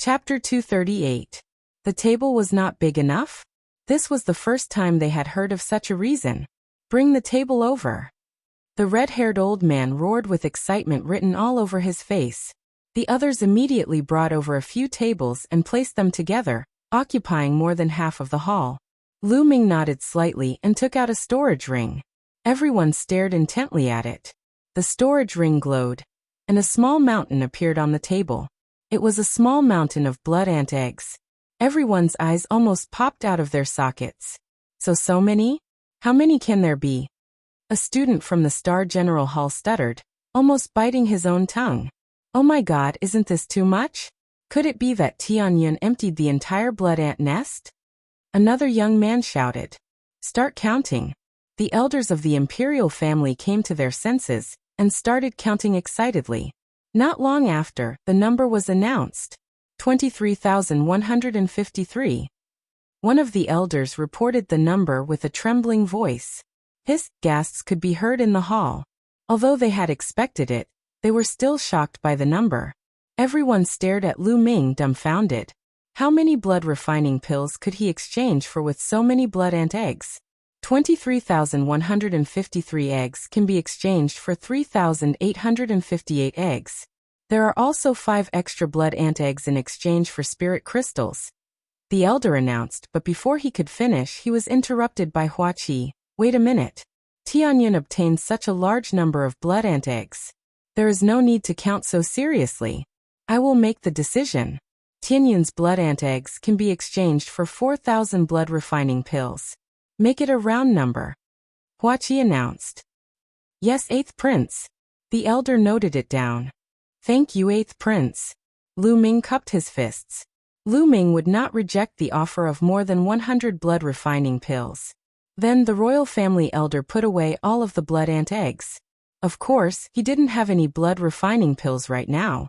Chapter 238. The table was not big enough? This was the first time they had heard of such a reason. Bring the table over. The red-haired old man roared with excitement written all over his face. The others immediately brought over a few tables and placed them together, occupying more than half of the hall. Lu Ming nodded slightly and took out a storage ring. Everyone stared intently at it. The storage ring glowed, and a small mountain appeared on the table. It was a small mountain of blood ant eggs. Everyone's eyes almost popped out of their sockets. So many? How many can there be? A student from the Star General Hall stuttered, almost biting his own tongue. Oh my God, isn't this too much? Could it be that Tianyun emptied the entire blood ant nest? Another young man shouted. Start counting. The elders of the imperial family came to their senses and started counting excitedly. Not long after, the number was announced. 23,153. One of the elders reported the number with a trembling voice. Hiss, gasps could be heard in the hall. Although they had expected it, they were still shocked by the number. Everyone stared at Lu Ming dumbfounded. How many blood refining pills could he exchange for with so many blood ant eggs? 23,153 eggs can be exchanged for 3,858 eggs. There are also 5 extra blood ant eggs in exchange for spirit crystals. The elder announced, but before he could finish he was interrupted by Hua Qi. Wait a minute. Tianyun obtained such a large number of blood ant eggs. There is no need to count so seriously. I will make the decision. Tianyun's blood ant eggs can be exchanged for 4,000 blood refining pills. Make it a round number. Hua Qi announced. Yes, 8th Prince. The elder noted it down. Thank you, 8th Prince. Lu Ming cupped his fists. Lu Ming would not reject the offer of more than 100 blood refining pills. Then the royal family elder put away all of the blood ant eggs. Of course, he didn't have any blood refining pills right now.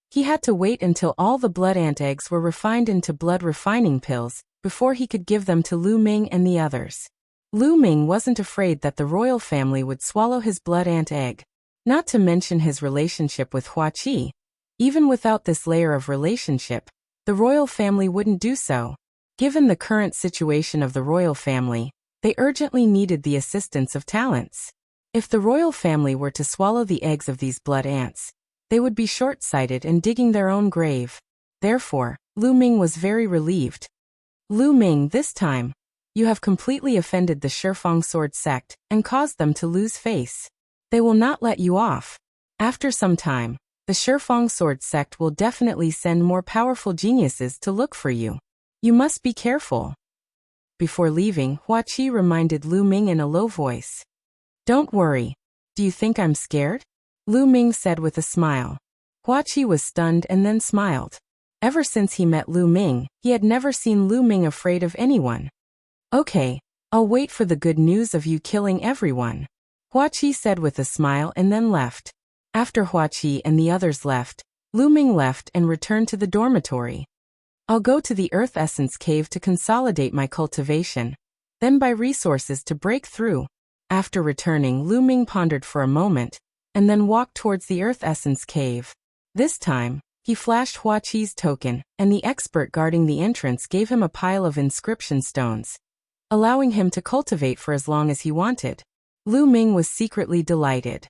He had to wait until all the blood ant eggs were refined into blood refining pills before he could give them to Lu Ming and the others. Lu Ming wasn't afraid that the royal family would swallow his blood ant egg. Not to mention his relationship with Hua Qi. Even without this layer of relationship, the royal family wouldn't do so. Given the current situation of the royal family, they urgently needed the assistance of talents. If the royal family were to swallow the eggs of these blood ants, they would be short-sighted and digging their own grave. Therefore, Lu Ming was very relieved. Lu Ming, this time, you have completely offended the Shifeng Sword sect and caused them to lose face. They will not let you off. After some time, the Shifeng Sword sect will definitely send more powerful geniuses to look for you. You must be careful. Before leaving, Hua Qi reminded Lu Ming in a low voice. Don't worry. Do you think I'm scared? Lu Ming said with a smile. Hua Qi was stunned and then smiled. Ever since he met Lu Ming, he had never seen Lu Ming afraid of anyone. Okay, I'll wait for the good news of you killing everyone. Hua Qi said with a smile and then left. After Hua Qi and the others left, Lu Ming left and returned to the dormitory. I'll go to the Earth Essence Cave to consolidate my cultivation, then buy resources to break through. After returning, Lu Ming pondered for a moment, and then walked towards the Earth Essence Cave. This time, he flashed Hua Qi's token, and the expert guarding the entrance gave him a pile of inscription stones, allowing him to cultivate for as long as he wanted. Lu Ming was secretly delighted.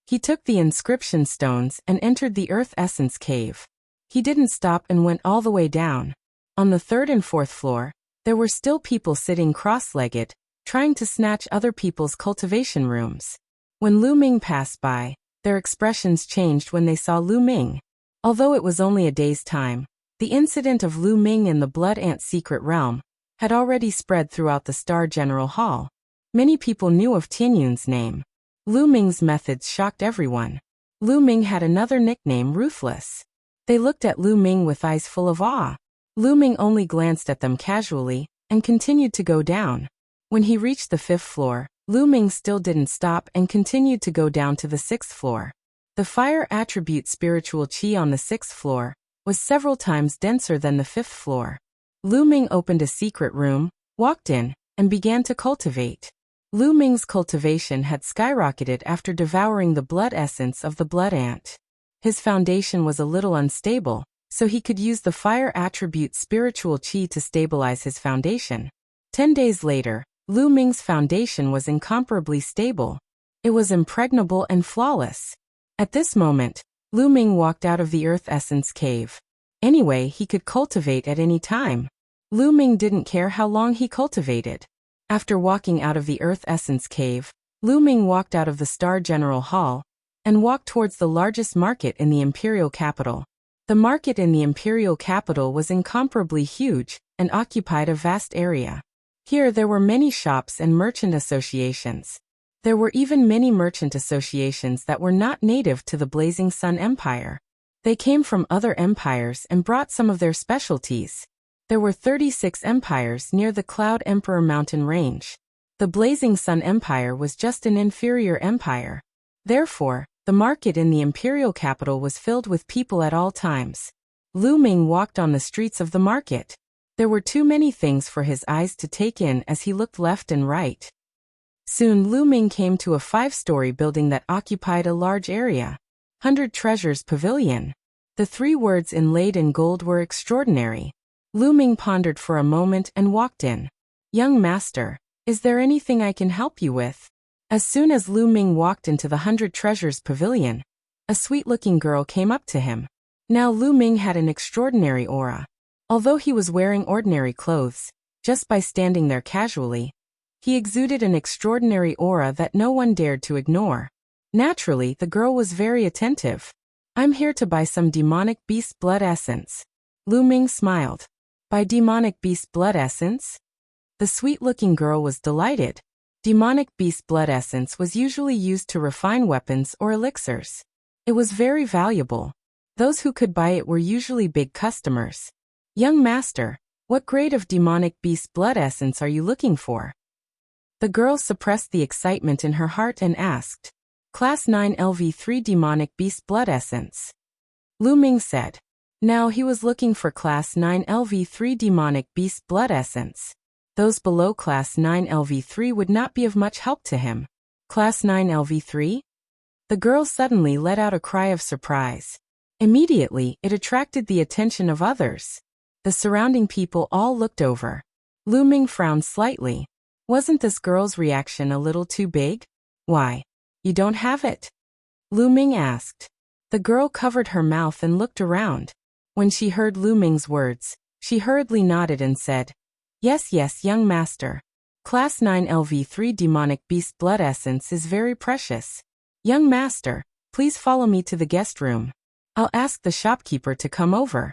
He took the inscription stones and entered the Earth Essence Cave. He didn't stop and went all the way down. On the 3rd and 4th floor, there were still people sitting cross-legged, trying to snatch other people's cultivation rooms. When Lu Ming passed by, their expressions changed when they saw Lu Ming. Although it was only a day's time, the incident of Lu Ming in the Blood Ant secret realm had already spread throughout the Star General Hall. Many people knew of Tianyun's name. Lu Ming's methods shocked everyone. Lu Ming had another nickname, Ruthless. They looked at Lu Ming with eyes full of awe. Lu Ming only glanced at them casually and continued to go down. When he reached the 5th floor, Lu Ming still didn't stop and continued to go down to the 6th floor. The fire attribute spiritual qi on the 6th floor was several times denser than the 5th floor. Lu Ming opened a secret room, walked in, and began to cultivate. Lu Ming's cultivation had skyrocketed after devouring the blood essence of the blood ant. His foundation was a little unstable, so he could use the fire attribute spiritual qi to stabilize his foundation. 10 days later, Lu Ming's foundation was incomparably stable. It was impregnable and flawless. At this moment, Lu Ming walked out of the Earth Essence Cave. Anyway, he could cultivate at any time. Lu Ming didn't care how long he cultivated. After walking out of the Earth Essence Cave, Lu Ming walked out of the Star General Hall and walked towards the largest market in the imperial capital. The market in the imperial capital was incomparably huge and occupied a vast area. Here there were many shops and merchant associations. There were even many merchant associations that were not native to the Blazing Sun Empire. They came from other empires and brought some of their specialties. There were 36 empires near the Cloud Emperor mountain range. The Blazing Sun Empire was just an inferior empire. Therefore, the market in the imperial capital was filled with people at all times. Lu Ming walked on the streets of the market. There were too many things for his eyes to take in as he looked left and right. Soon Lu Ming came to a 5-story building that occupied a large area. 100 Treasures Pavilion. The 3 words inlaid in gold were extraordinary. Lu Ming pondered for a moment and walked in. "Young master, is there anything I can help you with?" As soon as Lu Ming walked into the 100 Treasures Pavilion, a sweet-looking girl came up to him. Now Lu Ming had an extraordinary aura. Although he was wearing ordinary clothes, just by standing there casually, he exuded an extraordinary aura that no one dared to ignore. Naturally, the girl was very attentive. "I'm here to buy some demonic beast blood essence." Lu Ming smiled. "Buy demonic beast blood essence?" The sweet-looking girl was delighted. Demonic beast blood essence was usually used to refine weapons or elixirs. It was very valuable. Those who could buy it were usually big customers. "Young master, what grade of demonic beast blood essence are you looking for?" The girl suppressed the excitement in her heart and asked. "Class 9 LV3 demonic beast blood essence." Lu Ming said. Now he was looking for Class 9 LV3 demonic beast blood essence. Those below Class 9 LV3 would not be of much help to him. Class 9 LV3? The girl suddenly let out a cry of surprise. Immediately, it attracted the attention of others. The surrounding people all looked over. Lu Ming frowned slightly. Wasn't this girl's reaction a little too big? "Why? You don't have it?" Lu Ming asked. The girl covered her mouth and looked around. When she heard Lu Ming's words, she hurriedly nodded and said, Yes, young master. Class 9 LV3 demonic beast blood essence is very precious. Young master, please follow me to the guest room. I'll ask the shopkeeper to come over."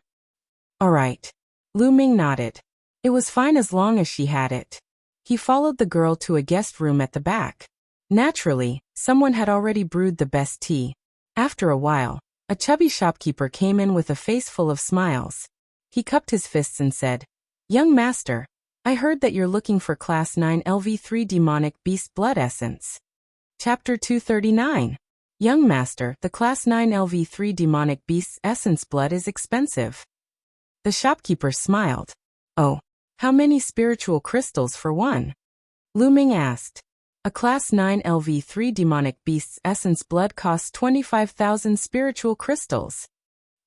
"All right." Lu Ming nodded. It was fine as long as she had it. He followed the girl to a guest room at the back. Naturally, someone had already brewed the best tea. After a while, a chubby shopkeeper came in with a face full of smiles. He cupped his fists and said, "Young master, I heard that you're looking for Class 9 LV3 demonic beast blood essence." Chapter 239. Young master, the Class 9 LV3 demonic beast essence blood is expensive. The shopkeeper smiled. "Oh, how many spiritual crystals for one?" Lu Ming asked. A Class 9 LV3 demonic beast's essence blood costs 25,000 spiritual crystals.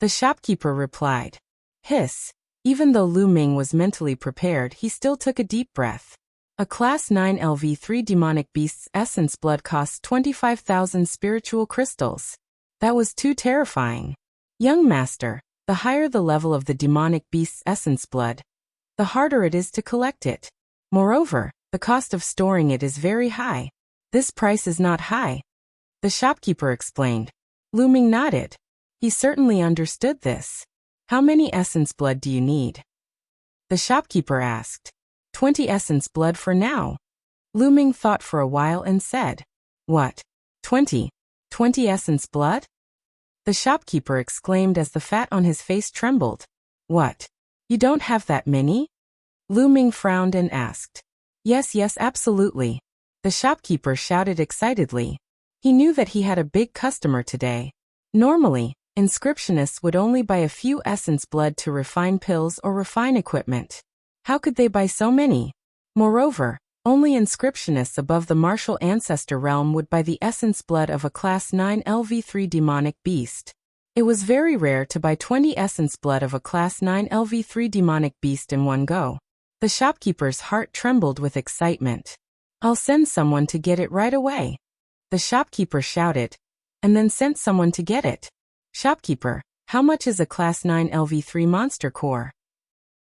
The shopkeeper replied. Hiss. Even though Lu Ming was mentally prepared, he still took a deep breath. A Class 9 LV3 demonic beast's essence blood costs 25,000 spiritual crystals. That was too terrifying. Young master, the higher the level of the demonic beast's essence blood, the harder it is to collect it. Moreover, the cost of storing it is very high. This price is not high. The shopkeeper explained. Lu Ming nodded. He certainly understood this. How many essence blood do you need? The shopkeeper asked. 20 essence blood for now. Lu Ming thought for a while and said, What? 20? 20 essence blood? The shopkeeper exclaimed as the fat on his face trembled. What? You don't have that many? Lu Ming frowned and asked. Yes, absolutely. The shopkeeper shouted excitedly. He knew that he had a big customer today. Normally, inscriptionists would only buy a few essence blood to refine pills or refine equipment. How could they buy so many? Moreover, only inscriptionists above the martial ancestor realm would buy the essence blood of a Class 9 LV3 demonic beast. It was very rare to buy 20 essence blood of a Class 9 LV3 demonic beast in one go. The shopkeeper's heart trembled with excitement. "I'll send someone to get it right away," the shopkeeper shouted, and then sent someone to get it. "Shopkeeper, how much is a Class 9 LV3 monster core?"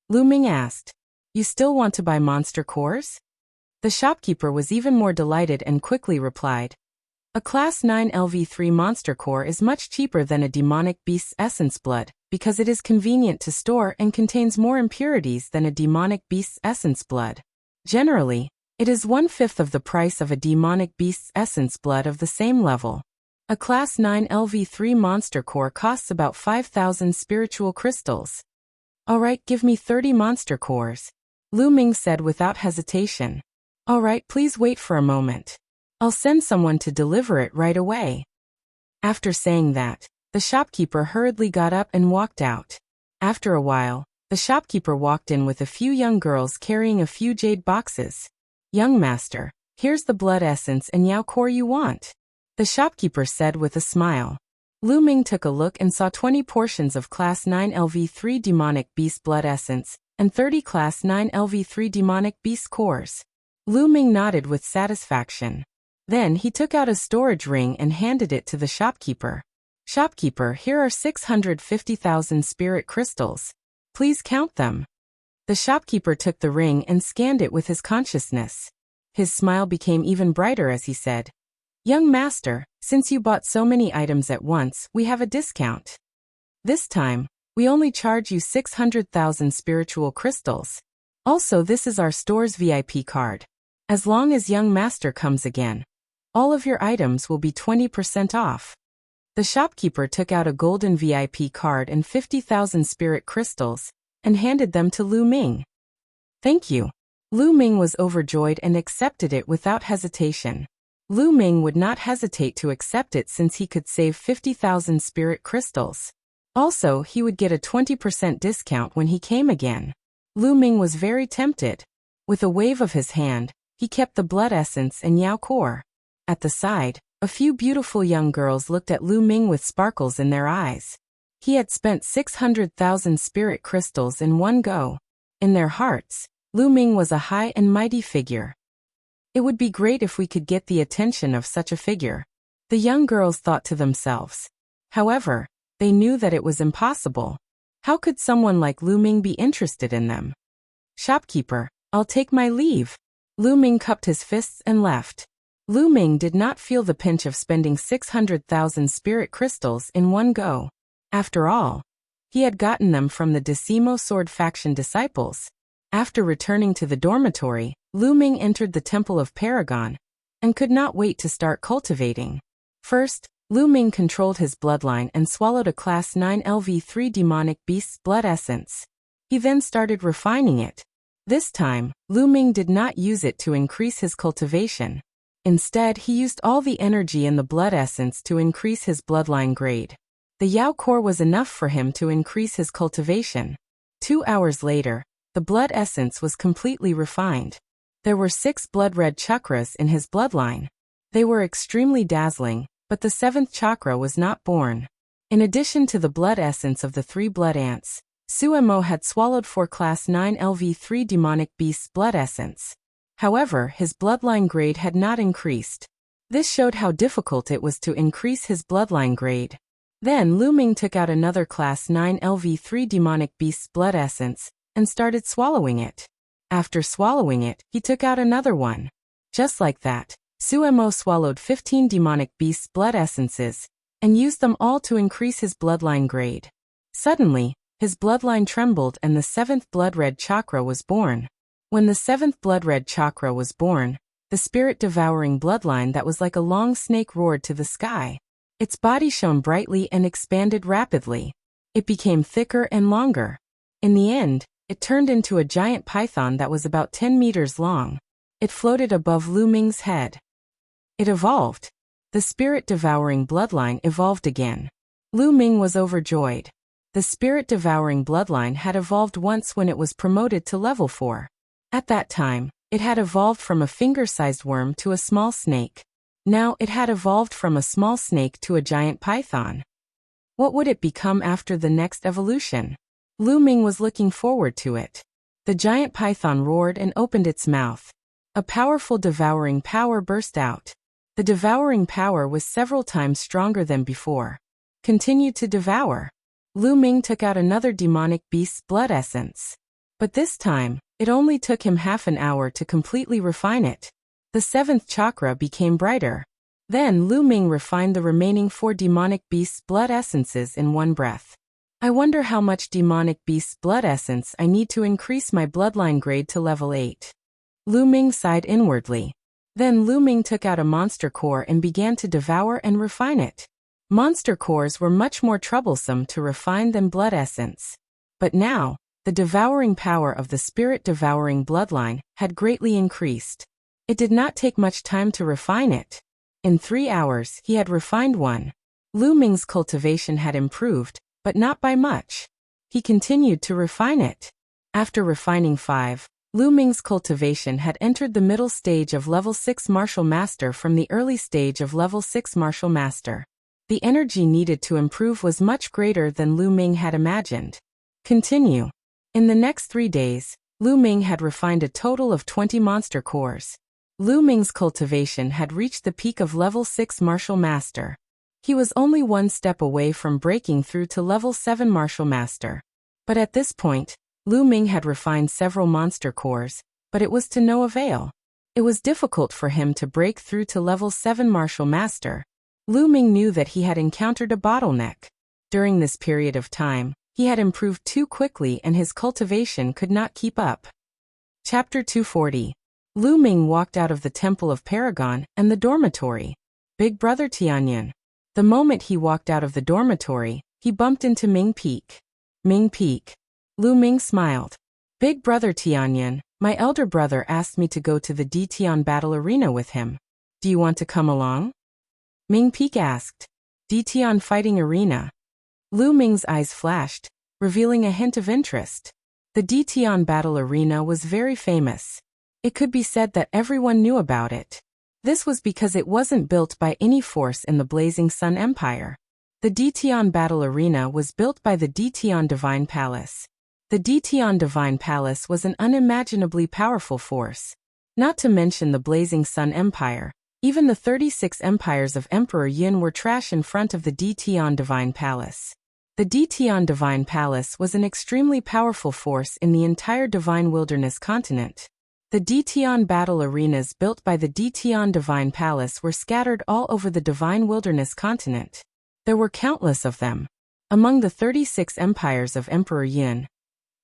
Lu Ming asked. "You still want to buy monster cores?" The shopkeeper was even more delighted and quickly replied, "A Class 9 LV3 monster core is much cheaper than a demonic beast's essence blood, because it is convenient to store and contains more impurities than a demonic beast's essence blood. Generally, it is 1/5 of the price of a demonic beast's essence blood of the same level. A Class 9 LV3 monster core costs about 5,000 spiritual crystals." "All right, give me 30 monster cores," Lu Ming said without hesitation. "All right, please wait for a moment. I'll send someone to deliver it right away." After saying that, the shopkeeper hurriedly got up and walked out. After a while, the shopkeeper walked in with a few young girls carrying a few jade boxes. "Young master, here's the blood essence and Yao core you want," the shopkeeper said with a smile. Lu Ming took a look and saw 20 portions of Class 9 LV3 demonic beast blood essence and 30 Class 9 LV3 demonic beast cores. Lu Ming nodded with satisfaction. Then he took out a storage ring and handed it to the shopkeeper. "Shopkeeper, here are 650,000 spirit crystals. Please count them." The shopkeeper took the ring and scanned it with his consciousness. His smile became even brighter as he said, "Young master, since you bought so many items at once, we have a discount. This time, we only charge you 600,000 spiritual crystals. Also, this is our store's VIP card. As long as young master comes again, all of your items will be 20% off." The shopkeeper took out a golden VIP card and 50,000 spirit crystals and handed them to Lu Ming. "Thank you." Lu Ming was overjoyed and accepted it without hesitation. Lu Ming would not hesitate to accept it since he could save 50,000 spirit crystals. Also, he would get a 20% discount when he came again. Lu Ming was very tempted. With a wave of his hand, he kept the blood essence and Yao core. At the side, a few beautiful young girls looked at Lu Ming with sparkles in their eyes. He had spent 600,000 spirit crystals in one go. In their hearts, Lu Ming was a high and mighty figure. It would be great if we could get the attention of such a figure, the young girls thought to themselves. However, they knew that it was impossible. How could someone like Lu Ming be interested in them? "Shopkeeper, I'll take my leave." Lu Ming cupped his fists and left. Lu Ming did not feel the pinch of spending 600,000 spirit crystals in one go. After all, he had gotten them from the Decimo Sword faction disciples. After returning to the dormitory, Lu Ming entered the Temple of Paragon and could not wait to start cultivating. First, Lu Ming controlled his bloodline and swallowed a Class 9 LV3 demonic beast's blood essence. He then started refining it. This time, Lu Ming did not use it to increase his cultivation. Instead, he used all the energy in the blood essence to increase his bloodline grade. The Yao core was enough for him to increase his cultivation. 2 hours later, the blood essence was completely refined. There were 6 blood-red chakras in his bloodline. They were extremely dazzling, but the 7th chakra was not born. In addition to the blood essence of the 3 blood ants, Suemo had swallowed 4 Class 9 LV3 demonic beast's blood essence. However, his bloodline grade had not increased. This showed how difficult it was to increase his bloodline grade. Then Lu Ming took out another Class 9 LV3 demonic beast's blood essence and started swallowing it. After swallowing it, he took out another one. Just like that, Suemo swallowed 15 demonic beast's blood essences and used them all to increase his bloodline grade. Suddenly, his bloodline trembled and the 7th blood-red chakra was born. When the 7th blood-red chakra was born, the spirit-devouring bloodline that was like a long snake roared to the sky. Its body shone brightly and expanded rapidly. It became thicker and longer. In the end, it turned into a giant python that was about 10 meters long. It floated above Lu Ming's head. It evolved. The spirit-devouring bloodline evolved again. Lu Ming was overjoyed. The spirit-devouring bloodline had evolved once when it was promoted to level 4. At that time, it had evolved from a finger-sized worm to a small snake. Now it had evolved from a small snake to a giant python. What would it become after the next evolution? Lu Ming was looking forward to it. The giant python roared and opened its mouth. A powerful devouring power burst out. The devouring power was several times stronger than before. Continued to devour. Lu Ming took out another demonic beast's blood essence. But this time, it only took him half an hour to completely refine it. The seventh chakra became brighter. Then Lu Ming refined the remaining 4 demonic beasts' blood essences in one breath. I wonder how much demonic beast's blood essence I need to increase my bloodline grade to level 8. Lu Ming sighed inwardly. Then Lu Ming took out a monster core and began to devour and refine it. Monster cores were much more troublesome to refine than blood essence. But now, the devouring power of the spirit-devouring bloodline had greatly increased. It did not take much time to refine it. In 3 hours, he had refined one. Lu Ming's cultivation had improved, but not by much. He continued to refine it. After refining 5, Lu Ming's cultivation had entered the middle stage of level 6 martial master from the early stage of level 6 martial master. The energy needed to improve was much greater than Lu Ming had imagined. Continue. In the next 3 days, Lu Ming had refined a total of 20 monster cores. Lu Ming's cultivation had reached the peak of level 6 martial master. He was only one step away from breaking through to level 7 martial master. But at this point, Lu Ming had refined several monster cores, but it was to no avail. It was difficult for him to break through to level 7 martial master. Lu Ming knew that he had encountered a bottleneck. During this period of time, he had improved too quickly and his cultivation could not keep up. Chapter 240. Lu Ming walked out of the Temple of Paragon and the dormitory. Big Brother Tianyan. The moment he walked out of the dormitory, he bumped into Ming Peak. Ming Peak. Lu Ming smiled. Big Brother Tianyan, my elder brother asked me to go to the Dtian battle arena with him. Do you want to come along? Ming Peak asked. Dtian fighting arena. Lu Ming's eyes flashed, revealing a hint of interest. The Dtian battle arena was very famous. It could be said that everyone knew about it. This was because it wasn't built by any force in the Blazing Sun Empire. The Dtian battle arena was built by the Dtian Divine Palace. The Dtian Divine Palace was an unimaginably powerful force. Not to mention the Blazing Sun Empire, even the 36 empires of Emperor Yin were trash in front of the Dtian Divine Palace. The Dtian Divine Palace was an extremely powerful force in the entire Divine Wilderness continent. The Dtian battle arenas built by the Dtian Divine Palace were scattered all over the Divine Wilderness continent. There were countless of them. Among the 36 empires of Emperor Yin,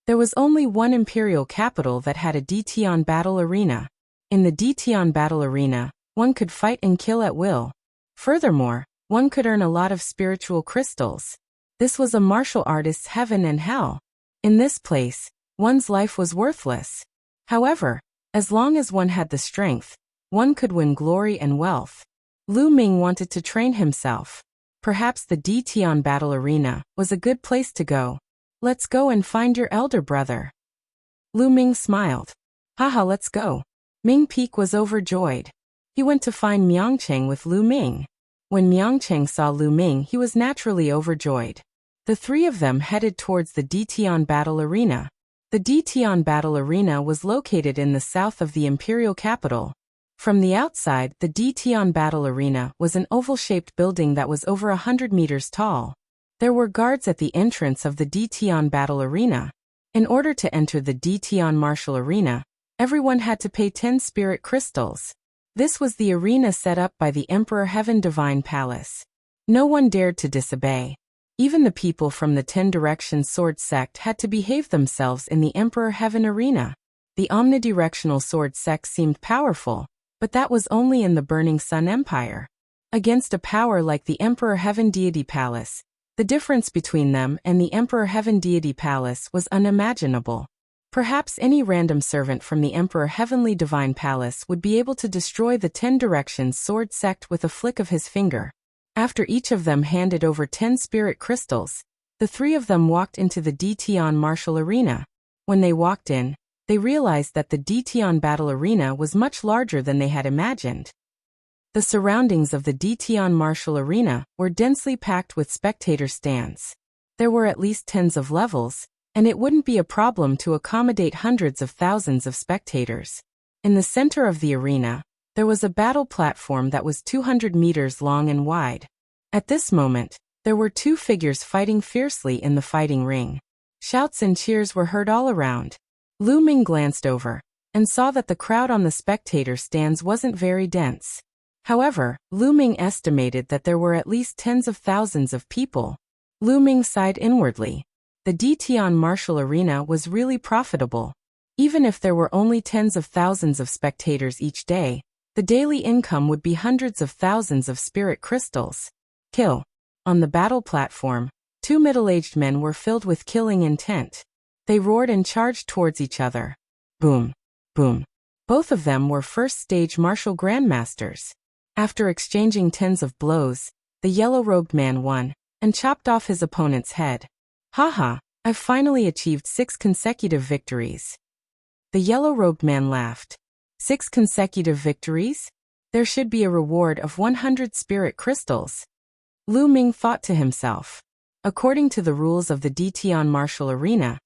there was only one imperial capital that had a Dtian battle arena. In the Dtian battle arena, one could fight and kill at will. Furthermore, one could earn a lot of spiritual crystals. This was a martial artist's heaven and hell. In this place, one's life was worthless. However, as long as one had the strength, one could win glory and wealth. Lu Ming wanted to train himself. Perhaps the Dtian battle arena was a good place to go. Let's go and find your elder brother. Lu Ming smiled. Haha, let's go. Ming Peak was overjoyed. He went to find Miangcheng with Lu Ming. When Miangcheng saw Lu Ming, he was naturally overjoyed. The 3 of them headed towards the Dtian battle arena. The Dtian battle arena was located in the south of the imperial capital. From the outside, the Dtian battle arena was an oval-shaped building that was over 100 meters tall. There were guards at the entrance of the Dtian battle arena. In order to enter the Dtian martial arena, everyone had to pay 10 spirit crystals. This was the arena set up by the Emperor Heaven Divine Palace. No one dared to disobey. Even the people from the 10 Directions Sword Sect had to behave themselves in the Emperor Heaven arena. The omnidirectional sword sect seemed powerful, but that was only in the Burning Sun Empire. Against a power like the Emperor Heaven Deity Palace, the difference between them and the Emperor Heaven Deity Palace was unimaginable. Perhaps any random servant from the Emperor Heavenly Divine Palace would be able to destroy the 10 Directions Sword Sect with a flick of his finger. After each of them handed over 10 spirit crystals, the 3 of them walked into the Dtian martial arena. When they walked in, they realized that the Dtian battle arena was much larger than they had imagined. The surroundings of the DTON Martial Arena were densely packed with spectator stands. There were at least tens of levels, and it wouldn't be a problem to accommodate hundreds of thousands of spectators. In the center of the arena, there was a battle platform that was 200 meters long and wide. At this moment, there were two figures fighting fiercely in the fighting ring. Shouts and cheers were heard all around. Lu Ming glanced over and saw that the crowd on the spectator stands wasn't very dense. However, Lu Ming estimated that there were at least tens of thousands of people. Lu Ming sighed inwardly. The DTON Martial Arena was really profitable. Even if there were only tens of thousands of spectators each day, the daily income would be hundreds of thousands of spirit crystals. Kill. On the battle platform, two middle-aged men were filled with killing intent. They roared and charged towards each other. Boom. Boom. Both of them were first-stage martial grandmasters. After exchanging tens of blows, the yellow-robed man won and chopped off his opponent's head. Haha, I've finally achieved 6 consecutive victories. The yellow-robed man laughed. 6 consecutive victories? There should be a reward of 100 spirit crystals. Lu Ming thought to himself. According to the rules of the DTON Martial Arena,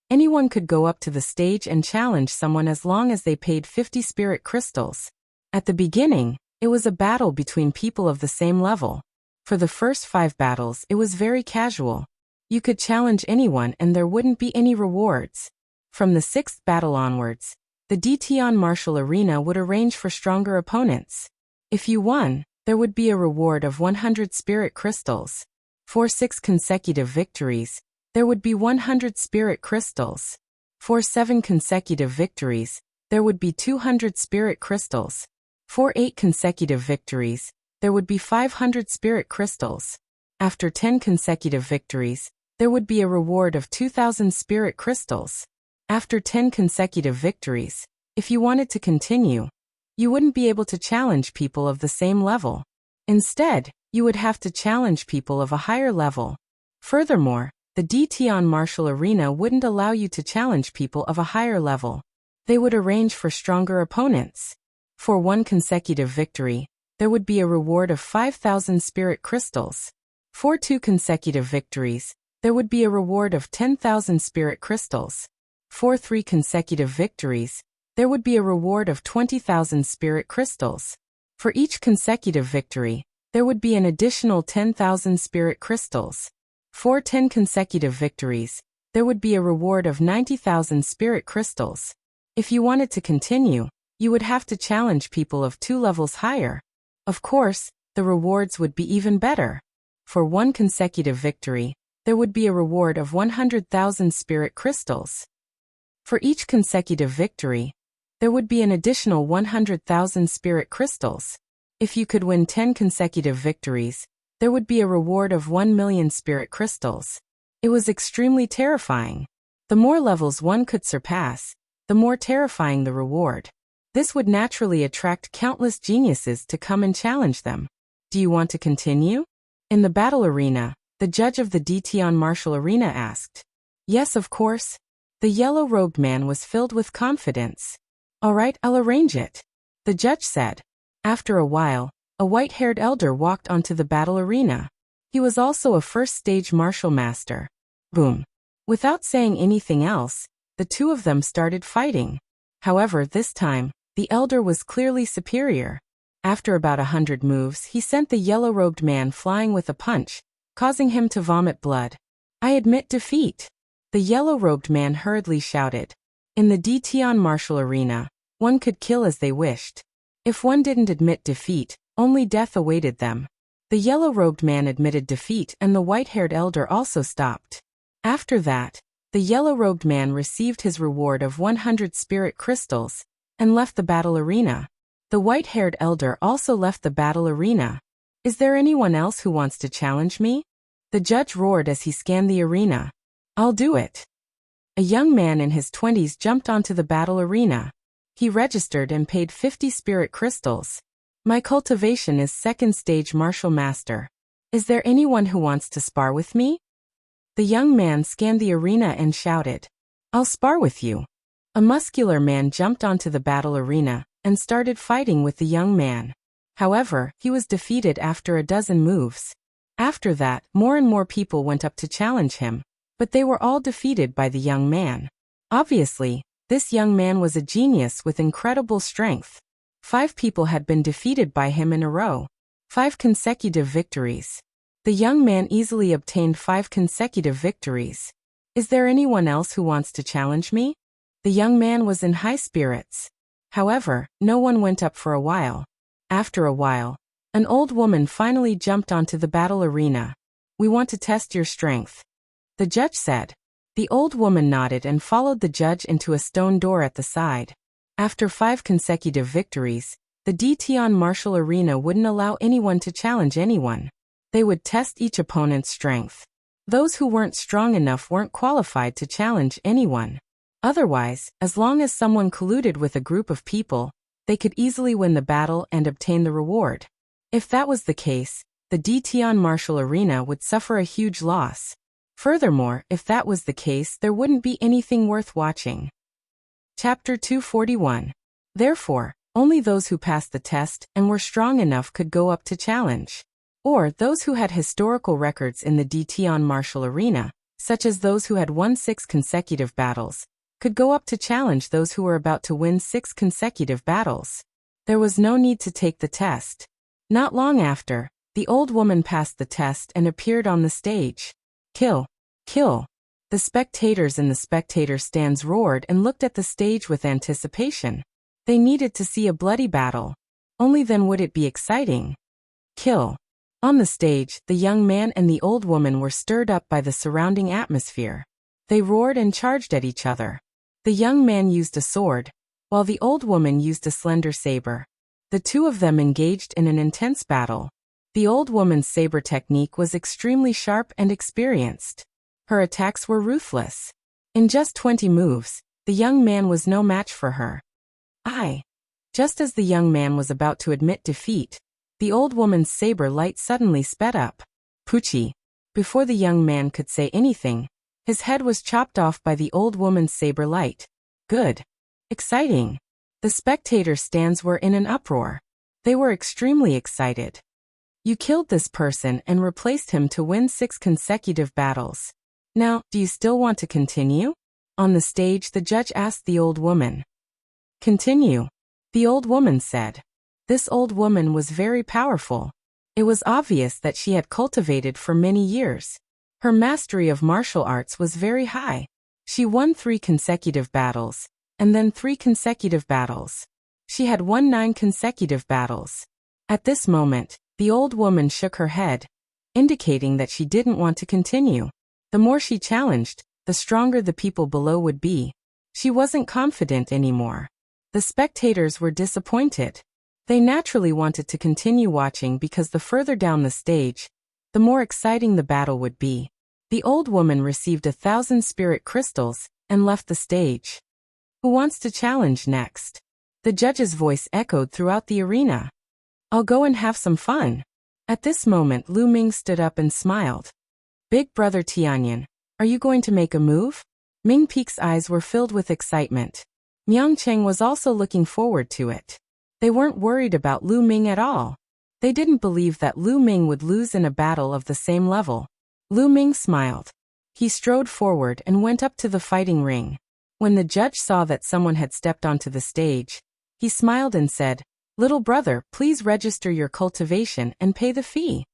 anyone could go up to the stage and challenge someone as long as they paid 50 spirit crystals. At the beginning, it was a battle between people of the same level. For the first 5 battles, it was very casual. You could challenge anyone and there wouldn't be any rewards. From the 6th battle onwards, the DTON Martial Arena would arrange for stronger opponents. If you won, there would be a reward of 100 spirit crystals. For 6 consecutive victories, there would be 100 spirit crystals. For 7 consecutive victories, there would be 200 spirit crystals. For 8 consecutive victories, there would be 500 spirit crystals. After 10 consecutive victories, there would be a reward of 2,000 spirit crystals. After 10 consecutive victories, if you wanted to continue, you wouldn't be able to challenge people of the same level. Instead, you would have to challenge people of a higher level. Furthermore, the DTON Martial Arena wouldn't allow you to challenge people of a higher level. They would arrange for stronger opponents. For 1 consecutive victory, there would be a reward of 5,000 spirit crystals. For 2 consecutive victories, there would be a reward of 10,000 spirit crystals. For 3 consecutive victories, there would be a reward of 20,000 spirit crystals. For each consecutive victory, there would be an additional 10,000 spirit crystals. For 10 consecutive victories, there would be a reward of 90,000 spirit crystals. If you wanted to continue, you would have to challenge people of 2 levels higher. Of course, the rewards would be even better. For 1 consecutive victory, there would be a reward of 100,000 spirit crystals. For each consecutive victory, there would be an additional 100,000 spirit crystals. If you could win 10 consecutive victories, there would be a reward of 1 million spirit crystals. It was extremely terrifying. The more levels one could surpass, the more terrifying the reward. This would naturally attract countless geniuses to come and challenge them. Do you want to continue? In the battle arena, the judge of the DTON Martial Arena asked. Yes, of course. The yellow-robed man was filled with confidence. All right, I'll arrange it, the judge said. After a while, a white-haired elder walked onto the battle arena. He was also a first-stage martial master. Boom. Without saying anything else, the two of them started fighting. However, this time, the elder was clearly superior. After about 100 moves, he sent the yellow-robed man flying with a punch, causing him to vomit blood. I admit defeat, the yellow-robed man hurriedly shouted. In the DTON Martial Arena, one could kill as they wished. If one didn't admit defeat, only death awaited them. The yellow-robed man admitted defeat and the white-haired elder also stopped. After that, the yellow-robed man received his reward of 100 spirit crystals and left the battle arena. The white-haired elder also left the battle arena. Is there anyone else who wants to challenge me? The judge roared as he scanned the arena. I'll do it. A young man in his 20s jumped onto the battle arena. He registered and paid 50 spirit crystals. My cultivation is second stage martial master. Is there anyone who wants to spar with me? The young man scanned the arena and shouted. I'll spar with you. A muscular man jumped onto the battle arena and started fighting with the young man. However, he was defeated after a dozen moves. After that, more and more people went up to challenge him, but they were all defeated by the young man. Obviously, this young man was a genius with incredible strength. 5 people had been defeated by him in a row. 5 consecutive victories. The young man easily obtained 5 consecutive victories. Is there anyone else who wants to challenge me? The young man was in high spirits. However, no one went up for a while. After a while, an old woman finally jumped onto the battle arena. We want to test your strength, the judge said. The old woman nodded and followed the judge into a stone door at the side. After 5 consecutive victories, the DTON Martial Arena wouldn't allow anyone to challenge anyone. They would test each opponent's strength. Those who weren't strong enough weren't qualified to challenge anyone. Otherwise, as long as someone colluded with a group of people, they could easily win the battle and obtain the reward. If that was the case, the DTON Martial Arena would suffer a huge loss. Furthermore, if that was the case, there wouldn't be anything worth watching. Chapter 241. Therefore, only those who passed the test and were strong enough could go up to challenge. Or those who had historical records in the DTON Martial Arena, such as those who had won 6 consecutive battles, could go up to challenge those who were about to win 6 consecutive battles. There was no need to take the test. Not long after, the old woman passed the test and appeared on the stage. Kill! Kill! The spectators in the spectator stands roared and looked at the stage with anticipation. They needed to see a bloody battle. Only then would it be exciting. Kill! On the stage, the young man and the old woman were stirred up by the surrounding atmosphere. They roared and charged at each other. The young man used a sword, while the old woman used a slender saber. The two of them engaged in an intense battle. The old woman's saber technique was extremely sharp and experienced. Her attacks were ruthless. In just 20 moves, the young man was no match for her. Just as the young man was about to admit defeat, the old woman's saber light suddenly sped up. Poochie! Before the young man could say anything, his head was chopped off by the old woman's saber light. Good. Exciting. The spectator stands were in an uproar. They were extremely excited. You killed this person and replaced him to win 6 consecutive battles. Now, do you still want to continue? On the stage, the judge asked the old woman. Continue. The old woman said. This old woman was very powerful. It was obvious that she had cultivated for many years. Her mastery of martial arts was very high. She won 3 consecutive battles, and then 3 consecutive battles. She had won 9 consecutive battles. At this moment, the old woman shook her head, indicating that she didn't want to continue. The more she challenged, the stronger the people below would be. She wasn't confident anymore. The spectators were disappointed. They naturally wanted to continue watching because the further down the stage, the more exciting the battle would be. The old woman received 1,000 spirit crystals and left the stage. Who wants to challenge next? The judge's voice echoed throughout the arena. I'll go and have some fun. At this moment, Lu Ming stood up and smiled. Big brother Tianyan, are you going to make a move? Ming Peek's eyes were filled with excitement. Miang Cheng was also looking forward to it. They weren't worried about Lu Ming at all. They didn't believe that Lu Ming would lose in a battle of the same level. Lu Ming smiled. He strode forward and went up to the fighting ring. When the judge saw that someone had stepped onto the stage, he smiled and said, Little brother, please register your cultivation and pay the fee.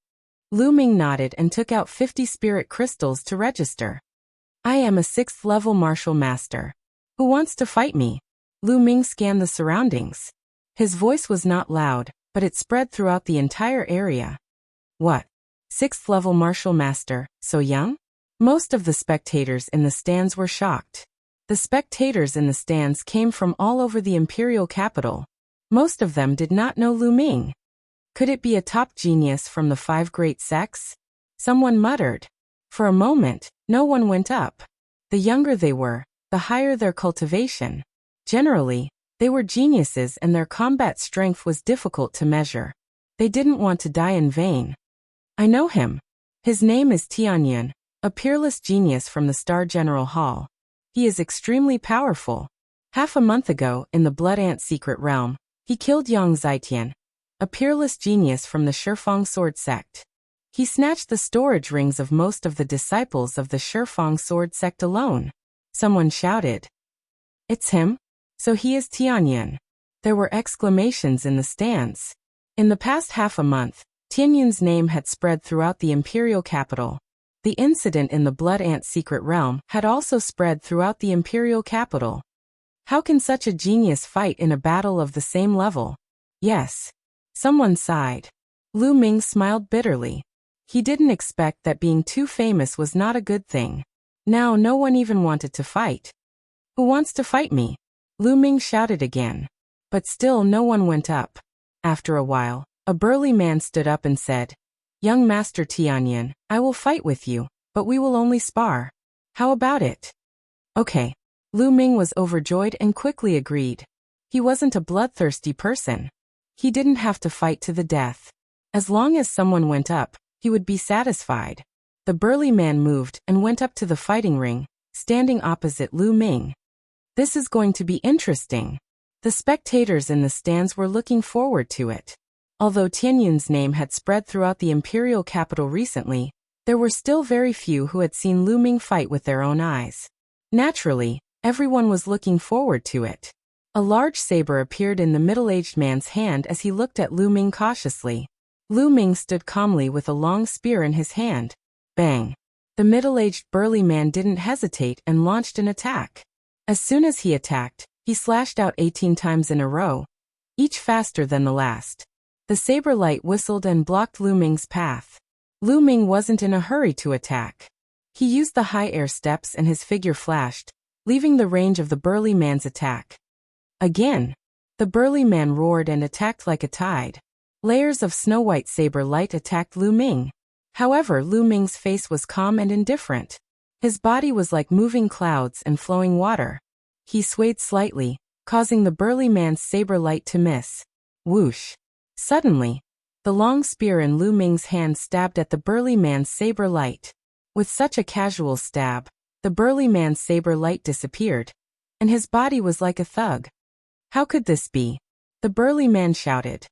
Lu Ming nodded and took out 50 spirit crystals to register. I am a 6th level martial master. Who wants to fight me? Lu Ming scanned the surroundings. His voice was not loud, but it spread throughout the entire area. What? 6th level martial master, so young? Most of the spectators in the stands were shocked. The spectators in the stands came from all over the imperial capital. Most of them did not know Lu Ming. Could it be a top genius from the 5 great sects? Someone muttered. For a moment, no one went up. The younger they were, the higher their cultivation. Generally, they were geniuses and their combat strength was difficult to measure. They didn't want to die in vain. I know him. His name is Tianyan, a peerless genius from the Star General Hall. He is extremely powerful. Half a month ago, in the Blood Ant secret realm, he killed Yang Zitian, a peerless genius from the Shifeng sword sect. He snatched the storage rings of most of the disciples of the Shifeng sword sect alone. Someone shouted. It's him? So he is Tianyan. There were exclamations in the stands. In the past half a month, Tianyun's name had spread throughout the imperial capital. The incident in the Blood Ant secret realm had also spread throughout the imperial capital. How can such a genius fight in a battle of the same level? Yes. Someone sighed. Lu Ming smiled bitterly. He didn't expect that being too famous was not a good thing. Now no one even wanted to fight. Who wants to fight me? Lu Ming shouted again. But still no one went up. After a while, a burly man stood up and said, Young Master Tianyan, I will fight with you, but we will only spar. How about it? Okay. Lu Ming was overjoyed and quickly agreed. He wasn't a bloodthirsty person. He didn't have to fight to the death. As long as someone went up, he would be satisfied. The burly man moved and went up to the fighting ring, standing opposite Lu Ming. This is going to be interesting. The spectators in the stands were looking forward to it. Although Tianyun's name had spread throughout the imperial capital recently, there were still very few who had seen Lu Ming fight with their own eyes. Naturally, everyone was looking forward to it. A large saber appeared in the middle-aged man's hand as he looked at Lu Ming cautiously. Lu Ming stood calmly with a long spear in his hand. Bang! The middle-aged burly man didn't hesitate and launched an attack. As soon as he attacked, he slashed out 18 times in a row, each faster than the last. The saber light whistled and blocked Lu Ming's path. Lu Ming wasn't in a hurry to attack. He used the high air steps and his figure flashed, leaving the range of the burly man's attack. Again, the burly man roared and attacked like a tide. Layers of snow-white saber light attacked Lu Ming. However, Lu Ming's face was calm and indifferent. His body was like moving clouds and flowing water. He swayed slightly, causing the burly man's saber light to miss. Whoosh! Suddenly, the long spear in Lu Ming's hand stabbed at the burly man's saber light. With such a casual stab, the burly man's saber light disappeared, and his body was like a thug. How could this be? The burly man shouted.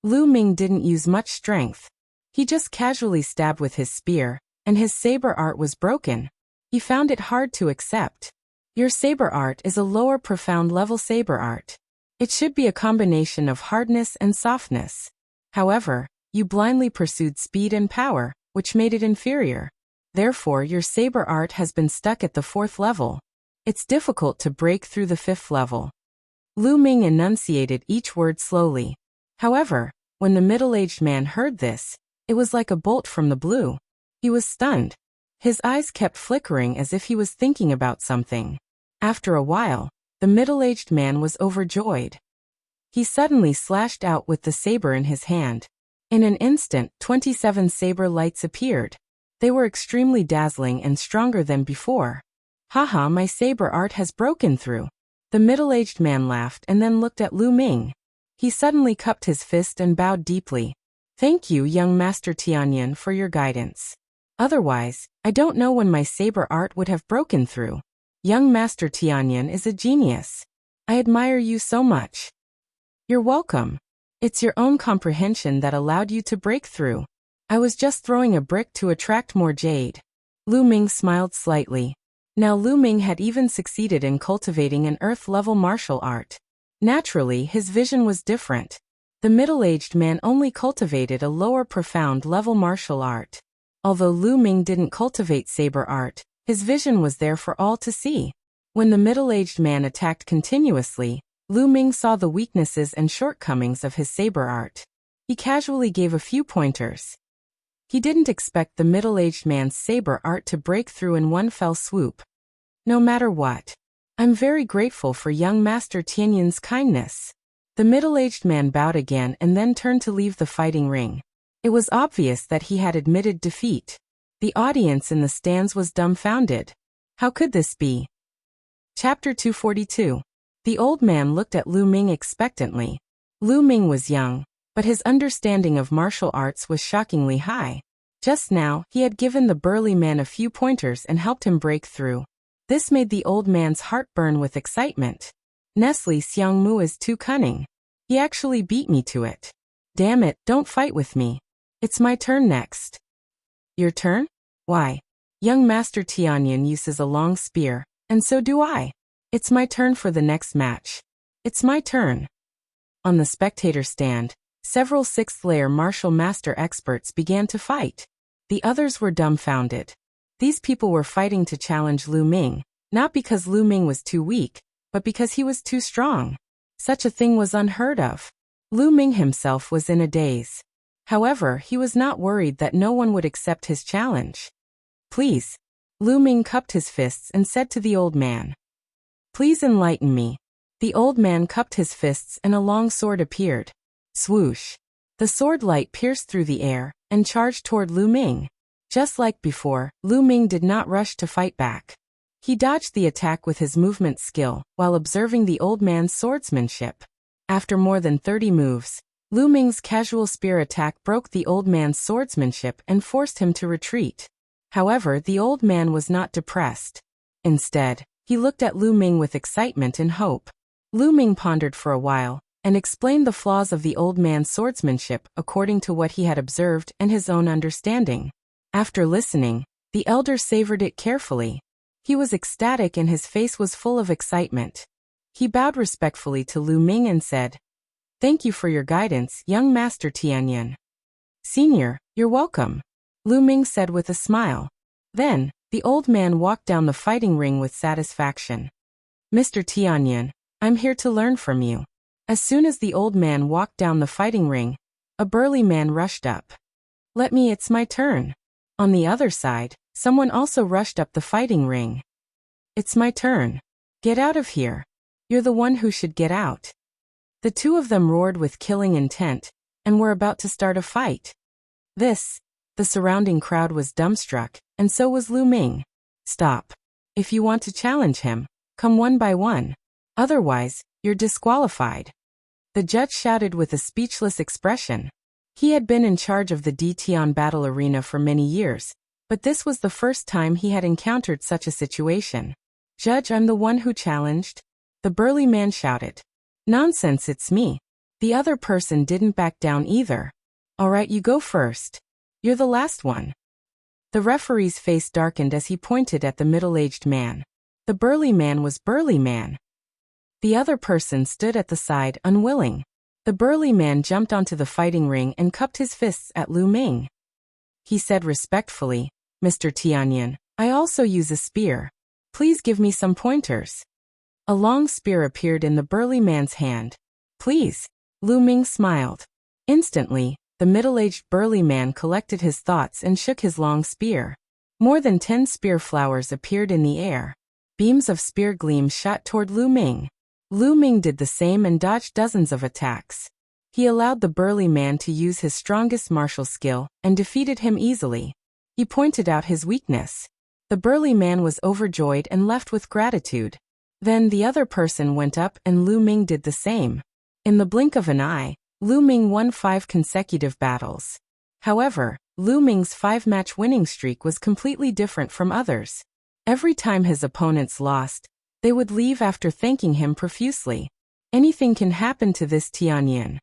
Lu Ming didn't use much strength. He just casually stabbed with his spear, and his saber art was broken. He found it hard to accept. Your saber art is a lower profound level saber art. It should be a combination of hardness and softness. However, you blindly pursued speed and power, which made it inferior. Therefore, your saber art has been stuck at the 4th level. It's difficult to break through the 5th level. Lu Ming enunciated each word slowly. However, when the middle-aged man heard this, it was like a bolt from the blue. He was stunned. His eyes kept flickering as if he was thinking about something. After a while, the middle-aged man was overjoyed. He suddenly slashed out with the saber in his hand. In an instant, 27 saber lights appeared. They were extremely dazzling and stronger than before. Haha, my saber art has broken through. The middle-aged man laughed and then looked at Lu Ming. He suddenly cupped his fist and bowed deeply. Thank you, young Master Tianyan, for your guidance. Otherwise, I don't know when my saber art would have broken through. Young Master Tianyan is a genius. I admire you so much. You're welcome. It's your own comprehension that allowed you to break through. I was just throwing a brick to attract more jade. Lu Ming smiled slightly. Now Lu Ming had even succeeded in cultivating an earth-level martial art. Naturally, his vision was different. The middle-aged man only cultivated a lower profound level martial art. Although Lu Ming didn't cultivate saber art, his vision was there for all to see. When the middle-aged man attacked continuously, Lu Ming saw the weaknesses and shortcomings of his saber art. He casually gave a few pointers. He didn't expect the middle-aged man's saber art to break through in one fell swoop. No matter what, I'm very grateful for young Master Tianyan's kindness. The middle-aged man bowed again and then turned to leave the fighting ring. It was obvious that he had admitted defeat. The audience in the stands was dumbfounded. How could this be? Chapter 242. The old man looked at Lu Ming expectantly. Lu Ming was young, but his understanding of martial arts was shockingly high. Just now, he had given the burly man a few pointers and helped him break through. This made the old man's heart burn with excitement. Nestle Xiangmu is too cunning. He actually beat me to it. Damn it, don't fight with me. It's my turn next. Your turn? Why? Young Master Tianyan uses a long spear, and so do I. It's my turn for the next match. It's my turn. On the spectator stand, several sixth-layer martial master experts began to fight. The others were dumbfounded. These people were fighting to challenge Lu Ming, not because Lu Ming was too weak, but because he was too strong. Such a thing was unheard of. Lu Ming himself was in a daze. However, he was not worried that no one would accept his challenge. Please. Lu Ming cupped his fists and said to the old man. Please enlighten me. The old man cupped his fists and a long sword appeared. Swoosh. The sword light pierced through the air and charged toward Lu Ming. Just like before, Lu Ming did not rush to fight back. He dodged the attack with his movement skill while observing the old man's swordsmanship. After more than 30 moves, Lu Ming's casual spear attack broke the old man's swordsmanship and forced him to retreat. However, the old man was not depressed. Instead, he looked at Lu Ming with excitement and hope. Lu Ming pondered for a while and explained the flaws of the old man's swordsmanship according to what he had observed and his own understanding. After listening, the elder savored it carefully. He was ecstatic and his face was full of excitement. He bowed respectfully to Lu Ming and said, Thank you for your guidance, young Master Tianyan. Senior, you're welcome, Lu Ming said with a smile. Then, the old man walked down the fighting ring with satisfaction. Mr. Tianyan, I'm here to learn from you. As soon as the old man walked down the fighting ring, a burly man rushed up. Let me, it's my turn. On the other side, someone also rushed up the fighting ring. It's my turn. Get out of here. You're the one who should get out. The two of them roared with killing intent, and were about to start a fight. The surrounding crowd was dumbstruck, and so was Lu Ming. Stop. If you want to challenge him, come one by one. Otherwise, you're disqualified. The judge shouted with a speechless expression. He had been in charge of the Dtian battle arena for many years, but this was the first time he had encountered such a situation. Judge, I'm the one who challenged. The burly man shouted. Nonsense, it's me. The other person didn't back down either. All right, you go first. You're the last one. The referee's face darkened as he pointed at the middle-aged man. The burly man was burly man. The other person stood at the side, unwilling. The burly man jumped onto the fighting ring and cupped his fists at Lu Ming. He said respectfully, Mr. Tianyan, I also use a spear. Please give me some pointers. A long spear appeared in the burly man's hand. Please. Lu Ming smiled. Instantly, the middle-aged burly man collected his thoughts and shook his long spear. More than 10 spear flowers appeared in the air. Beams of spear gleams shot toward Lu Ming. Lu Ming did the same and dodged dozens of attacks. He allowed the burly man to use his strongest martial skill and defeated him easily. He pointed out his weakness. The burly man was overjoyed and left with gratitude. Then the other person went up and Lu Ming did the same. In the blink of an eye, Lu Ming won 5 consecutive battles. However, Lu Ming's 5-match winning streak was completely different from others. Every time his opponents lost, they would leave after thanking him profusely. Anything can happen to this Tianyan.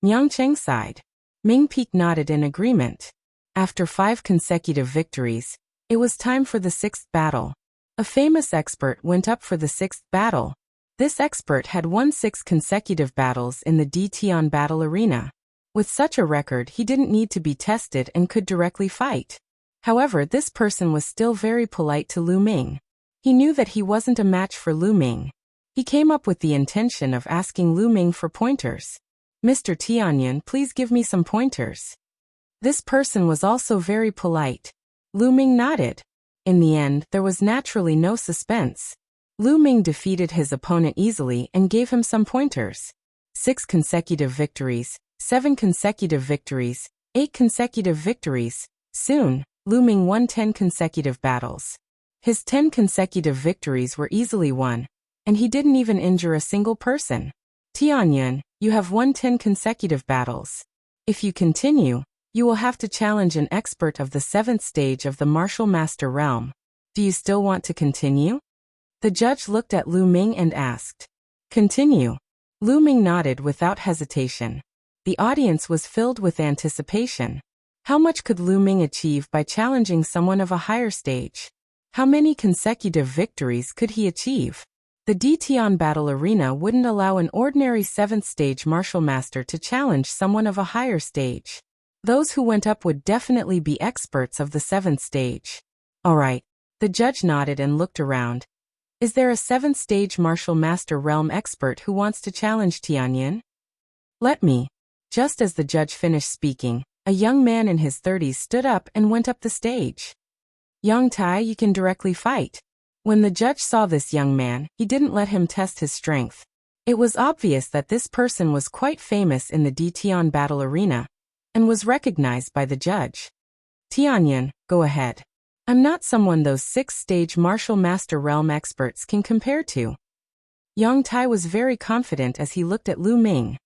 Yang Cheng sighed. Ming Peak nodded in agreement. After 5 consecutive victories, it was time for the 6th battle. A famous expert went up for the 6th battle. This expert had won 6 consecutive battles in the Dtian battle arena. With such a record, he didn't need to be tested and could directly fight. However, this person was still very polite to Lu Ming. He knew that he wasn't a match for Lu Ming. He came up with the intention of asking Lu Ming for pointers. Mr. Tianyan, please give me some pointers. This person was also very polite. Lu Ming nodded. In the end, there was naturally no suspense. Lu Ming defeated his opponent easily and gave him some pointers. 6 consecutive victories, 7 consecutive victories, 8 consecutive victories. Soon, Lu Ming won 10 consecutive battles. His 10 consecutive victories were easily won, and he didn't even injure a single person. Tianyan, you have won 10 consecutive battles. If you continue, you will have to challenge an expert of the 7th stage of the Martial Master realm. Do you still want to continue? The judge looked at Lu Ming and asked. Continue. Lu Ming nodded without hesitation. The audience was filled with anticipation. How much could Lu Ming achieve by challenging someone of a higher stage? How many consecutive victories could he achieve? The DTON battle arena wouldn't allow an ordinary 7th stage martial master to challenge someone of a higher stage. Those who went up would definitely be experts of the 7th stage. Alright. The judge nodded and looked around. Is there a 7th stage martial master realm expert who wants to challenge Tianyin? Let me. Just as the judge finished speaking, a young man in his 30s stood up and went up the stage. Young Tai, you can directly fight. When the judge saw this young man, he didn't let him test his strength. It was obvious that this person was quite famous in the DTON battle arena, and was recognized by the judge. Tianyin, go ahead. I'm not someone those 6th-stage martial master realm experts can compare to. Young Tai was very confident as he looked at Lu Ming.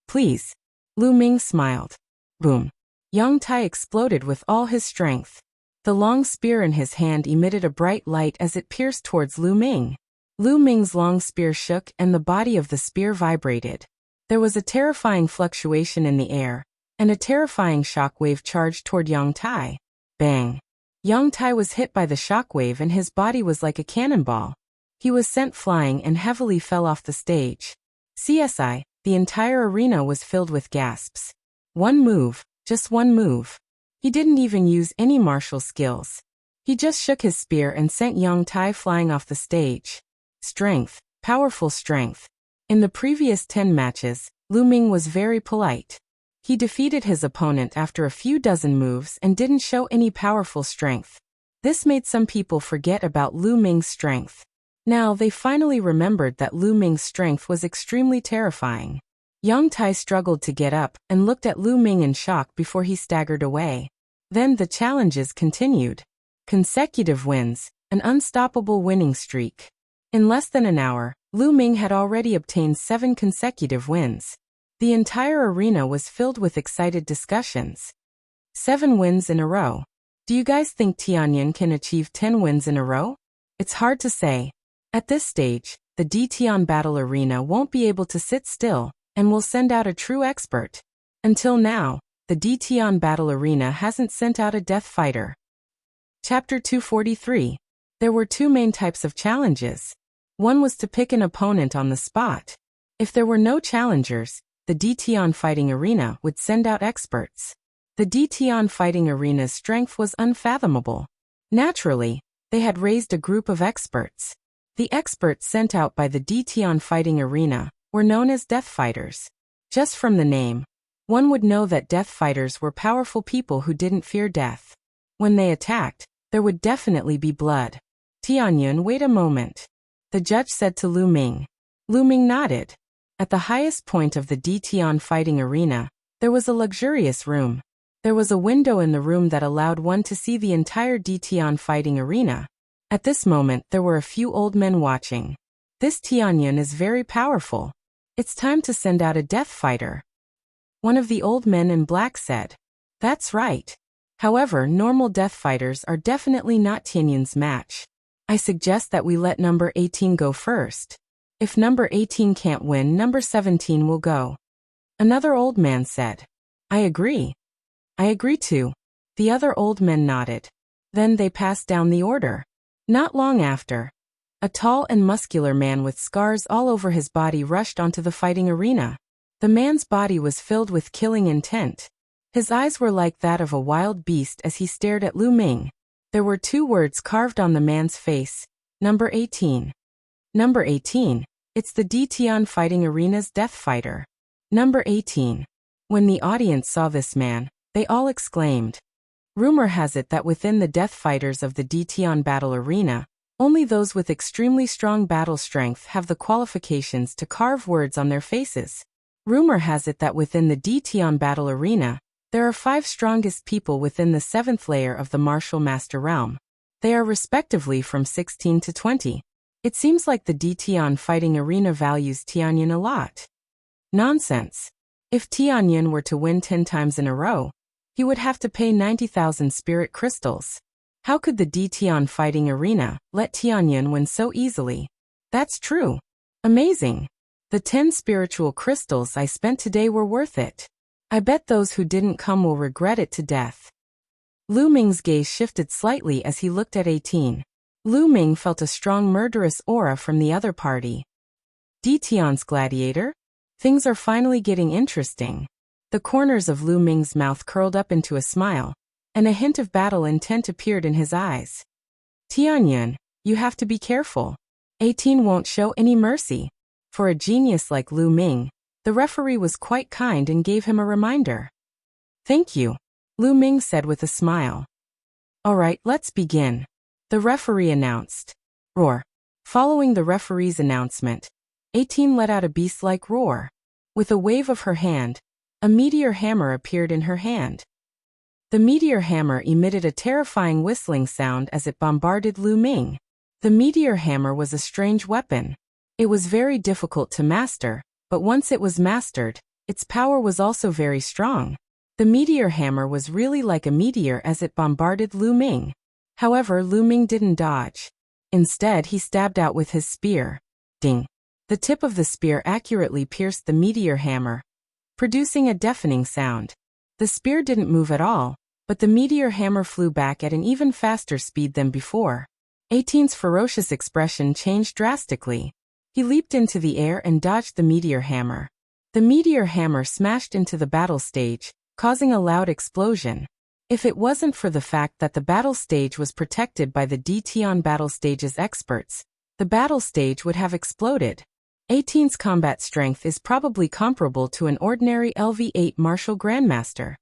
Please. Lu Ming smiled. Boom. Young Tai exploded with all his strength. The long spear in his hand emitted a bright light as it pierced towards Lu Ming. Lu Ming's long spear shook and the body of the spear vibrated. There was a terrifying fluctuation in the air, and a terrifying shockwave charged toward Young Tai. Bang! Young Tai was hit by the shockwave and his body was like a cannonball. He was sent flying and heavily fell off the stage. CSI, the entire arena was filled with gasps. One move, just one move. He didn't even use any martial skills. He just shook his spear and sent Young Tai flying off the stage. Strength, powerful strength. In the previous 10 matches, Lu Ming was very polite. He defeated his opponent after a few dozen moves and didn't show any powerful strength. This made some people forget about Lu Ming's strength. Now they finally remembered that Lu Ming's strength was extremely terrifying. Young Tai struggled to get up and looked at Lu Ming in shock before he staggered away. Then the challenges continued. Consecutive wins, an unstoppable winning streak. In less than an hour, Lu Ming had already obtained 7 consecutive wins. The entire arena was filled with excited discussions. 7 wins in a row. Do you guys think Tianyin can achieve 10 wins in a row? It's hard to say. At this stage, the DTON battle arena won't be able to sit still, and will send out a true expert. Until now, the DTON battle arena hasn't sent out a death fighter. Chapter 243. There were 2 main types of challenges. One was to pick an opponent on the spot. If there were no challengers, the DTON fighting arena would send out experts. The DTON fighting arena's strength was unfathomable. Naturally, they had raised a group of experts. The experts sent out by the DTON fighting arena were known as death fighters. Just from the name, one would know that death fighters were powerful people who didn't fear death. When they attacked, there would definitely be blood. Tianyin, wait a moment. The judge said to Lu Ming. Lu Ming nodded. At the highest point of the DTON fighting arena, there was a luxurious room. There was a window in the room that allowed one to see the entire DTON fighting arena. At this moment, there were a few old men watching. This Tianyin is very powerful. It's time to send out a death fighter. One of the old men in black said. That's right. However, normal death fighters are definitely not Tianyin's match. I suggest that we let number 18 go first. If number 18 can't win, number 17 will go. Another old man said. I agree. I agree too. The other old men nodded. Then they passed down the order. Not long after, a tall and muscular man with scars all over his body rushed onto the fighting arena. The man's body was filled with killing intent. His eyes were like that of a wild beast as he stared at Lu Ming. There were 2 words carved on the man's face. Number 18. Number 18. It's the DTON fighting arena's death fighter. Number 18. When the audience saw this man, they all exclaimed. Rumor has it that within the death fighters of the DTON battle arena, only those with extremely strong battle strength have the qualifications to carve words on their faces. Rumor has it that within the DTON battle arena, there are 5 strongest people within the 7th layer of the martial master realm. They are respectively from 16 to 20. It seems like the DTON fighting arena values Tianyin a lot. Nonsense. If Tianyin were to win 10 times in a row, he would have to pay 90,000 spirit crystals. How could the DTON fighting arena let Tianyin win so easily? That's true. Amazing. The 10 spiritual crystals I spent today were worth it. I bet those who didn't come will regret it to death. Lu Ming's gaze shifted slightly as he looked at 18. Lu Ming felt a strong murderous aura from the other party. Tian's gladiator? Things are finally getting interesting. The corners of Lu Ming's mouth curled up into a smile, and a hint of battle intent appeared in his eyes. Tianyun, you have to be careful. 18 won't show any mercy. For a genius like Lu Ming, the referee was quite kind and gave him a reminder. Thank you, Lu Ming said with a smile. All right, let's begin. The referee announced. Roar. Following the referee's announcement, 18 let out a beast-like roar. With a wave of her hand, a meteor hammer appeared in her hand. The meteor hammer emitted a terrifying whistling sound as it bombarded Lu Ming. The meteor hammer was a strange weapon. It was very difficult to master, but once it was mastered, its power was also very strong. The meteor hammer was really like a meteor as it bombarded Lu Ming. However, Lu Ming didn't dodge. Instead, he stabbed out with his spear. Ding! The tip of the spear accurately pierced the meteor hammer, producing a deafening sound. The spear didn't move at all, but the meteor hammer flew back at an even faster speed than before. 18's ferocious expression changed drastically. He leaped into the air and dodged the meteor hammer. The meteor hammer smashed into the battle stage, causing a loud explosion. If it wasn't for the fact that the battle stage was protected by the Tian battle stage's experts, the battle stage would have exploded. 18's combat strength is probably comparable to an ordinary LV8 martial grandmaster.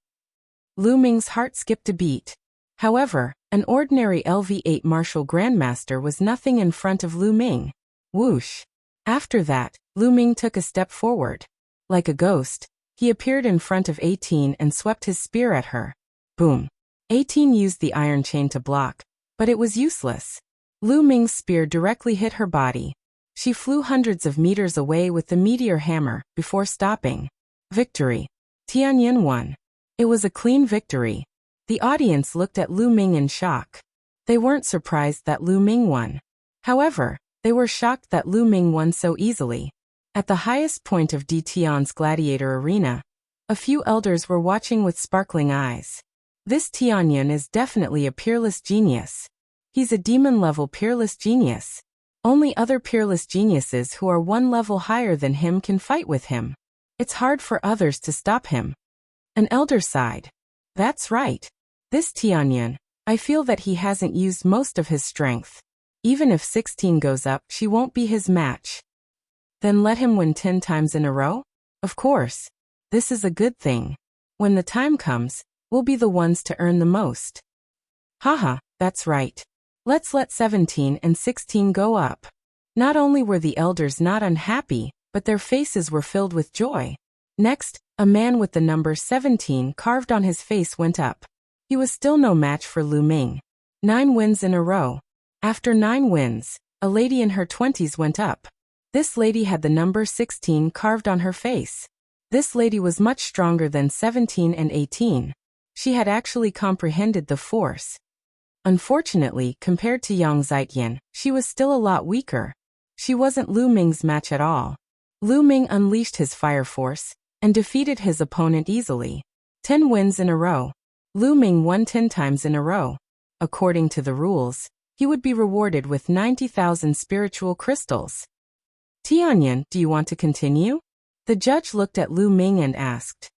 Lu Ming's heart skipped a beat. However, an ordinary LV8 martial grandmaster was nothing in front of Lu Ming. Whoosh! After that, Lu Ming took a step forward. Like a ghost, he appeared in front of 18 and swept his spear at her. Boom! 18 used the iron chain to block, but it was useless. Lu Ming's spear directly hit her body. She flew hundreds of meters away with the meteor hammer, before stopping. Victory! Tianyun won. It was a clean victory. The audience looked at Lu Ming in shock. They weren't surprised that Lu Ming won. However, they were shocked that Lu Ming won so easily. At the highest point of Tian's gladiator arena, a few elders were watching with sparkling eyes. This Tianyun is definitely a peerless genius. He's a demon-level peerless genius. Only other peerless geniuses who are one level higher than him can fight with him. It's hard for others to stop him. An elder sighed. That's right. This Tianyun, I feel that he hasn't used most of his strength. Even if 16 goes up, she won't be his match. Then let him win 10 times in a row? Of course. This is a good thing. When the time comes, we'll be the ones to earn the most. Haha, that's right. Let's let 17 and 16 go up. Not only were the elders not unhappy, but their faces were filled with joy. Next, a man with the number 17 carved on his face went up. He was still no match for Lu Ming. 9 wins in a row. After 9 wins, a lady in her 20s went up. This lady had the number 16 carved on her face. This lady was much stronger than 17 and 18. She had actually comprehended the force. Unfortunately, compared to Yang Zaijian, she was still a lot weaker. She wasn't Lu Ming's match at all. Lu Ming unleashed his fire force and defeated his opponent easily. 10 wins in a row. Lu Ming won 10 times in a row. According to the rules, he would be rewarded with 90,000 spiritual crystals. Tianyun, do you want to continue? The judge looked at Lu Ming and asked.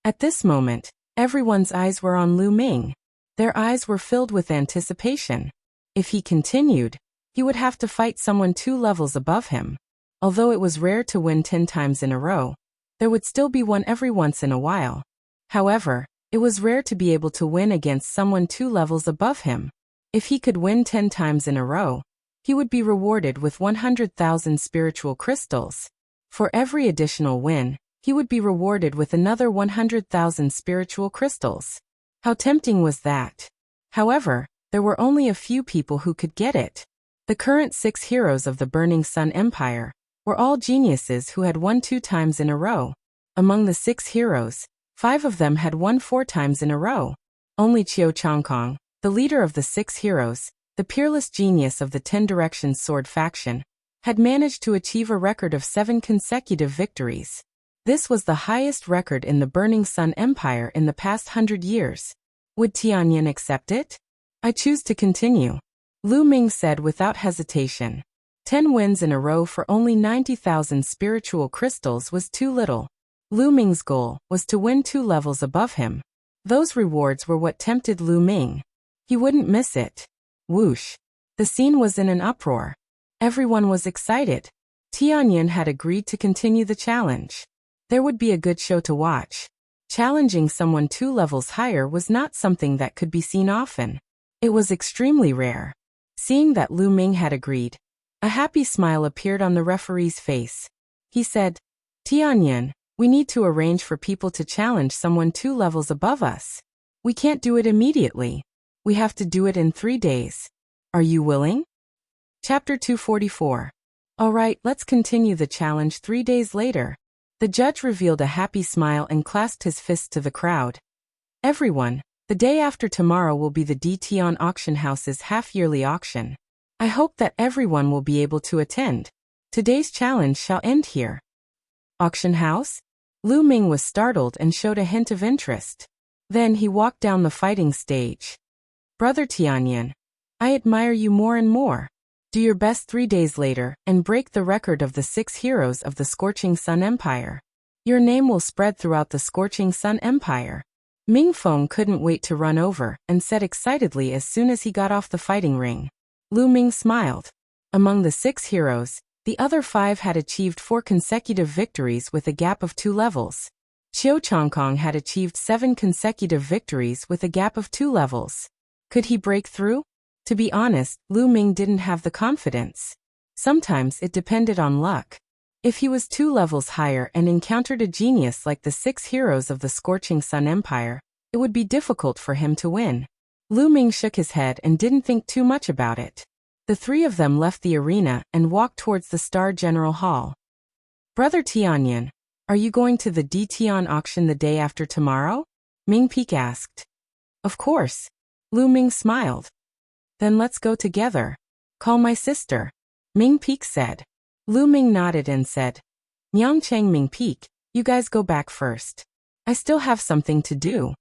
At this moment, everyone's eyes were on Lu Ming. Their eyes were filled with anticipation. If he continued, he would have to fight someone 2 levels above him. Although it was rare to win 10 times in a row, there would still be one every once in a while. However, it was rare to be able to win against someone 2 levels above him. If he could win 10 times in a row, he would be rewarded with 100,000 spiritual crystals. For every additional win, he would be rewarded with another 100,000 spiritual crystals. How tempting was that? However, there were only a few people who could get it. The current 6 heroes of the Burning Sun Empire were all geniuses who had won 2 times in a row. Among the 6 heroes, 5 of them had won 4 times in a row. Only Qiu Changkong, the leader of the 6 heroes, the peerless genius of the 10 Directions Sword faction, had managed to achieve a record of 7 consecutive victories. This was the highest record in the Burning Sun Empire in the past 100 years. Would Tianyan accept it? I choose to continue, Lu Ming said without hesitation. 10 wins in a row for only 90,000 spiritual crystals was too little. Lu Ming's goal was to win 2 levels above him. Those rewards were what tempted Lu Ming. He wouldn't miss it. Whoosh. The scene was in an uproar. Everyone was excited. Tianyan had agreed to continue the challenge. There would be a good show to watch. Challenging someone 2 levels higher was not something that could be seen often. It was extremely rare. Seeing that Lu Ming had agreed, a happy smile appeared on the referee's face. He said, Tianyan, we need to arrange for people to challenge someone 2 levels above us. We can't do it immediately. We have to do it in 3 days. Are you willing? Chapter 244. All right, let's continue the challenge 3 days later. The judge revealed a happy smile and clasped his fist to the crowd. Everyone, the day after tomorrow will be the Dtian Auction House's half-yearly auction. I hope that everyone will be able to attend. Today's challenge shall end here. Auction house? Lu Ming was startled and showed a hint of interest. Then he walked down the fighting stage. Brother Tianyan, I admire you more and more. Do your best 3 days later and break the record of the 6 heroes of the Scorching Sun Empire. Your name will spread throughout the Scorching Sun Empire. Ming Feng couldn't wait to run over and said excitedly as soon as he got off the fighting ring. Lu Ming smiled. Among the 6 heroes, the other 5 had achieved 4 consecutive victories with a gap of 2 levels. Qiu Chongkong had achieved 7 consecutive victories with a gap of 2 levels. Could he break through? To be honest, Lu Ming didn't have the confidence. Sometimes it depended on luck. If he was 2 levels higher and encountered a genius like the 6 heroes of the Scorching Sun Empire, it would be difficult for him to win. Lu Ming shook his head and didn't think too much about it. The 3 of them left the arena and walked towards the Star General Hall. Brother Tianyan, are you going to the Dtian auction the day after tomorrow? Ming Peak asked. Of course. Lu Ming smiled. Then let's go together. Call my sister. Ming Peak said. Lu Ming nodded and said, Nyang Cheng Ming Peak, you guys go back first. I still have something to do.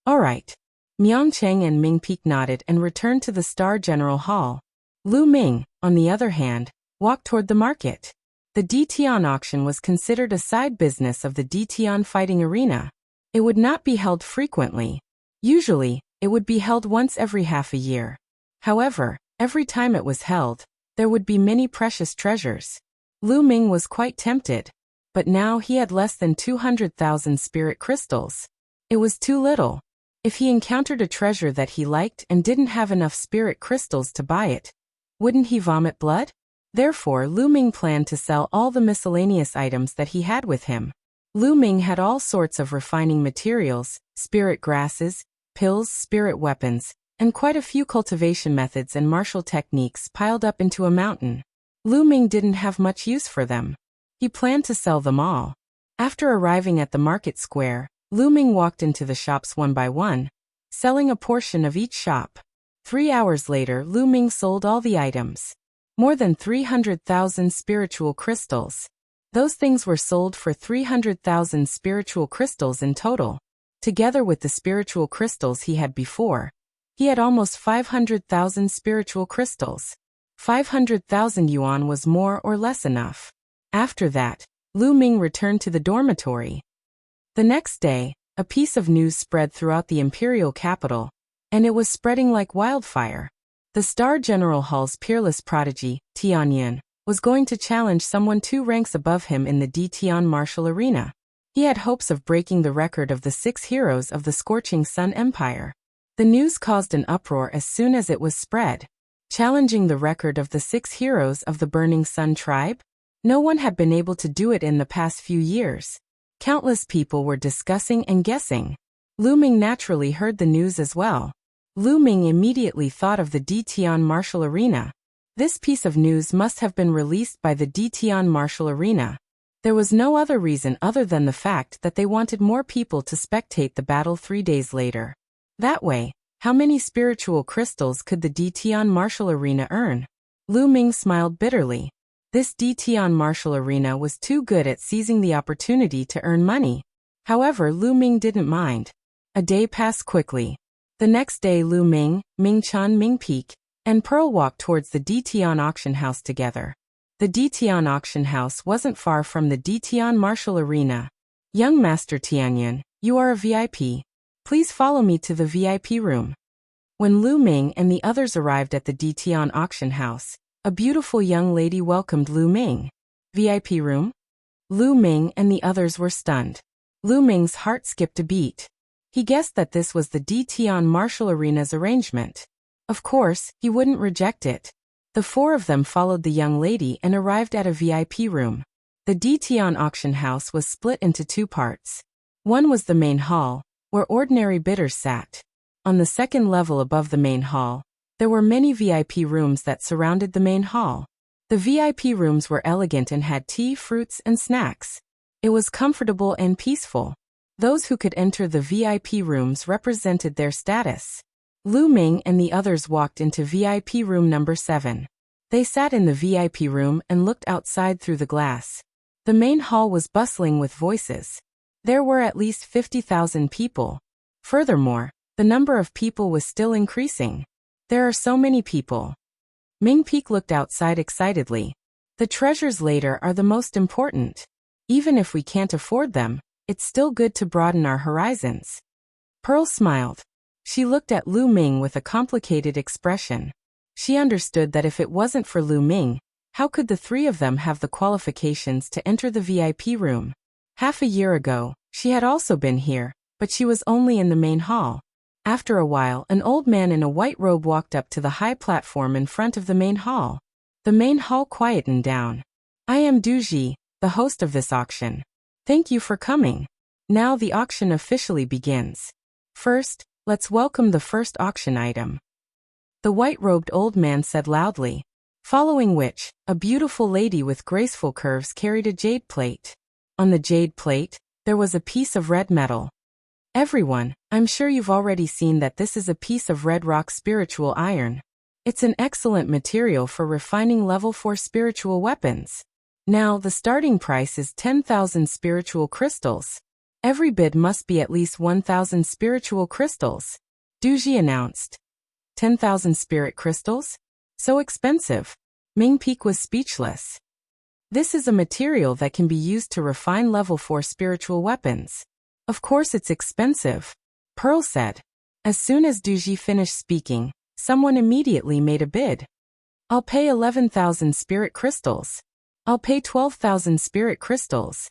All right. Myang Cheng and Ming Peak nodded and returned to the Star General Hall. Lu Ming, on the other hand, walked toward the market. The Dtian auction was considered a side business of the Dtian fighting arena. It would not be held frequently. Usually, it would be held once every half a year. However, every time it was held, there would be many precious treasures. Lu Ming was quite tempted, but now he had less than 200,000 spirit crystals. It was too little. If he encountered a treasure that he liked and didn't have enough spirit crystals to buy it, wouldn't he vomit blood? Therefore, Lu Ming planned to sell all the miscellaneous items that he had with him. Lu Ming had all sorts of refining materials, spirit grasses, pills, spirit weapons, and quite a few cultivation methods and martial techniques piled up into a mountain. Lu Ming didn't have much use for them. He planned to sell them all. After arriving at the market square, Lu Ming walked into the shops one by one, selling a portion of each shop. 3 hours later, Lu Ming sold all the items. More than 300,000 spiritual crystals. Those things were sold for 300,000 spiritual crystals in total. Together with the spiritual crystals he had before, he had almost 500,000 spiritual crystals. 500,000 yuan was more or less enough. After that, Lu Ming returned to the dormitory. The next day, a piece of news spread throughout the imperial capital, and it was spreading like wildfire. The Star General Hall's peerless prodigy, Tianyan, was going to challenge someone 2 ranks above him in the Dtian martial arena. He had hopes of breaking the record of the 6 heroes of the Scorching Sun Empire. The news caused an uproar as soon as it was spread. Challenging the record of the 6 heroes of the Burning Sun tribe? No one had been able to do it in the past few years. Countless people were discussing and guessing. Lu Ming naturally heard the news as well. Lu Ming immediately thought of the Dtian martial arena. This piece of news must have been released by the Dtian martial arena. There was no other reason other than the fact that they wanted more people to spectate the battle 3 days later. That way, how many spiritual crystals could the Dtian martial arena earn? Lu Ming smiled bitterly. This DT Martial Arena was too good at seizing the opportunity to earn money. However, Lu Ming didn't mind. A day passed quickly. The next day Lu Ming, Ming Chan, Ming Peek, and Pearl walked towards the DT auction house together. The DT auction house wasn't far from the DT Martial Arena. Young Master Tianyun, you are a VIP. Please follow me to the VIP room. When Lu Ming and the others arrived at the DT auction house, a beautiful young lady welcomed Lu Ming. VIP room? Lu Ming and the others were stunned. Lu Ming's heart skipped a beat. He guessed that this was the DT Martial Arena's arrangement. Of course, he wouldn't reject it. The four of them followed the young lady and arrived at a VIP room. The DT auction house was split into two parts. One was the main hall, where ordinary bidders sat. On the second level above the main hall, there were many VIP rooms that surrounded the main hall. The VIP rooms were elegant and had tea, fruits, and snacks. It was comfortable and peaceful. Those who could enter the VIP rooms represented their status. Lu Ming and the others walked into VIP room number 7. They sat in the VIP room and looked outside through the glass. The main hall was bustling with voices. There were at least 50,000 people. Furthermore, the number of people was still increasing. There are so many people. Ming Peek looked outside excitedly. The treasures later are the most important. Even if we can't afford them, it's still good to broaden our horizons. Pearl smiled. She looked at Lu Ming with a complicated expression. She understood that if it wasn't for Lu Ming, how could the three of them have the qualifications to enter the VIP room? Half a year ago, she had also been here, but she was only in the main hall. After a while, an old man in a white robe walked up to the high platform in front of the main hall. The main hall quietened down. I am Duji, the host of this auction. Thank you for coming. Now the auction officially begins. First, let's welcome the first auction item. The white-robed old man said loudly, following which, a beautiful lady with graceful curves carried a jade plate. On the jade plate, there was a piece of red metal. Everyone, I'm sure you've already seen that this is a piece of red rock spiritual iron. It's an excellent material for refining level 4 spiritual weapons. Now, the starting price is 10,000 spiritual crystals. Every bid must be at least 1,000 spiritual crystals. Duji announced. 10,000 spirit crystals? So expensive. Ming Peek was speechless. This is a material that can be used to refine level 4 spiritual weapons. Of course it's expensive, Pearl said. As soon as Duji finished speaking, someone immediately made a bid. I'll pay 11,000 spirit crystals. I'll pay 12,000 spirit crystals.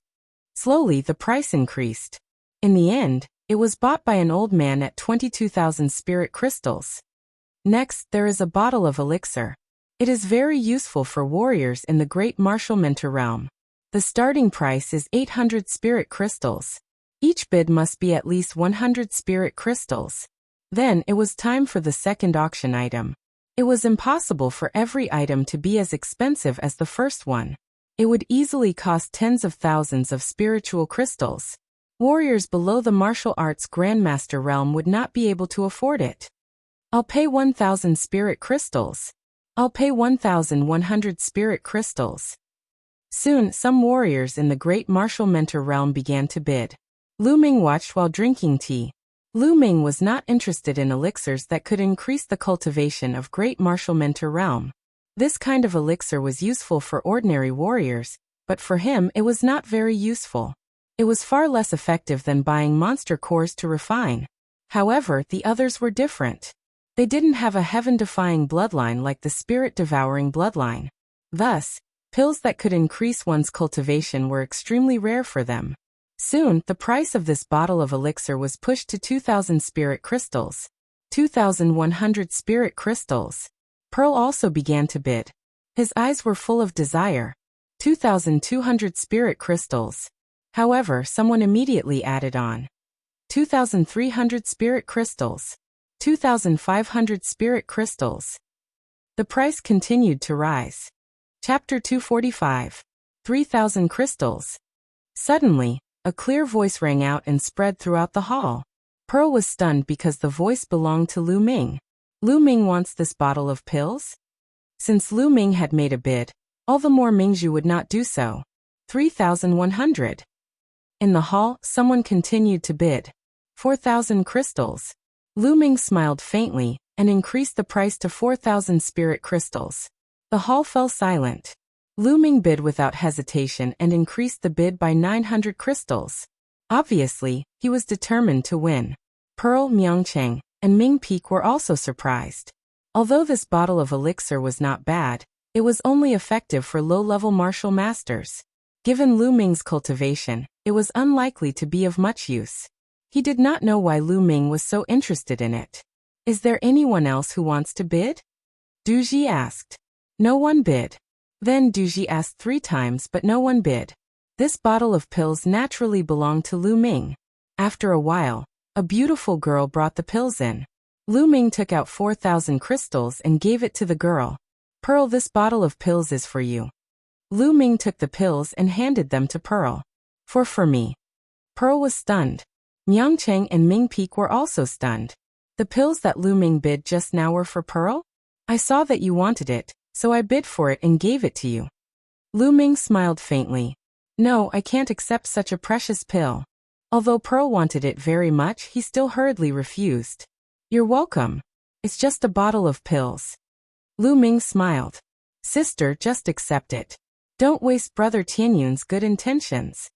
Slowly the price increased. In the end, it was bought by an old man at 22,000 spirit crystals. Next, there is a bottle of elixir. It is very useful for warriors in the Great Martial Mentor realm. The starting price is 800 spirit crystals. Each bid must be at least 100 spirit crystals. Then it was time for the second auction item. It was impossible for every item to be as expensive as the first one. It would easily cost tens of thousands of spiritual crystals. Warriors below the martial arts grandmaster realm would not be able to afford it. I'll pay 1,000 spirit crystals. I'll pay 1,100 spirit crystals. Soon, some warriors in the Great Martial Mentor realm began to bid. Lu Ming watched while drinking tea. Lu Ming was not interested in elixirs that could increase the cultivation of Great Martial Mentor realm. This kind of elixir was useful for ordinary warriors, but for him it was not very useful. It was far less effective than buying monster cores to refine. However, the others were different. They didn't have a heaven-defying bloodline like the spirit-devouring bloodline. Thus, pills that could increase one's cultivation were extremely rare for them. Soon, the price of this bottle of elixir was pushed to 2,000 spirit crystals. 2,100 spirit crystals. Pearl also began to bid. His eyes were full of desire. 2,200 spirit crystals. However, someone immediately added on. 2,300 spirit crystals. 2,500 spirit crystals. The price continued to rise. Chapter 245. 3,000 crystals. Suddenly, a clear voice rang out and spread throughout the hall. Pearl was stunned because the voice belonged to Lu Ming. Lu Ming wants this bottle of pills? Since Lu Ming had made a bid, All the more Mingzhu would not do so. 3,100. In the hall, someone continued to bid. 4,000 crystals. Lu Ming smiled faintly and increased the price to 4,000 spirit crystals. The hall fell silent. Lu Ming bid without hesitation and increased the bid by 900 crystals. Obviously, he was determined to win. Pearl, Myongcheng, and Ming Peek were also surprised. Although this bottle of elixir was not bad, it was only effective for low-level martial masters. Given Lu Ming's cultivation, it was unlikely to be of much use. He did not know why Lu Ming was so interested in it. Is there anyone else who wants to bid? Du Ji asked. No one bid. Then Du Ji asked 3 times but no one bid. This bottle of pills naturally belonged to Lu Ming. After a while, a beautiful girl brought the pills in. Lu Ming took out 4,000 crystals and gave it to the girl. Pearl, this bottle of pills is for you. Lu Ming took the pills and handed them to Pearl. For me. Pearl was stunned. Myongcheng and Ming Peek were also stunned. The pills that Lu Ming bid just now were for Pearl? I saw that you wanted it, so I bid for it and gave it to you. Lu Ming smiled faintly. No, I can't accept such a precious pill. Although Pearl wanted it very much, he still hurriedly refused. You're welcome. It's just a bottle of pills. Lu Ming smiled. Sister, just accept it. Don't waste Brother Tianyun's good intentions.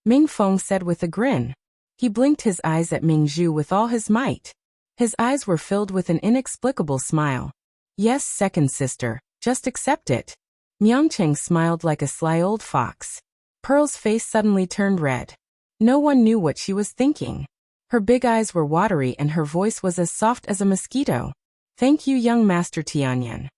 Ming Feng said with a grin. He blinked his eyes at Mingzhu with all his might. His eyes were filled with an inexplicable smile. Yes, second sister, just accept it. Myongcheng smiled like a sly old fox. Pearl's face suddenly turned red. No one knew what she was thinking. Her big eyes were watery and her voice was as soft as a mosquito. Thank you, young Master Tianyun.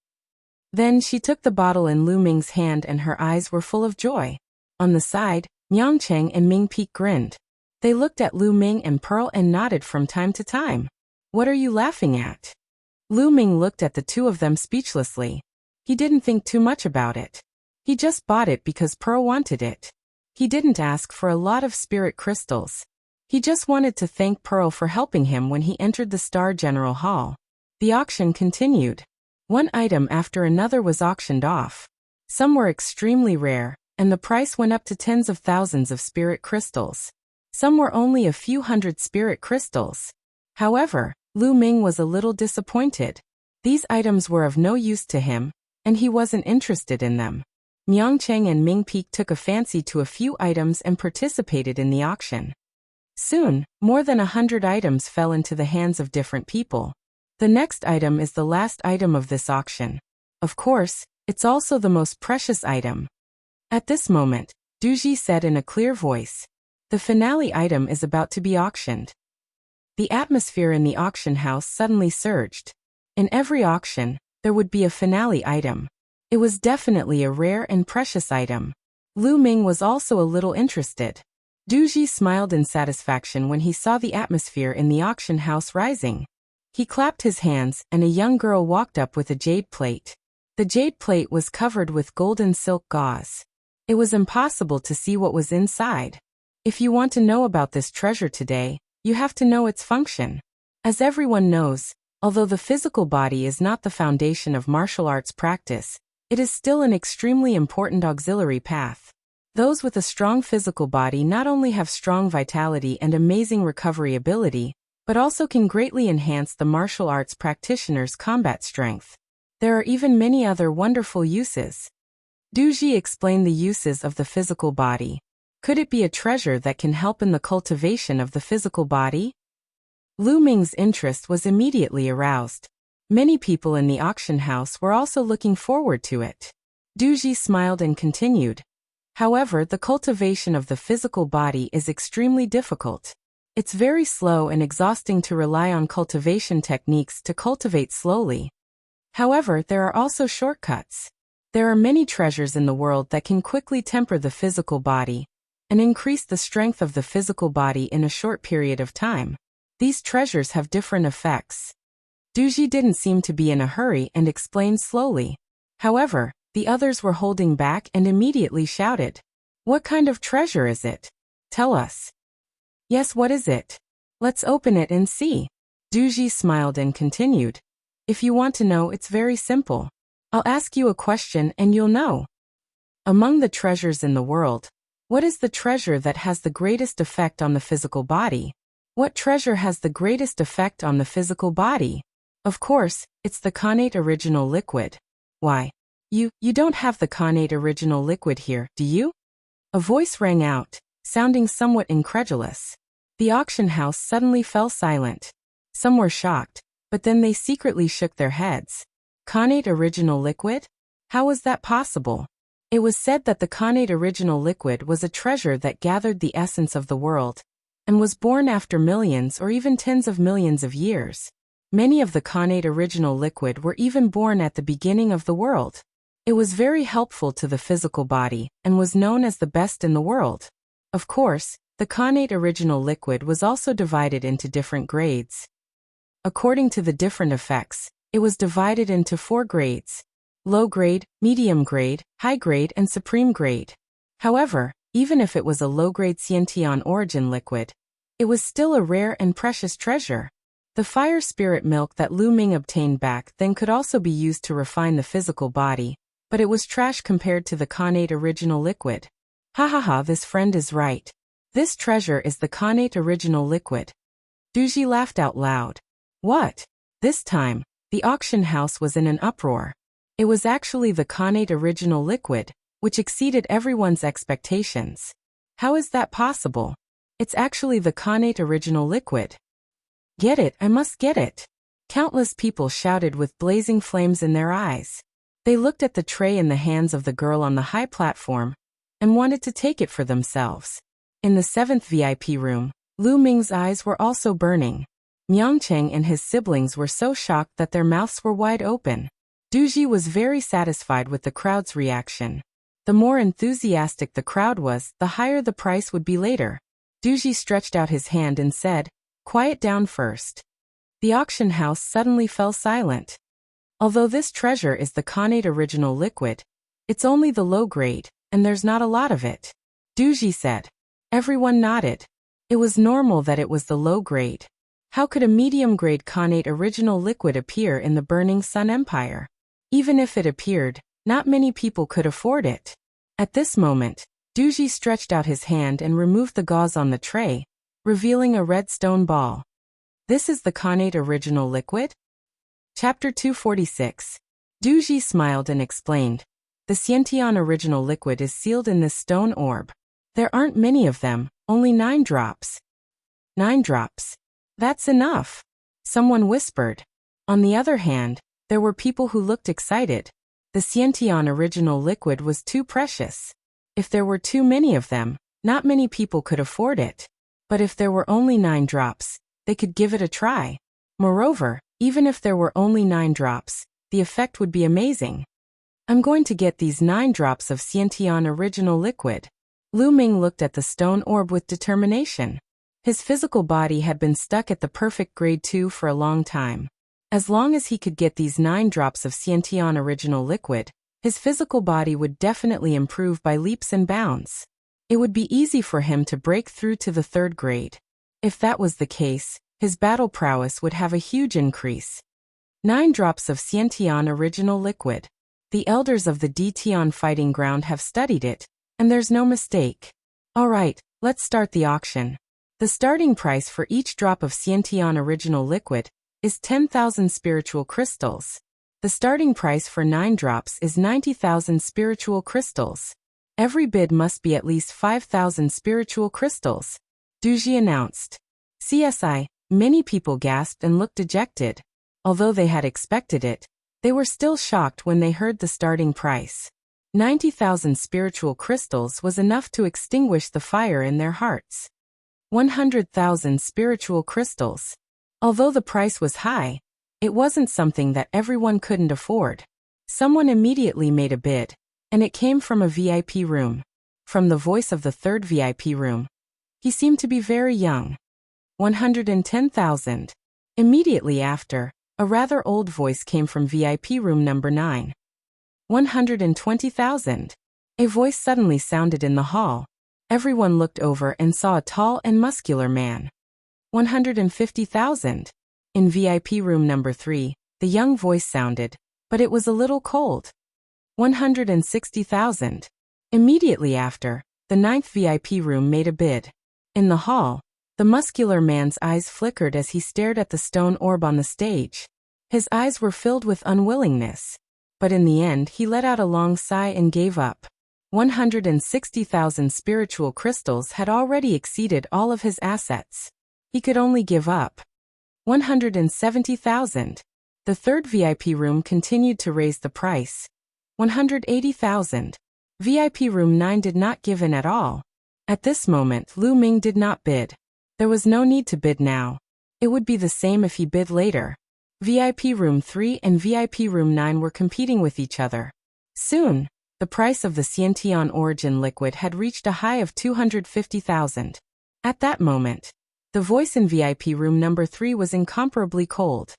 Then she took the bottle in Lu Ming's hand and her eyes were full of joy. On the side, Myongcheng and Ming Peek grinned. They looked at Lu Ming and Pearl and nodded from time to time. What are you laughing at? Lu Ming looked at the two of them speechlessly. He didn't think too much about it. He just bought it because Pearl wanted it. He didn't ask for a lot of spirit crystals. He just wanted to thank Pearl for helping him when he entered the Star General Hall. The auction continued. One item after another was auctioned off. Some were extremely rare, and the price went up to tens of thousands of spirit crystals. Some were only a few hundred spirit crystals. However, Lu Ming was a little disappointed. These items were of no use to him, and he wasn't interested in them. Myongcheng and Ming Peek took a fancy to a few items and participated in the auction. Soon, more than 100 items fell into the hands of different people. The next item is the last item of this auction. Of course, it's also the most precious item. At this moment, Du Ji said in a clear voice, the finale item is about to be auctioned. The atmosphere in the auction house suddenly surged. In every auction, there would be a finale item. It was definitely a rare and precious item. Lu Ming was also a little interested. Du Ji smiled in satisfaction when he saw the atmosphere in the auction house rising. He clapped his hands and a young girl walked up with a jade plate. The jade plate was covered with golden silk gauze. It was impossible to see what was inside. If you want to know about this treasure today, you have to know its function. As everyone knows, although the physical body is not the foundation of martial arts practice, it is still an extremely important auxiliary path. Those with a strong physical body not only have strong vitality and amazing recovery ability, but also can greatly enhance the martial arts practitioner's combat strength. There are even many other wonderful uses. Du Ji explained the uses of the physical body. Could it be a treasure that can help in the cultivation of the physical body? Lu Ming's interest was immediately aroused. Many people in the auction house were also looking forward to it. Du Ji smiled and continued. However, the cultivation of the physical body is extremely difficult. It's very slow and exhausting to rely on cultivation techniques to cultivate slowly. However, there are also shortcuts. There are many treasures in the world that can quickly temper the physical body and increase the strength of the physical body in a short period of time. These treasures have different effects. Du Ji didn't seem to be in a hurry and explained slowly. However, the others were holding back and immediately shouted, "What kind of treasure is it? Tell us." "Yes, what is it? Let's open it and see." Du Ji smiled and continued. "If you want to know, it's very simple. I'll ask you a question and you'll know. Among the treasures in the world, what is the treasure that has the greatest effect on the physical body? What treasure has the greatest effect on the physical body? Of course, it's the connate original liquid. Why? You don't have the connate original liquid here, do you? A voice rang out, sounding somewhat incredulous. The auction house suddenly fell silent. Some were shocked, but then they secretly shook their heads. Connate original liquid? How was that possible? It was said that the connate original liquid was a treasure that gathered the essence of the world, and was born after millions or even tens of millions of years. Many of the connate original liquid were even born at the beginning of the world. It was very helpful to the physical body, and was known as the best in the world. Of course, the connate original liquid was also divided into different grades. According to the different effects, it was divided into 4 grades: low grade, medium grade, high grade, and supreme grade. However, even if it was a low-grade Sciention origin liquid, it was still a rare and precious treasure. The fire spirit milk that Lu Ming obtained back then could also be used to refine the physical body, but it was trash compared to the connate original liquid. Ha ha ha, this friend is right. This treasure is the connate original liquid. Duji laughed out loud. What? This time, the auction house was in an uproar. It was actually the connate original liquid, which exceeded everyone's expectations. How is that possible? It's actually the connate original liquid. Get it, I must get it. Countless people shouted with blazing flames in their eyes. They looked at the tray in the hands of the girl on the high platform, and wanted to take it for themselves. In the 7th VIP room, Lu Ming's eyes were also burning. Miangcheng and his siblings were so shocked that their mouths were wide open. Duji was very satisfied with the crowd's reaction. The more enthusiastic the crowd was, the higher the price would be later. Duji stretched out his hand and said, "Quiet down first." The auction house suddenly fell silent. Although this treasure is the connate original liquid, it's only the low grade, and there's not a lot of it. Duji said. Everyone nodded. It was normal that it was the low grade. How could a medium-grade connate original liquid appear in the Burning Sun Empire? Even if it appeared, not many people could afford it. At this moment, Duji stretched out his hand and removed the gauze on the tray, revealing a red stone ball. This is the connate original liquid? Chapter 246. Duji smiled and explained. The Sciention original liquid is sealed in this stone orb. There aren't many of them, only 9 drops. 9 drops. That's enough. Someone whispered. On the other hand, there were people who looked excited. The Sciention original liquid was too precious. If there were too many of them, not many people could afford it. But if there were only 9 drops, they could give it a try. Moreover, even if there were only 9 drops, the effect would be amazing. I'm going to get these 9 drops of Sciention original liquid. Lu Ming looked at the stone orb with determination. His physical body had been stuck at the perfect grade 2 for a long time. As long as he could get these 9 drops of Sciention original liquid, his physical body would definitely improve by leaps and bounds. It would be easy for him to break through to the 3rd grade. If that was the case, his battle prowess would have a huge increase. 9 drops of Sciention original liquid. The elders of the Dtion fighting ground have studied it, and there's no mistake. Alright, let's start the auction. The starting price for each drop of Sciention original liquid is 10,000 spiritual crystals. The starting price for 9 drops is 90,000 spiritual crystals. Every bid must be at least 5,000 spiritual crystals. Duji announced. CSI, many people gasped and looked dejected. Although they had expected it, they were still shocked when they heard the starting price. 90,000 spiritual crystals was enough to extinguish the fire in their hearts. 100,000 spiritual crystals. Although the price was high, it wasn't something that everyone couldn't afford. Someone immediately made a bid, and it came from a VIP room. From the voice of the 3rd VIP room. He seemed to be very young. 110,000. Immediately after, a rather old voice came from VIP room number 9. 120,000. A voice suddenly sounded in the hall. Everyone looked over and saw a tall and muscular man. 150,000. In VIP room number 3, the young voice sounded, but it was a little cold. 160,000. Immediately after, the ninth VIP room made a bid. In the hall, the muscular man's eyes flickered as he stared at the stone orb on the stage. His eyes were filled with unwillingness. But in the end he let out a long sigh and gave up. 160,000 spiritual crystals had already exceeded all of his assets. He could only give up 170,000. The third VIP room continued to raise the price. 180,000. VIP room 9 did not give in at all. At this moment Lu Ming did not bid. There was no need to bid now. It would be the same if he bid later. VIP room 3 and VIP room 9 were competing with each other. Soon, the price of the Xiantian origin liquid had reached a high of 250,000. At that moment, the voice in VIP room number 3 was incomparably cold.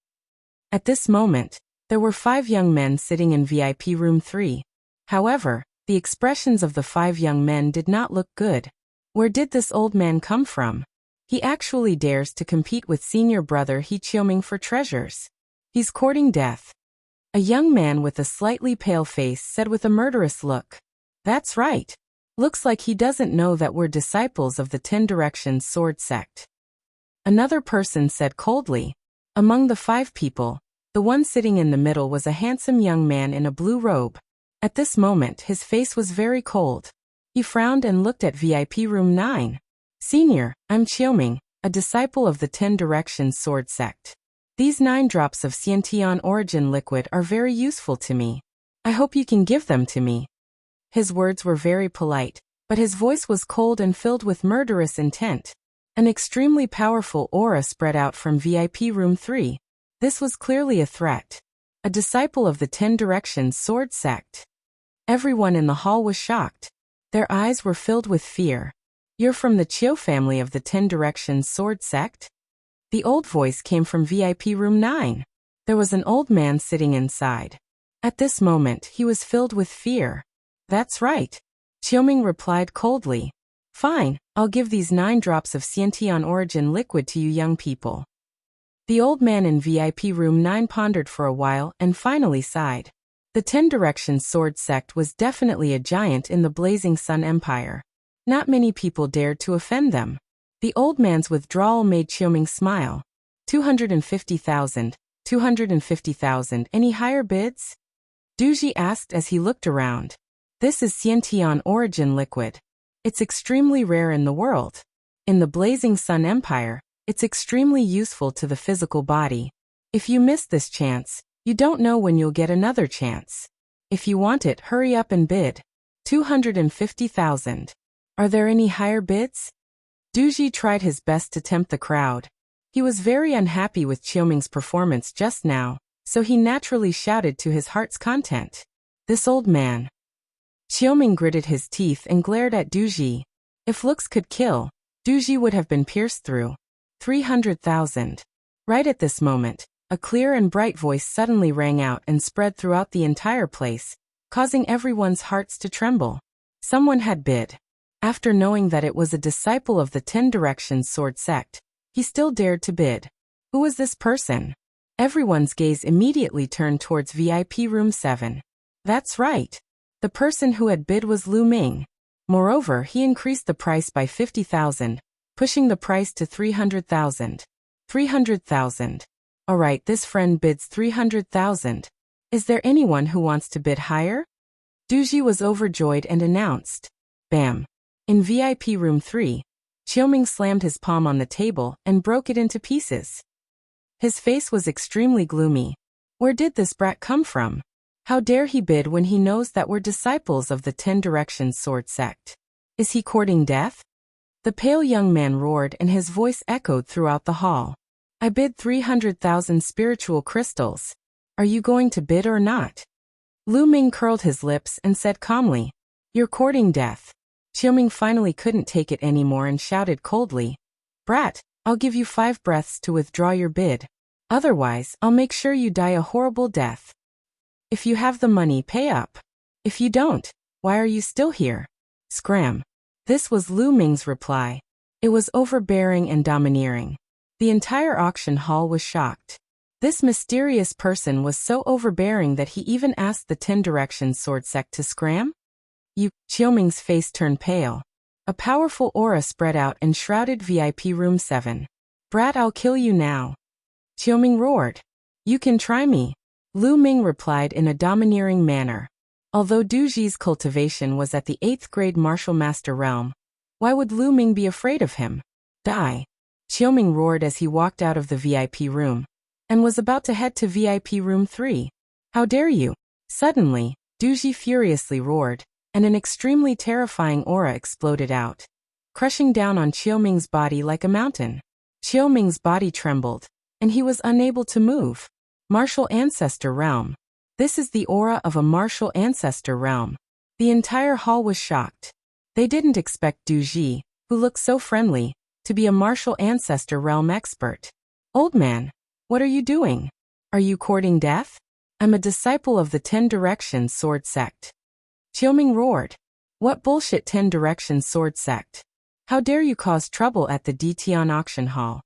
At this moment, there were 5 young men sitting in VIP room 3. However, the expressions of the 5 young men did not look good. Where did this old man come from? He actually dares to compete with senior brother He Qiuming for treasures. He's courting death. A young man with a slightly pale face said with a murderous look. That's right. Looks like he doesn't know that we're disciples of the 10 Directions sword sect. Another person said coldly. Among the 5 people, the one sitting in the middle was a handsome young man in a blue robe. At this moment his face was very cold. He frowned and looked at VIP room 9. Senior, I'm Qiuming, a disciple of the 10 Directions sword sect. These 9 drops of Xiantian origin liquid are very useful to me. I hope you can give them to me. His words were very polite, but his voice was cold and filled with murderous intent. An extremely powerful aura spread out from VIP room 3. This was clearly a threat. A disciple of the 10 Directions sword sect. Everyone in the hall was shocked. Their eyes were filled with fear. You're from the Qiu family of the 10 Directions sword sect? The old voice came from VIP room 9. There was an old man sitting inside. At this moment he was filled with fear. That's right. Qiuming replied coldly. Fine, I'll give these 9 drops of Xiantian origin liquid to you young people. The old man in VIP room 9 pondered for a while and finally sighed. The 10 Directions sword sect was definitely a giant in the Blazing Sun Empire. Not many people dared to offend them. The old man's withdrawal made Qiuming smile. 250,000, 250,000, any higher bids? Duji asked as he looked around. This is Xiantian origin liquid. It's extremely rare in the world. In the Blazing Sun Empire, it's extremely useful to the physical body. If you miss this chance, you don't know when you'll get another chance. If you want it, hurry up and bid. 250,000. Are there any higher bids? Duji tried his best to tempt the crowd. He was very unhappy with Qiuming's performance just now, so he naturally shouted to his heart's content. This old man. Qiuming gritted his teeth and glared at Duji. If looks could kill, Duji would have been pierced through. 300,000. Right at this moment, a clear and bright voice suddenly rang out and spread throughout the entire place, causing everyone's hearts to tremble. Someone had bid. After knowing that it was a disciple of the 10 Directions sword sect, he still dared to bid. Who was this person? Everyone's gaze immediately turned towards VIP room 7. That's right. The person who had bid was Lu Ming. Moreover, he increased the price by 50,000, pushing the price to 300,000. 300,000. Alright, this friend bids 300,000. Is there anyone who wants to bid higher? Duji was overjoyed and announced. Bam. In VIP room 3, Qiuming slammed his palm on the table and broke it into pieces. His face was extremely gloomy. Where did this brat come from? How dare he bid when he knows that we're disciples of the 10 Directions sword sect? Is he courting death? The pale young man roared and his voice echoed throughout the hall. I bid 300,000 spiritual crystals. Are you going to bid or not? Lu Ming curled his lips and said calmly. You're courting death. Qiuming finally couldn't take it anymore and shouted coldly. Brat, I'll give you 5 breaths to withdraw your bid. Otherwise, I'll make sure you die a horrible death. If you have the money, pay up. If you don't, why are you still here? Scram. This was Lu Ming's reply. It was overbearing and domineering. The entire auction hall was shocked. This mysterious person was so overbearing that he even asked the 10 Directions sword sect to scram? Qiuming's face turned pale. A powerful aura spread out and shrouded VIP Room 7. Brat, I'll kill you now. Qiuming roared. You can try me. Lu Ming replied in a domineering manner. Although Du Ji's cultivation was at the 8th grade martial master realm, why would Lu Ming be afraid of him? Die. Qiuming roared as he walked out of the VIP room, and was about to head to VIP Room 3. How dare you? Suddenly, Du Ji furiously roared, and an extremely terrifying aura exploded out, crushing down on Qiuming's body like a mountain. Qiuming's body trembled, and he was unable to move. Martial Ancestor Realm. This is the aura of a martial ancestor realm. The entire hall was shocked. They didn't expect Du Ji, who looked so friendly, to be a martial ancestor realm expert. Old man, what are you doing? Are you courting death? I'm a disciple of the 10 Directions Sword Sect. Qiuming roared. What bullshit 10 Directions Sword Sect? How dare you cause trouble at the Dtian auction hall?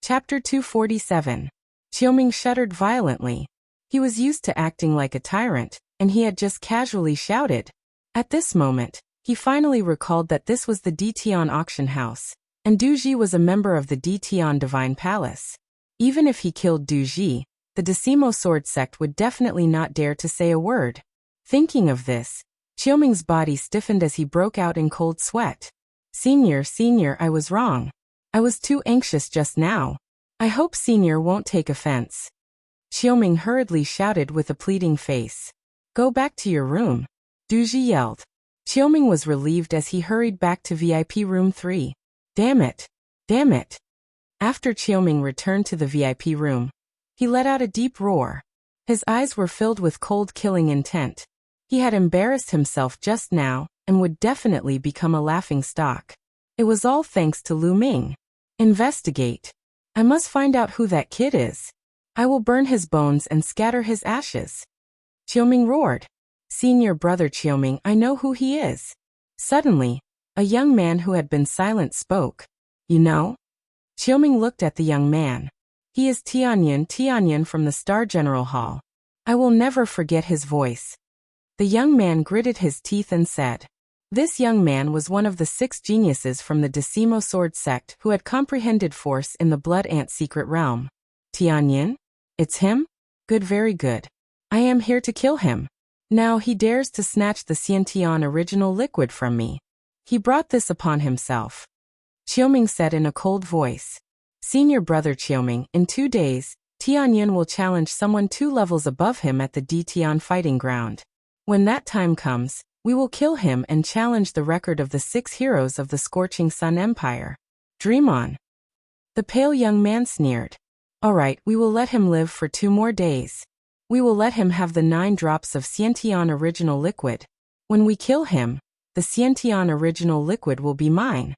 Chapter 247. Qiuming shuddered violently. He was used to acting like a tyrant, and he had just casually shouted. At this moment, he finally recalled that this was the Dtian auction house, and Du Ji was a member of the Dtian Divine Palace. Even if he killed Du Ji, the Decimo Sword Sect would definitely not dare to say a word. Thinking of this, Qiuming's body stiffened as he broke out in cold sweat. Senior, I was wrong. I was too anxious just now. I hope Senior won't take offense. Qiuming hurriedly shouted with a pleading face. Go back to your room. Du Ji yelled. Qiuming was relieved as he hurried back to VIP Room 3. Damn it. After Qiuming returned to the VIP room, he let out a deep roar. His eyes were filled with cold killing intent. He had embarrassed himself just now, and would definitely become a laughingstock. It was all thanks to Lu Ming. Investigate. I must find out who that kid is. I will burn his bones and scatter his ashes. Qiuming roared. Senior brother Qiuming, I know who he is. Suddenly, a young man who had been silent spoke. You know? Qiuming looked at the young man. He is Tianyan from the Star General Hall. I will never forget his voice. The young man gritted his teeth and said. This young man was one of the 6 geniuses from the Decimo Sword Sect who had comprehended force in the Blood Ant secret realm. Tianyan? It's him? Good, very good. I am here to kill him. Now he dares to snatch the Xiantian original liquid from me. He brought this upon himself. Qiuming said in a cold voice. Senior brother Qiuming, in 2 days, Tianyan will challenge someone 2 levels above him at the Dtian fighting ground. When that time comes, we will kill him and challenge the record of the 6 heroes of the Scorching Sun Empire. Dream on. The pale young man sneered. All right, we will let him live for 2 more days. We will let him have the 9 drops of Xiantian original liquid. When we kill him, the Xiantian original liquid will be mine.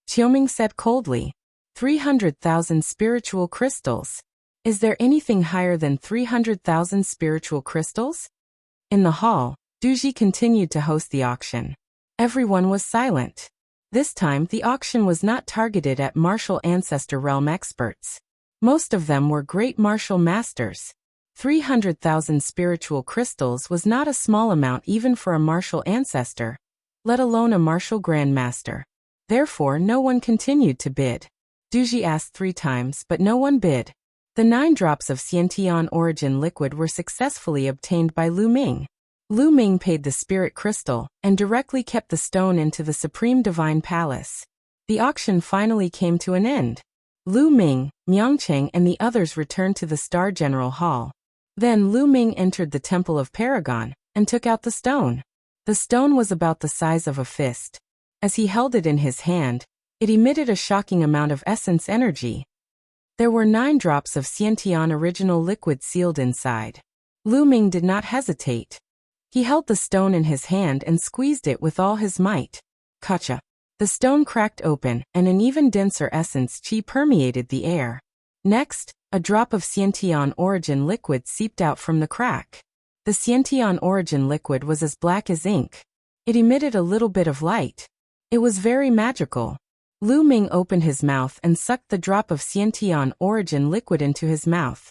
Qiuming said coldly. 300,000 spiritual crystals. Is there anything higher than 300,000 spiritual crystals? In the hall, Du Ji continued to host the auction. Everyone was silent. This time the auction was not targeted at martial ancestor realm experts. Most of them were great martial masters. 300,000 spiritual crystals was not a small amount even for a martial ancestor, let alone a martial grandmaster. Therefore no one continued to bid. Du Ji asked 3 times but no one bid. The 9 drops of Xiantian origin liquid were successfully obtained by Lu Ming. Lu Ming paid the spirit crystal, and directly kept the stone into the Supreme Divine Palace. The auction finally came to an end. Lu Ming, Miangcheng and the others returned to the Star General Hall. Then Lu Ming entered the Temple of Paragon, and took out the stone. The stone was about the size of a fist. As he held it in his hand, it emitted a shocking amount of essence energy. There were 9 drops of Xiantian original liquid sealed inside. Lu Ming did not hesitate. He held the stone in his hand and squeezed it with all his might. Kacha. The stone cracked open, and an even denser essence qi permeated the air. Next, a drop of Xiantian origin liquid seeped out from the crack. The Xiantian origin liquid was as black as ink. It emitted a little bit of light. It was very magical. Lu Ming opened his mouth and sucked the drop of Xiantian origin liquid into his mouth.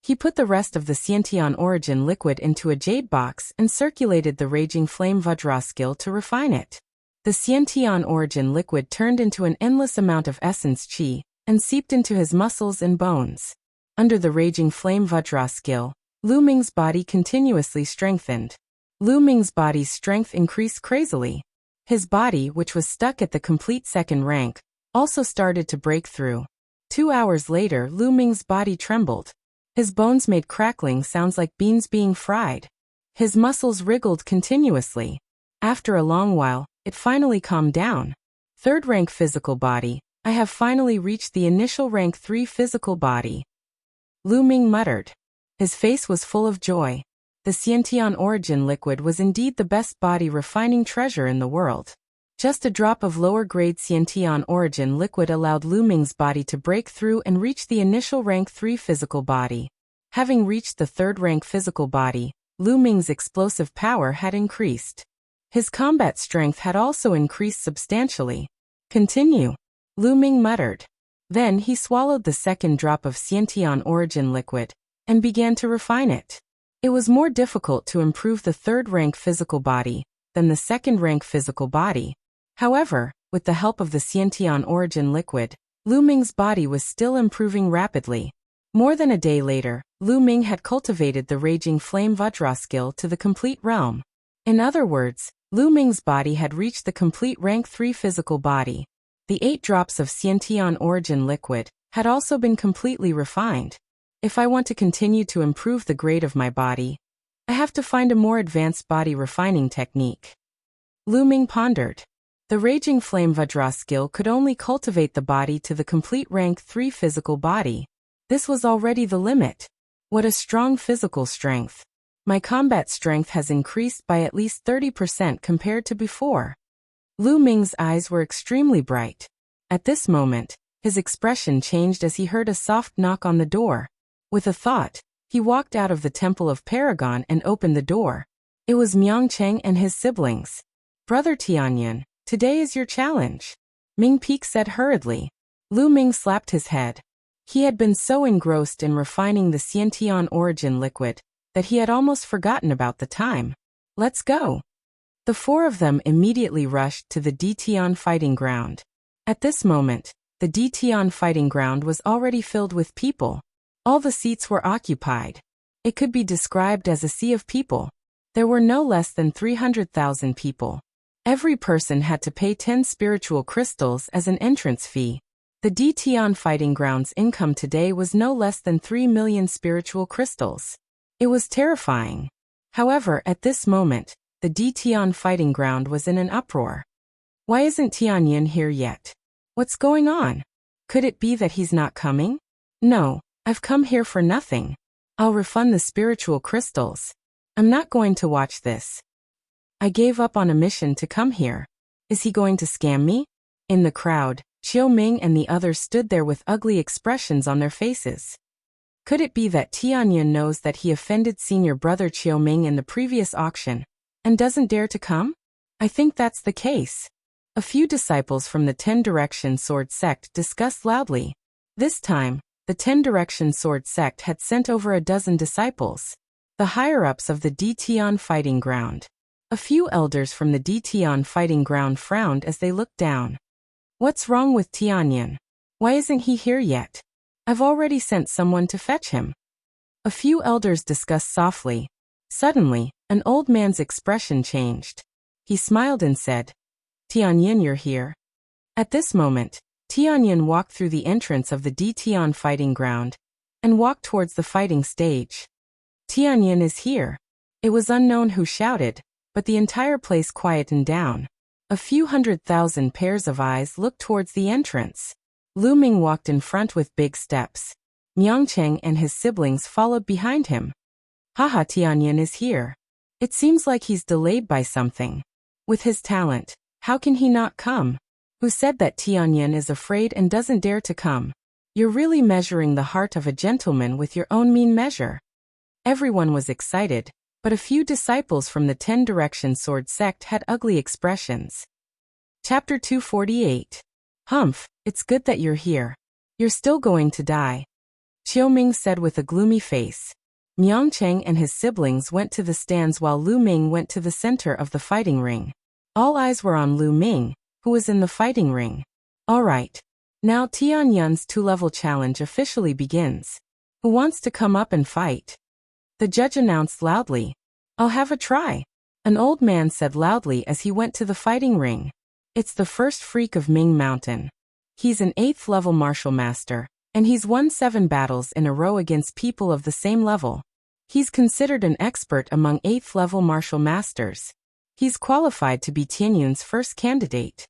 He put the rest of the Xiantian origin liquid into a jade box and circulated the raging flame Vajra skill to refine it. The Xiantian origin liquid turned into an endless amount of essence qi and seeped into his muscles and bones. Under the raging flame Vajra skill, Lu Ming's body continuously strengthened. Lu Ming's body's strength increased crazily. His body, which was stuck at the complete second rank, also started to break through. 2 hours later, Lu Ming's body trembled. His bones made crackling sounds like beans being fried. His muscles wriggled continuously. After a long while, it finally calmed down. Third rank physical body. I have finally reached the initial rank 3 physical body. Lu Ming muttered. His face was full of joy. The Xiantian origin liquid was indeed the best body refining treasure in the world. Just a drop of lower-grade Xiantian origin liquid allowed Lu Ming's body to break through and reach the initial rank 3 physical body. Having reached the third rank physical body, Lu Ming's explosive power had increased. His combat strength had also increased substantially. Continue, Lu Ming muttered. Then he swallowed the second drop of Xiantian origin liquid and began to refine it. It was more difficult to improve the third rank physical body than the second rank physical body. However, with the help of the Xiantian origin liquid, Lu Ming's body was still improving rapidly. More than a day later, Lu Ming had cultivated the raging flame Vajra skill to the complete realm. In other words, Lu Ming's body had reached the complete rank 3 physical body. The 8 drops of Xiantian origin liquid had also been completely refined. If I want to continue to improve the grade of my body, I have to find a more advanced body refining technique. Lu Ming pondered. The raging flame Vajra skill could only cultivate the body to the complete rank 3 physical body. This was already the limit. What a strong physical strength. My combat strength has increased by at least 30% compared to before. Lu Ming's eyes were extremely bright. At this moment, his expression changed as he heard a soft knock on the door. With a thought, he walked out of the Temple of Paragon and opened the door. It was Miangcheng and his siblings. Brother Tianyan, today is your challenge, Ming Peak said hurriedly. Lu Ming slapped his head. He had been so engrossed in refining the Xiantian origin liquid that he had almost forgotten about the time. Let's go. The 4 of them immediately rushed to the Dtian fighting ground. At this moment, the Dtian fighting ground was already filled with people. All the seats were occupied. It could be described as a sea of people. There were no less than 300,000 people. Every person had to pay 10 spiritual crystals as an entrance fee. The Dtian fighting ground's income today was no less than 3 million spiritual crystals. It was terrifying. However, at this moment, the Dtian fighting ground was in an uproar. Why isn't Tianyin here yet? What's going on? Could it be that he's not coming? No, I've come here for nothing. I'll refund the spiritual crystals. I'm not going to watch this. I gave up on a mission to come here. Is he going to scam me? In the crowd, Qiu Ming and the others stood there with ugly expressions on their faces. Could it be that Tianyin knows that he offended senior brother Qiu Ming in the previous auction and doesn't dare to come? I think that's the case. A few disciples from the 10 Direction Sword sect discussed loudly. This time, the 10 Direction Sword sect had sent over a dozen disciples, the higher-ups of the Dtian fighting ground. A few elders from the Dtian fighting ground frowned as they looked down. What's wrong with Tianyin? Why isn't he here yet? I've already sent someone to fetch him. A few elders discussed softly. Suddenly, an old man's expression changed. He smiled and said, Tianyin, you're here. At this moment, Tianyin walked through the entrance of the Dtian fighting ground and walked towards the fighting stage. Tianyin is here. It was unknown who shouted, but the entire place quietened down. A few 100,000 pairs of eyes looked towards the entrance. Lu Ming walked in front with big steps. Miangcheng and his siblings followed behind him. Haha, Tianyin is here. It seems like he's delayed by something. With his talent, how can he not come? Who said that Tianyin is afraid and doesn't dare to come? You're really measuring the heart of a gentleman with your own mean measure. Everyone was excited, but a few disciples from the 10 Direction Sword sect had ugly expressions. Chapter 248. Humph, it's good that you're here. You're still going to die. Qiu Ming said with a gloomy face. Miang Cheng and his siblings went to the stands while Lu Ming went to the center of the fighting ring. All eyes were on Lu Ming, who was in the fighting ring. All right. Now Tianyun's 2-level challenge officially begins. Who wants to come up and fight? The judge announced loudly. I'll have a try. An old man said loudly as he went to the fighting ring. It's the first freak of Ming Mountain. He's an 8th-level martial master, and he's won 7 battles in a row against people of the same level. He's considered an expert among 8th-level martial masters. He's qualified to be Tianyun's first candidate.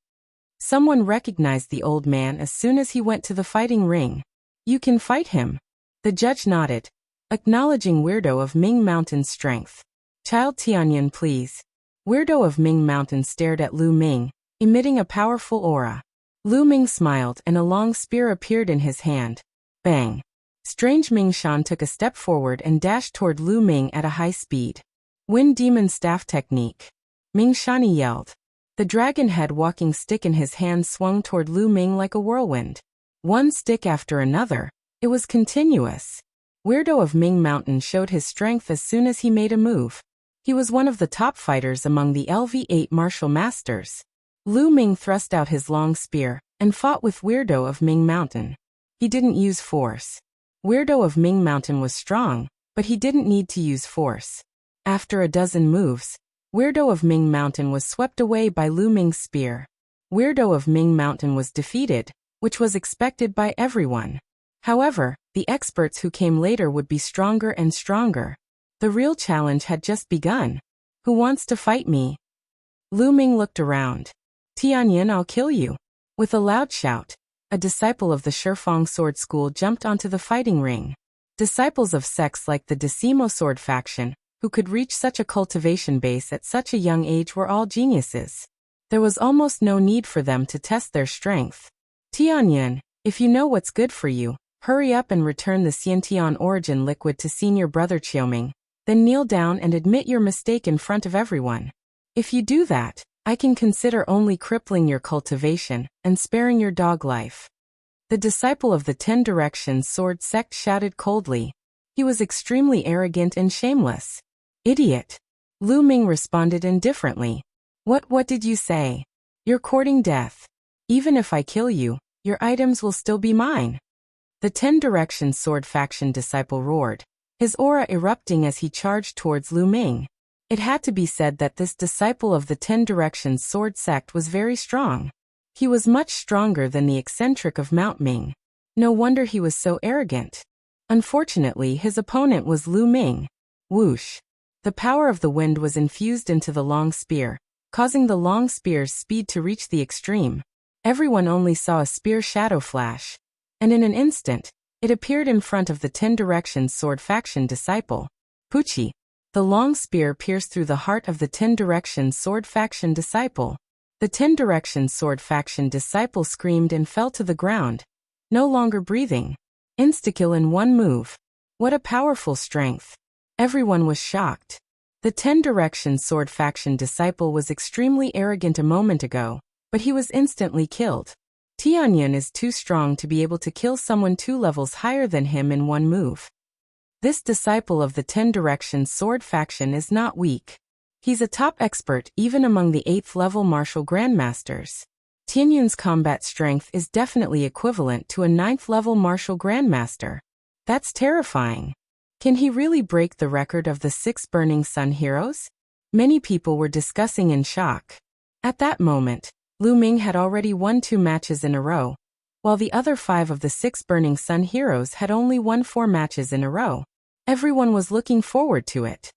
Someone recognized the old man as soon as he went to the fighting ring. You can fight him. The judge nodded, acknowledging Weirdo of Ming Mountain's strength. Child Tianyun, please. Weirdo of Ming Mountain stared at Lu Ming, emitting a powerful aura. Lu Ming smiled and a long spear appeared in his hand. Bang! Strange Ming Shan took a step forward and dashed toward Lu Ming at a high speed. Wind Demon Staff Technique. Ming Shani yelled. The dragon head walking stick in his hand swung toward Lu Ming like a whirlwind. One stick after another. It was continuous. Weirdo of Ming Mountain showed his strength as soon as he made a move. He was one of the top fighters among the LV8 martial masters. Lu Ming thrust out his long spear and fought with Weirdo of Ming Mountain. He didn't use force. Weirdo of Ming Mountain was strong, but he didn't need to use force. After a dozen moves, Weirdo of Ming Mountain was swept away by Lu Ming's spear. Weirdo of Ming Mountain was defeated, which was expected by everyone. However, the experts who came later would be stronger and stronger. The real challenge had just begun. Who wants to fight me? Lu Ming looked around. Tianyun, I'll kill you. With a loud shout, a disciple of the Shifeng Sword School jumped onto the fighting ring. Disciples of sects like the Decimo Sword faction, who could reach such a cultivation base at such a young age, were all geniuses. There was almost no need for them to test their strength. Tianyun, if you know what's good for you, hurry up and return the Xiantian origin liquid to senior brother Qiu Ming, then kneel down and admit your mistake in front of everyone. If you do that, I can consider only crippling your cultivation and sparing your dog life. The disciple of the 10 Directions Sword sect shouted coldly. He was extremely arrogant and shameless. Idiot. Lu Ming responded indifferently. What did you say? You're courting death. Even if I kill you, your items will still be mine. The 10 Directions Sword faction disciple roared, his aura erupting as he charged towards Lu Ming. It had to be said that this disciple of the 10 Directions Sword sect was very strong. He was much stronger than the eccentric of Mount Ming. No wonder he was so arrogant. Unfortunately, his opponent was Lu Ming. Whoosh! The power of the wind was infused into the long spear, causing the long spear's speed to reach the extreme. Everyone only saw a spear shadow flash. And in an instant, it appeared in front of the 10 Directions Sword faction disciple. Puchi. The long spear pierced through the heart of the 10 Directions Sword faction disciple. The 10 Directions Sword faction disciple screamed and fell to the ground, no longer breathing. Insta-kill in one move. What a powerful strength. Everyone was shocked. The 10 Directions Sword faction disciple was extremely arrogant a moment ago, but he was instantly killed. Tianyun is too strong to be able to kill someone 2 levels higher than him in one move. This disciple of the 10 Directions Sword faction is not weak. He's a top expert even among the 8th level martial grandmasters. Tianyun's combat strength is definitely equivalent to a 9th level martial grandmaster. That's terrifying. Can he really break the record of the 6 Burning Sun heroes? Many people were discussing in shock. At that moment, Lu Ming had already won 2 matches in a row, while the other 5 of the 6 Burning Sun heroes had only won 4 matches in a row. Everyone was looking forward to it.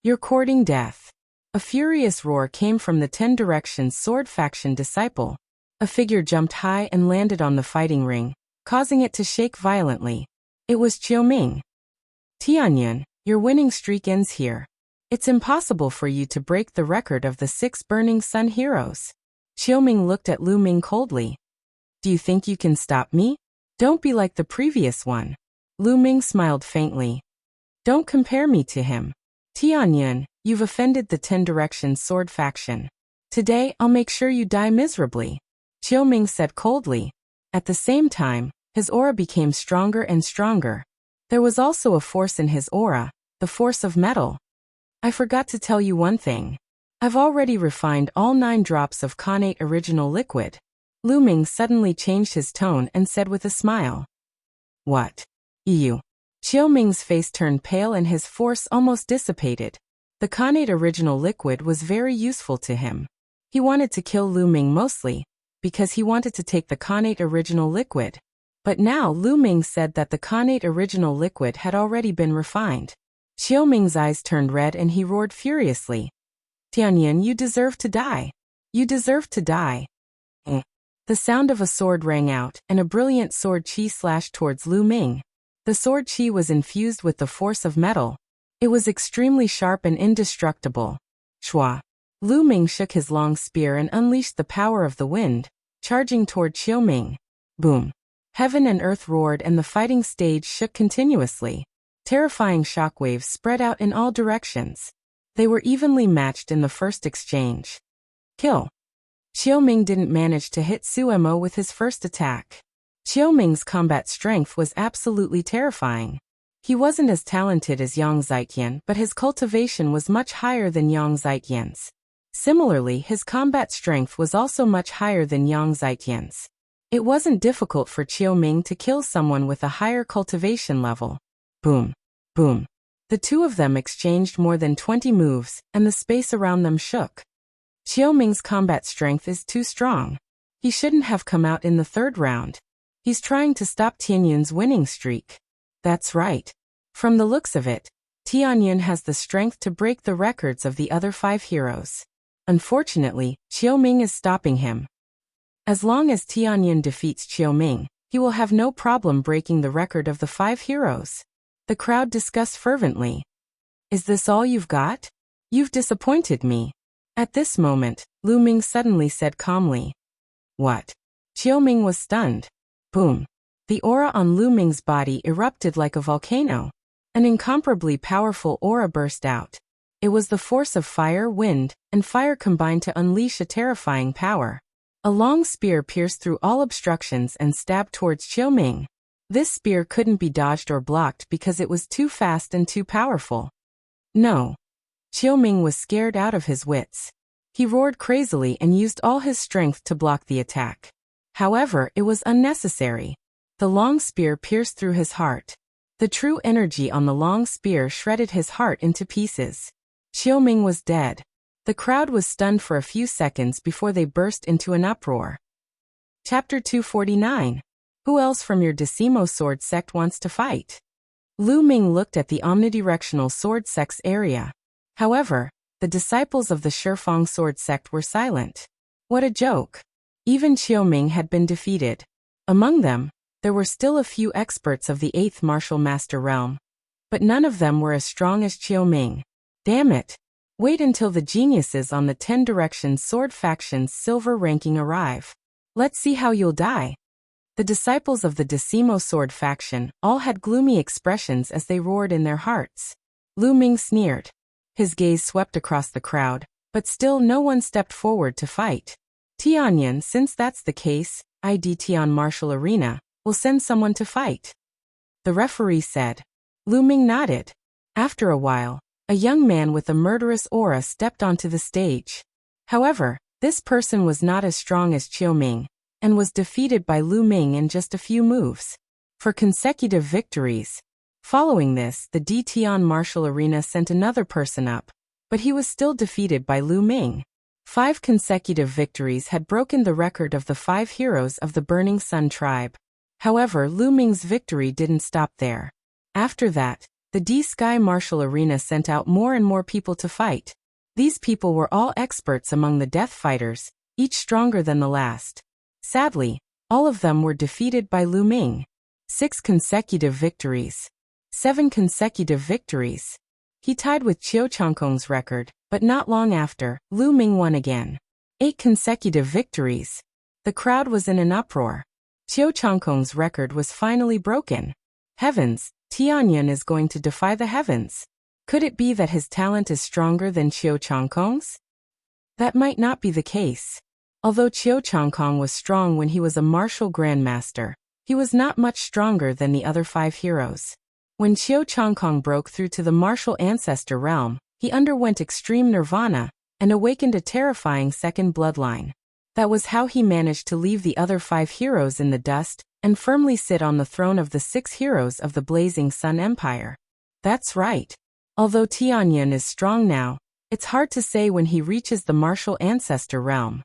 You're courting death. A furious roar came from the 10 Directions Sword faction disciple. A figure jumped high and landed on the fighting ring, causing it to shake violently. It was Qiu Ming. Tianyun, your winning streak ends here. It's impossible for you to break the record of the 6 Burning Sun heroes. Qiu Ming looked at Lu Ming coldly. Do you think you can stop me? Don't be like the previous one. Lu Ming smiled faintly. Don't compare me to him. Tianyun, you've offended the 10 Directions Sword faction. Today I'll make sure you die miserably. Qiu Ming said coldly. At the same time, his aura became stronger and stronger. There was also a force in his aura, the force of metal. I forgot to tell you one thing. I've already refined all 9 drops of Khanate original liquid. Lu Ming suddenly changed his tone and said with a smile. What? You? Qiu Ming's face turned pale and his force almost dissipated. The Khanate original liquid was very useful to him. He wanted to kill Lu Ming mostly because he wanted to take the Khanate original liquid. But now Lu Ming said that the Khanate original liquid had already been refined. Qiu Ming's eyes turned red and he roared furiously. Tianyan, you deserve to die. You deserve to die. The sound of a sword rang out, and a brilliant sword qi slashed towards Lu Ming. The sword qi was infused with the force of metal. It was extremely sharp and indestructible. Shua. Lu Ming shook his long spear and unleashed the power of the wind, charging toward Qiu Ming. Boom. Heaven and earth roared and the fighting stage shook continuously. Terrifying shockwaves spread out in all directions. They were evenly matched in the first exchange. Kill. Qiu Ming didn't manage to hit Suemo with his first attack. Qiu Ming's combat strength was absolutely terrifying. He wasn't as talented as Yang Zietian, but his cultivation was much higher than Yang Zietian's. Similarly, his combat strength was also much higher than Yang Zietian's. It wasn't difficult for Qiu Ming to kill someone with a higher cultivation level. Boom. Boom. The two of them exchanged more than 20 moves, and the space around them shook. Qiu Ming's combat strength is too strong. He shouldn't have come out in the 3rd round. He's trying to stop Tianyun's winning streak. That's right. From the looks of it, Tianyun has the strength to break the records of the other 5 heroes. Unfortunately, Qiu Ming is stopping him. As long as Tianyun defeats Qiu Ming, he will have no problem breaking the record of the 5 heroes. The crowd discussed fervently. Is this all you've got? You've disappointed me. At this moment, Lu Ming suddenly said calmly. What? Qiu Ming was stunned. Boom. The aura on Lu Ming's body erupted like a volcano. An incomparably powerful aura burst out. It was the force of fire, wind, and fire combined to unleash a terrifying power. A long spear pierced through all obstructions and stabbed towards Qiu Ming. This spear couldn't be dodged or blocked because it was too fast and too powerful. No. Qiu Ming was scared out of his wits. He roared crazily and used all his strength to block the attack. However, it was unnecessary. The long spear pierced through his heart. The true energy on the long spear shredded his heart into pieces. Qiu Ming was dead. The crowd was stunned for a few seconds before they burst into an uproar. Chapter 249. Who else from your Decimo Sword sect wants to fight? Lu Ming looked at the omnidirectional sword sect's area. However, the disciples of the Shifeng sword sect were silent. What a joke. Even Qiu Ming had been defeated. Among them, there were still a few experts of the 8th martial master realm. But none of them were as strong as Qiu Ming. Damn it. Wait until the geniuses on the 10 Directions Sword Faction's silver ranking arrive. Let's see how you'll die. The disciples of the Decimo Sword Faction all had gloomy expressions as they roared in their hearts. Lu Ming sneered. His gaze swept across the crowd, but still no one stepped forward to fight. Tianyun, since that's the case, Tian Martial Arena will send someone to fight. The referee said. Lu Ming nodded. After a while, a young man with a murderous aura stepped onto the stage. However, this person was not as strong as Qiu Ming, and was defeated by Lu Ming in just a few moves. For consecutive victories. Following this, the Tian Martial Arena sent another person up, but he was still defeated by Lu Ming. 5 consecutive victories had broken the record of the 5 heroes of the Burning Sun tribe. However, Lu Ming's victory didn't stop there. After that, the D-Sky Martial Arena sent out more and more people to fight. These people were all experts among the death fighters, each stronger than the last. Sadly, all of them were defeated by Lu Ming. 6 consecutive victories. 7 consecutive victories. He tied with Qiu Changkong's record, but not long after, Lu Ming won again. 8 consecutive victories. The crowd was in an uproar. Qiu Changkong's record was finally broken. Heavens, Tianyun is going to defy the heavens. Could it be that his talent is stronger than Qiu Changkong's? That might not be the case. Although Qiu Changkong was strong when he was a martial grandmaster, he was not much stronger than the other 5 heroes. When Qiu Changkong broke through to the martial ancestor realm, he underwent extreme nirvana and awakened a terrifying second bloodline. That was how he managed to leave the other 5 heroes in the dust and firmly sit on the throne of the 6 heroes of the Blazing Sun Empire. That's right. Although Tianyun is strong now, it's hard to say when he reaches the martial ancestor realm.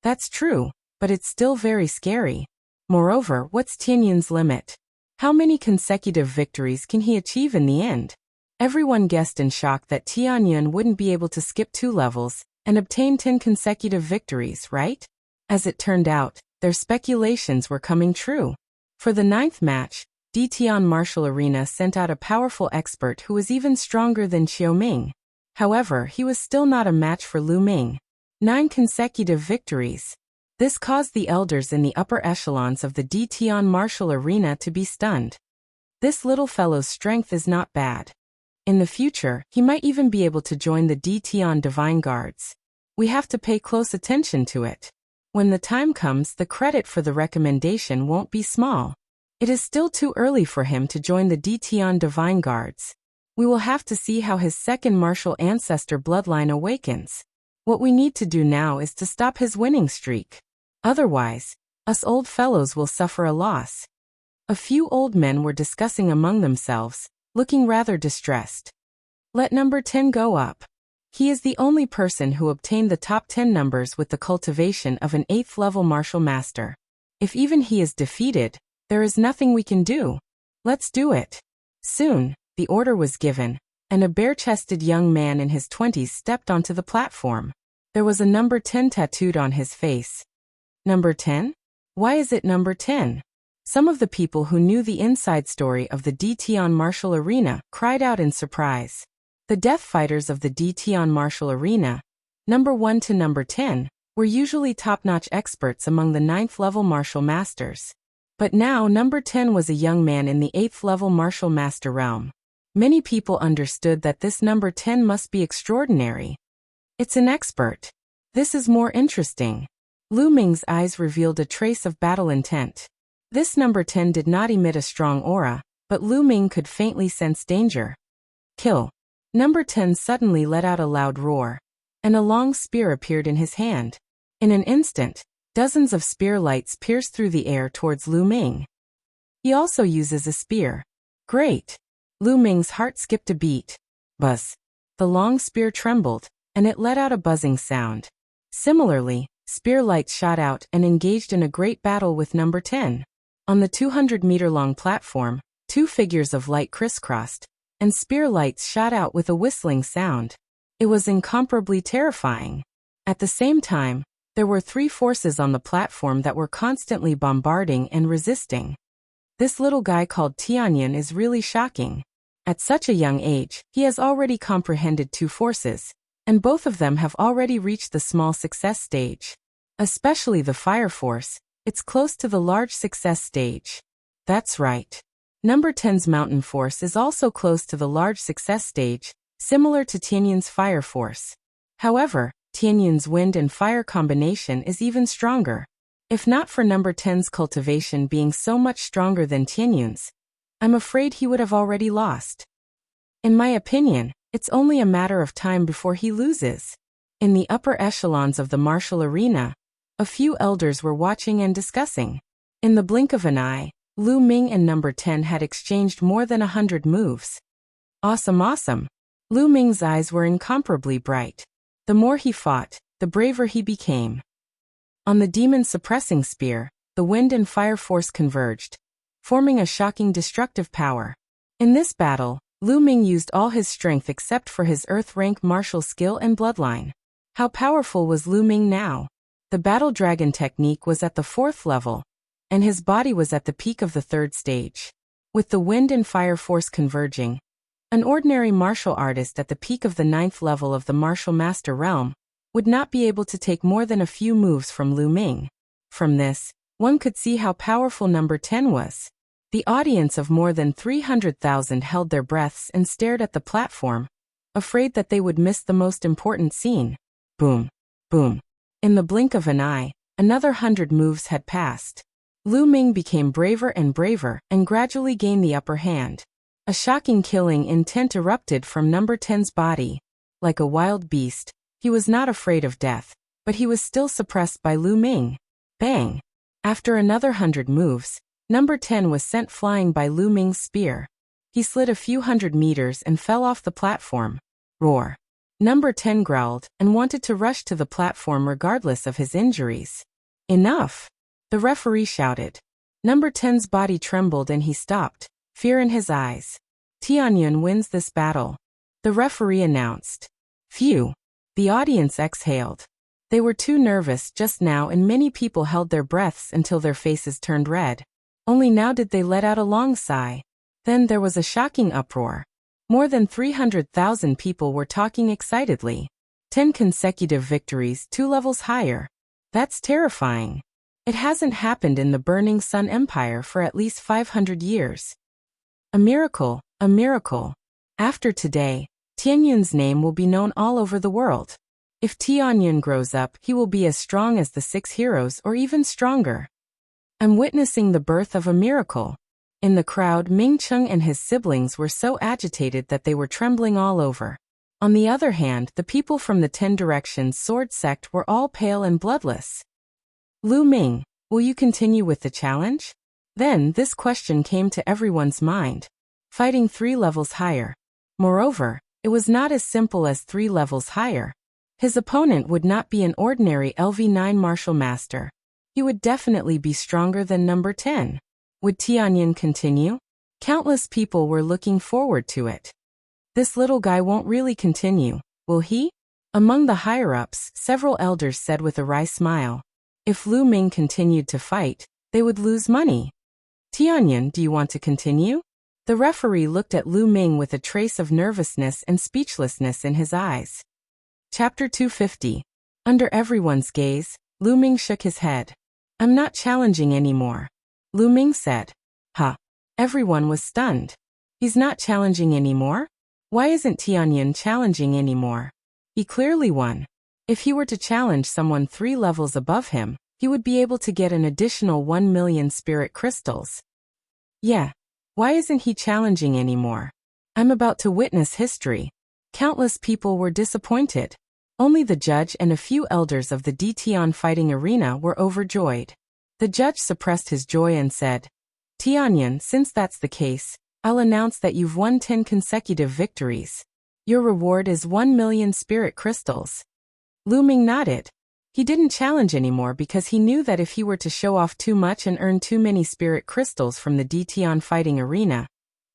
That's true, but it's still very scary. Moreover, what's Tianyun's limit? How many consecutive victories can he achieve in the end? Everyone guessed in shock that Tianyun wouldn't be able to skip 2 levels and obtain 10 consecutive victories, right? As it turned out, their speculations were coming true. For the 9th match, Dtian Martial Arena sent out a powerful expert who was even stronger than Xiaoming. However, he was still not a match for Lu Ming. 9 consecutive victories. This caused the elders in the upper echelons of the Dtian Martial Arena to be stunned. This little fellow's strength is not bad. In the future, he might even be able to join the Dtian Divine Guards. We have to pay close attention to it. When the time comes, the credit for the recommendation won't be small. It is still too early for him to join the Dtian Divine Guards. We will have to see how his second martial ancestor bloodline awakens. What we need to do now is to stop his winning streak. Otherwise, us old fellows will suffer a loss. A few old men were discussing among themselves, looking rather distressed. Let number 10 go up. He is the only person who obtained the top 10 numbers with the cultivation of an 8th level martial master. If even he is defeated, there is nothing we can do. Let's do it. Soon, the order was given, and a bare-chested young man in his 20s stepped onto the platform. There was a number 10 tattooed on his face. Number 10? Why is it number 10? Some of the people who knew the inside story of the Dtian Martial Arena cried out in surprise. The death fighters of the Dtian Martial Arena, number 1 to number 10, were usually top-notch experts among the 9th level martial masters. But now number 10 was a young man in the 8th level martial master realm. Many people understood that this number 10 must be extraordinary. It's an expert. This is more interesting. Lu Ming's eyes revealed a trace of battle intent. This number 10 did not emit a strong aura, but Lu Ming could faintly sense danger. Kill. Number 10 suddenly let out a loud roar, and a long spear appeared in his hand. In an instant, dozens of spear lights pierced through the air towards Lu Ming. He also uses a spear. Great. Lu Ming's heart skipped a beat. Buzz. The long spear trembled, and it let out a buzzing sound. Similarly, spear lights shot out and engaged in a great battle with number 10. On the 200-meter-long platform, 2 figures of light crisscrossed, and spear lights shot out with a whistling sound. It was incomparably terrifying. At the same time, there were 3 forces on the platform that were constantly bombarding and resisting. This little guy called Tianyun is really shocking. At such a young age, he has already comprehended 2 forces, and both of them have already reached the small success stage. Especially the fire force, it's close to the large success stage. That's right. Number 10's mountain force is also close to the large success stage, similar to Tianyun's fire force. However, Tianyun's wind and fire combination is even stronger. If not for number 10's cultivation being so much stronger than Tianyun's, I'm afraid he would have already lost. In my opinion, it's only a matter of time before he loses. In the upper echelons of the martial arena, a few elders were watching and discussing. In the blink of an eye, Lu Ming and number 10 had exchanged more than 100 moves. Awesome, awesome. Lu Ming's eyes were incomparably bright. The more he fought, the braver he became. On the demon suppressing spear, the wind and fire force converged, forming a shocking destructive power. In this battle, Lu Ming used all his strength except for his earth rank martial skill and bloodline. How powerful was Lu Ming now? The battle dragon technique was at the 4th level, and his body was at the peak of the 3rd stage. With the wind and fire force converging, an ordinary martial artist at the peak of the 9th level of the martial master realm would not be able to take more than a few moves from Lu Ming. From this, one could see how powerful number 10 was. The audience of more than 300,000 held their breaths and stared at the platform, afraid that they would miss the most important scene. Boom. Boom. In the blink of an eye, another 100 moves had passed. Lu Ming became braver and gradually gained the upper hand. A shocking killing intent erupted from number 10's body. Like a wild beast, he was not afraid of death, but he was still suppressed by Lu Ming. Bang! After another 100 moves, number 10 was sent flying by Lu Ming's spear. He slid a few hundred meters and fell off the platform. Roar! Number 10 growled and wanted to rush to the platform regardless of his injuries. Enough! The referee shouted. Number 10's body trembled and he stopped, fear in his eyes. Tianyun wins this battle. The referee announced. Phew! The audience exhaled. They were too nervous just now and many people held their breaths until their faces turned red. Only now did they let out a long sigh. Then there was a shocking uproar. More than 300,000 people were talking excitedly. 10 consecutive victories, 2 levels higher. That's terrifying. It hasn't happened in the Burning Sun Empire for at least 500 years. A miracle, a miracle. After today, Tianyun's name will be known all over the world. If Tianyun grows up, he will be as strong as the 6 heroes or even stronger. I'm witnessing the birth of a miracle. In the crowd, Ming Cheng and his siblings were so agitated that they were trembling all over. On the other hand, the people from the 10 Directions sword sect were all pale and bloodless. Lu Ming, will you continue with the challenge? Then this question came to everyone's mind. Fighting 3 levels higher. Moreover, it was not as simple as 3 levels higher. His opponent would not be an ordinary LV9 martial master. He would definitely be stronger than number 10. Would Tianyun continue? Countless people were looking forward to it. This little guy won't really continue, will he? Among the higher-ups, several elders said with a wry smile. If Lu Ming continued to fight, they would lose money. Tianyun, do you want to continue? The referee looked at Lu Ming with a trace of nervousness and speechlessness in his eyes. Chapter 250. Under everyone's gaze, Lu Ming shook his head. I'm not challenging anymore. Lu Ming said. Huh. Everyone was stunned. He's not challenging anymore? Why isn't Tianyun challenging anymore? He clearly won. If he were to challenge someone 3 levels above him, he would be able to get an additional 1 million spirit crystals. Yeah. Why isn't he challenging anymore? I'm about to witness history. Countless people were disappointed. Only the judge and a few elders of the Dtion fighting arena were overjoyed. The judge suppressed his joy and said, Tianyun, since that's the case, I'll announce that you've won 10 consecutive victories. Your reward is 1 million spirit crystals. Lu Ming nodded. He didn't challenge anymore because he knew that if he were to show off too much and earn too many spirit crystals from the Dtion fighting arena,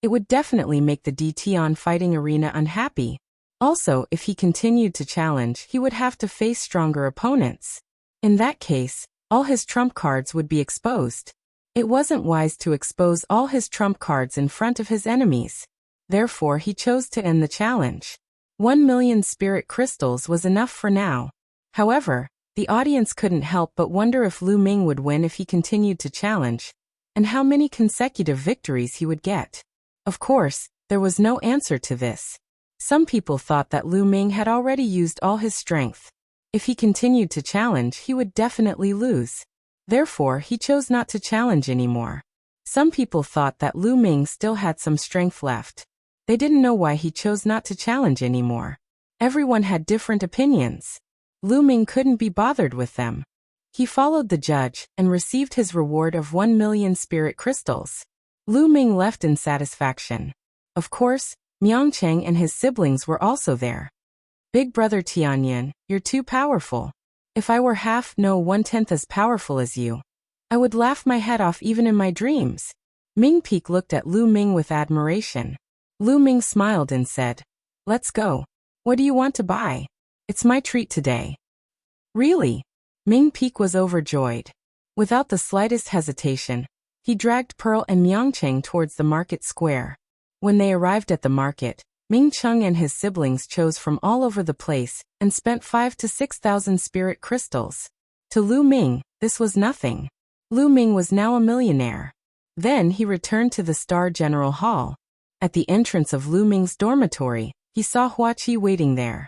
it would definitely make the Dtion fighting arena unhappy. Also, if he continued to challenge, he would have to face stronger opponents. In that case, all his trump cards would be exposed. It wasn't wise to expose all his trump cards in front of his enemies. Therefore, he chose to end the challenge. 1 million spirit crystals was enough for now. However, the audience couldn't help but wonder if Lu Ming would win if he continued to challenge, and how many consecutive victories he would get. Of course, there was no answer to this. Some people thought that Lu Ming had already used all his strength. If he continued to challenge, he would definitely lose. Therefore, he chose not to challenge anymore. Some people thought that Lu Ming still had some strength left. They didn't know why he chose not to challenge anymore. Everyone had different opinions. Lu Ming couldn't be bothered with them. He followed the judge and received his reward of 1 million spirit crystals. Lu Ming left in satisfaction. Of course, Miangcheng and his siblings were also there. Big brother Tianyun, you're too powerful. If I were half, no 1/10 as powerful as you, I would laugh my head off even in my dreams. Ming Peak looked at Lu Ming with admiration. Lu Ming smiled and said, Let's go. What do you want to buy? It's my treat today. Really? Ming Peak was overjoyed. Without the slightest hesitation, he dragged Pearl and Miangcheng towards the market square. When they arrived at the market, Ming Cheng and his siblings chose from all over the place and spent 5,000 to 6,000 spirit crystals. To Lu Ming, this was nothing. Lu Ming was now a millionaire. Then he returned to the Star General Hall. At the entrance of Lu Ming's dormitory, he saw Huaqi waiting there.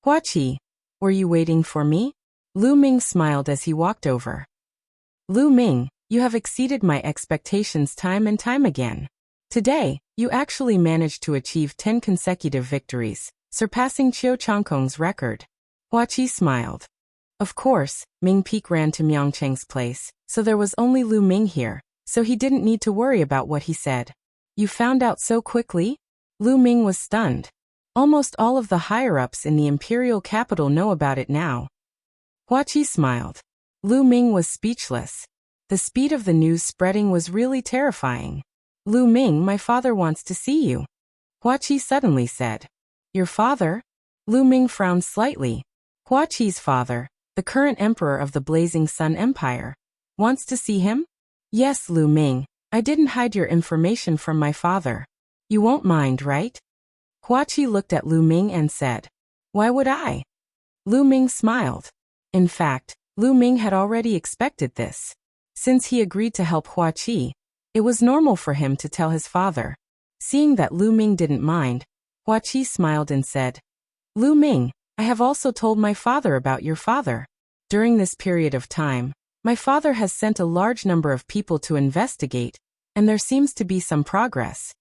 Huaqi, were you waiting for me? Lu Ming smiled as he walked over. Lu Ming, you have exceeded my expectations time and time again. Today, you actually managed to achieve 10 consecutive victories, surpassing Qiu Changkong's record. Hua Qi smiled. Of course, Ming Peak ran to Miangcheng's place, so there was only Lu Ming here, so he didn't need to worry about what he said. You found out so quickly? Lu Ming was stunned. Almost all of the higher-ups in the imperial capital know about it now. Hua Qi smiled. Lu Ming was speechless. The speed of the news spreading was really terrifying. Lu Ming, my father wants to see you. Hua Qi suddenly said. Your father? Lu Ming frowned slightly. Hua Qi's father, the current emperor of the Blazing Sun Empire, wants to see him? Yes, Lu Ming, I didn't hide your information from my father. You won't mind, right? Hua Qi looked at Lu Ming and said. Why would I? Lu Ming smiled. In fact, Lu Ming had already expected this. Since he agreed to help Hua Qi, it was normal for him to tell his father. Seeing that Lu Ming didn't mind, Hua Qi smiled and said, Lu Ming, I have also told my father about your father. During this period of time, my father has sent a large number of people to investigate, and there seems to be some progress.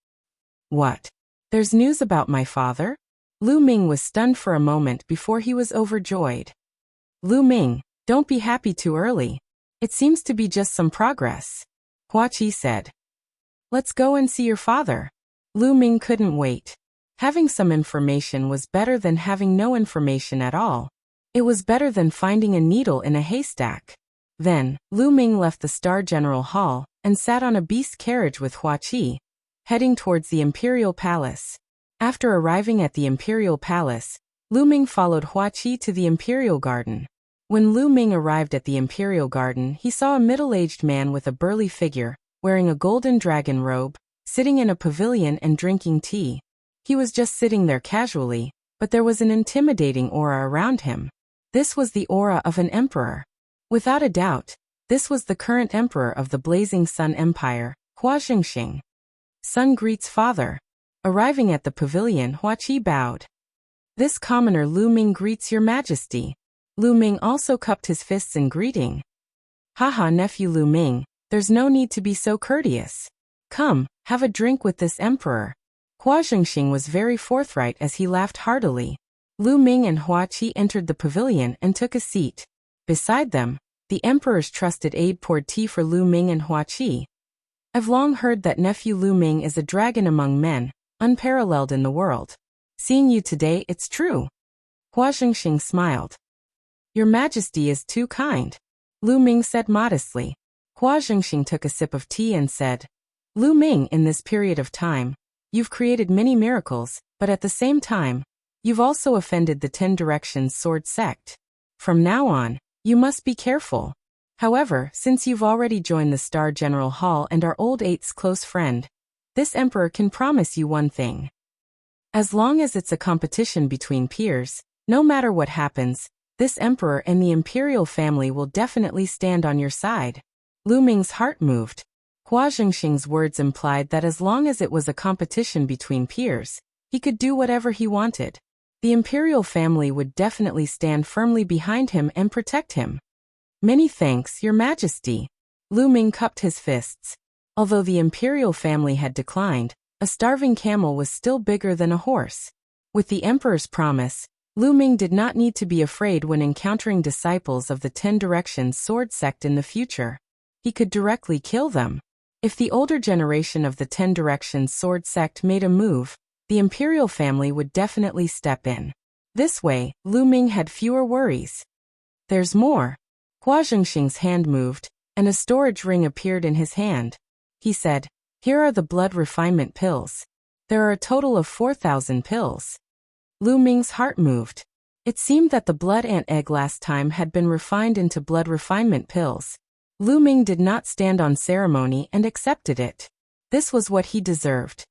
What? There's news about my father? Lu Ming was stunned for a moment before he was overjoyed. Lu Ming, don't be happy too early. It seems to be just some progress. Hua Qi said. Let's go and see your father. Lu Ming couldn't wait. Having some information was better than having no information at all. It was better than finding a needle in a haystack. Then, Lu Ming left the Star General Hall and sat on a beast carriage with Hua Qi, heading towards the Imperial Palace. After arriving at the Imperial Palace, Lu Ming followed Hua Qi to the Imperial Garden. When Lu Ming arrived at the Imperial Garden, he saw a middle-aged man with a burly figure, wearing a golden dragon robe, sitting in a pavilion and drinking tea. He was just sitting there casually, but there was an intimidating aura around him. This was the aura of an emperor. Without a doubt, this was the current emperor of the Blazing Sun Empire, Hua Xingxing. Son greets father. Arriving at the pavilion, Hua Qi bowed. This commoner Lu Ming greets your majesty. Lu Ming also cupped his fists in greeting. Haha, nephew Lu Ming, there's no need to be so courteous. Come, have a drink with this emperor. Hua Xingxing was very forthright as he laughed heartily. Lu Ming and Hua Qi entered the pavilion and took a seat. Beside them, the emperor's trusted aide poured tea for Lu Ming and Hua Qi. I've long heard that nephew Lu Ming is a dragon among men, unparalleled in the world. Seeing you today, it's true. Hua Xingxing smiled. Your Majesty is too kind, Lu Ming said modestly. Hua Xingxing took a sip of tea and said, Lu Ming, in this period of time, you've created many miracles, but at the same time, you've also offended the 10 Directions Sword Sect. From now on, you must be careful. However, since you've already joined the Star General Hall and are Old Eight's close friend, this emperor can promise you one thing. As long as it's a competition between peers, no matter what happens, this emperor and the imperial family will definitely stand on your side. Lu Ming's heart moved. Hua Xingxing's words implied that as long as it was a competition between peers, he could do whatever he wanted. The imperial family would definitely stand firmly behind him and protect him. Many thanks, Your Majesty. Lu Ming cupped his fists. Although the imperial family had declined, a starving camel was still bigger than a horse. With the emperor's promise, Lu Ming did not need to be afraid when encountering disciples of the 10 Directions Sword Sect in the future. He could directly kill them. If the older generation of the 10 Directions Sword Sect made a move, the imperial family would definitely step in. This way, Lu Ming had fewer worries. There's more. Hua Xingxing's hand moved, and a storage ring appeared in his hand. He said, Here are the blood refinement pills. There are a total of 4,000 pills. Lu Ming's heart moved. It seemed that the blood ant egg last time had been refined into blood refinement pills. Lu Ming did not stand on ceremony and accepted it. This was what he deserved.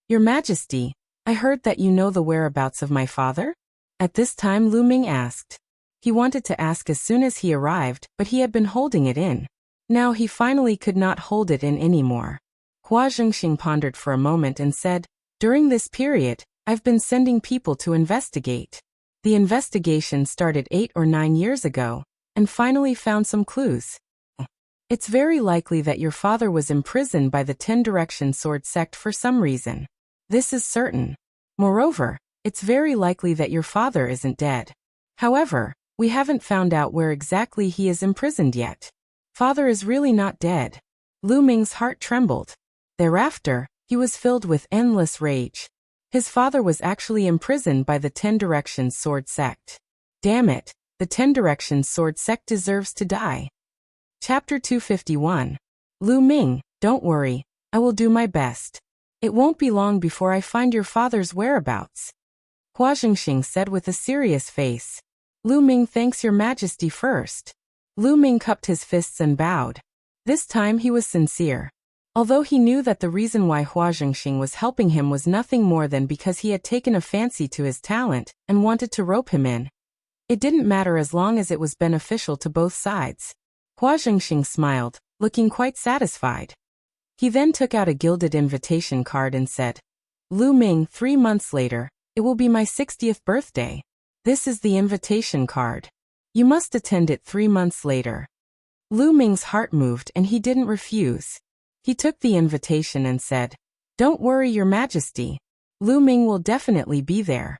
Your Majesty, I heard that you know the whereabouts of my father? At this time Lu Ming asked. He wanted to ask as soon as he arrived, but he had been holding it in. Now he finally could not hold it in anymore. Hua Xingxing pondered for a moment and said, During this period, I've been sending people to investigate. The investigation started 8 or 9 years ago, and finally found some clues. It's very likely that your father was imprisoned by the 10 Direction Sword sect for some reason. This is certain. Moreover, it's very likely that your father isn't dead. However, we haven't found out where exactly he is imprisoned yet. Father is really not dead. Lu Ming's heart trembled. Thereafter, he was filled with endless rage. His father was actually imprisoned by the 10 Directions Sword sect. Damn it, the 10 Directions Sword sect deserves to die. Chapter 251. Lu Ming, don't worry, I will do my best. It won't be long before I find your father's whereabouts. Hua Jingxing said with a serious face. Lu Ming thanks your majesty first. Lu Ming cupped his fists and bowed. This time he was sincere. Although he knew that the reason why Hua Jingxing was helping him was nothing more than because he had taken a fancy to his talent and wanted to rope him in. It didn't matter as long as it was beneficial to both sides. Hua Jingxing smiled, looking quite satisfied. He then took out a gilded invitation card and said, Lu Ming, 3 months later, it will be my 60th birthday. This is the invitation card. You must attend it 3 months later. Lu Ming's heart moved and he didn't refuse. He took the invitation and said, Don't worry, your majesty. Lu Ming will definitely be there.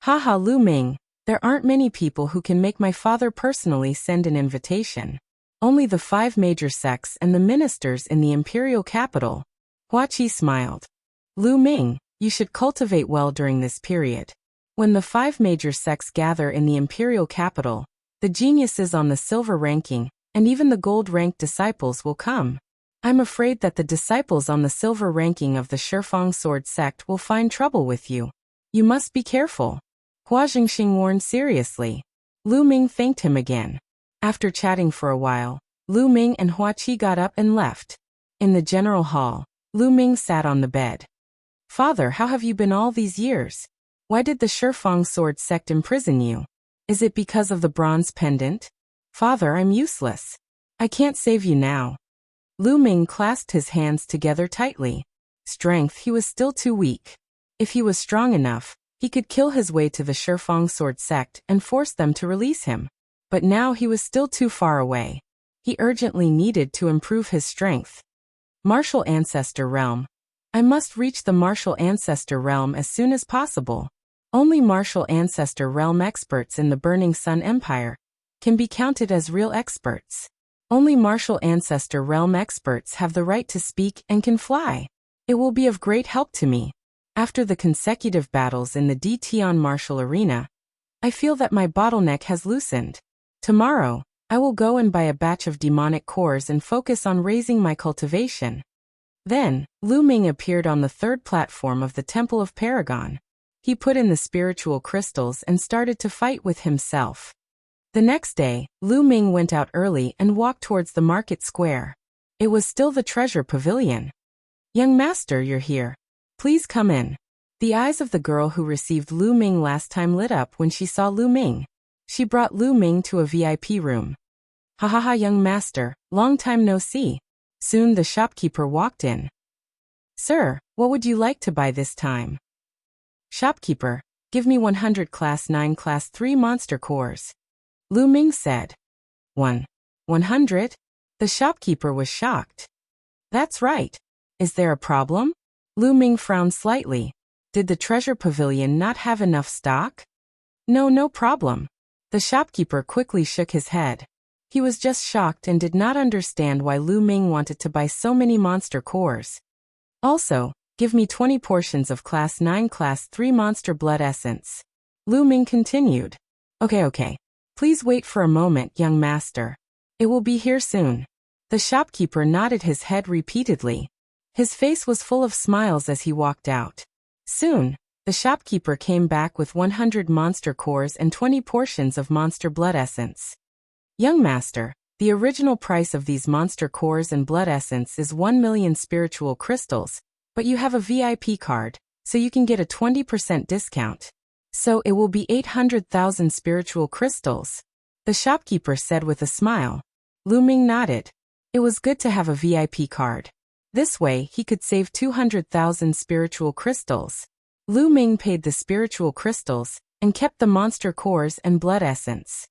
Haha, Lu Ming, there aren't many people who can make my father personally send an invitation. Only the 5 major sects and the ministers in the imperial capital. Hua Qi smiled. Lu Ming, you should cultivate well during this period. When the 5 major sects gather in the imperial capital, the geniuses on the silver ranking, and even the gold-ranked disciples will come. I'm afraid that the disciples on the silver ranking of the Shifang Sword sect will find trouble with you. You must be careful. Hua Jingxing warned seriously. Lu Ming thanked him again. After chatting for a while, Lu Ming and Hua Qi got up and left. In the general hall, Lu Ming sat on the bed. Father, how have you been all these years? Why did the Shifang Sword sect imprison you? Is it because of the bronze pendant? Father, I'm useless. I can't save you now. Lu Ming clasped his hands together tightly. Strength, he was still too weak. If he was strong enough, he could kill his way to the Shifang Sword sect and force them to release him. But now he was still too far away. He urgently needed to improve his strength. Martial Ancestor Realm. I must reach the Martial Ancestor Realm as soon as possible. Only Martial Ancestor Realm experts in the Burning Sun Empire can be counted as real experts. Only Martial Ancestor Realm experts have the right to speak and can fly. It will be of great help to me. After the consecutive battles in the Dtion Martial Arena, I feel that my bottleneck has loosened. Tomorrow, I will go and buy a batch of demonic cores and focus on raising my cultivation. Then, Lu Ming appeared on the 3rd platform of the Temple of Paragon. He put in the spiritual crystals and started to fight with himself. The next day, Lu Ming went out early and walked towards the market square. It was still the treasure pavilion. Young master, you're here. Please come in. The eyes of the girl who received Lu Ming last time lit up when she saw Lu Ming. She brought Lu Ming to a VIP room. Ha ha ha, young master, long time no see. Soon the shopkeeper walked in. Sir, what would you like to buy this time? Shopkeeper, give me 100 Class 9 Class 3 monster cores. Lu Ming said. 100? The shopkeeper was shocked. That's right. Is there a problem? Lu Ming frowned slightly. Did the treasure pavilion not have enough stock? No problem. The shopkeeper quickly shook his head. He was just shocked and did not understand why Lu Ming wanted to buy so many monster cores. Also, give me 20 portions of Class 9 Class 3 monster blood essence. Lu Ming continued. Okay. Please wait for a moment, young master. It will be here soon. The shopkeeper nodded his head repeatedly. His face was full of smiles as he walked out. Soon, the shopkeeper came back with 100 monster cores and 20 portions of monster blood essence. Young master, the original price of these monster cores and blood essence is 1 million spiritual crystals, but you have a VIP card, so you can get a 20% discount. So it will be 800,000 spiritual crystals. The shopkeeper said with a smile. Lu Ming nodded. It was good to have a VIP card. This way he could save 200,000 spiritual crystals. Lu Ming paid the spiritual crystals and kept the monster cores and blood essence.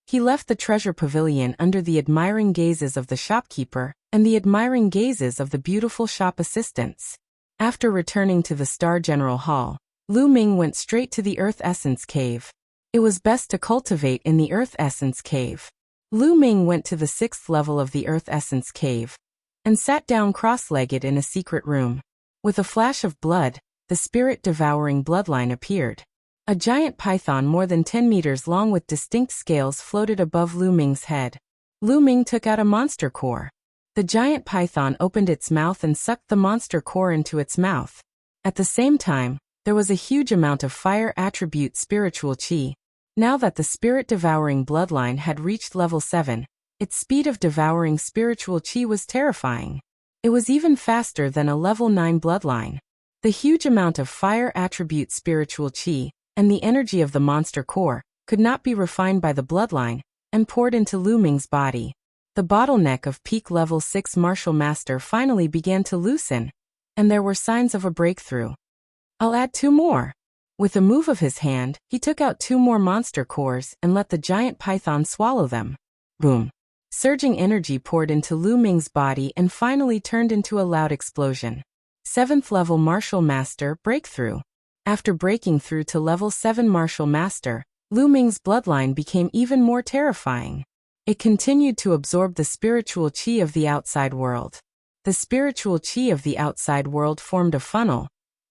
He left the treasure pavilion under the admiring gazes of the shopkeeper and the admiring gazes of the beautiful shop assistants. After returning to the Star General Hall, Lu Ming went straight to the Earth Essence Cave. It was best to cultivate in the Earth Essence Cave. Lu Ming went to the 6th level of the Earth Essence Cave and sat down cross-legged in a secret room. With a flash of blood, the spirit-devouring bloodline appeared. A giant python more than 10 meters long with distinct scales floated above Lu Ming's head. Lu Ming took out a monster core. The giant python opened its mouth and sucked the monster core into its mouth. At the same time, there was a huge amount of fire attribute spiritual chi. Now that the spirit-devouring bloodline had reached level 7, its speed of devouring spiritual chi was terrifying. It was even faster than a level 9 bloodline. The huge amount of fire attribute spiritual chi and the energy of the monster core could not be refined by the bloodline and poured into Lu Ming's body. The bottleneck of peak level 6 martial master finally began to loosen, and there were signs of a breakthrough. I'll add 2 more. With a move of his hand, he took out 2 more monster cores and let the giant python swallow them. Boom. Surging energy poured into Lu Ming's body and finally turned into a loud explosion. 7th level martial master breakthrough. After breaking through to level 7 martial master, Lu Ming's bloodline became even more terrifying. It continued to absorb the spiritual chi of the outside world. The spiritual chi of the outside world formed a funnel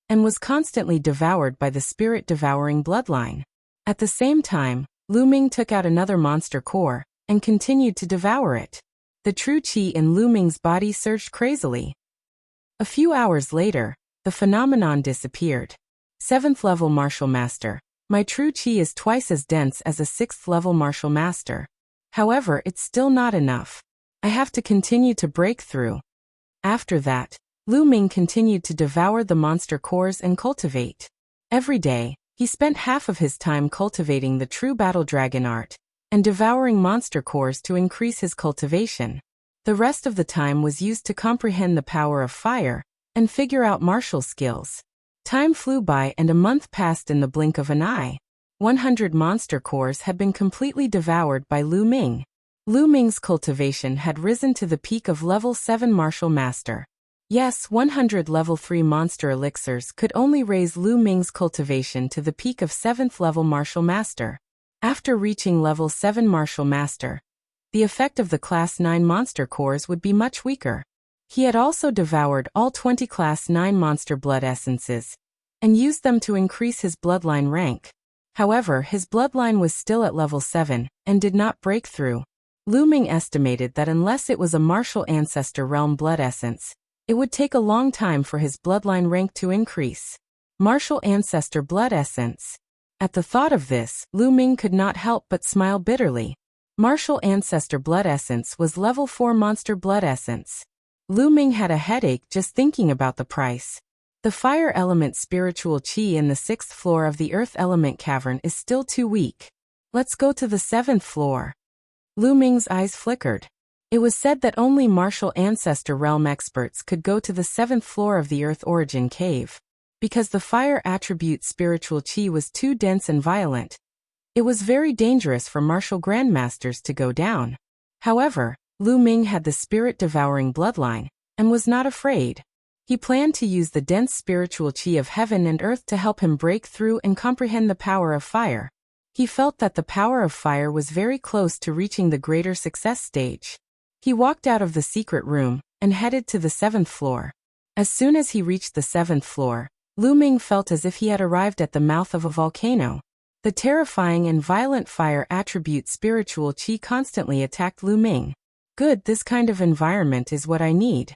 and was constantly devoured by the spirit-devouring bloodline. At the same time, Lu Ming took out another monster core and continued to devour it. The true chi in Lu Ming's body surged crazily. A few hours later, the phenomenon disappeared. 7th level martial master. My true chi is twice as dense as a 6th level martial master. However, it's still not enough. I have to continue to break through. After that, Lu Ming continued to devour the monster cores and cultivate. Every day, he spent half of his time cultivating the true battle dragon art and devouring monster cores to increase his cultivation. The rest of the time was used to comprehend the power of fire and figure out martial skills. Time flew by and a month passed in the blink of an eye. 100 monster cores had been completely devoured by Lu Ming. Lu Ming's cultivation had risen to the peak of level 7 martial master. Yes, 100 level 3 monster elixirs could only raise Lu Ming's cultivation to the peak of 7th level martial master. After reaching level 7 martial master, the effect of the class 9 monster cores would be much weaker. He had also devoured all 20 class 9 monster blood essences and used them to increase his bloodline rank. However, his bloodline was still at level 7 and did not break through. Lu Ming estimated that unless it was a martial ancestor realm blood essence, it would take a long time for his bloodline rank to increase. Martial ancestor blood essence. At the thought of this, Lu Ming could not help but smile bitterly. Martial ancestor blood essence was level 4 monster blood essence. Lu Ming had a headache just thinking about the price. The fire element spiritual chi in the 6th floor of the earth element cavern is still too weak. Let's go to the 7th floor. Lu Ming's eyes flickered. It was said that only martial ancestor realm experts could go to the 7th floor of the earth origin cave. Because the fire attribute spiritual chi was too dense and violent, it was very dangerous for martial grandmasters to go down. However, Lu Ming had the spirit-devouring bloodline and was not afraid. He planned to use the dense spiritual chi of heaven and earth to help him break through and comprehend the power of fire. He felt that the power of fire was very close to reaching the greater success stage. He walked out of the secret room and headed to the 7th floor. As soon as he reached the 7th floor, Lu Ming felt as if he had arrived at the mouth of a volcano. The terrifying and violent fire attribute spiritual chi constantly attacked Lu Ming. Good, this kind of environment is what I need.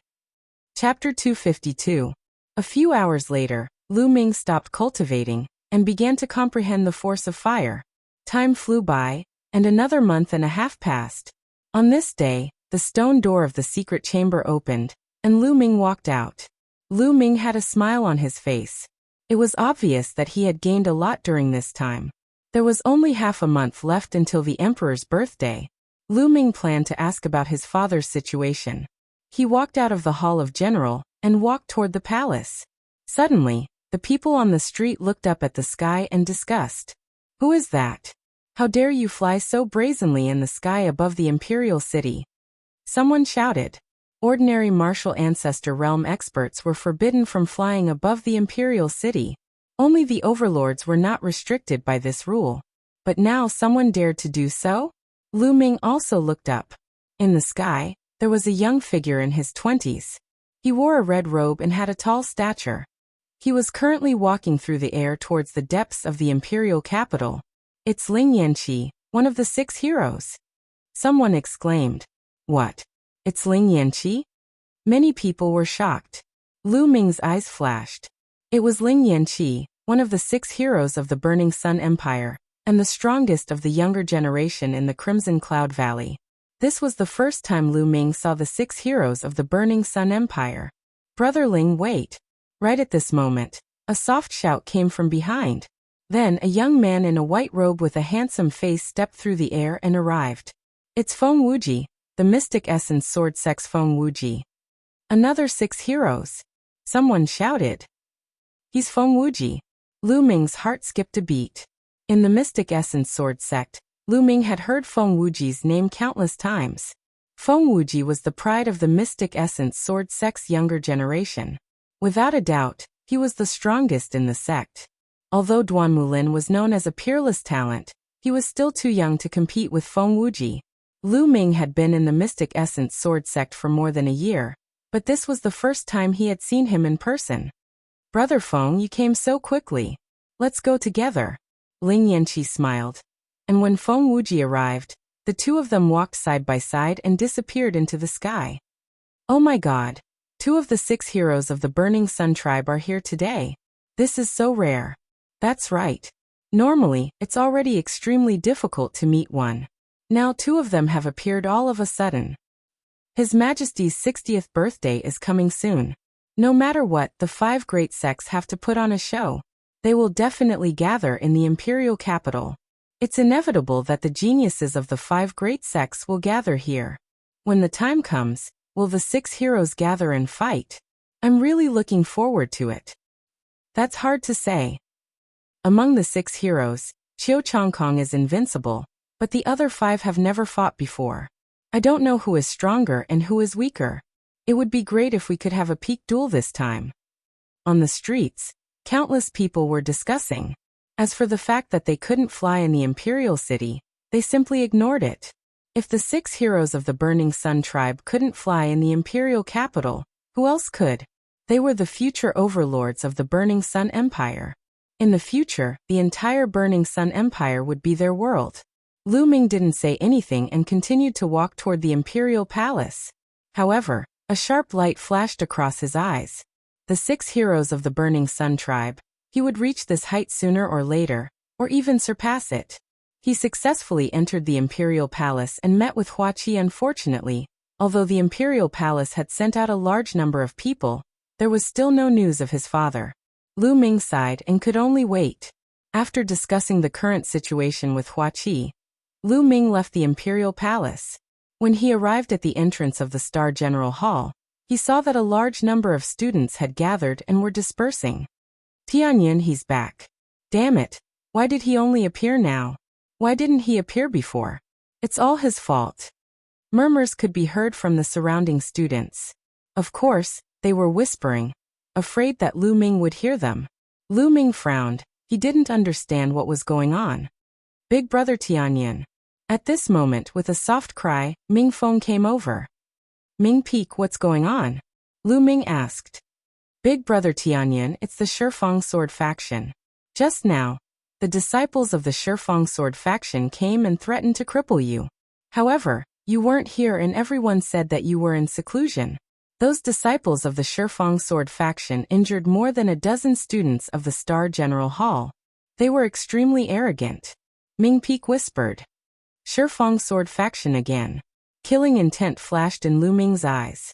Chapter 252. A few hours later, Lu Ming stopped cultivating and began to comprehend the force of fire. Time flew by, and another month and a half passed. On this day, the stone door of the secret chamber opened, and Lu Ming walked out. Lu Ming had a smile on his face. It was obvious that he had gained a lot during this time. There was only half a month left until the emperor's birthday. Lu Ming planned to ask about his father's situation. He walked out of the Hall of General and walked toward the palace. Suddenly, the people on the street looked up at the sky and discussed. Who is that? How dare you fly so brazenly in the sky above the imperial city? Someone shouted. Ordinary martial ancestor realm experts were forbidden from flying above the imperial city. Only the overlords were not restricted by this rule. But now someone dared to do so? Lu Ming also looked up. In the sky, there was a young figure in his 20s. He wore a red robe and had a tall stature. He was currently walking through the air towards the depths of the imperial capital. It's Ling Yanqi, one of the 6 heroes. Someone exclaimed. What? It's Ling Yanqi? Many people were shocked. Lu Ming's eyes flashed. It was Ling Yanqi, one of the 6 heroes of the Burning Sun Empire, and the strongest of the younger generation in the Crimson Cloud Valley. This was the first time Lu Ming saw the 6 heroes of the Burning Sun Empire. Brother Ling, wait. Right at this moment, a soft shout came from behind. Then a young man in a white robe with a handsome face stepped through the air and arrived. It's Feng Wuji, the Mystic Essence Sword Sex Feng Wuji. Another 6 heroes. Someone shouted. He's Feng Wuji. Lu Ming's heart skipped a beat. In the Mystic Essence Sword sect, Lu Ming had heard Feng Wuji's name countless times. Feng Wuji was the pride of the Mystic Essence Sword sect's younger generation. Without a doubt, he was the strongest in the sect. Although Duan Mulin was known as a peerless talent, he was still too young to compete with Feng Wuji. Lu Ming had been in the Mystic Essence Sword sect for more than a year, but this was the first time he had seen him in person. Brother Feng, you came so quickly. Let's go together. Ling Yanqi smiled. And when Feng Wuji arrived, the two of them walked side by side and disappeared into the sky. Oh my god. 2 of the 6 heroes of the Burning Sun tribe are here today. This is so rare. That's right. Normally, it's already extremely difficult to meet one. Now 2 of them have appeared all of a sudden. His Majesty's 60th birthday is coming soon. No matter what, the 5 great sects have to put on a show. They will definitely gather in the imperial capital. It's inevitable that the geniuses of the 5 great sects will gather here. When the time comes, will the 6 heroes gather and fight? I'm really looking forward to it. That's hard to say. Among the 6 heroes, Qiu Chongkong is invincible, but the other 5 have never fought before. I don't know who is stronger and who is weaker. It would be great if we could have a peak duel this time. On the streets, countless people were discussing. As for the fact that they couldn't fly in the imperial city, they simply ignored it. If the 6 heroes of the Burning Sun tribe couldn't fly in the imperial capital, who else could? They were the future overlords of the Burning Sun Empire. In the future, the entire Burning Sun Empire would be their world. Lu Ming didn't say anything and continued to walk toward the imperial palace. However, a sharp light flashed across his eyes. The 6 heroes of the Burning Sun tribe. He would reach this height sooner or later, or even surpass it. He successfully entered the imperial palace and met with Hua Qi. Unfortunately, although the imperial palace had sent out a large number of people, there was still no news of his father. Lu Ming sighed and could only wait. After discussing the current situation with Hua Qi, Lu Ming left the imperial palace. When he arrived at the entrance of the Star General Hall, he saw that a large number of students had gathered and were dispersing. Tianyin, he's back. Damn it, why did he only appear now? Why didn't he appear before? It's all his fault. Murmurs could be heard from the surrounding students. Of course, they were whispering, afraid that Lu Ming would hear them. Lu Ming frowned. He didn't understand what was going on. Big brother Tianyin. At this moment, with a soft cry, Ming Feng came over. Ming Peak, what's going on? Lu Ming asked. Big brother Tianyin, it's the Shifang Sword faction. Just now, the disciples of the Shifang Sword faction came and threatened to cripple you. However, you weren't here and everyone said that you were in seclusion. Those disciples of the Shifang Sword faction injured more than a dozen students of the Star General Hall. They were extremely arrogant. Ming Peak whispered. Shifang Sword faction again. Killing intent flashed in Lu Ming's eyes.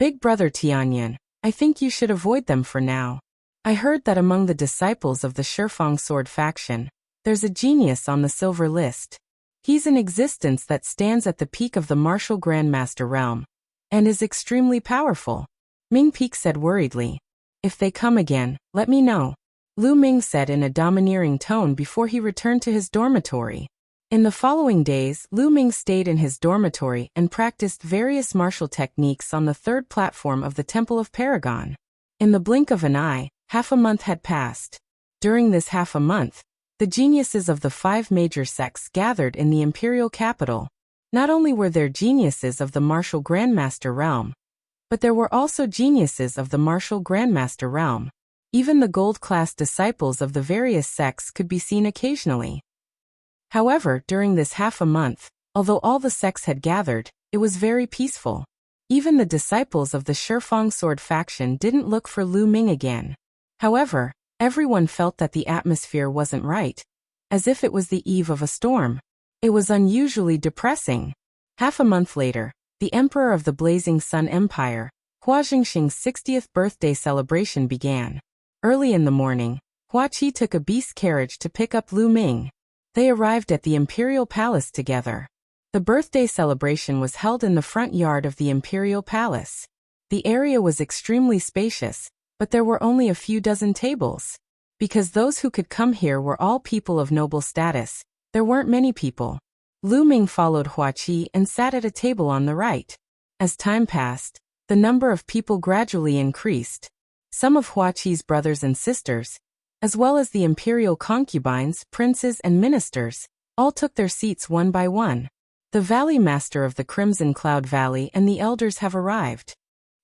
Big brother Tianyin, I think you should avoid them for now. I heard that among the disciples of the Shifang Sword faction, there's a genius on the silver list. He's an existence that stands at the peak of the martial Grandmaster realm, and is extremely powerful. Ming Peak said worriedly. If they come again, let me know. Lu Ming said in a domineering tone before he returned to his dormitory. In the following days, Lu Ming stayed in his dormitory and practiced various martial techniques on the third platform of the Temple of Paragon. In the blink of an eye, half a month had passed. During this half a month, the geniuses of the 5 major sects gathered in the imperial capital. Not only were there geniuses of the martial grandmaster realm, but there were also geniuses of the martial grandmaster realm. Even the gold-class disciples of the various sects could be seen occasionally. However, during this half a month, although all the sects had gathered, it was very peaceful. Even the disciples of the Shifeng sword faction didn't look for Lu Ming again. However, everyone felt that the atmosphere wasn't right, as if it was the eve of a storm. It was unusually depressing. Half a month later, the Emperor of the Blazing Sun Empire, Hua Jingxing's 60th birthday celebration began. Early in the morning, Hua Qi took a beast carriage to pick up Lu Ming. They arrived at the Imperial Palace together. The birthday celebration was held in the front yard of the Imperial Palace. The area was extremely spacious, but there were only a few dozen tables. Because those who could come here were all people of noble status, there weren't many people. Lu Ming followed Hua Qi and sat at a table on the right. As time passed, the number of people gradually increased. Some of Hua Qi's brothers and sisters, as well as the imperial concubines, princes and ministers, all took their seats one by one. The Valley Master of the Crimson Cloud Valley and the elders have arrived.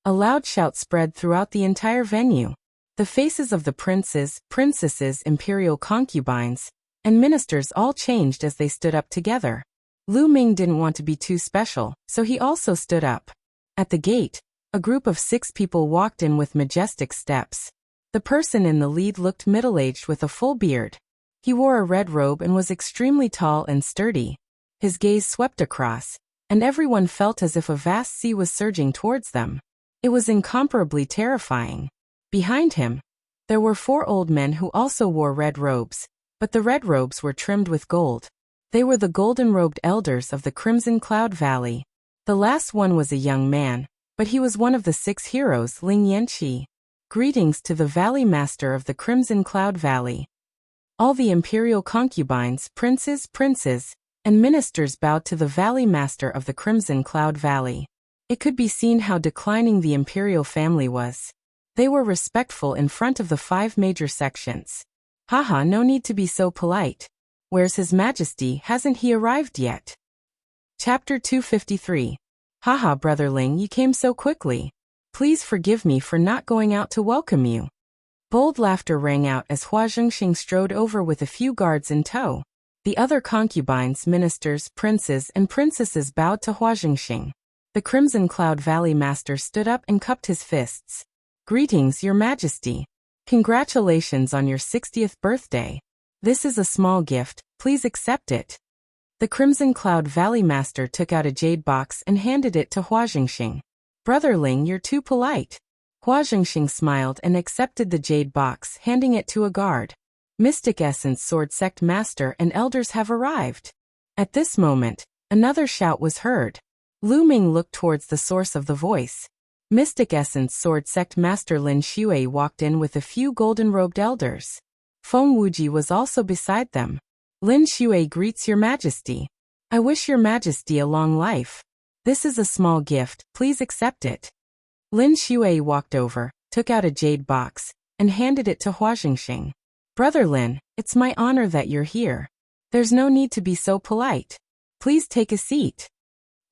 A loud shout spread throughout the entire venue. The faces of the princes, princesses, imperial concubines, and ministers all changed as they stood up together. Lu Ming didn't want to be too special, so he also stood up. At the gate, a group of 6 people walked in with majestic steps. The person in the lead looked middle-aged with a full beard. He wore a red robe and was extremely tall and sturdy. His gaze swept across, and everyone felt as if a vast sea was surging towards them. It was incomparably terrifying. Behind him, there were 4 old men who also wore red robes, but the red robes were trimmed with gold. They were the golden-robed elders of the Crimson Cloud Valley. The last one was a young man, but he was one of the 6 heroes, Ling Yanqi. Greetings to the Valley Master of the Crimson Cloud Valley. All the imperial concubines, princes, and ministers bowed to the Valley Master of the Crimson Cloud Valley. It could be seen how declining the imperial family was. They were respectful in front of the 5 major sections. Haha, no need to be so polite. Where's His Majesty? Hasn't he arrived yet? Chapter 253. Haha, Brother Ling, you came so quickly. Please forgive me for not going out to welcome you. Bold laughter rang out as Hua Jingxing strode over with a few guards in tow. The other concubines, ministers, princes, and princesses bowed to Hua Jingxing. The Crimson Cloud Valley Master stood up and cupped his fists. Greetings, Your Majesty. Congratulations on your 60th birthday. This is a small gift, please accept it. The Crimson Cloud Valley Master took out a jade box and handed it to Hua Jingxing. Brother Ling, you're too polite. Hua Jingxing smiled and accepted the jade box, handing it to a guard. Mystic Essence Sword Sect Master and elders have arrived. At this moment, another shout was heard. Lu Ming looked towards the source of the voice. Mystic Essence Sword Sect Master Lin Xue walked in with a few golden-robed elders. Feng Wuji was also beside them. Lin Xue greets Your Majesty. I wish Your Majesty a long life. This is a small gift, please accept it. Lin Xue walked over, took out a jade box, and handed it to Hua Jingxing. Brother Lin, it's my honor that you're here. There's no need to be so polite. Please take a seat.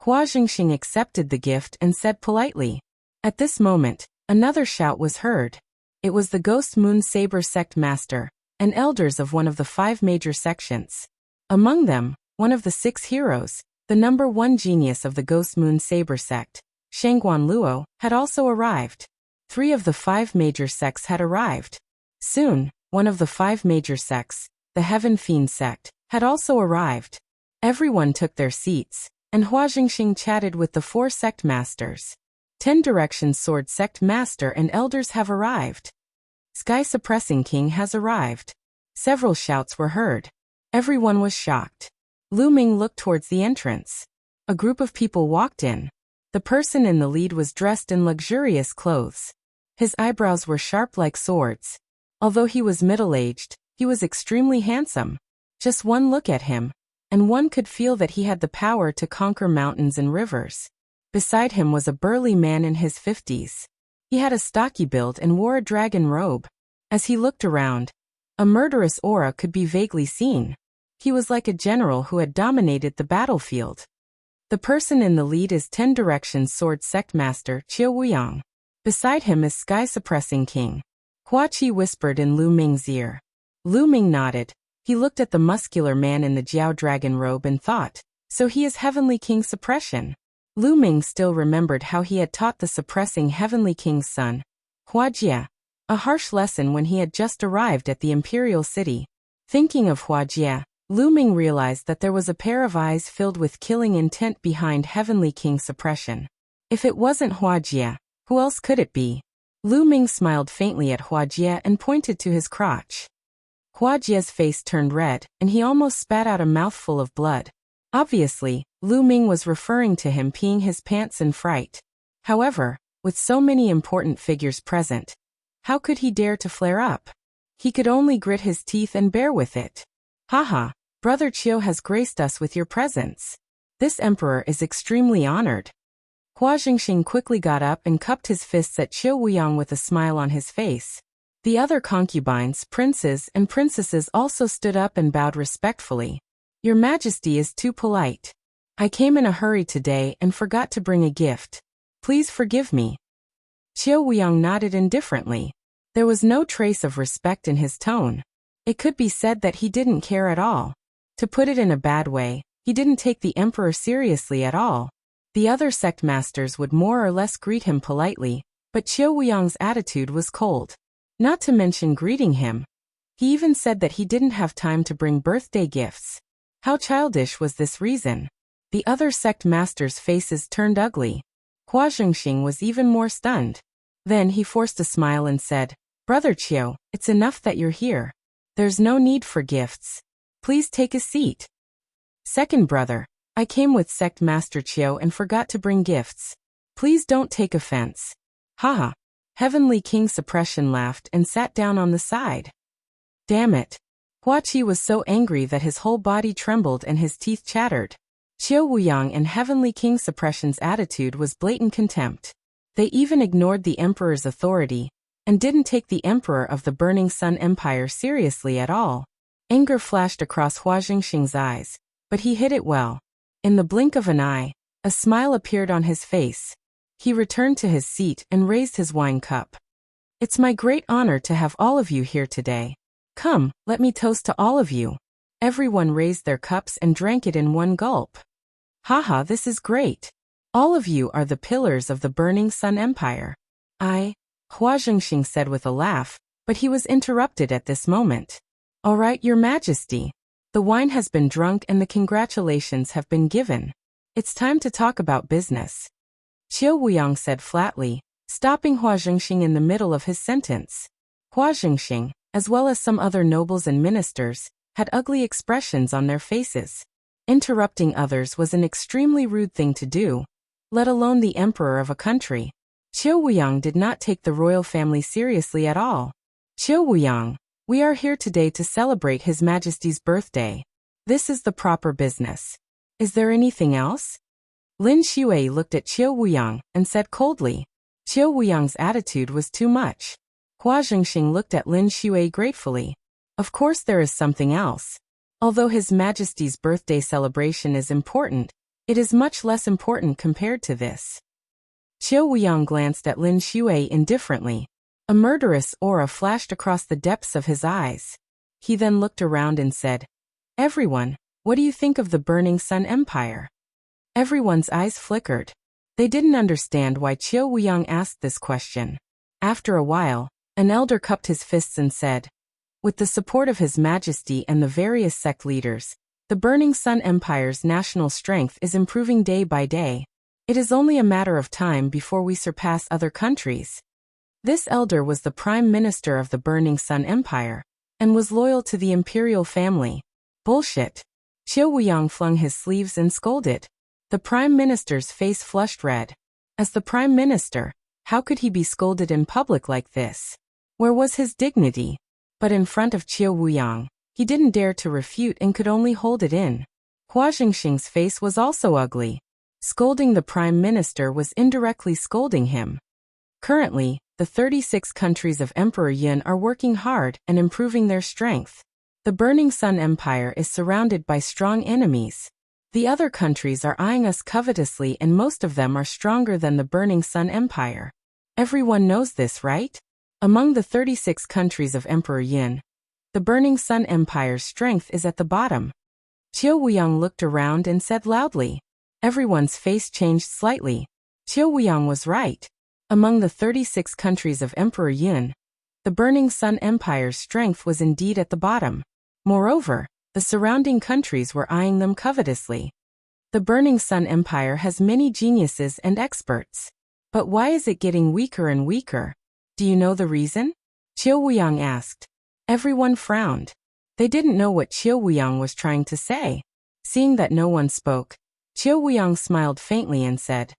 Hua Jingxing accepted the gift and said politely. At this moment, another shout was heard. It was the Ghost Moon Saber Sect Master, and elders of one of the 5 major sections. Among them, one of the 6 heroes, the number 1 genius of the Ghost Moon Saber Sect, Shangguan Luo, had also arrived. 3 of the 5 major sects had arrived. Soon, one of the 5 major sects, the Heaven Fiend Sect, had also arrived. Everyone took their seats, and Hua Jingxing chatted with the 4 sect masters. 10 Directions Sword Sect Master and elders have arrived. Sky Suppressing King has arrived. Several shouts were heard. Everyone was shocked. Lu Ming looked towards the entrance. A group of people walked in. The person in the lead was dressed in luxurious clothes. His eyebrows were sharp like swords. Although he was middle-aged, he was extremely handsome. Just one look at him, and one could feel that he had the power to conquer mountains and rivers. Beside him was a burly man in his 50s. He had a stocky build and wore a dragon robe. As he looked around, a murderous aura could be vaguely seen. He was like a general who had dominated the battlefield. The person in the lead is 10 Directions Sword Sect Master Qiu Wuyang. Beside him is Sky-Suppressing King. Hua Qi whispered in Lu Ming's ear. Lu Ming nodded. He looked at the muscular man in the Jiao dragon robe and thought, so he is Heavenly King Suppression. Lu Ming still remembered how he had taught the suppressing Heavenly King's son, Hua Jia, a harsh lesson when he had just arrived at the imperial city. Thinking of Hua Jia, Lu Ming realized that there was a pair of eyes filled with killing intent behind Heavenly King Suppression. If it wasn't Hua Jia, who else could it be? Lu Ming smiled faintly at Hua Jia and pointed to his crotch. Hua Jia's face turned red, and he almost spat out a mouthful of blood. Obviously, Lu Ming was referring to him peeing his pants in fright. However, with so many important figures present, how could he dare to flare up? He could only grit his teeth and bear with it. Haha, Brother Qiu has graced us with your presence. This emperor is extremely honored. Hua Jingxing quickly got up and cupped his fists at Qiu Wuyang with a smile on his face. The other concubines, princes, and princesses also stood up and bowed respectfully. Your Majesty is too polite. I came in a hurry today and forgot to bring a gift. Please forgive me. Qiu Wuyang nodded indifferently. There was no trace of respect in his tone. It could be said that he didn't care at all. To put it in a bad way, he didn't take the emperor seriously at all. The other sect masters would more or less greet him politely, but Qiu Wuyang's attitude was cold. Not to mention greeting him. He even said that he didn't have time to bring birthday gifts. How childish was this reason? The other sect masters' faces turned ugly. Hua Jingxing was even more stunned. Then he forced a smile and said, Brother Qiu, it's enough that you're here. There's no need for gifts. Please take a seat. Second brother, I came with Sect Master Qiu and forgot to bring gifts. Please don't take offense. Haha. Heavenly King Suppression laughed and sat down on the side. Damn it. Hua Qi was so angry that his whole body trembled and his teeth chattered. Qiu Wuyang and Heavenly King Suppression's attitude was blatant contempt. They even ignored the emperor's authority, and didn't take the emperor of the Burning Sun Empire seriously at all. Anger flashed across Hua Jingxing's eyes, but he hid it well. In the blink of an eye, a smile appeared on his face. He returned to his seat and raised his wine cup. It's my great honor to have all of you here today. Come, let me toast to all of you. Everyone raised their cups and drank it in one gulp. Haha, this is great. All of you are the pillars of the Burning Sun Empire. Hua Jingxing said with a laugh, but he was interrupted at this moment. All right, Your Majesty. The wine has been drunk and the congratulations have been given. It's time to talk about business. Qiu Wuyang said flatly, stopping Hua Jingxing in the middle of his sentence. Hua Jingxing, as well as some other nobles and ministers, had ugly expressions on their faces. Interrupting others was an extremely rude thing to do, let alone the emperor of a country. Qiu Wuyang did not take the royal family seriously at all. Qiu Wuyang, we are here today to celebrate His Majesty's birthday. This is the proper business. Is there anything else? Lin Xue looked at Qiu Wuyang and said coldly. Qiu Wuyang's attitude was too much. Hua Jingxing looked at Lin Xue gratefully. Of course there is something else. Although His Majesty's birthday celebration is important, it is much less important compared to this. Qiu Wuyang glanced at Lin Xue indifferently. A murderous aura flashed across the depths of his eyes. He then looked around and said, Everyone, what do you think of the Burning Sun Empire? Everyone's eyes flickered. They didn't understand why Qiu Wuyang asked this question. After a while, an elder cupped his fists and said, With the support of His Majesty and the various sect leaders, the Burning Sun Empire's national strength is improving day by day. It is only a matter of time before we surpass other countries. This elder was the Prime Minister of the Burning Sun Empire, and was loyal to the imperial family. Bullshit. Qiu Wuyang flung his sleeves and scolded. The Prime Minister's face flushed red. As the Prime Minister, how could he be scolded in public like this? Where was his dignity? But in front of Qiu Wuyang, he didn't dare to refute and could only hold it in. Hua Jingxing's face was also ugly. Scolding the prime minister was indirectly scolding him. Currently, the 36 countries of Emperor Yun are working hard and improving their strength. The Burning Sun Empire is surrounded by strong enemies. The other countries are eyeing us covetously, and most of them are stronger than the Burning Sun Empire. Everyone knows this, right? Among the 36 countries of Emperor Yin, the Burning Sun Empire's strength is at the bottom. Qiu Wuyang looked around and said loudly. Everyone's face changed slightly. Qiu Wuyang was right. Among the 36 countries of Emperor Yun, the Burning Sun Empire's strength was indeed at the bottom. Moreover, the surrounding countries were eyeing them covetously. The Burning Sun Empire has many geniuses and experts. But why is it getting weaker and weaker? Do you know the reason? Qiu Wuyang asked. Everyone frowned. They didn't know what Qiu Wuyang was trying to say. Seeing that no one spoke, Qiu Wuyang smiled faintly and said,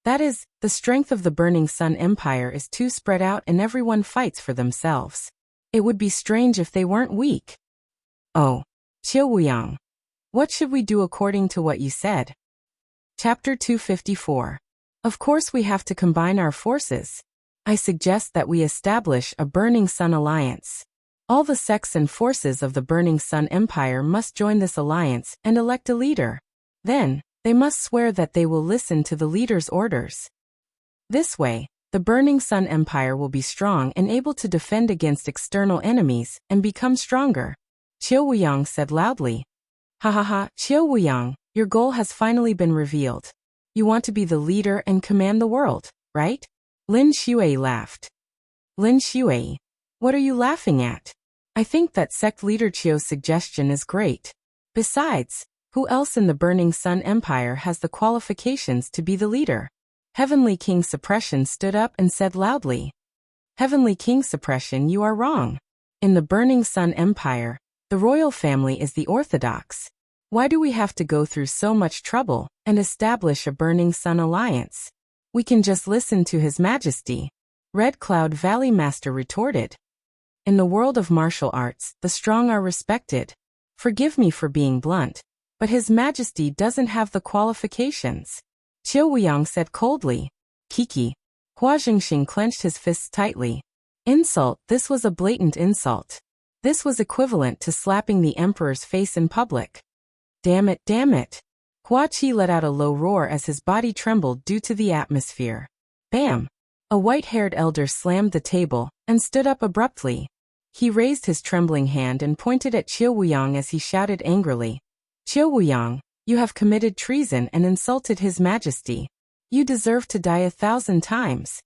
"That is, the strength of the Burning Sun Empire is too spread out and everyone fights for themselves. It would be strange if they weren't weak." "Oh, Qiu Wuyang. What should we do according to what you said?" Chapter 254. Of course we have to combine our forces. I suggest that we establish a Burning Sun Alliance. All the sects and forces of the Burning Sun Empire must join this alliance and elect a leader. Then, they must swear that they will listen to the leader's orders. This way, the Burning Sun Empire will be strong and able to defend against external enemies and become stronger. Qiu Wuyang said loudly. Ha ha ha, Qiu Wuyang, your goal has finally been revealed. You want to be the leader and command the world, right? Lin Xuei laughed. Lin Xuei, what are you laughing at? I think that sect leader Qiu's suggestion is great. Besides, who else in the Burning Sun Empire has the qualifications to be the leader? Heavenly King Suppression stood up and said loudly. Heavenly King Suppression, you are wrong. In the Burning Sun Empire, the royal family is the orthodox. Why do we have to go through so much trouble and establish a Burning Sun Alliance? We can just listen to His Majesty. Red Cloud Valley Master retorted. In the world of martial arts, the strong are respected. Forgive me for being blunt, but His Majesty doesn't have the qualifications. Qiu Wuyang said coldly. Kiki. Hua Jingxing clenched his fists tightly. Insult, this was a blatant insult. This was equivalent to slapping the emperor's face in public. Damn it, damn it. Hua Qi let out a low roar as his body trembled due to the atmosphere. Bam! A white-haired elder slammed the table and stood up abruptly. He raised his trembling hand and pointed at Qiu Wuyang as he shouted angrily. Qiu Wuyang, you have committed treason and insulted His Majesty. You deserve to die 1,000 times.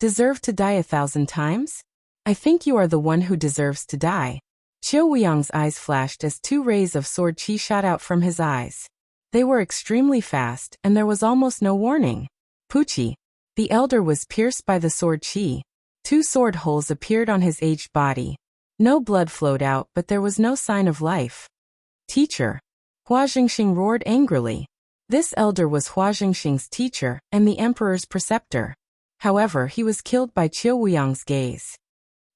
Deserve to die 1,000 times? I think you are the one who deserves to die. Qiu Wuyang's eyes flashed as 2 rays of sword qi shot out from his eyes. They were extremely fast, and there was almost no warning. Puchi. The elder was pierced by the sword qi. 2 sword holes appeared on his aged body. No blood flowed out, but there was no sign of life. Teacher. Hua Jingxing roared angrily. This elder was Hua Jingxing's teacher and the emperor's preceptor. However, he was killed by Qiu Wuyang's gaze.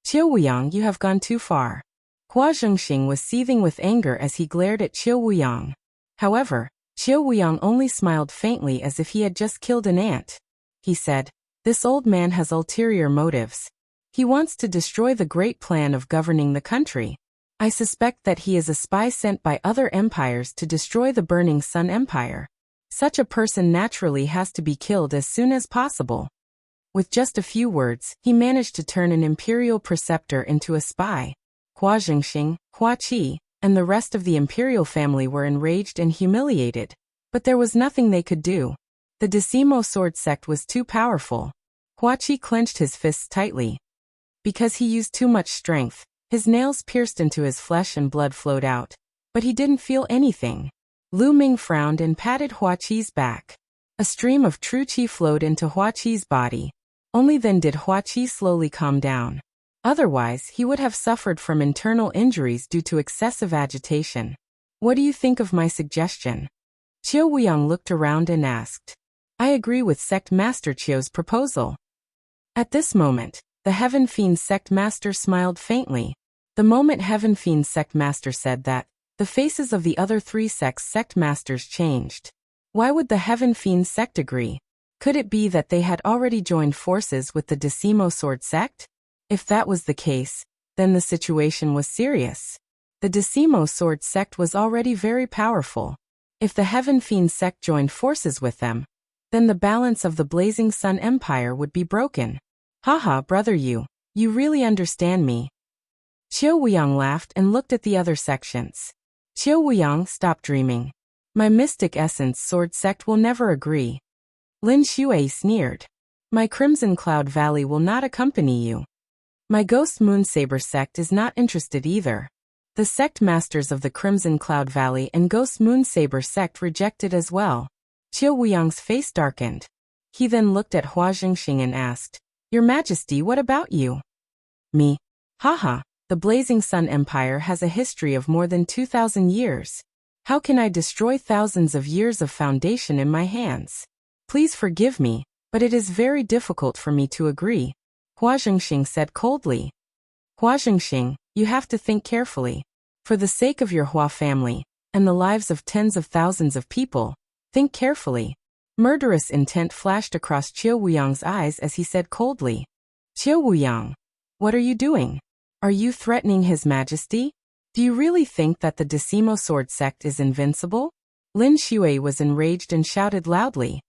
Qiu Wuyang, you have gone too far. Hua Jingxing was seething with anger as he glared at Qiu Wuyang. However, Qiu Wuyang only smiled faintly as if he had just killed an ant. He said, "This old man has ulterior motives. He wants to destroy the great plan of governing the country. I suspect that he is a spy sent by other empires to destroy the Burning Sun Empire. Such a person naturally has to be killed as soon as possible." With just a few words, he managed to turn an imperial preceptor into a spy. Hua Jingxing, Hua Qi, and the rest of the imperial family were enraged and humiliated. But there was nothing they could do. The Decimo sword sect was too powerful. Hua Qi clenched his fists tightly. Because he used too much strength, his nails pierced into his flesh and blood flowed out. But he didn't feel anything. Lu Ming frowned and patted Hua Qi's back. A stream of true qi flowed into Hua Qi's body. Only then did Hua Qi slowly calm down. Otherwise, he would have suffered from internal injuries due to excessive agitation. What do you think of my suggestion? Qiu Wuyang looked around and asked. I agree with Sect Master Qiu's proposal. At this moment, the Heaven Fiend Sect Master smiled faintly. The moment Heaven Fiend Sect Master said that, The faces of the other three sect masters changed. Why would the Heaven Fiend sect agree? Could it be that they had already joined forces with the Decimo Sword sect? If that was the case, then the situation was serious. The Decimo Sword sect was already very powerful. If the Heaven Fiend sect joined forces with them, then the balance of the Blazing Sun Empire would be broken. Haha, brother, you really understand me. Qiu Wuyang laughed and looked at the other sections. Qiu Wuyang, stop dreaming. My Mystic Essence Sword sect will never agree. Lin Xue sneered. My Crimson Cloud Valley will not accompany you. My Ghost Moonsaber sect is not interested either. The sect masters of the Crimson Cloud Valley and Ghost Moonsaber sect rejected as well. Qiu Wuyang's face darkened. He then looked at Hua Jingxing and asked, Your Majesty, what about you? Me? Haha, the Blazing Sun Empire has a history of more than 2,000 years. How can I destroy thousands of years of foundation in my hands? Please forgive me, but it is very difficult for me to agree, Hua Jingxing said coldly. Hua Jingxing, you have to think carefully. For the sake of your Hua family, and the lives of tens of thousands of people, think carefully. Murderous intent flashed across Qiu Wuyang's eyes as he said coldly. Qiu Wuyang, what are you doing? Are you threatening His Majesty? Do you really think that the Decimo Sword sect is invincible? Lin Xue was enraged and shouted loudly.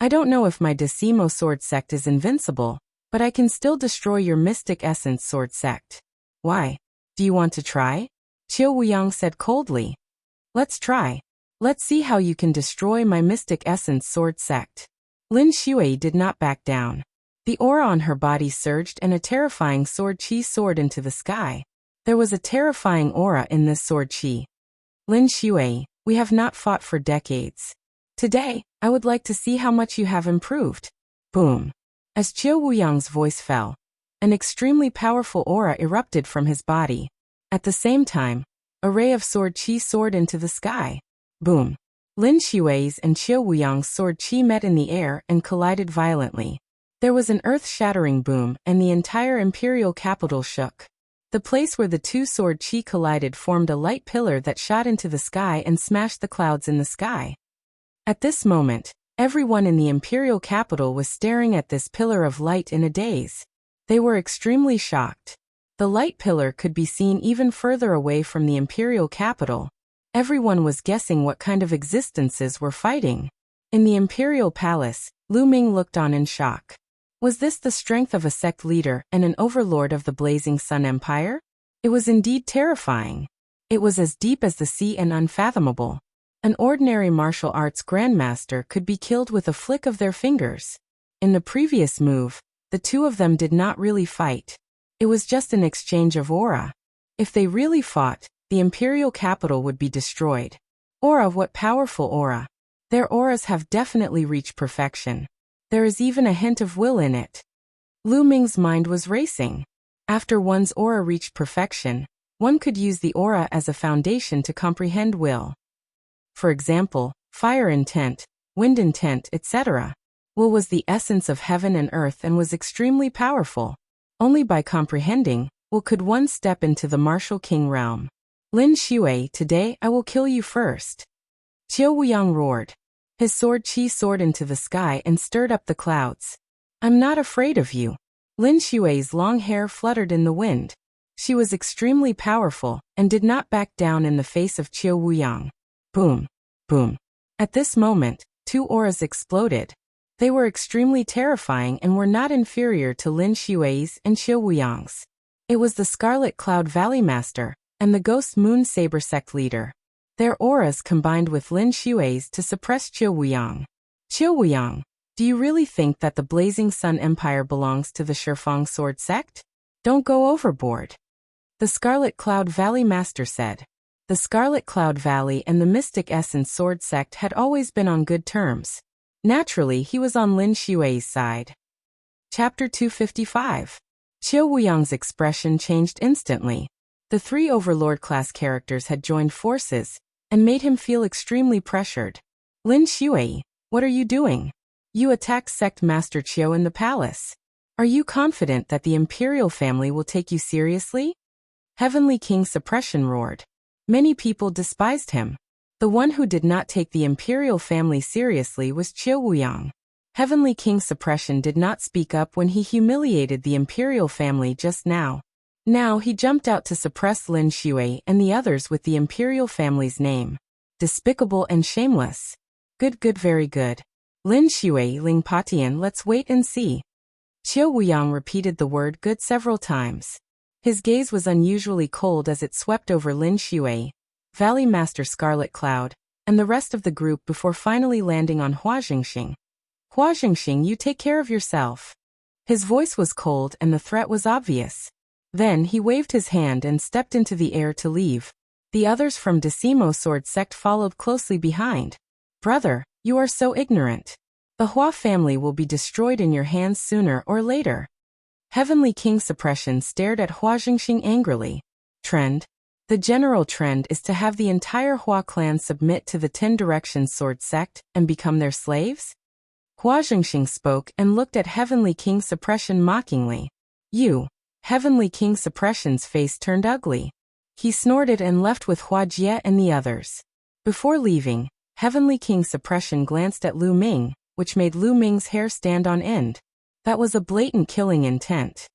I don't know if my Decimo Sword sect is invincible, but I can still destroy your Mystic Essence Sword sect. Why? Do you want to try? Qiu Wuyang said coldly. Let's try. Let's see how you can destroy my Mystic Essence Sword sect. Lin Xue did not back down. The aura on her body surged and a terrifying sword chi soared into the sky. There was a terrifying aura in this sword chi. Lin Xue, we have not fought for decades. Today, I would like to see how much you have improved. Boom. As Qiu Wuyang's voice fell, an extremely powerful aura erupted from his body. At the same time, a ray of sword chi soared into the sky. Boom. Lin Xue's and Qiu Wuyang's sword chi met in the air and collided violently. There was an earth-shattering boom and the entire imperial capital shook. The place where the two sword chi collided formed a light pillar that shot into the sky and smashed the clouds in the sky. At this moment, everyone in the imperial capital was staring at this pillar of light in a daze. They were extremely shocked. The light pillar could be seen even further away from the imperial capital. Everyone was guessing what kind of existences were fighting. In the imperial palace, Lu Ming looked on in shock. Was this the strength of a sect leader and an overlord of the Blazing Sun Empire? It was indeed terrifying. It was as deep as the sea and unfathomable. An ordinary martial arts grandmaster could be killed with a flick of their fingers. In the previous move, the two of them did not really fight. It was just an exchange of aura. If they really fought, the imperial capital would be destroyed. Aura, what powerful aura! Their auras have definitely reached perfection. There is even a hint of will in it. Lu Ming's mind was racing. After one's aura reached perfection, one could use the aura as a foundation to comprehend will. For example, fire intent, wind intent, etc. Will was the essence of heaven and earth and was extremely powerful. Only by comprehending will could one step into the martial king realm. Lin Xue, today I will kill you first. Qiu Wuyang roared. His sword chi soared into the sky and stirred up the clouds. I'm not afraid of you. Lin Xue's long hair fluttered in the wind. She was extremely powerful and did not back down in the face of Qiu Wuyang. Boom. Boom. At this moment, two auras exploded. They were extremely terrifying and were not inferior to Lin Xue's and Qiu Wuyang's. It was the Scarlet Cloud Valley Master and the Ghost Moon Saber sect leader. Their auras combined with Lin Xue's to suppress Qiu Wuyang. Qiu Wuyang, do you really think that the Blazing Sun Empire belongs to the Shifang Sword sect? Don't go overboard. The Scarlet Cloud Valley Master said. The Scarlet Cloud Valley and the Mystic Essence Sword sect had always been on good terms. Naturally, he was on Lin Xue's side. Chapter 255. Qiu Wuyang's expression changed instantly. The three Overlord-class characters had joined forces and made him feel extremely pressured. Lin Xue, what are you doing? You attacked Sect Master Qiu in the palace. Are you confident that the Imperial family will take you seriously? Heavenly King Suppression roared. Many people despised him. The one who did not take the imperial family seriously was Qiu Wuyang. Heavenly King Suppression did not speak up when he humiliated the imperial family just now. Now he jumped out to suppress Lin Shui and the others with the imperial family's name. Despicable and shameless. Good, very good. Lin Shui, Ling Patian, let's wait and see. Qiu Wuyang repeated the word good several times. His gaze was unusually cold as it swept over Lin Shui, Valley Master Scarlet Cloud, and the rest of the group before finally landing on Hua Jingxing. Hua Jingxing, you take care of yourself. His voice was cold and the threat was obvious. Then he waved his hand and stepped into the air to leave. The others from Decimo Sword Sect followed closely behind. Brother, you are so ignorant. The Hua family will be destroyed in your hands sooner or later. Heavenly King Suppression stared at Hua Jingxing angrily. Trend. The general trend is to have the entire Hua clan submit to the 10 Directions Sword Sect and become their slaves? Hua Jingxing spoke and looked at Heavenly King Suppression mockingly. You. Heavenly King Suppression's face turned ugly. He snorted and left with Hua Jie and the others. Before leaving, Heavenly King Suppression glanced at Lu Ming, which made Lu Ming's hair stand on end. That was a blatant killing intent.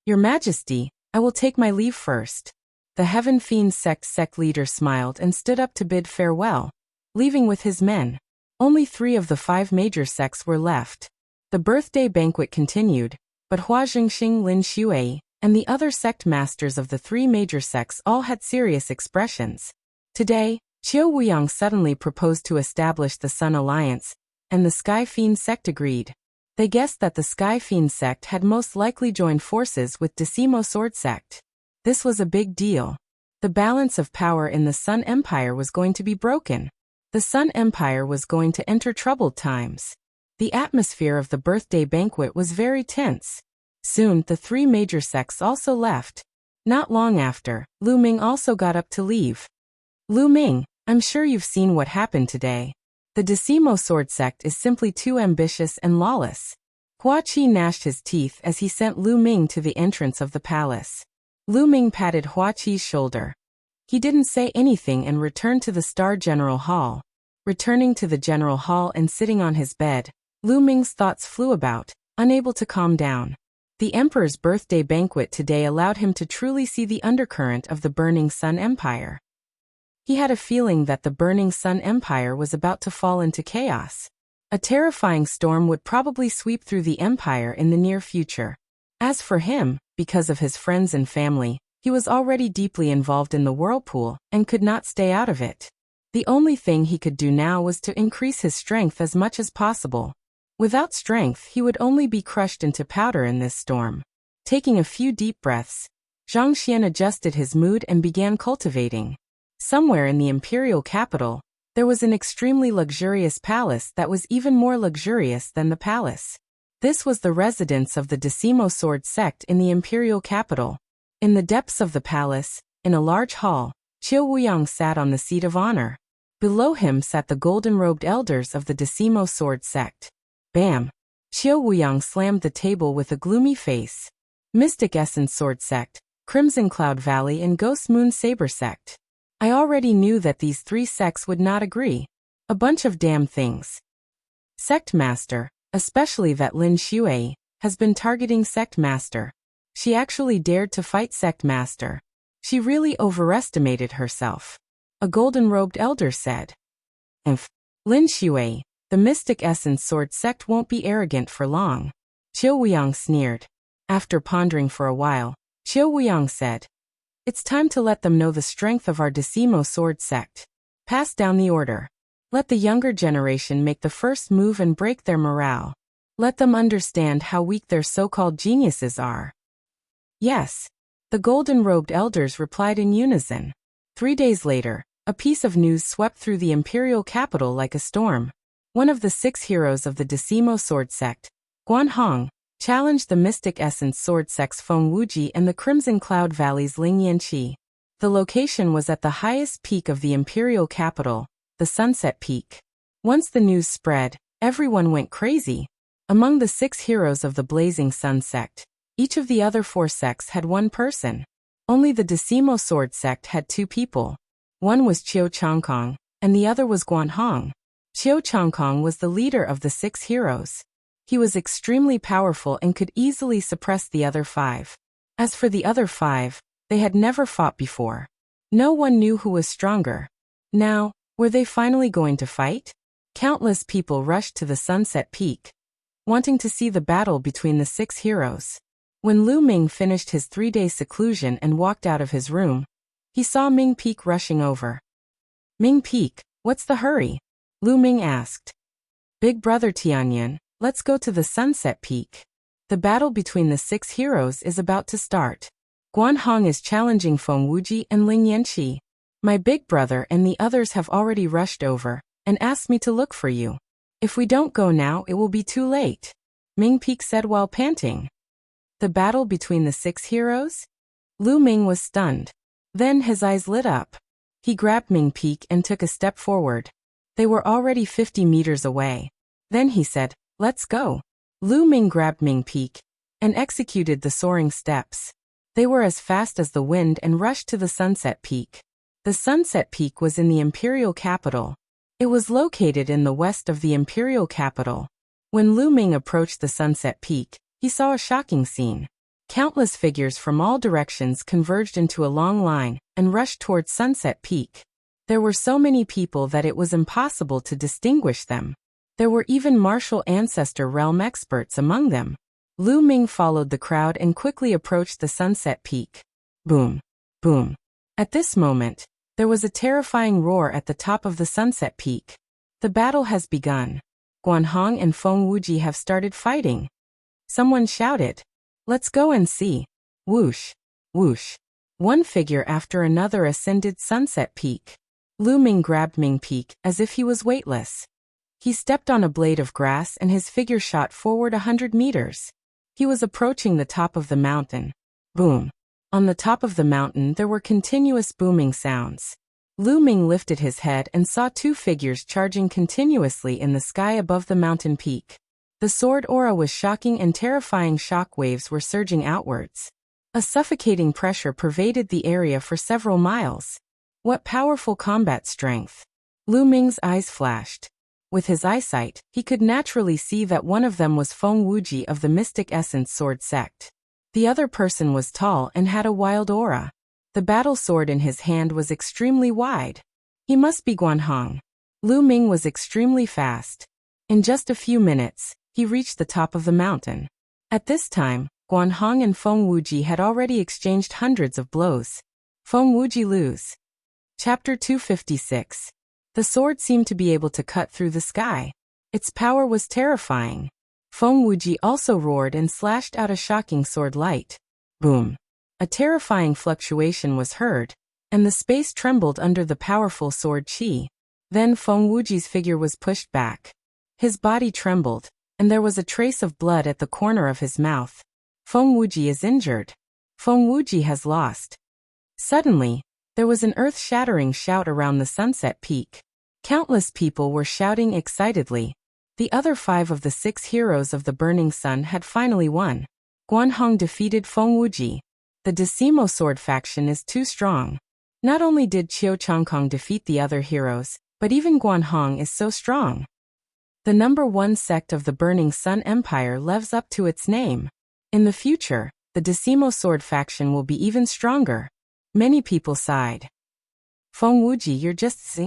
Your Majesty, I will take my leave first. The Heaven Fiend sect leader smiled and stood up to bid farewell, leaving with his men. Only 3 of the 5 major sects were left. The birthday banquet continued, but Hua Jingxing, Lin Shui, and the other sect masters of the 3 major sects all had serious expressions. Today, Qiu Wuyang suddenly proposed to establish the Sun Alliance, and the Sky Fiend sect agreed. They guessed that the Sky Fiend sect had most likely joined forces with Decimo Sword Sect. This was a big deal. The balance of power in the Sun Empire was going to be broken. The Sun Empire was going to enter troubled times. The atmosphere of the birthday banquet was very tense. Soon, the 3 major sects also left. Not long after, Lu Ming also got up to leave. Lu Ming, I'm sure you've seen what happened today. The Decimo Sword Sect is simply too ambitious and lawless. Hua Qi gnashed his teeth as he sent Lu Ming to the entrance of the palace. Lu Ming patted Hua Qi's shoulder. He didn't say anything and returned to the Star General Hall. Returning to the General Hall and sitting on his bed, Lu Ming's thoughts flew about, unable to calm down. The Emperor's birthday banquet today allowed him to truly see the undercurrent of the Burning Sun Empire. He had a feeling that the Burning Sun Empire was about to fall into chaos. A terrifying storm would probably sweep through the empire in the near future. As for him, because of his friends and family, he was already deeply involved in the whirlpool and could not stay out of it. The only thing he could do now was to increase his strength as much as possible. Without strength, he would only be crushed into powder in this storm. Taking a few deep breaths, Zhang Xian adjusted his mood and began cultivating. Somewhere in the imperial capital, there was an extremely luxurious palace that was even more luxurious than the palace. This was the residence of the Decimo Sword Sect in the imperial capital. In the depths of the palace, in a large hall, Qiu Wuyang sat on the seat of honor. Below him sat the golden-robed elders of the Decimo Sword Sect. Bam! Qiu Wuyang slammed the table with a gloomy face. Mystic Essence Sword Sect, Crimson Cloud Valley and Ghost Moon Saber Sect. I already knew that these 3 sects would not agree. A bunch of damn things. Sect Master, especially that Lin Shui, has been targeting Sect Master. She actually dared to fight Sect Master. She really overestimated herself. A golden-robed elder said. Lin Shui, the Mystic Essence Sword Sect won't be arrogant for long. Qiu Wuyang sneered. After pondering for a while, Qiu Wuyang said, it's time to let them know the strength of our Decimo Sword Sect. Pass down the order. Let the younger generation make the first move and break their morale. Let them understand how weak their so-called geniuses are. Yes. The golden-robed elders replied in unison. 3 days later, a piece of news swept through the imperial capital like a storm. One of the 6 heroes of the Decimo Sword Sect, Guan Hong, challenged the Mystic Essence Sword Sect's Feng Wuji and the Crimson Cloud Valley's Ling Yanqi. The location was at the highest peak of the imperial capital, the Sunset Peak. Once the news spread, everyone went crazy. Among the 6 heroes of the Blazing Sun Sect, each of the other 4 sects had 1 person. Only the Decimo Sword Sect had 2 people. One was Qiu Changkong, and the other was Guan Hong. Qiu Changkong was the leader of the 6 heroes. He was extremely powerful and could easily suppress the other 5. As for the other 5, they had never fought before. No one knew who was stronger. Now, were they finally going to fight? Countless people rushed to the Sunset Peak, wanting to see the battle between the 6 heroes. When Lu Ming finished his 3-day seclusion and walked out of his room, he saw Ming Peak rushing over. Ming Peak, what's the hurry? Lu Ming asked. Big brother Tianyan, let's go to the Sunset Peak. The battle between the 6 heroes is about to start. Guan Hong is challenging Feng Wuji and Ling Yanqi. My big brother and the others have already rushed over and asked me to look for you. If we don't go now, it will be too late, Ming Peak said while panting. The battle between the 6 heroes? Lu Ming was stunned. Then his eyes lit up. He grabbed Ming Peak and took a step forward. They were already 50 meters away. Then he said, let's go. Lu Ming grabbed Ming Peak and executed the soaring steps. They were as fast as the wind and rushed to the Sunset Peak. The Sunset Peak was in the imperial capital. It was located in the west of the imperial capital. When Lu Ming approached the Sunset Peak, he saw a shocking scene. Countless figures from all directions converged into a long line and rushed towards Sunset Peak. There were so many people that it was impossible to distinguish them. There were even martial ancestor realm experts among them. Lu Ming followed the crowd and quickly approached the Sunset Peak. Boom! Boom! At this moment, there was a terrifying roar at the top of the Sunset Peak. The battle has begun. Guan Hong and Feng Wuji have started fighting. Someone shouted. Let's go and see. Whoosh! Whoosh! One figure after another ascended Sunset Peak. Lu Ming grabbed Ming Peak as if he was weightless. He stepped on a blade of grass and his figure shot forward 100 meters. He was approaching the top of the mountain. Boom! On the top of the mountain there were continuous booming sounds. Lu Ming lifted his head and saw 2 figures charging continuously in the sky above the mountain peak. The sword aura was shocking and terrifying shock waves were surging outwards. A suffocating pressure pervaded the area for several miles. What powerful combat strength! Lu Ming's eyes flashed. With his eyesight, he could naturally see that one of them was Feng Wuji of the Mystic Essence Sword sect. The other person was tall and had a wild aura. The battle sword in his hand was extremely wide. He must be Guan Hong. Lu Ming was extremely fast. In just a few minutes, he reached the top of the mountain. At this time, Guan Hong and Feng Wuji had already exchanged hundreds of blows. Feng Wuji lose. Chapter 256. The sword seemed to be able to cut through the sky. Its power was terrifying. Feng Wuji also roared and slashed out a shocking sword light. Boom! A terrifying fluctuation was heard, and the space trembled under the powerful sword chi. Then Feng Wuji's figure was pushed back. His body trembled, and there was a trace of blood at the corner of his mouth. Feng Wuji is injured. Feng Wuji has lost. Suddenly, there was an earth-shattering shout around the Sunset Peak. Countless people were shouting excitedly. The other 5 of the 6 heroes of the Burning Sun had finally won. Guan Hong defeated Feng Wuji. The Decimo Sword faction is too strong. Not only did Qiu Changkong defeat the other heroes, but even Guan Hong is so strong. The number 1 sect of the Burning Sun Empire lives up to its name. In the future, the Decimo Sword faction will be even stronger. Many people sighed. Feng Wuji, you're just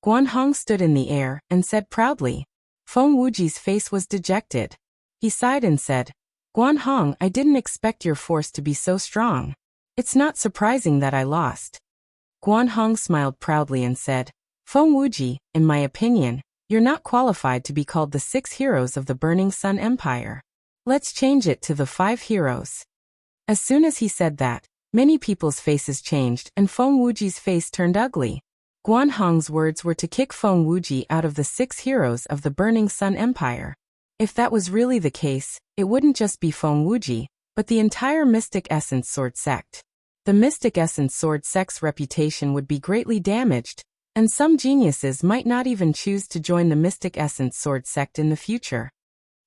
Guan Hong stood in the air and said proudly. Feng Wuji's face was dejected. He sighed and said, Guan Hong, I didn't expect your force to be so strong. It's not surprising that I lost. Guan Hong smiled proudly and said, Feng Wuji, in my opinion, you're not qualified to be called the 6 heroes of the Burning Sun Empire. Let's change it to the 5 heroes. As soon as he said that, many people's faces changed and Feng Wuji's face turned ugly. Guan Hong's words were to kick Feng Wuji out of the 6 heroes of the Burning Sun Empire. If that was really the case, it wouldn't just be Feng Wuji, but the entire Mystic Essence Sword sect. The Mystic Essence Sword sect's reputation would be greatly damaged, and some geniuses might not even choose to join the Mystic Essence Sword sect in the future.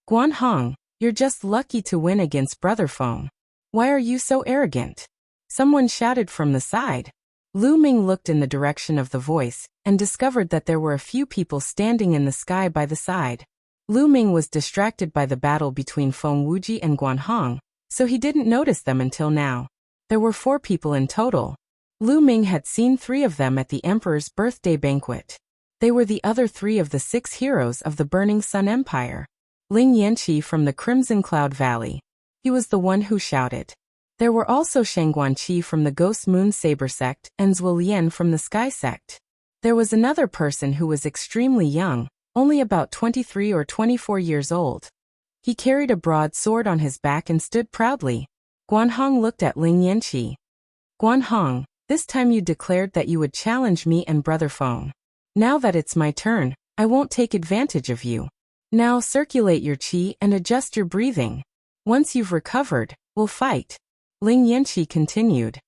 Guan Hong, you're just lucky to win against Brother Feng. Why are you so arrogant? Someone shouted from the side. Lu Ming looked in the direction of the voice and discovered that there were a few people standing in the sky by the side. Lu Ming was distracted by the battle between Feng Wuji and Guan Hong, so he didn't notice them until now. There were 4 people in total. Lu Ming had seen 3 of them at the emperor's birthday banquet. They were the other 3 of the 6 heroes of the Burning Sun Empire. Ling Yanqi from the Crimson Cloud Valley. He was the one who shouted. There were also Shangguanqi from the Ghost Moon Saber sect and Zhuo Lian from the Sky sect. There was another person who was extremely young, only about 23 or 24 years old. He carried a broad sword on his back and stood proudly. Guan Hong looked at Ling Yanqi. Guan Hong, this time you declared that you would challenge me and Brother Feng. Now that it's my turn, I won't take advantage of you. Now circulate your qi and adjust your breathing. Once you've recovered, we'll fight. Ling Yanqi continued.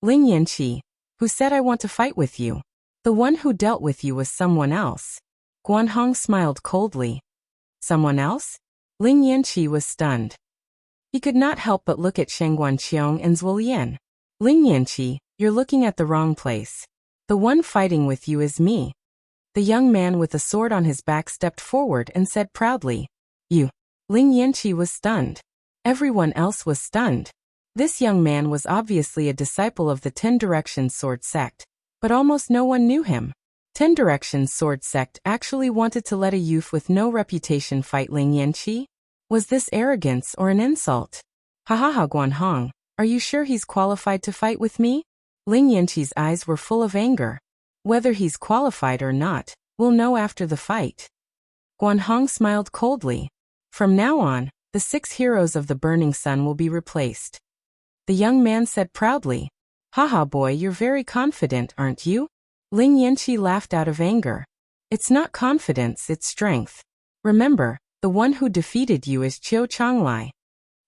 Ling Yanqi, who said I want to fight with you? The one who dealt with you was someone else. Guan Hong smiled coldly. Someone else? Ling Yanqi was stunned. He could not help but look at Shangguanqiong and Zhuo Lian. Ling Yanqi, you're looking at the wrong place. The one fighting with you is me. The young man with a sword on his back stepped forward and said proudly. You. Ling Yanqi was stunned. Everyone else was stunned. This young man was obviously a disciple of the 10 Directions Sword sect, but almost no one knew him. 10 Directions Sword sect actually wanted to let a youth with no reputation fight Ling Yanqi? Was this arrogance or an insult? Ha, Guan Hong, are you sure he's qualified to fight with me? Ling Yanqi's eyes were full of anger. Whether he's qualified or not, we'll know after the fight. Guan Hong smiled coldly. From now on, the 6 heroes of the Burning Sun will be replaced. The young man said proudly. Haha boy, you're very confident, aren't you? Ling Yanqi laughed out of anger. It's not confidence, it's strength. Remember, the one who defeated you is Qiu Changlai.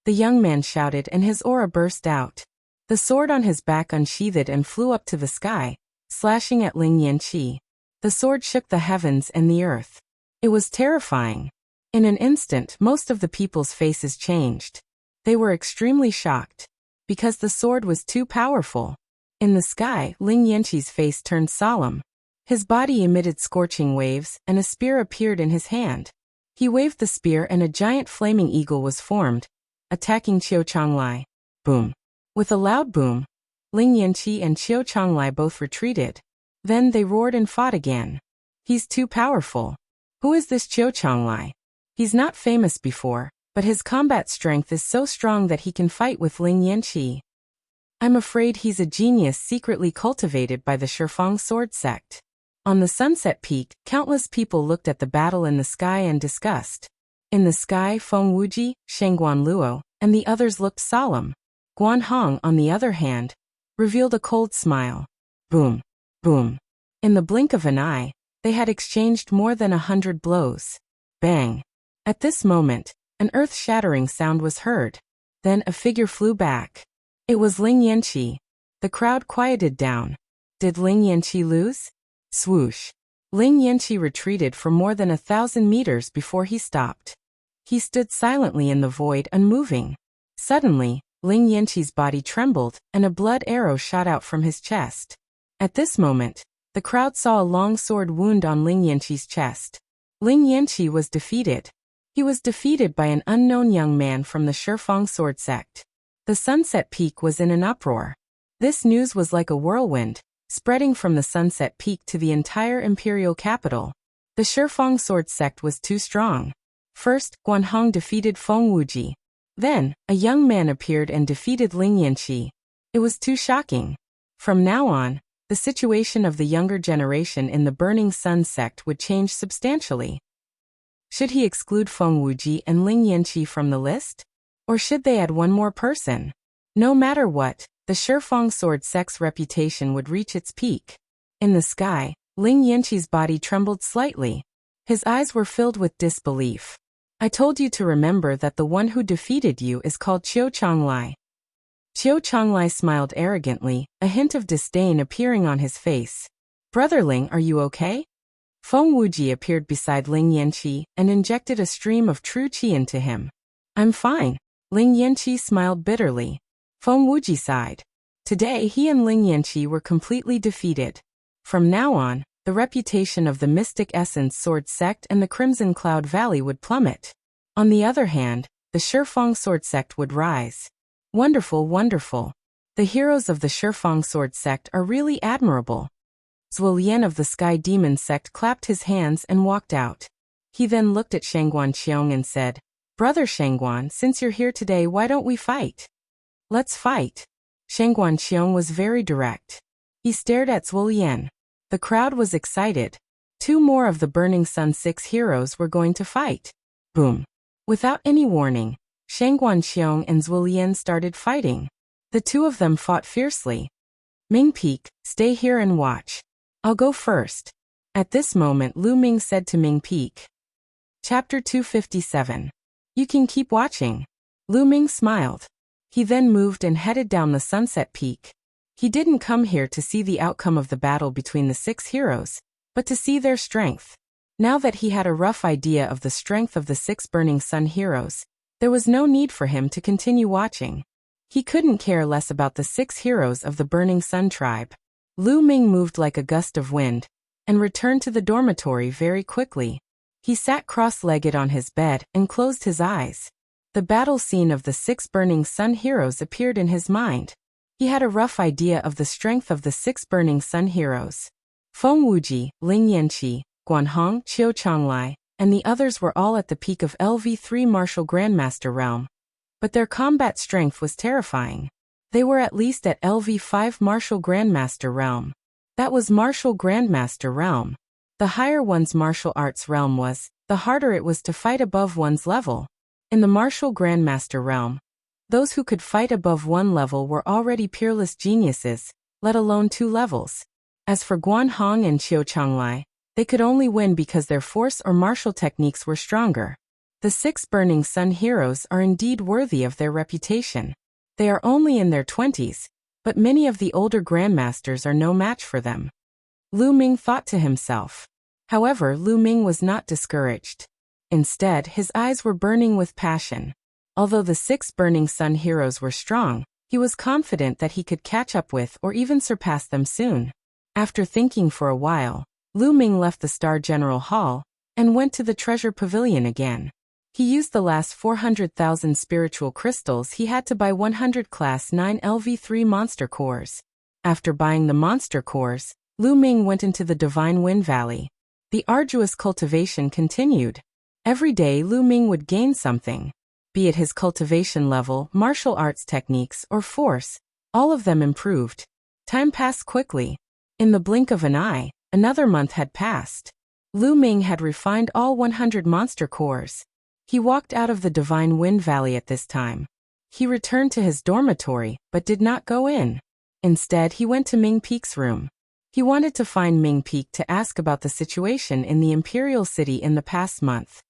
The young man shouted and his aura burst out. The sword on his back unsheathed and flew up to the sky, slashing at Ling Yanqi. The sword shook the heavens and the earth. It was terrifying. In an instant, most of the people's faces changed. They were extremely shocked. Because the sword was too powerful. In the sky, Ling Yanqi's face turned solemn. His body emitted scorching waves, and a spear appeared in his hand. He waved the spear and a giant flaming eagle was formed, attacking Qiu Changlai. Boom. With a loud boom, Ling Yanqi and Qiu Changlai both retreated. Then they roared and fought again. He's too powerful. Who is this Qiu Changlai? He's not famous before, but his combat strength is so strong that he can fight with Ling Yanqi. I'm afraid he's a genius secretly cultivated by the Shifang sword sect. On the Sunset Peak, countless people looked at the battle in the sky and discussed. In the sky, Feng Wuji, Shangguan Luo, and the others looked solemn. Guan Hong, on the other hand, revealed a cold smile. Boom. Boom. In the blink of an eye, they had exchanged more than 100 blows. Bang. At this moment, an earth-shattering sound was heard. Then a figure flew back. It was Ling Yanqi. The crowd quieted down. Did Ling Yanqi lose? Swoosh. Ling Yanqi retreated for more than 1,000 meters before he stopped. He stood silently in the void, unmoving. Suddenly, Ling Yanqi's body trembled, and a blood arrow shot out from his chest. At this moment, the crowd saw a long sword wound on Ling Yanqi's chest. Ling Yanqi was defeated. He was defeated by an unknown young man from the Shifang sword sect. The Sunset Peak was in an uproar. This news was like a whirlwind, spreading from the Sunset Peak to the entire imperial capital. The Shifang sword sect was too strong. First, Guan Hong defeated Feng Wuji. Then, a young man appeared and defeated Ling Yanqi. It was too shocking. From now on, the situation of the younger generation in the Burning Sun sect would change substantially. Should he exclude Feng Wuji and Ling Yanqi from the list? Or should they add one more person? No matter what, the Shifang sword sect's reputation would reach its peak. In the sky, Ling Yanqi's body trembled slightly. His eyes were filled with disbelief. I told you to remember that the one who defeated you is called Qiu Changlai. Qiu Changlai smiled arrogantly, a hint of disdain appearing on his face. Brother Ling, are you okay? Feng Wuji appeared beside Ling Yanqi and injected a stream of true qi into him. I'm fine. Ling Yanqi smiled bitterly. Feng Wuji sighed. Today he and Ling Yanqi were completely defeated. From now on, the reputation of the Mystic Essence Sword Sect and the Crimson Cloud Valley would plummet. On the other hand, the Shifeng Sword Sect would rise. Wonderful, wonderful. The heroes of the Shifeng Sword Sect are really admirable. Zhuo Lian of the Sky Demon Sect clapped his hands and walked out. He then looked at Shangguan Qiong and said, "Brother Shangguan, since you're here today, why don't we fight?" "Let's fight." Shangguan Qiong was very direct. He stared at Zhuo Lian. The crowd was excited. 2 more of the Burning Sun 6 heroes were going to fight. Boom. Without any warning, Shangguan Qiong and Zhuo Lian started fighting. The 2 of them fought fiercely. "Ming Peak, stay here and watch. I'll go first." At this moment Lu Ming said to Ming Peak. Chapter 257. You can keep watching. Lu Ming smiled. He then moved and headed down the Sunset Peak. He didn't come here to see the outcome of the battle between the 6 heroes, but to see their strength. Now that he had a rough idea of the strength of the 6 Burning Sun heroes, there was no need for him to continue watching. He couldn't care less about the 6 heroes of the Burning Sun tribe. Lu Ming moved like a gust of wind, and returned to the dormitory very quickly. He sat cross-legged on his bed and closed his eyes. The battle scene of the 6 Burning Sun heroes appeared in his mind. He had a rough idea of the strength of the 6 Burning Sun heroes. Feng Wuji, Ling Yanqi, Guanhong, Qiu Changlai, and the others were all at the peak of LV3 Martial Grandmaster realm. But their combat strength was terrifying. They were at least at LV5 Martial Grandmaster realm. That was Martial Grandmaster realm. The higher one's martial arts realm was, the harder it was to fight above one's level. In the Martial Grandmaster realm, those who could fight above 1 level were already peerless geniuses, let alone 2 levels. As for Guanhong and Qiu Changlai, they could only win because their force or martial techniques were stronger. The 6 Burning Sun heroes are indeed worthy of their reputation. They are only in their 20s, but many of the older grandmasters are no match for them. Lu Ming thought to himself. However, Lu Ming was not discouraged. Instead, his eyes were burning with passion. Although the 6 Burning Sun heroes were strong, he was confident that he could catch up with or even surpass them soon. After thinking for a while, Lu Ming left the Star General Hall and went to the Treasure Pavilion again. He used the last 400,000 spiritual crystals he had to buy 100 Class 9 LV3 monster cores. After buying the monster cores, Lu Ming went into the Divine Wind Valley. The arduous cultivation continued. Every day Lu Ming would gain something. Be it his cultivation level, martial arts techniques, or force, all of them improved. Time passed quickly. In the blink of an eye, another month had passed. Lu Ming had refined all 100 monster cores. He walked out of the Divine Wind Valley at this time. He returned to his dormitory, but did not go in. Instead, he went to Ming Peak's room. He wanted to find Ming Peak to ask about the situation in the Imperial City in the past month.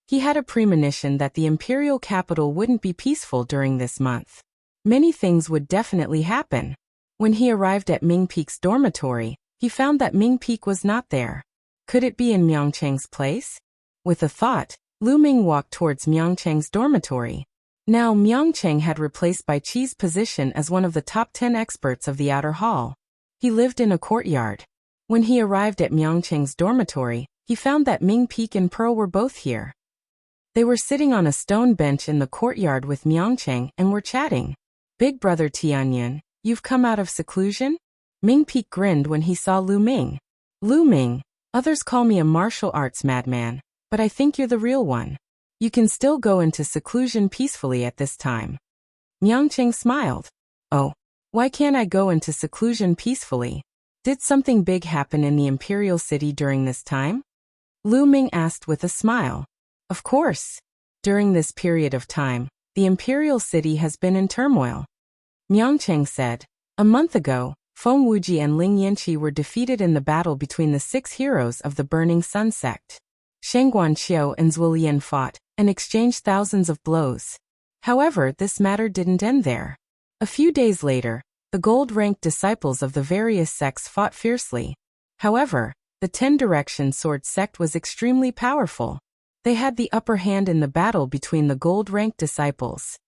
He had a premonition that the imperial capital wouldn't be peaceful during this month. Many things would definitely happen. When he arrived at Ming Peak's dormitory, he found that Ming Peak was not there. Could it be in Miangcheng's place? With a thought, Lu Ming walked towards Miangcheng's dormitory. Now Miangcheng had replaced Bai Qi's position as one of the top 10 experts of the outer hall. He lived in a courtyard. When he arrived at Miangcheng's dormitory, he found that Ming Peak and Pearl were both here. They were sitting on a stone bench in the courtyard with Miangcheng and were chatting. "Big brother Tianyan, you've come out of seclusion?" Ming Peak grinned when he saw Lu Ming. "Lu Ming, others call me a martial arts madman, but I think you're the real one. You can still go into seclusion peacefully at this time." Miangcheng smiled. "Oh, why can't I go into seclusion peacefully? Did something big happen in the Imperial City during this time?" Lu Ming asked with a smile. "Of course. During this period of time, the Imperial City has been in turmoil." Miangcheng said, "A month ago, Feng Wuji and Ling Yanqi were defeated in the battle between the 6 heroes of the Burning Sun sect. Shangguan Qiu and Zhuo Lian fought and exchanged thousands of blows. However, this matter didn't end there. A few days later, the gold-ranked disciples of the various sects fought fiercely. However, the 10 Direction Sword sect was extremely powerful. They had the upper hand in the battle between the gold-ranked disciples.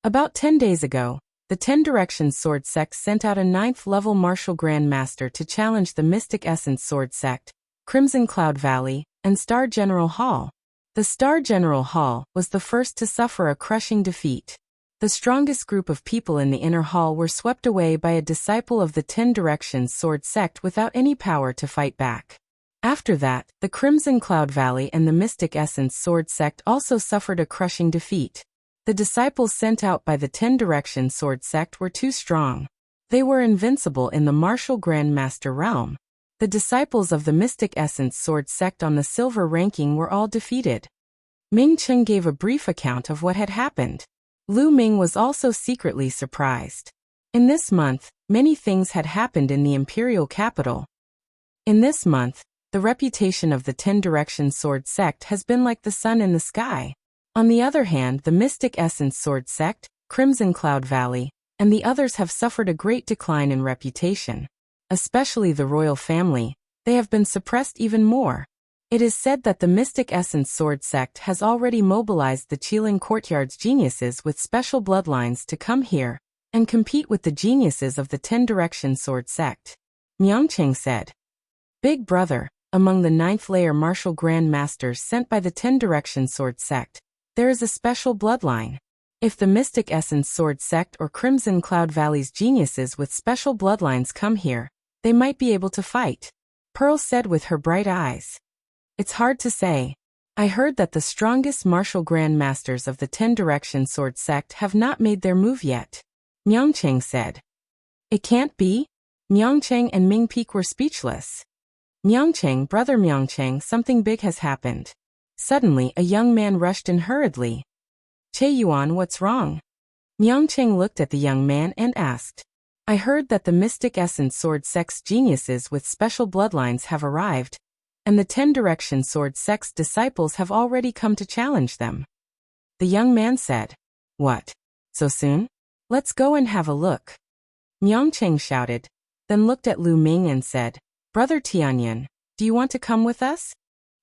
About 10 days ago, the Ten Directions Sword Sect sent out a 9th-level martial grandmaster to challenge the Mystic Essence Sword Sect, Crimson Cloud Valley, and Star General Hall. The Star General Hall was the first to suffer a crushing defeat. The strongest group of people in the inner hall were swept away by a disciple of the Ten Directions Sword Sect without any power to fight back. After that, the Crimson Cloud Valley and the Mystic Essence Sword Sect also suffered a crushing defeat. The disciples sent out by the Ten Directions Sword Sect were too strong. They were invincible in the martial grandmaster realm. The disciples of the Mystic Essence Sword Sect on the silver ranking were all defeated. Ming Chen gave a brief account of what had happened. Lu Ming was also secretly surprised. In this month, many things had happened in the imperial capital. In this month, the reputation of the Ten Directions Sword Sect has been like the sun in the sky. On the other hand, the Mystic Essence Sword Sect, Crimson Cloud Valley, and the others have suffered a great decline in reputation. Especially the royal family, they have been suppressed even more. It is said that the Mystic Essence Sword Sect has already mobilized the Qilin Courtyard's geniuses with special bloodlines to come here and compete with the geniuses of the Ten Directions Sword Sect. Miangcheng said. Big brother, among the 9th-layer martial grand masters sent by the Ten Directions Sword Sect, there is a special bloodline. If the Mystic Essence Sword Sect or Crimson Cloud Valley's geniuses with special bloodlines come here, they might be able to fight. Pearl said with her bright eyes. It's hard to say. I heard that the strongest martial grand masters of the Ten Directions Sword Sect have not made their move yet. Miangcheng said. It can't be? Miangcheng and Ming Peak were speechless. Miangcheng, brother Miangcheng, something big has happened. Suddenly, a young man rushed in hurriedly. Che Yuan, what's wrong? Miangcheng looked at the young man and asked. I heard that the Mystic Essence Sword Sect's geniuses with special bloodlines have arrived, and the Ten Directions Sword Sect's disciples have already come to challenge them. The young man said. What? So soon? Let's go and have a look. Miangcheng shouted, then looked at Lu Ming and said, Brother Tianyan, do you want to come with us?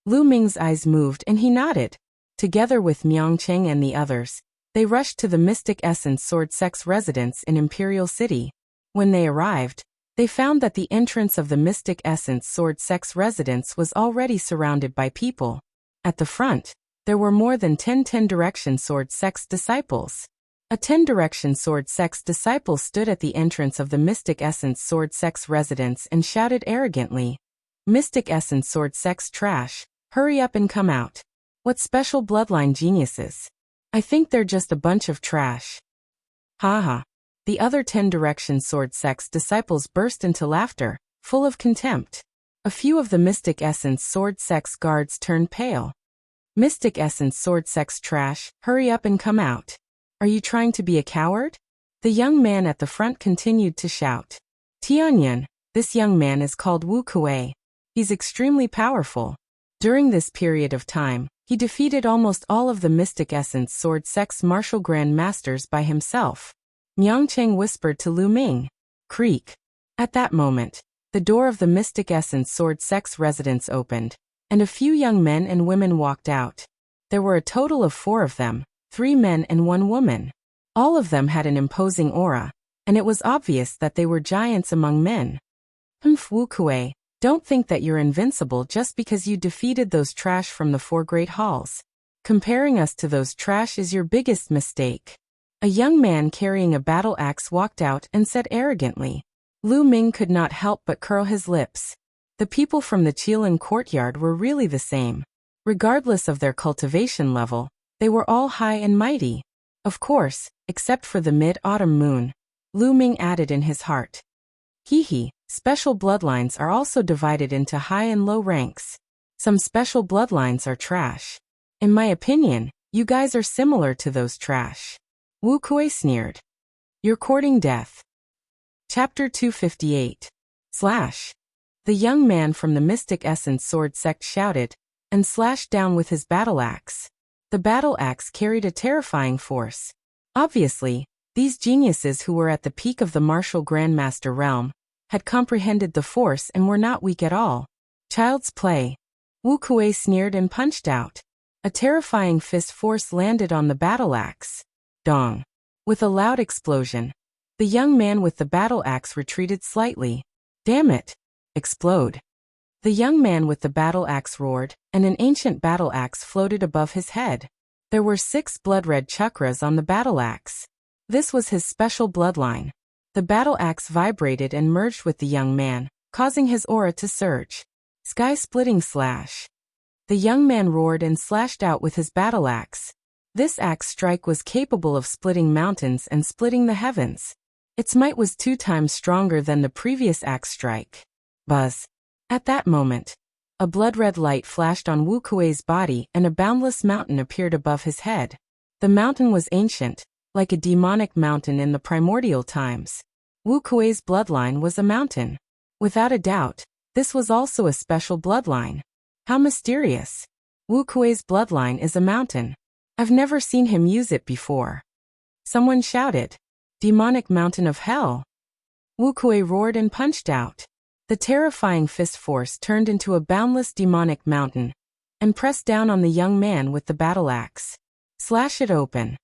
Lu Ming's eyes moved and he nodded. Together with Miangcheng and the others, they rushed to the Mystic Essence Sword Sect's residence in Imperial City. When they arrived, they found that the entrance of the Mystic Essence Sword Sect's residence was already surrounded by people. At the front, there were more than 10 Ten Directions Sword Sect's disciples. A Ten Directions Sword Sect's disciple stood at the entrance of the Mystic Essence Sword Sect's residence and shouted arrogantly, Mystic Essence Sword Sect's trash, hurry up and come out. What special bloodline geniuses? I think they're just a bunch of trash. Haha. The other Ten Directions Sword Sect's disciples burst into laughter, full of contempt. A few of the Mystic Essence Sword Sect's guards turned pale. Mystic Essence Sword Sect's trash, hurry up and come out. Are you trying to be a coward? The young man at the front continued to shout. Tianyan, this young man is called Wu Kuei. He's extremely powerful. During this period of time, he defeated almost all of the Mystic Essence Sword Sect's martial grand masters by himself. Miangcheng whispered to Lu Ming. Creak. At that moment, the door of the Mystic Essence Sword Sect's residence opened, and a few young men and women walked out. There were a total of 4 of them, 3 men and 1 woman. All of them had an imposing aura, and it was obvious that they were giants among men. Wu Kuei, don't think that you're invincible just because you defeated those trash from the 4 great halls. Comparing us to those trash is your biggest mistake. A young man carrying a battle axe walked out and said arrogantly. Lu Ming could not help but curl his lips. The people from the Qilin Courtyard were really the same. Regardless of their cultivation level, they were all high and mighty. Of course, except for the mid-autumn moon. Lu Ming added in his heart. Hee, special bloodlines are also divided into high and low ranks. Some special bloodlines are trash. In my opinion, you guys are similar to those trash. Wu Kuei sneered. You're courting death. Chapter 258. The young man from the Mystic Essence Sword Sect shouted, and slashed down with his battle axe. The battle axe carried a terrifying force. Obviously, these geniuses who were at the peak of the martial grandmaster realm had comprehended the force and were not weak at all. Child's play. Wu Kuei sneered and punched out. A terrifying fist force landed on the battle axe. Dong. With a loud explosion, The young man with the battle axe retreated slightly. Damn it! Explode. The young man with the battle axe roared, and an ancient battle axe floated above his head. There were 6 blood-red chakras on the battle axe. This was his special bloodline. The battle axe vibrated and merged with the young man, causing his aura to surge. Sky-splitting slash. The young man roared and slashed out with his battle axe. This axe strike was capable of splitting mountains and splitting the heavens. Its might was 2 times stronger than the previous axe strike. Buzz. At that moment, a blood-red light flashed on Wu Kuei's body and a boundless mountain appeared above his head. The mountain was ancient, like a demonic mountain in the primordial times. Wu Kuei's bloodline was a mountain. Without a doubt, this was also a special bloodline. How mysterious. Wu Kuei's bloodline is a mountain. I've never seen him use it before. Someone shouted. Demonic mountain of hell. Wu Kuei roared and punched out. The terrifying fist force turned into a boundless demonic mountain and pressed down on the young man with the battle axe. Slash it open.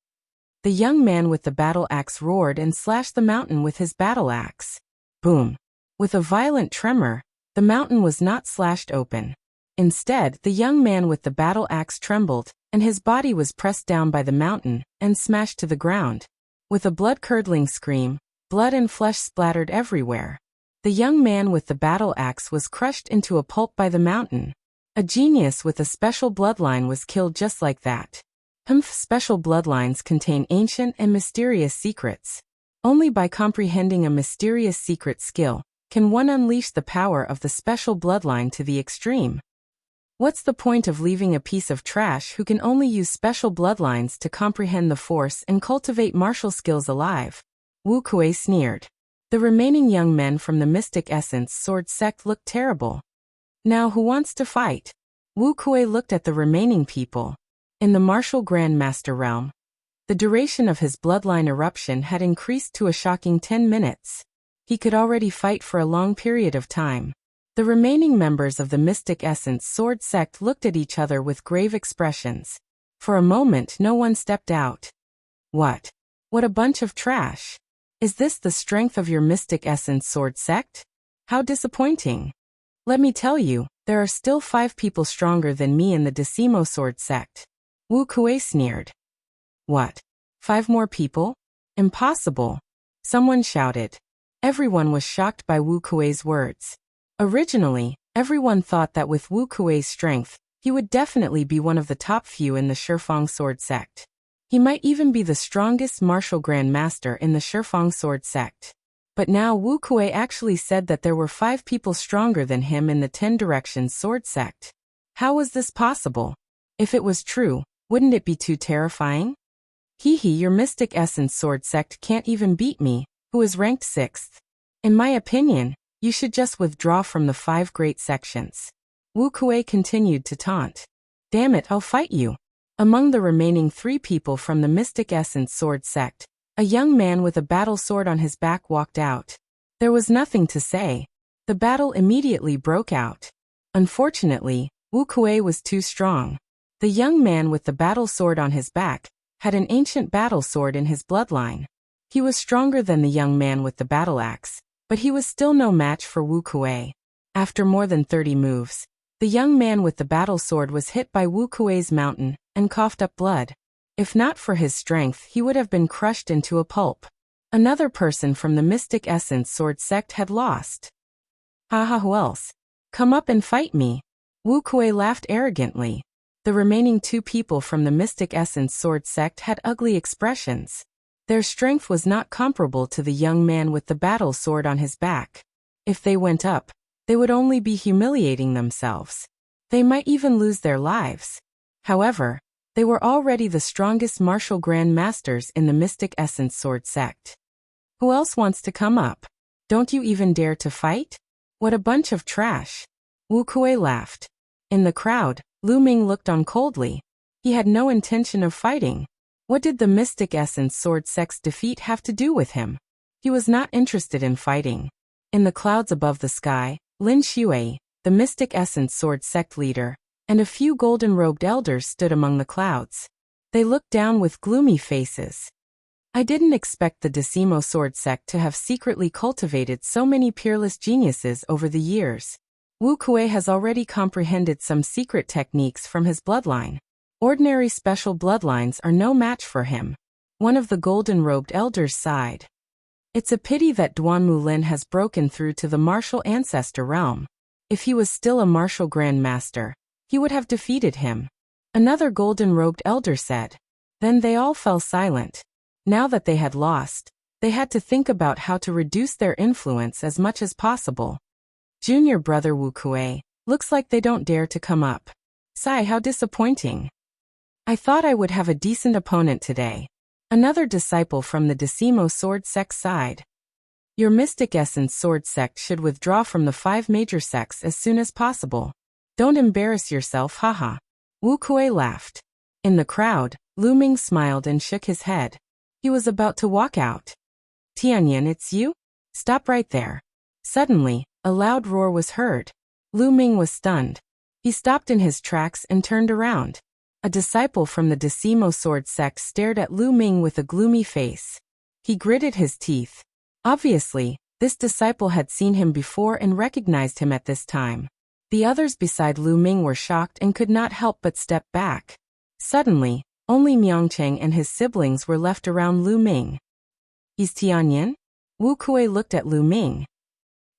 The young man with the battle axe roared and slashed the mountain with his battle axe. Boom. With a violent tremor, the mountain was not slashed open. Instead, the young man with the battle axe trembled, and his body was pressed down by the mountain and smashed to the ground. With a blood-curdling scream, blood and flesh splattered everywhere. The young man with the battle axe was crushed into a pulp by the mountain. A genius with a special bloodline was killed just like that. Special bloodlines contain ancient and mysterious secrets. Only by comprehending a mysterious secret skill can one unleash the power of the special bloodline to the extreme. What's the point of leaving a piece of trash who can only use special bloodlines to comprehend the force and cultivate martial skills alive? Wu Kuei sneered. The remaining young men from the Mystic Essence Sword sect looked terrible. Now who wants to fight? Wu Kuei looked at the remaining people. In the martial Grandmaster realm, the duration of his bloodline eruption had increased to a shocking 10 minutes. He could already fight for a long period of time. The remaining members of the Mystic Essence Sword sect looked at each other with grave expressions. For a moment no one stepped out. What? What a bunch of trash. Is this the strength of your Mystic Essence Sword sect? How disappointing. Let me tell you, there are still 5 people stronger than me in the Decimo Sword sect. Wu Kuei sneered. What? 5 more people? Impossible. Someone shouted. Everyone was shocked by Wu Kuei's words. Originally, everyone thought that with Wu Kuei's strength, he would definitely be one of the top few in the Shifang Sword sect. He might even be the strongest martial grandmaster in the Shifang Sword sect. But now Wu Kuei actually said that there were 5 people stronger than him in the 10 Directions Sword sect. How was this possible? If it was true, wouldn't it be too terrifying? Your Mystic Essence Sword sect can't even beat me, who is ranked 6th. In my opinion, you should just withdraw from the 5 great sections. Wu Kuei continued to taunt. Damn it, I'll fight you. Among the remaining 3 people from the Mystic Essence Sword sect, a young man with a battle sword on his back walked out. There was nothing to say. The battle immediately broke out. Unfortunately, Wu Kuei was too strong. The young man with the battle sword on his back had an ancient battle sword in his bloodline. He was stronger than the young man with the battle axe, but he was still no match for Wu Kuei. After more than 30 moves, the young man with the battle sword was hit by Wu Kuei's mountain and coughed up blood. If not for his strength, he would have been crushed into a pulp. Another person from the Mystic Essence Sword sect had lost. Haha, who else? Come up and fight me. Wu Kuei laughed arrogantly. The remaining 2 people from the Mystic Essence Sword sect had ugly expressions. Their strength was not comparable to the young man with the battle sword on his back. If they went up, they would only be humiliating themselves. They might even lose their lives. However, they were already the strongest martial grandmasters in the Mystic Essence Sword sect. Who else wants to come up? Don't you even dare to fight? What a bunch of trash. Wu Kuei laughed. In the crowd, Lu Ming looked on coldly. He had no intention of fighting. What did the Mystic Essence Sword sect's defeat have to do with him? He was not interested in fighting. In the clouds above the sky, Lin Shui, the Mystic Essence Sword sect leader, and a few golden-robed elders stood among the clouds. They looked down with gloomy faces. I didn't expect the Decimo sword sect to have secretly cultivated so many peerless geniuses over the years. Wu Kuei has already comprehended some secret techniques from his bloodline. Ordinary special bloodlines are no match for him. One of the golden-robed elders sighed. It's a pity that Duan Mulin has broken through to the martial ancestor realm. If he was still a martial Grand Master, he would have defeated him. Another golden-robed elder said. Then they all fell silent. Now that they had lost, they had to think about how to reduce their influence as much as possible. Junior brother Wu Kuei, looks like they don't dare to come up. Sigh, how disappointing. I thought I would have a decent opponent today. Another disciple from the Decimo sword sect sighed. Your Mystic Essence sword sect should withdraw from the 5 major sects as soon as possible. Don't embarrass yourself, haha. Wu Kuei laughed. In the crowd, Lu Ming smiled and shook his head. He was about to walk out. Tianyan, it's you? Stop right there. Suddenly, a loud roar was heard. Lu Ming was stunned. He stopped in his tracks and turned around. A disciple from the Decimo sword sect stared at Lu Ming with a gloomy face. He gritted his teeth. Obviously, this disciple had seen him before and recognized him at this time. The others beside Lu Ming were shocked and could not help but step back. Suddenly, only Miangcheng and his siblings were left around Lu Ming. He's Tianyan? Wu Kuei looked at Lu Ming.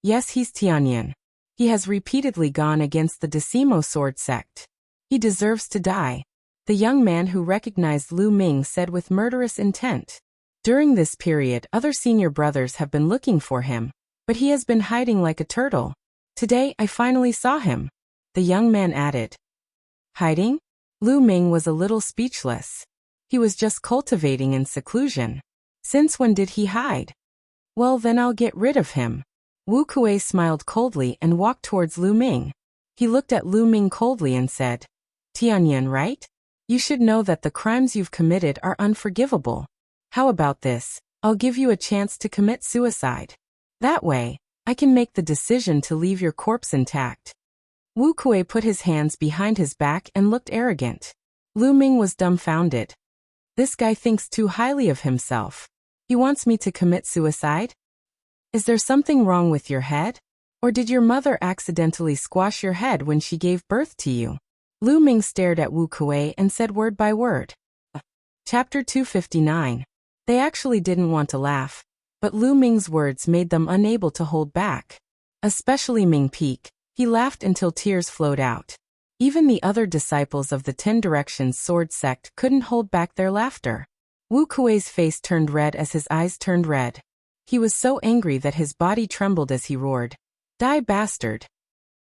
Yes, he's Tianyan. He has repeatedly gone against the Decimo sword sect. He deserves to die. The young man who recognized Lu Ming said with murderous intent. During this period, other senior brothers have been looking for him, but he has been hiding like a turtle. Today, I finally saw him. The young man added. Hiding? Lu Ming was a little speechless. He was just cultivating in seclusion. Since when did he hide? Well, then I'll get rid of him. Wu Kuei smiled coldly and walked towards Lu Ming. He looked at Lu Ming coldly and said, Tianyan, right? You should know that the crimes you've committed are unforgivable. How about this? I'll give you a chance to commit suicide. That way, I can make the decision to leave your corpse intact. Wu Kuei put his hands behind his back and looked arrogant. Lu Ming was dumbfounded. This guy thinks too highly of himself. He wants me to commit suicide? Is there something wrong with your head? Or did your mother accidentally squash your head when she gave birth to you? Lu Ming stared at Wu Kuei and said word by word. Chapter 259. They actually didn't want to laugh, but Lu Ming's words made them unable to hold back. Especially Ming Peak, he laughed until tears flowed out. Even the other disciples of the 10 Directions sword sect couldn't hold back their laughter. Wu Kuei's face turned red as his eyes turned red. He was so angry that his body trembled as he roared. Die, bastard!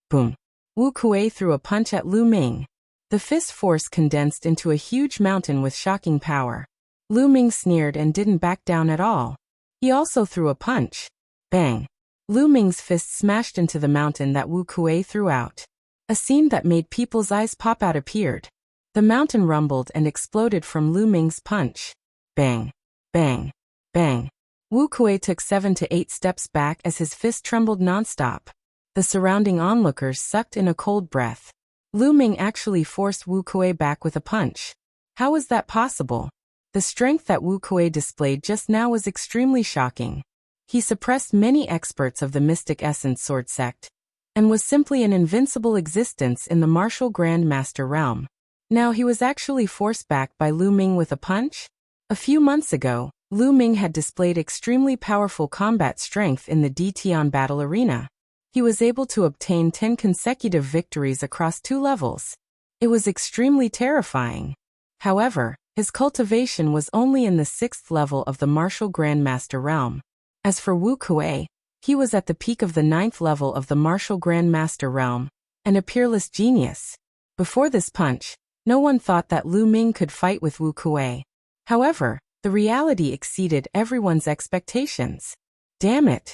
Boom! Wu Kuei threw a punch at Lu Ming. The fist force condensed into a huge mountain with shocking power. Lu Ming sneered and didn't back down at all. He also threw a punch. Bang! Lu Ming's fist smashed into the mountain that Wu Kuei threw out. A scene that made people's eyes pop out appeared. The mountain rumbled and exploded from Lu Ming's punch. Bang! Bang! Bang! Wu Kuei took 7 to 8 steps back as his fist trembled nonstop. The surrounding onlookers sucked in a cold breath. Lu Ming actually forced Wu Kuei back with a punch. How was that possible? The strength that Wu Kuei displayed just now was extremely shocking. He suppressed many experts of the Mystic Essence sword sect, and was simply an invincible existence in the martial Grand Master realm. Now he was actually forced back by Lu Ming with a punch? A few months ago, Lu Ming had displayed extremely powerful combat strength in the Dtian battle arena. He was able to obtain 10 consecutive victories across 2 levels. It was extremely terrifying. However, his cultivation was only in the 6th level of the martial Grand Master realm. As for Wu Kuei, he was at the peak of the 9th level of the martial Grand Master realm, and a peerless genius. Before this punch, no one thought that Lu Ming could fight with Wu Kuei. However, the reality exceeded everyone's expectations. Damn it!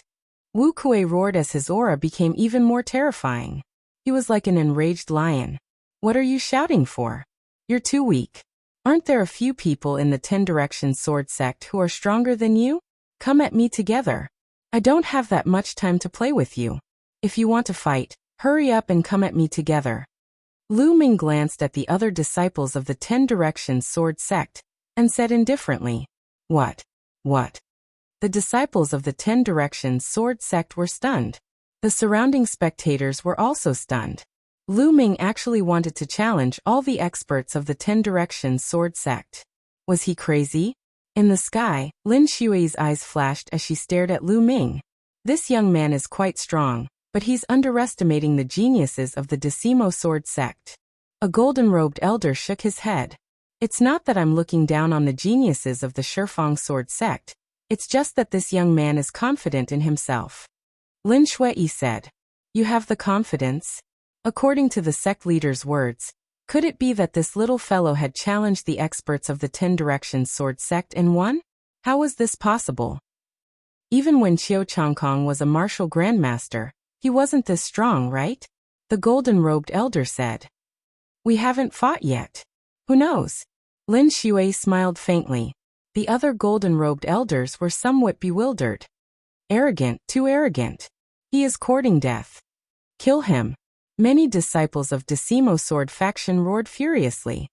Wu Kuei roared as his aura became even more terrifying. He was like an enraged lion. What are you shouting for? You're too weak. Aren't there a few people in the 10 Directions sword sect who are stronger than you? Come at me together. I don't have that much time to play with you. If you want to fight, hurry up and come at me together. Lu Ming glanced at the other disciples of the 10 Directions sword sect, and said indifferently, What? What? The disciples of the 10 Directions sword sect were stunned. The surrounding spectators were also stunned. Lu Ming actually wanted to challenge all the experts of the 10 Directions sword sect. Was he crazy? In the sky, Lin Xue's eyes flashed as she stared at Lu Ming. This young man is quite strong, but he's underestimating the geniuses of the Decimo sword sect. A golden-robed elder shook his head. It's not that I'm looking down on the geniuses of the Shifeng sword sect. It's just that this young man is confident in himself. Lin Shui said. You have the confidence? According to the sect leader's words, could it be that this little fellow had challenged the experts of the 10 Directions sword sect and won? How was this possible? Even when Qiu Changkong was a martial grandmaster, he wasn't this strong, right? The golden-robed elder said. We haven't fought yet. Who knows? Lin Shui smiled faintly. The other golden-robed elders were somewhat bewildered. Arrogant, too arrogant. He is courting death. Kill him. Many disciples of Decimo sword faction roared furiously.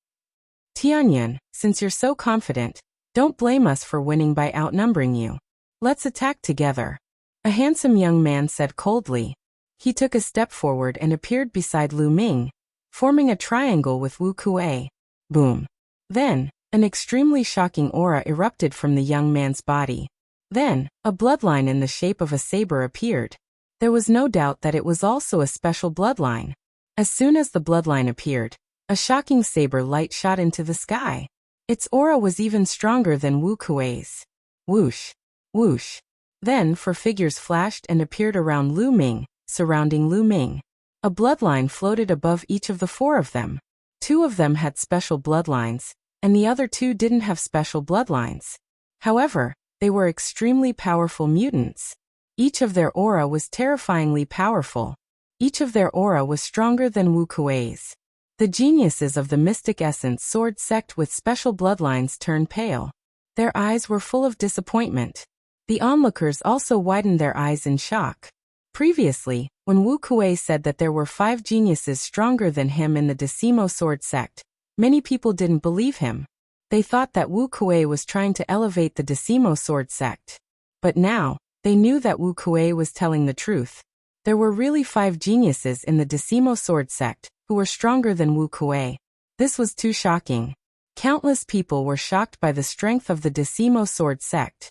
Tianyan, since you're so confident, don't blame us for winning by outnumbering you. Let's attack together. A handsome young man said coldly. He took a step forward and appeared beside Lu Ming, forming a triangle with Wu Kuei. Boom. Then, an extremely shocking aura erupted from the young man's body. Then, a bloodline in the shape of a saber appeared. There was no doubt that it was also a special bloodline. As soon as the bloodline appeared, a shocking saber light shot into the sky. Its aura was even stronger than Wu Kuei's. Whoosh. Whoosh. Then 4 figures flashed and appeared around Lu Ming, surrounding Lu Ming. A bloodline floated above each of the 4 of them. 2 of them had special bloodlines, and the other 2 didn't have special bloodlines. However, they were extremely powerful mutants. Each of their aura was terrifyingly powerful. Each of their aura was stronger than Wu Kuei's. The geniuses of the Mystic Essence sword sect with special bloodlines turned pale. Their eyes were full of disappointment. The onlookers also widened their eyes in shock. Previously, when Wu Kuei said that there were 5 geniuses stronger than him in the Decimo sword sect, many people didn't believe him. They thought that Wu Kuei was trying to elevate the Decimo sword sect. But now, they knew that Wu Kuei was telling the truth. There were really 5 geniuses in the Decimo sword sect who were stronger than Wu Kuei. This was too shocking. Countless people were shocked by the strength of the Decimo sword sect.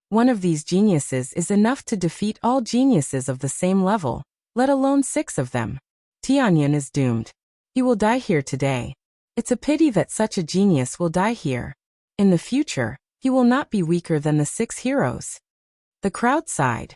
One of these geniuses is enough to defeat all geniuses of the same level, let alone 6 of them. Tianyan is doomed. He will die here today. It's a pity that such a genius will die here. In the future, he will not be weaker than the 6 heroes. The crowd sighed.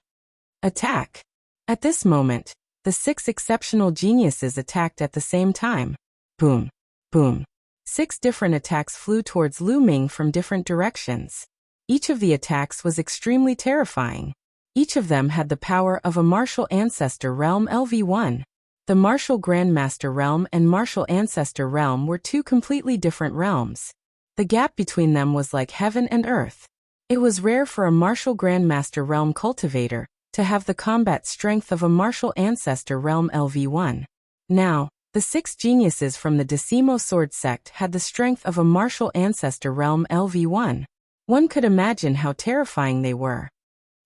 Attack. At this moment, the 6 exceptional geniuses attacked at the same time. Boom. Boom. 6 different attacks flew towards Lu Ming from different directions. Each of the attacks was extremely terrifying. Each of them had the power of a martial ancestor realm LV1. The martial grandmaster realm and martial ancestor realm were 2 completely different realms. The gap between them was like heaven and earth. It was rare for a martial grandmaster realm cultivator to have the combat strength of a martial ancestor realm LV1. Now, the 6 geniuses from the Decimo sword sect had the strength of a martial ancestor realm LV1. One could imagine how terrifying they were.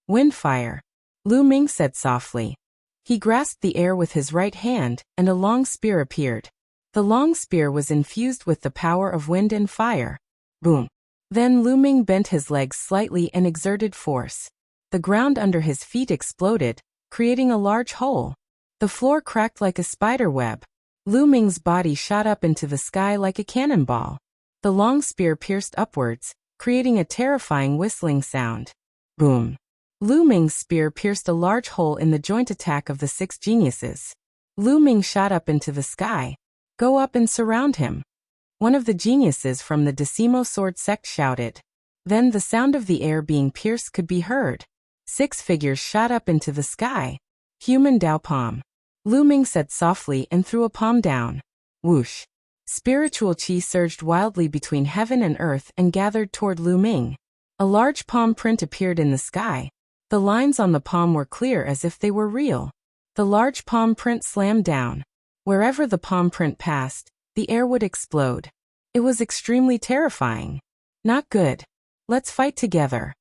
Windfire. Lu Ming said softly. He grasped the air with his right hand, and a long spear appeared. The long spear was infused with the power of wind and fire. Boom. Then Lu Ming bent his legs slightly and exerted force. The ground under his feet exploded, creating a large hole. The floor cracked like a spider web. Lu Ming's body shot up into the sky like a cannonball. The long spear pierced upwards, creating a terrifying whistling sound. Boom. Lu Ming's spear pierced a large hole in the joint attack of the 6 geniuses. Lu Ming shot up into the sky. Go up and surround him. One of the geniuses from the Decimo sword sect shouted. Then the sound of the air being pierced could be heard. 6 figures shot up into the sky. Human Dao Palm. Lu Ming said softly and threw a palm down. Whoosh. Spiritual qi surged wildly between heaven and earth and gathered toward Lu Ming. A large palm print appeared in the sky. The lines on the palm were clear as if they were real. The large palm print slammed down. Wherever the palm print passed, the air would explode. It was extremely terrifying. Not good. Let's fight together.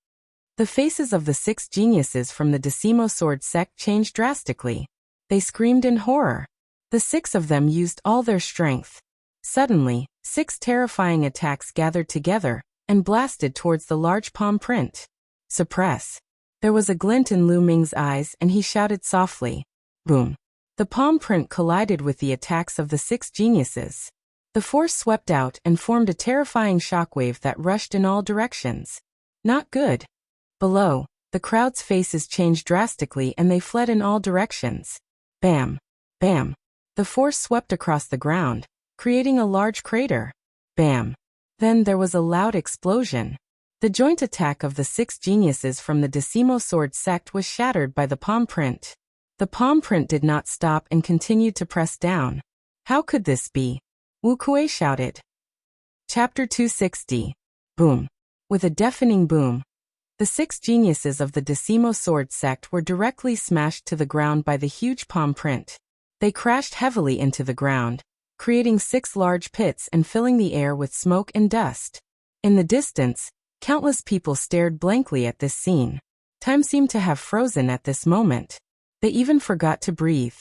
The faces of the 6 geniuses from the Decimo Sword sect changed drastically. They screamed in horror. The 6 of them used all their strength. Suddenly, 6 terrifying attacks gathered together and blasted towards the large palm print. Suppress. There was a glint in Lu Ming's eyes and he shouted softly. Boom. The palm print collided with the attacks of the 6 geniuses. The force swept out and formed a terrifying shockwave that rushed in all directions. Not good. Below, the crowd's faces changed drastically and they fled in all directions. Bam. Bam. The force swept across the ground, creating a large crater. Bam. Then there was a loud explosion. The joint attack of the 6 geniuses from the Decimo Sword sect was shattered by the palm print. The palm print did not stop and continued to press down. How could this be? Wu Kuei shouted. Chapter 260. Boom. With a deafening boom, the 6 geniuses of the Decimo Sword sect were directly smashed to the ground by the huge palm print. They crashed heavily into the ground, creating 6 large pits and filling the air with smoke and dust. In the distance, countless people stared blankly at this scene. Time seemed to have frozen at this moment. They even forgot to breathe.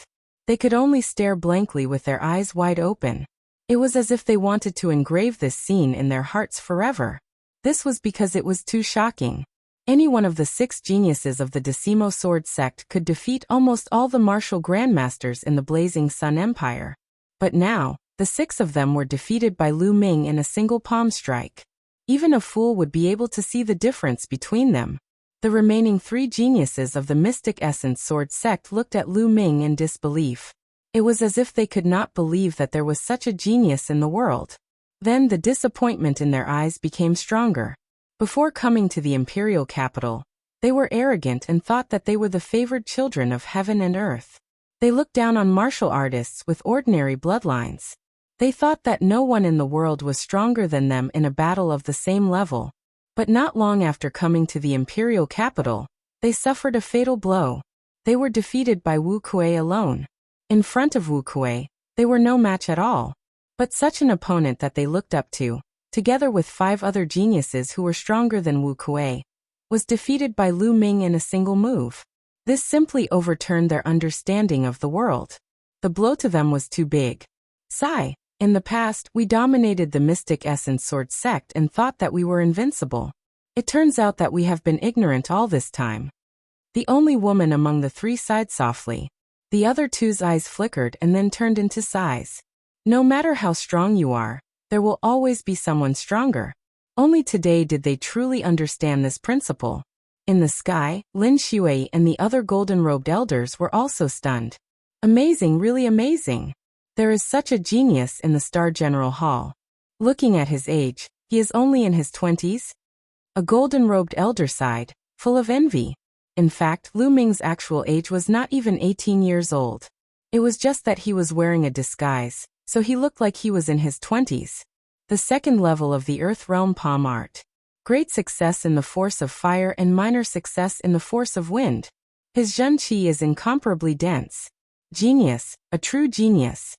They could only stare blankly with their eyes wide open. It was as if they wanted to engrave this scene in their hearts forever. This was because it was too shocking. Any one of the 6 geniuses of the Decimo Sword sect could defeat almost all the martial grandmasters in the Blazing Sun Empire. But now, the 6 of them were defeated by Lu Ming in a single palm strike. Even a fool would be able to see the difference between them. The remaining 3 geniuses of the Mystic Essence Sword sect looked at Lu Ming in disbelief. It was as if they could not believe that there was such a genius in the world. Then the disappointment in their eyes became stronger. Before coming to the imperial capital, they were arrogant and thought that they were the favored children of heaven and earth. They looked down on martial artists with ordinary bloodlines. They thought that no one in the world was stronger than them in a battle of the same level. But not long after coming to the imperial capital, they suffered a fatal blow. They were defeated by Wu Kuei alone. In front of Wu Kuei, they were no match at all. But such an opponent that they looked up to, together with 5 other geniuses who were stronger than Wu Kuei, was defeated by Lu Ming in a single move. This simply overturned their understanding of the world. The blow to them was too big. Sigh. In the past, we dominated the Mystic Essence Sword sect and thought that we were invincible. It turns out that we have been ignorant all this time. The only woman among the 3 sighed softly. The other 2's eyes flickered and then turned into sighs. No matter how strong you are, there will always be someone stronger. Only today did they truly understand this principle. In the sky, Lin Shui and the other golden-robed elders were also stunned. Amazing, really amazing. There is such a genius in the Star General Hall. Looking at his age, he is only in his 20s? A golden-robed elder sighed, full of envy. In fact, Lu Ming's actual age was not even 18 years old. It was just that he was wearing a disguise, so he looked like he was in his 20s. The second level of the Earth Realm Palm Art. Great success in the force of fire and minor success in the force of wind. His Zhen Qi is incomparably dense. Genius, a true genius.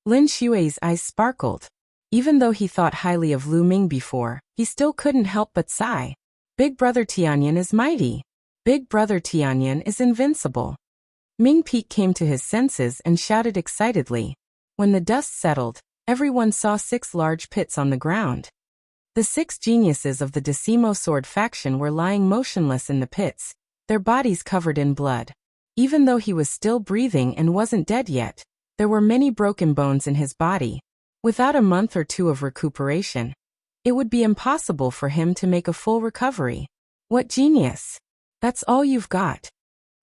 Lin Shui's eyes sparkled. Even though he thought highly of Lu Ming before, he still couldn't help but sigh. Big Brother Tianyan is mighty. Big Brother Tianyan is invincible. Ming Peak came to his senses and shouted excitedly. When the dust settled, everyone saw 6 large pits on the ground. The 6 geniuses of the Decimo Sword faction were lying motionless in the pits, their bodies covered in blood. Even though he was still breathing and wasn't dead yet, there were many broken bones in his body. Without a month or 2 of recuperation, it would be impossible for him to make a full recovery. What genius! That's all you've got,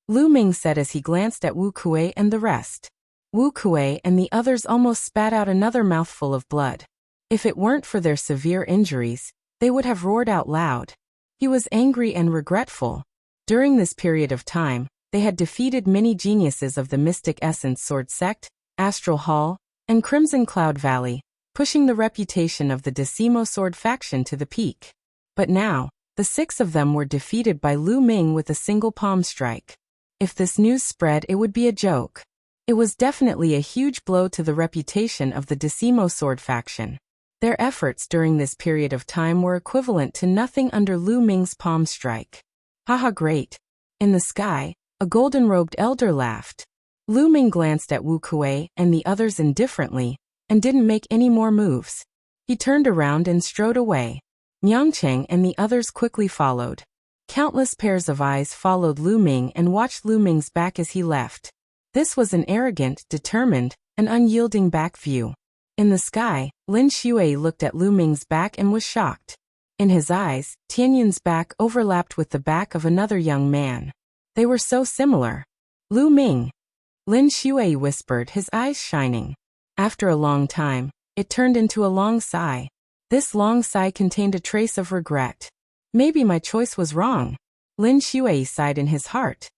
Lu Ming said as he glanced at Wu Kuei and the rest. Wu Kuei and the others almost spat out another mouthful of blood. If it weren't for their severe injuries, they would have roared out loud. He was angry and regretful. During this period of time, they had defeated many geniuses of the Mystic Essence Sword sect, Astral Hall, and Crimson Cloud Valley, pushing the reputation of the Decimo Sword faction to the peak. But now, the 6 of them were defeated by Lu Ming with a single palm strike. If this news spread, it would be a joke. It was definitely a huge blow to the reputation of the Decimo Sword faction. Their efforts during this period of time were equivalent to nothing under Lu Ming's palm strike. Haha, great. In the sky, a golden-robed elder laughed. Lu Ming glanced at Wu Kuei and the others indifferently, and didn't make any more moves. He turned around and strode away. Miang Cheng and the others quickly followed. Countless pairs of eyes followed Lu Ming and watched Lu Ming's back as he left. This was an arrogant, determined, and unyielding back view. In the sky, Lin Shui looked at Lu Ming's back and was shocked. In his eyes, Tianyun's back overlapped with the back of another young man. They were so similar. Lu Ming. Lin Shui whispered, his eyes shining. After a long time, it turned into a long sigh. This long sigh contained a trace of regret. Maybe my choice was wrong. Lin Shui sighed in his heart.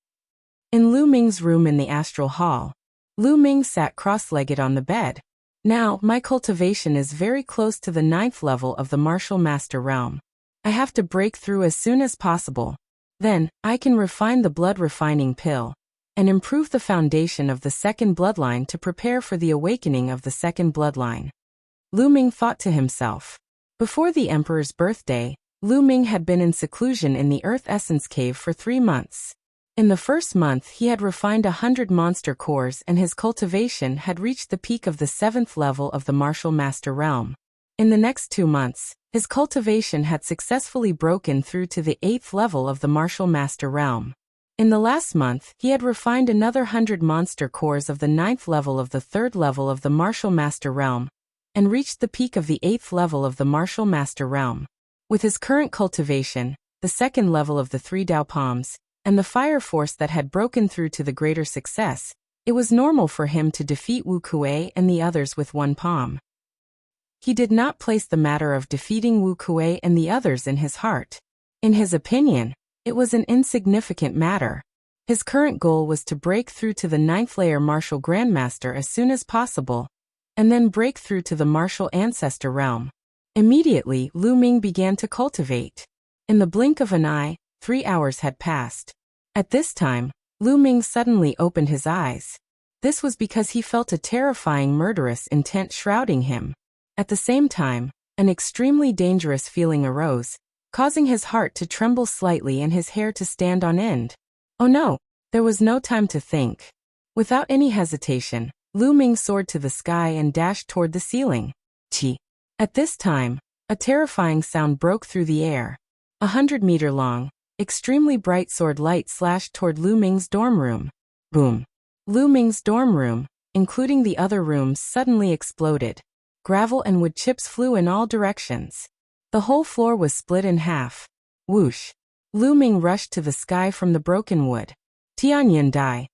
In Lu Ming's room in the astral hall, Lu Ming sat cross-legged on the bed. Now, my cultivation is very close to the 9th level of the martial master realm. I have to break through as soon as possible. Then, I can refine the blood refining pill and improve the foundation of the second bloodline to prepare for the awakening of the second bloodline. Lu Ming thought to himself. Before the emperor's birthday, Lu Ming had been in seclusion in the Earth Essence Cave for 3 months. In the first month he had refined 100 monster cores and his cultivation had reached the peak of the 7th level of the martial master realm. In the next 2 months, his cultivation had successfully broken through to the 8th level of the martial master realm. In the last month, he had refined another 100 monster cores of the 9th level of the 3rd level of the martial master realm, and reached the peak of the 8th level of the martial master realm. With his current cultivation, the 2nd level of the 3 Dao Palms, and the fire force that had broken through to the greater success, it was normal for him to defeat Wu Kuei and the others with 1 palm. He did not place the matter of defeating Wu Kuei and the others in his heart. In his opinion, it was an insignificant matter. His current goal was to break through to the 9th layer martial grandmaster as soon as possible, and then break through to the martial ancestor realm. Immediately, Lu Ming began to cultivate. In the blink of an eye, 3 hours had passed. At this time, Lu Ming suddenly opened his eyes. This was because he felt a terrifying murderous intent shrouding him. At the same time, an extremely dangerous feeling arose, causing his heart to tremble slightly and his hair to stand on end. Oh no, there was no time to think. Without any hesitation, Lu Ming soared to the sky and dashed toward the ceiling. Chi. At this time, a terrifying sound broke through the air. 100-meter long, extremely bright sword light slashed toward Lu Ming's dorm room. Boom. Lu Ming's dorm room, including the other rooms, suddenly exploded. Gravel and wood chips flew in all directions. The whole floor was split in half. Whoosh. Lu Ming rushed to the sky from the broken wood. Tianyun Dai.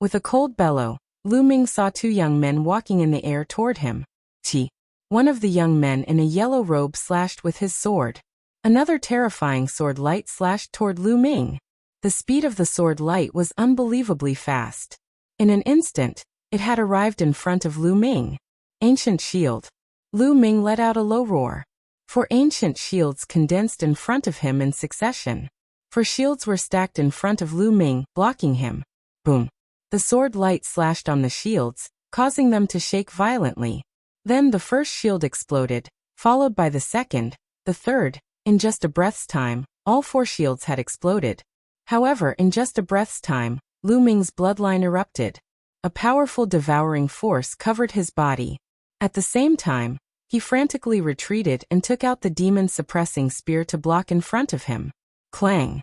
With a cold bellow, Lu Ming saw 2 young men walking in the air toward him. Chi. One of the young men in a yellow robe slashed with his sword. Another terrifying sword light slashed toward Lu Ming. The speed of the sword light was unbelievably fast. In an instant, it had arrived in front of Lu Ming. Ancient shield. Lu Ming let out a low roar. 4 ancient shields condensed in front of him in succession. 4 shields were stacked in front of Lu Ming, blocking him. Boom. The sword light slashed on the shields, causing them to shake violently. Then the first shield exploded, followed by the second, the third. In just a breath's time, all 4 shields had exploded. However, in just a breath's time, Lu Ming's bloodline erupted. A powerful devouring force covered his body. At the same time, he frantically retreated and took out the demon-suppressing spear to block in front of him. Clang.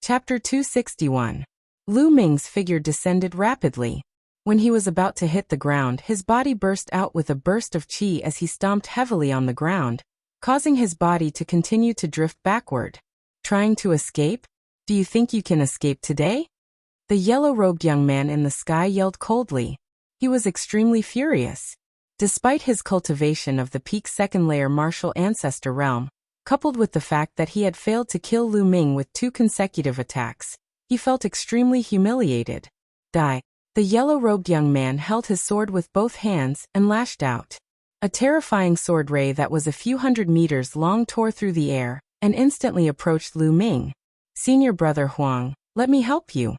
Chapter 261. Lu Ming's figure descended rapidly. When he was about to hit the ground, his body burst out with a burst of chi as he stomped heavily on the ground, causing his body to continue to drift backward. Trying to escape? Do you think you can escape today? The yellow-robed young man in the sky yelled coldly. He was extremely furious. Despite his cultivation of the peak 2nd layer martial ancestor realm, coupled with the fact that he had failed to kill Lu Ming with 2 consecutive attacks, he felt extremely humiliated. Die. The yellow-robed young man held his sword with both hands and lashed out. A terrifying sword ray that was a few 100 meters long tore through the air and instantly approached Lu Ming. Senior brother Huang, let me help you.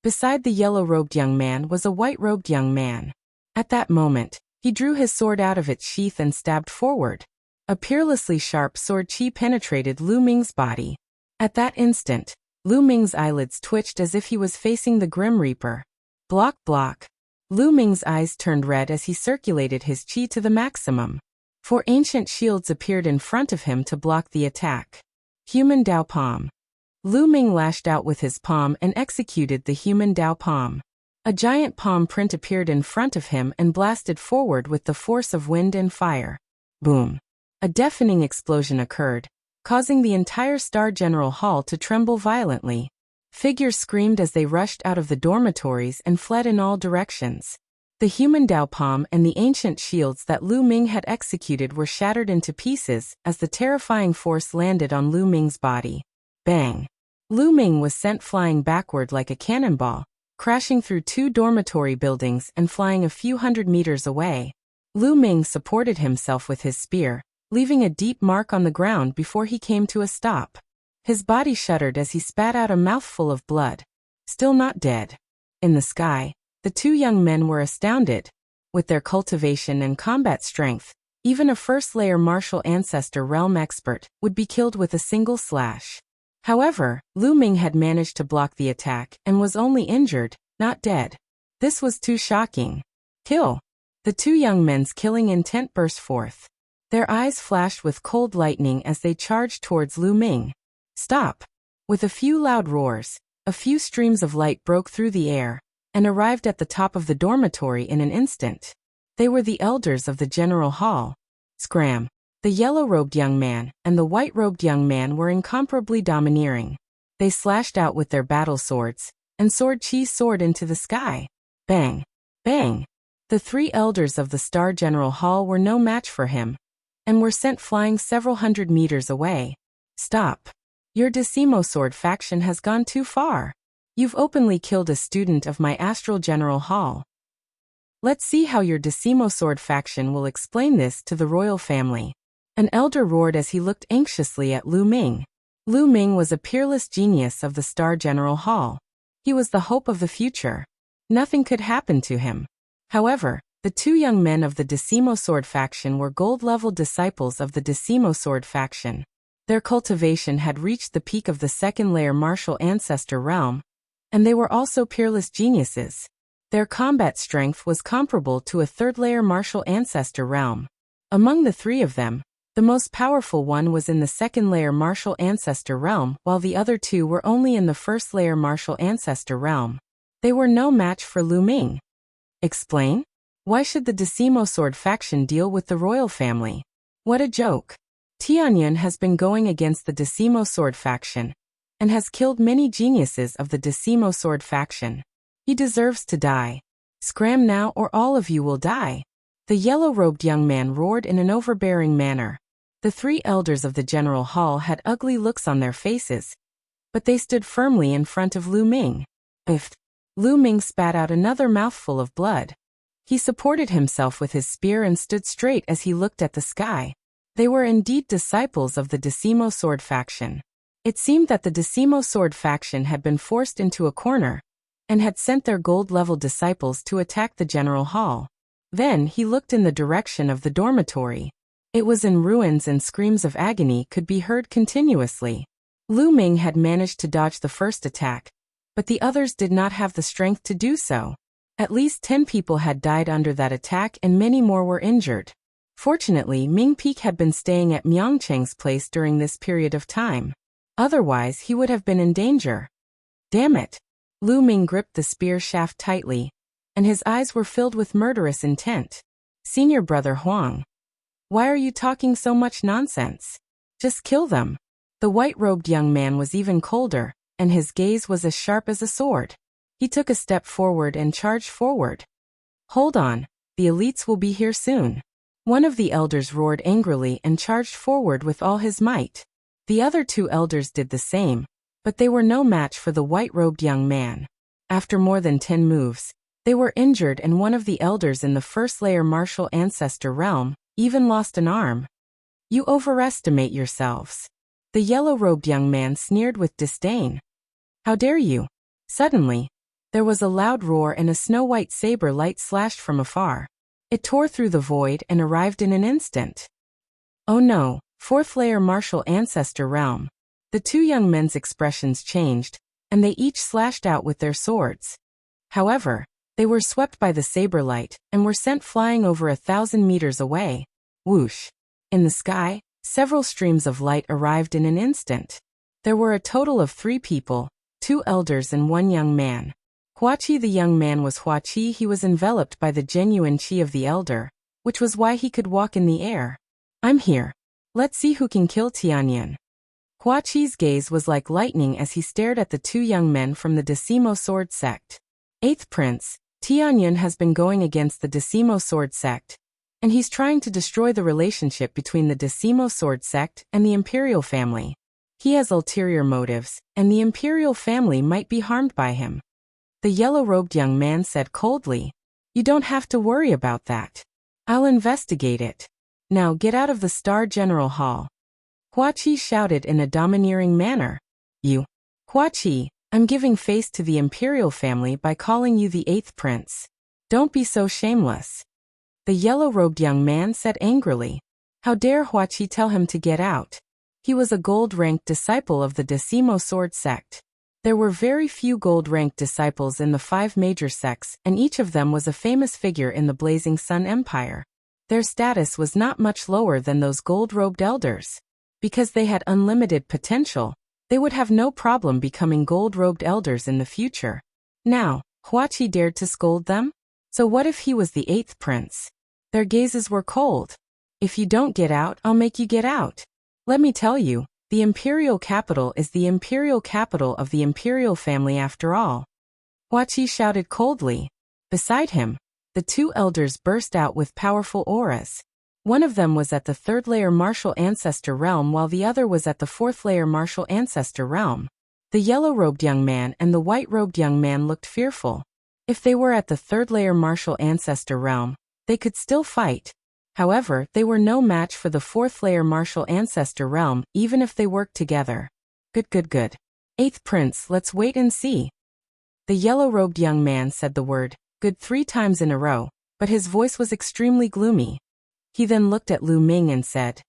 Beside the yellow-robed young man was a white-robed young man. At that moment, he drew his sword out of its sheath and stabbed forward. A peerlessly sharp sword chi penetrated Lu Ming's body. At that instant, Lu Ming's eyelids twitched as if he was facing the Grim Reaper. Block, block. Lu Ming's eyes turned red as he circulated his qi to the maximum. 4 ancient shields appeared in front of him to block the attack. Human Dao Palm. Lu Ming lashed out with his palm and executed the Human Dao Palm. A giant palm print appeared in front of him and blasted forward with the force of wind and fire. Boom. A deafening explosion occurred, causing the entire Star General Hall to tremble violently. Figures screamed as they rushed out of the dormitories and fled in all directions. The Human Dao Palm and the ancient shields that Lu Ming had executed were shattered into pieces as the terrifying force landed on Lu Ming's body. Bang! Lu Ming was sent flying backward like a cannonball, crashing through 2 dormitory buildings and flying a few hundred meters away. Lu Ming supported himself with his spear, leaving a deep mark on the ground before he came to a stop. His body shuddered as he spat out a mouthful of blood. Still not dead. In the sky, the 2 young men were astounded. With their cultivation and combat strength, even a first-layer martial ancestor realm expert would be killed with a single slash. However, Lu Ming had managed to block the attack and was only injured, not dead. This was too shocking. Kill! The 2 young men's killing intent burst forth. Their eyes flashed with cold lightning as they charged towards Lu Ming. Stop! With a few loud roars, a few streams of light broke through the air and arrived at the top of the dormitory in an instant. They were the elders of the General Hall. Scram! The yellow-robed young man and the white-robed young man were incomparably domineering. They slashed out with their battle swords, and Sword Chi soared into the sky. Bang! Bang! The 3 elders of the Star General Hall were no match for him, and were sent flying several hundred meters away. Stop! Your Decimo Sword faction has gone too far. You've openly killed a student of my Astral General Hall. Let's see how your Decimo Sword faction will explain this to the royal family. An elder roared as he looked anxiously at Lu Ming. Lu Ming was a peerless genius of the Star General Hall. He was the hope of the future. Nothing could happen to him. However, the 2 young men of the Decimo Sword faction were gold-level disciples of the Decimo Sword faction. Their cultivation had reached the peak of the 2nd-layer martial ancestor realm, and they were also peerless geniuses. Their combat strength was comparable to a 3rd-layer martial ancestor realm. Among the 3 of them, the most powerful one was in the 2nd-layer martial ancestor realm, while the other 2 were only in the 1st-layer martial ancestor realm. They were no match for Lu Ming. Explain? Why should the Decimo Sword faction deal with the royal family? What a joke. Tianyun has been going against the Decimo Sword faction, and has killed many geniuses of the Decimo Sword faction. He deserves to die. Scram now or all of you will die. The yellow-robed young man roared in an overbearing manner. The 3 elders of the General Hall had ugly looks on their faces, but they stood firmly in front of Lu Ming. Lu Ming spat out another mouthful of blood. He supported himself with his spear and stood straight as he looked at the sky. They were indeed disciples of the Decimo Sword faction. It seemed that the Decimo Sword faction had been forced into a corner, and had sent their gold-level disciples to attack the General Hall. Then he looked in the direction of the dormitory. It was in ruins and screams of agony could be heard continuously. Lu Ming had managed to dodge the first attack, but the others did not have the strength to do so. At least 10 people had died under that attack and many more were injured. Fortunately, Ming Peak had been staying at Myongcheng's place during this period of time. Otherwise, he would have been in danger. Damn it! Lu Ming gripped the spear shaft tightly, and his eyes were filled with murderous intent. Senior brother Huang. Why are you talking so much nonsense? Just kill them. The white-robed young man was even colder, and his gaze was as sharp as a sword. He took a step forward and charged forward. Hold on, the elites will be here soon. One of the elders roared angrily and charged forward with all his might. The other 2 elders did the same, but they were no match for the white-robed young man. After more than 10 moves, they were injured and one of the elders in the 1st-layer martial ancestor realm even lost an arm. You overestimate yourselves. The yellow-robed young man sneered with disdain. How dare you? Suddenly, there was a loud roar and a snow-white saber light slashed from afar. It tore through the void and arrived in an instant. Oh no, 4th-layer martial ancestor realm. The two young men's expressions changed, and they each slashed out with their swords. However, they were swept by the saber light and were sent flying over 1,000 meters away. Whoosh! In the sky, several streams of light arrived in an instant. There were a total of 3 people, 2 elders and 1 young man. Huaqi, the young man, was Huaqi. He was enveloped by the genuine qi of the elder, which was why he could walk in the air. I'm here. Let's see who can kill Tianyan. Huaqi's gaze was like lightning as he stared at the 2 young men from the Decimo Sword Sect. 8th Prince, Tianyan has been going against the Decimo Sword Sect, and he's trying to destroy the relationship between the Decimo Sword Sect and the Imperial family. He has ulterior motives, and the Imperial family might be harmed by him. The yellow-robed young man said coldly, "You don't have to worry about that. I'll investigate it. Now get out of the Star General Hall." Huaqi shouted in a domineering manner. "You, Huaqi, I'm giving face to the Imperial family by calling you the 8th Prince. Don't be so shameless." The yellow-robed young man said angrily. How dare Huaqi tell him to get out? He was a gold-ranked disciple of the Decimo Sword Sect. There were very few gold-ranked disciples in the 5 major sects, and each of them was a famous figure in the Blazing Sun Empire. Their status was not much lower than those gold-robed elders. Because they had unlimited potential, they would have no problem becoming gold-robed elders in the future. Now, Huaqi dared to scold them? So what if he was the 8th Prince? Their gazes were cold. If you don't get out, I'll make you get out. Let me tell you, the Imperial capital is the Imperial capital of the Imperial family after all. Huaqi shouted coldly. Beside him, the 2 elders burst out with powerful auras. One of them was at the 3rd layer Martial Ancestor realm while the other was at the 4th layer Martial Ancestor realm. The yellow-robed young man and the white-robed young man looked fearful. If they were at the 3rd layer Martial Ancestor realm, they could still fight. However, they were no match for the 4th layer Martial Ancestor realm, even if they worked together. Good. 8th Prince, let's wait and see. The yellow-robed young man said the word, good 3 times in a row, but his voice was extremely gloomy. He then looked at Lu Ming and said,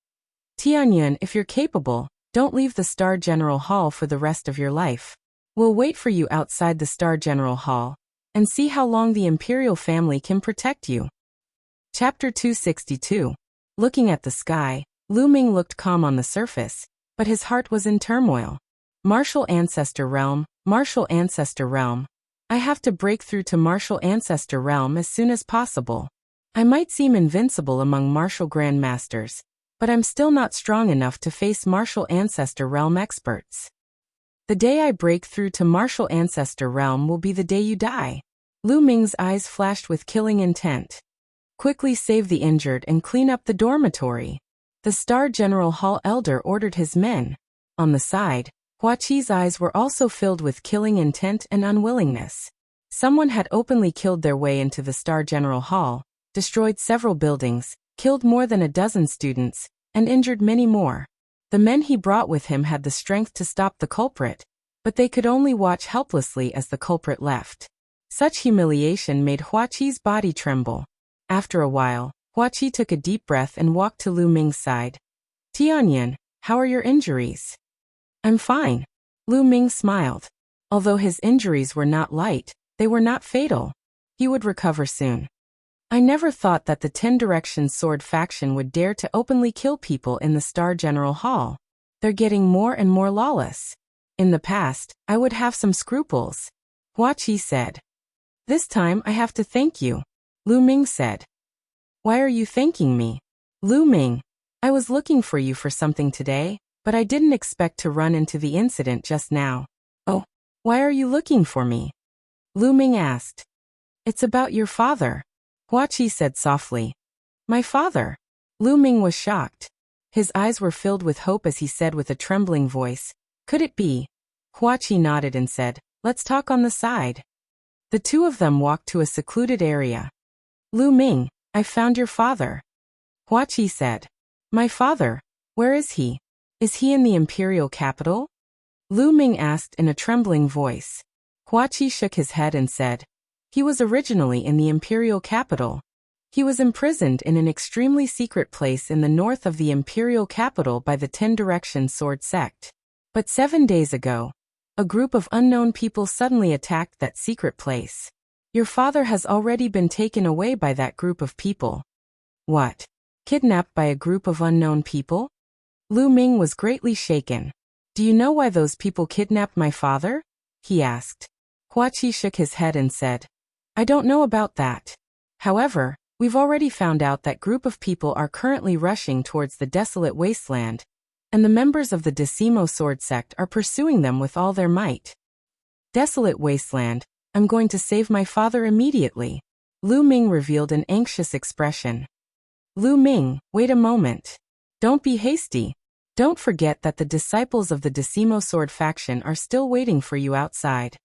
Tianyan, if you're capable, don't leave the Star General Hall for the rest of your life. We'll wait for you outside the Star General Hall, and see how long the Imperial family can protect you. Chapter 262. Looking at the sky, Lu Ming looked calm on the surface, but his heart was in turmoil. Martial Ancestor Realm, Martial Ancestor Realm. I have to break through to Martial Ancestor Realm as soon as possible. I might seem invincible among Martial Grandmasters, but I'm still not strong enough to face Martial Ancestor Realm experts. The day I break through to Martial Ancestor Realm will be the day you die. Lu Ming's eyes flashed with killing intent. Quickly save the injured and clean up the dormitory. The Star General Hall Elder ordered his men. On the side, Huaqi's eyes were also filled with killing intent and unwillingness. Someone had openly killed their way into the Star General Hall, destroyed several buildings, killed more than a dozen students, and injured many more. The men he brought with him had the strength to stop the culprit, but they could only watch helplessly as the culprit left. Such humiliation made Huaqi's body tremble. After a while, Huaqi took a deep breath and walked to Lu Ming's side. Tianyan, how are your injuries? I'm fine. Lu Ming smiled. Although his injuries were not light, they were not fatal. He would recover soon. I never thought that the 10 Directions Sword faction would dare to openly kill people in the Star General Hall. They're getting more and more lawless. In the past, I would have some scruples. Huaqi said. This time I have to thank you. Lu Ming said. Why are you thanking me? Lu Ming, I was looking for you for something today, but I didn't expect to run into the incident just now. Oh, why are you looking for me? Lu Ming asked. It's about your father. Huaqi said softly. My father? Lu Ming was shocked. His eyes were filled with hope as he said with a trembling voice, could it be? Huaqi nodded and said, let's talk on the side. The two of them walked to a secluded area. Lu Ming, I found your father. Huaqi said. My father? Where is he? Is he in the Imperial capital? Lu Ming asked in a trembling voice. Huaqi shook his head and said, he was originally in the Imperial capital. He was imprisoned in an extremely secret place in the north of the Imperial capital by the 10 Directions Sword sect. But 7 days ago, a group of unknown people suddenly attacked that secret place. Your father has already been taken away by that group of people. What? Kidnapped by a group of unknown people? Lu Ming was greatly shaken. Do you know why those people kidnapped my father? He asked. Hua Qi shook his head and said, I don't know about that. However, we've already found out that group of people are currently rushing towards the desolate wasteland, and the members of the Decimo Sword Sect are pursuing them with all their might. Desolate wasteland, I'm going to save my father immediately. Lu Ming revealed an anxious expression. Lu Ming, wait a moment. Don't be hasty. Don't forget that the disciples of the Decimo Sword faction are still waiting for you outside.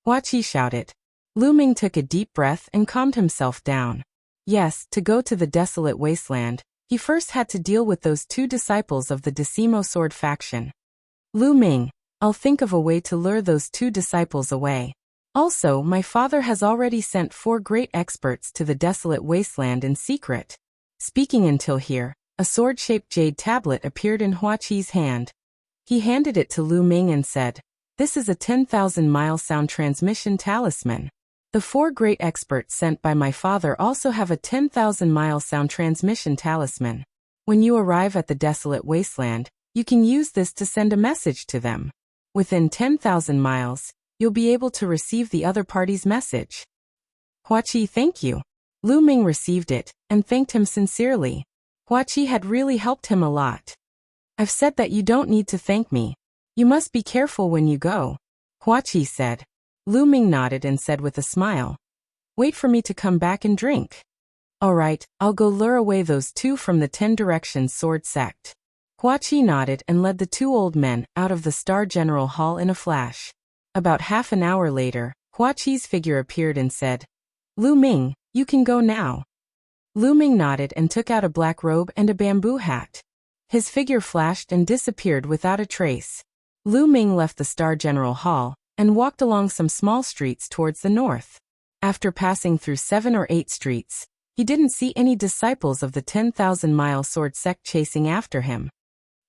Hua Qi shouted. Lu Ming took a deep breath and calmed himself down. Yes, to go to the desolate wasteland, he first had to deal with those 2 disciples of the Decimo Sword faction. Lu Ming, I'll think of a way to lure those 2 disciples away. Also, my father has already sent 4 great experts to the desolate wasteland in secret. Speaking until here, a sword-shaped jade tablet appeared in Hua Qi's hand. He handed it to Lu Ming and said, This is a 10,000-mile sound transmission talisman. The 4 great experts sent by my father also have a 10,000-mile sound transmission talisman. When you arrive at the desolate wasteland, you can use this to send a message to them. Within 10,000 miles, you'll be able to receive the other party's message. Hua Qi, thank you. Lu Ming received it and thanked him sincerely. Hua Qi had really helped him a lot. I've said that you don't need to thank me. You must be careful when you go, Hua Qi said. Lu Ming nodded and said with a smile, Wait for me to come back and drink. All right, I'll go lure away those 2 from the 10 Directions Sword Sect. Hua Qi nodded and led the 2 old men out of the Star General Hall in a flash. About half an hour later, Hua Qi's figure appeared and said, Lu Ming, you can go now. Lu Ming nodded and took out a black robe and a bamboo hat. His figure flashed and disappeared without a trace. Lu Ming left the Star General Hall and walked along some small streets towards the north. After passing through 7 or 8 streets, he didn't see any disciples of the 10,000-mile sword sect chasing after him.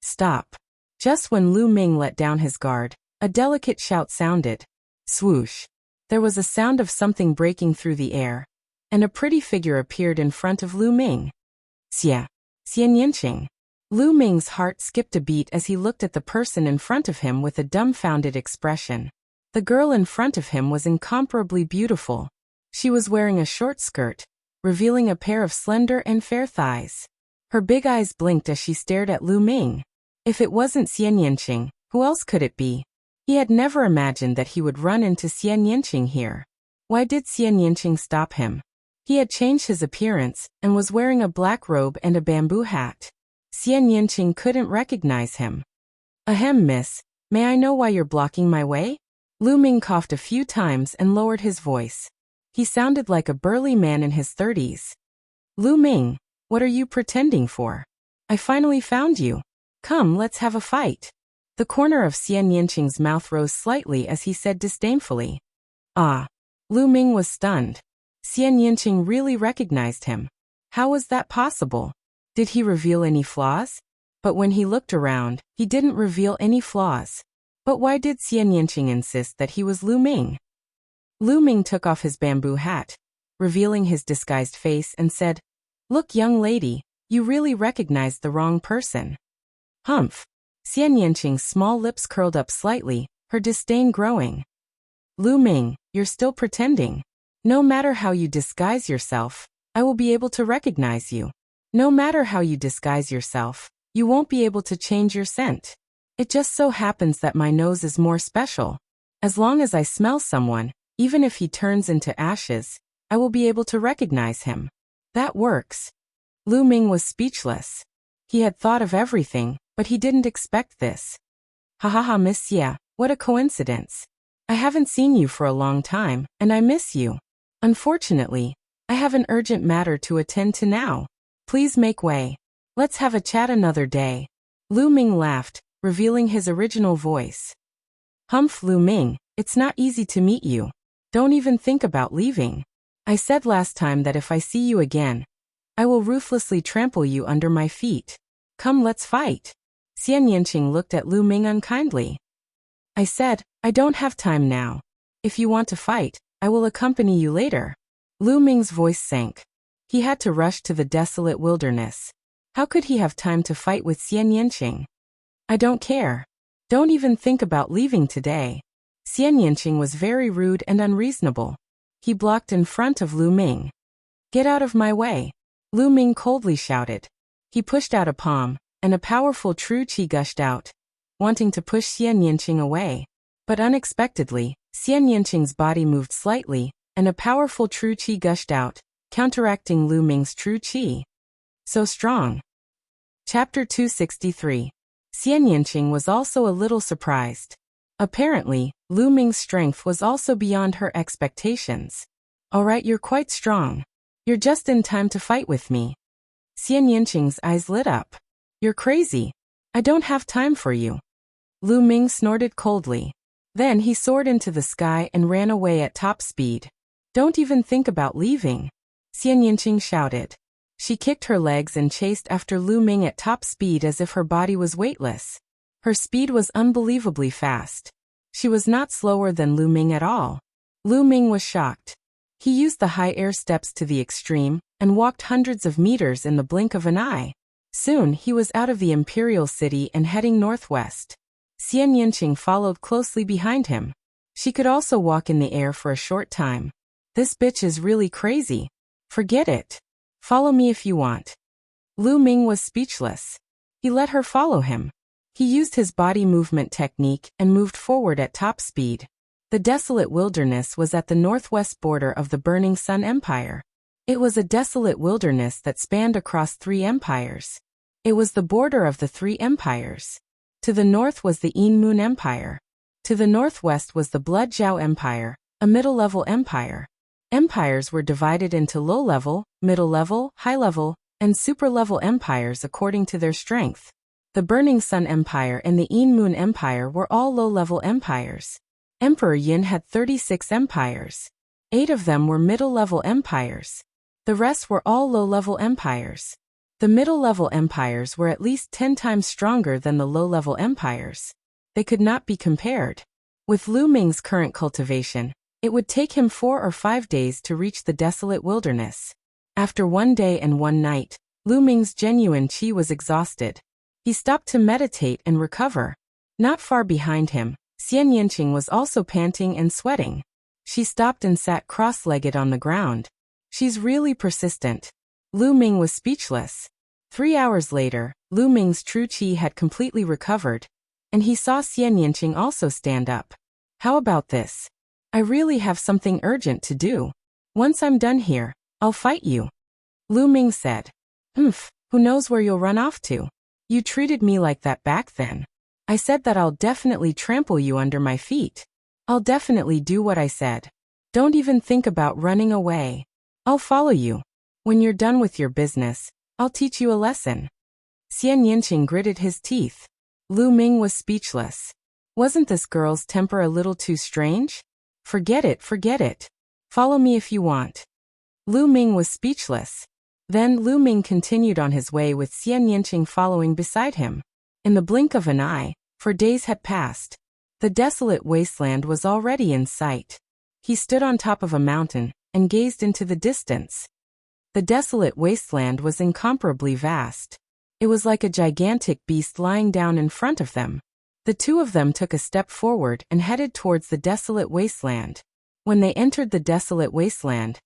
Stop. Just when Lu Ming let down his guard, a delicate shout sounded. Swoosh. There was a sound of something breaking through the air, and a pretty figure appeared in front of Lu Ming. Xia. Xian Yinqing. Lu Ming's heart skipped a beat as he looked at the person in front of him with a dumbfounded expression. The girl in front of him was incomparably beautiful. She was wearing a short skirt, revealing a pair of slender and fair thighs. Her big eyes blinked as she stared at Lu Ming. If it wasn't Xian Yinqing, who else could it be? He had never imagined that he would run into Xian Yinqing here. Why did Xian Yinqing stop him? He had changed his appearance and was wearing a black robe and a bamboo hat. Xian Yinqing couldn't recognize him. Ahem, miss, may I know why you're blocking my way? Lu Ming coughed a few times and lowered his voice. He sounded like a burly man in his 30s. Lu Ming, what are you pretending for? I finally found you. Come, let's have a fight. The corner of Xian Yinqing's mouth rose slightly as he said disdainfully. Ah. Lu Ming was stunned. Xian Yinqing really recognized him. How was that possible? Did he reveal any flaws? But when he looked around, he didn't reveal any flaws. But why did Xian Yinqing insist that he was Lu Ming? Lu Ming took off his bamboo hat, revealing his disguised face, and said, Look, young lady, you really recognized the wrong person. Humph. Xian Yinqing's small lips curled up slightly, her disdain growing. Lu Ming, you're still pretending. No matter how you disguise yourself, I will be able to recognize you. No matter how you disguise yourself, you won't be able to change your scent. It just so happens that my nose is more special. As long as I smell someone, even if he turns into ashes, I will be able to recognize him. That works. Lu Ming was speechless. He had thought of everything, but he didn't expect this. Ha ha ha, Miss Xia, what a coincidence. I haven't seen you for a long time, and I miss you. Unfortunately, I have an urgent matter to attend to now. Please make way. Let's have a chat another day. Lu Ming laughed, revealing his original voice. Humph, Lu Ming, it's not easy to meet you. Don't even think about leaving. I said last time that if I see you again, I will ruthlessly trample you under my feet. Come, let's fight. Xian Yinqing looked at Lu Ming unkindly. I said, I don't have time now. If you want to fight, I will accompany you later. Lu Ming's voice sank. He had to rush to the desolate wilderness. How could he have time to fight with Xian Yinqing? I don't care. Don't even think about leaving today. Xian Yinqing was very rude and unreasonable. He blocked in front of Lu Ming. Get out of my way. Lu Ming coldly shouted. He pushed out a palm, and a powerful true qi gushed out, wanting to push Xian Yinqing away. But unexpectedly, Xian Yinqing's body moved slightly, and a powerful true qi gushed out, counteracting Lu Ming's true qi. So strong. Chapter 263. Xian Yinqing was also a little surprised. Apparently, Lu Ming's strength was also beyond her expectations. Alright, you're quite strong. You're just in time to fight with me. Xian Yinqing's eyes lit up. You're crazy. I don't have time for you. Lu Ming snorted coldly. Then he soared into the sky and ran away at top speed. Don't even think about leaving. Xian Yinqing shouted. She kicked her legs and chased after Lu Ming at top speed as if her body was weightless. Her speed was unbelievably fast. She was not slower than Lu Ming at all. Lu Ming was shocked. He used the high air steps to the extreme, and walked hundreds of meters in the blink of an eye. Soon he was out of the imperial city and heading northwest. Xian Yinqing followed closely behind him. She could also walk in the air for a short time. This bitch is really crazy. Forget it. Follow me if you want. Lu Ming was speechless. He let her follow him. He used his body movement technique and moved forward at top speed. The desolate wilderness was at the northwest border of the Burning Sun Empire. It was a desolate wilderness that spanned across 3 empires. It was the border of the 3 empires. To the north was the Yin Moon Empire. To the northwest was the Blood Zhao Empire, a middle-level empire. Empires were divided into low-level, middle-level, high-level, and super-level empires according to their strength. The Burning Sun Empire and the Yin Moon Empire were all low-level empires. Emperor Yin had 36 empires. 8 of them were middle-level empires. The rest were all low-level empires. The middle-level empires were at least 10 times stronger than the low-level empires. They could not be compared. With Lu Ming's current cultivation, it would take him 4 or 5 days to reach the desolate wilderness. After 1 day and 1 night, Lu Ming's genuine qi was exhausted. He stopped to meditate and recover. Not far behind him, Xian Yinqing was also panting and sweating. She stopped and sat cross-legged on the ground. She's really persistent. Lu Ming was speechless. 3 hours later, Lu Ming's true qi had completely recovered, and he saw Xian Yinqing also stand up. How about this? I really have something urgent to do. Once I'm done here, I'll fight you. Lu Ming said. Who knows where you'll run off to? You treated me like that back then. I said that I'll definitely trample you under my feet. I'll definitely do what I said. Don't even think about running away. I'll follow you. When you're done with your business, I'll teach you a lesson. Xian Yinqing gritted his teeth. Lu Ming was speechless. Wasn't this girl's temper a little too strange? Forget it, forget it. Follow me if you want. Lu Ming was speechless. Then Lu Ming continued on his way with Xian Yinqing following beside him. In the blink of an eye, for days had passed. The desolate wasteland was already in sight. He stood on top of a mountain and gazed into the distance. The desolate wasteland was incomparably vast. It was like a gigantic beast lying down in front of them. The 2 of them took a step forward and headed towards the desolate wasteland. When they entered the desolate wasteland,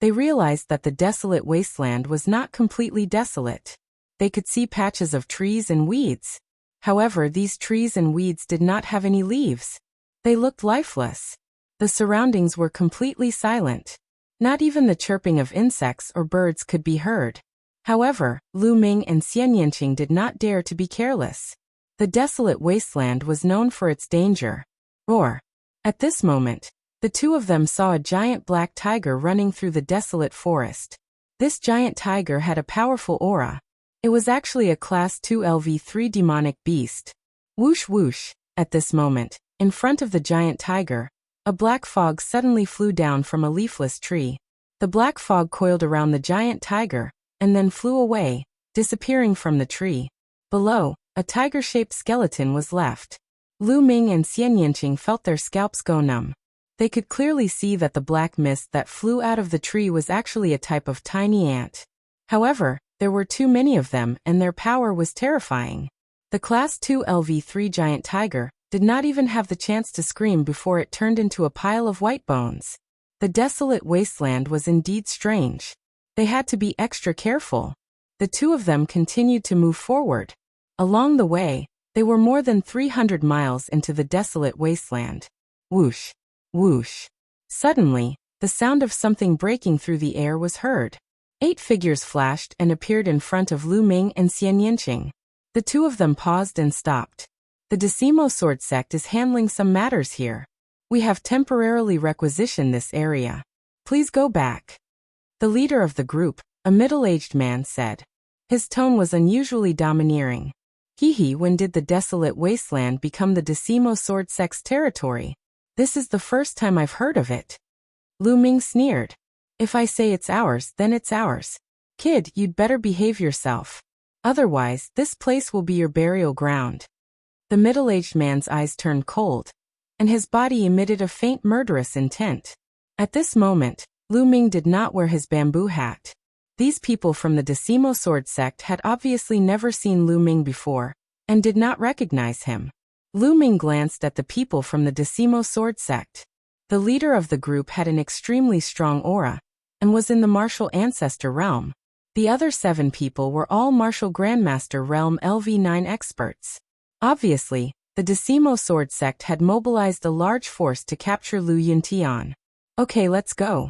they realized that the desolate wasteland was not completely desolate. They could see patches of trees and weeds. However, these trees and weeds did not have any leaves. They looked lifeless. The surroundings were completely silent. Not even the chirping of insects or birds could be heard. However, Lu Ming and Xian Yinqing did not dare to be careless. The desolate wasteland was known for its danger. Roar. At this moment, the 2 of them saw a giant black tiger running through the desolate forest. This giant tiger had a powerful aura. It was actually a Class 2 LV3 demonic beast. Whoosh whoosh. At this moment, in front of the giant tiger, a black fog suddenly flew down from a leafless tree. The black fog coiled around the giant tiger, and then flew away, disappearing from the tree. Below, a tiger-shaped skeleton was left. Lu Ming and Xian Yanqing felt their scalps go numb. They could clearly see that the black mist that flew out of the tree was actually a type of tiny ant. However, there were too many of them and their power was terrifying. The Class 2 LV3 giant tiger did not even have the chance to scream before it turned into a pile of white bones. The desolate wasteland was indeed strange. They had to be extra careful. The two of them continued to move forward. Along the way, they were more than 300 miles into the desolate wasteland. Whoosh! Whoosh! Suddenly, the sound of something breaking through the air was heard. 8 figures flashed and appeared in front of Lu Ming and Xian Yanqing. The two of them paused and stopped. The Decimo Sword Sect is handling some matters here. We have temporarily requisitioned this area. Please go back. The leader of the group, a middle-aged man, said. His tone was unusually domineering. When did the desolate wasteland become the Decimo Sword Sect's territory? This is the first time I've heard of it. Lu Ming sneered. If I say it's ours, then it's ours. Kid, you'd better behave yourself. Otherwise, this place will be your burial ground. The middle-aged man's eyes turned cold, and his body emitted a faint murderous intent. At this moment, Lu Ming did not wear his bamboo hat. These people from the Decimo Sword Sect had obviously never seen Lu Ming before, and did not recognize him. Lu Ming glanced at the people from the Decimo Sword Sect. The leader of the group had an extremely strong aura, and was in the martial ancestor realm. The other 7 people were all martial grandmaster realm LV9 experts. Obviously, the Decimo Sword Sect had mobilized a large force to capture Lu Yuntian. Okay, let's go.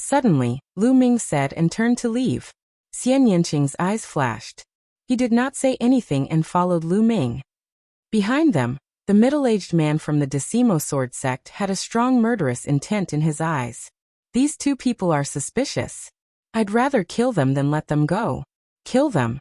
Suddenly, Lu Ming said and turned to leave. Xian Yanqing's eyes flashed. He did not say anything and followed Lu Ming. Behind them, the middle-aged man from the Decimo Sword Sect had a strong murderous intent in his eyes. These 2 people are suspicious. I'd rather kill them than let them go. Kill them.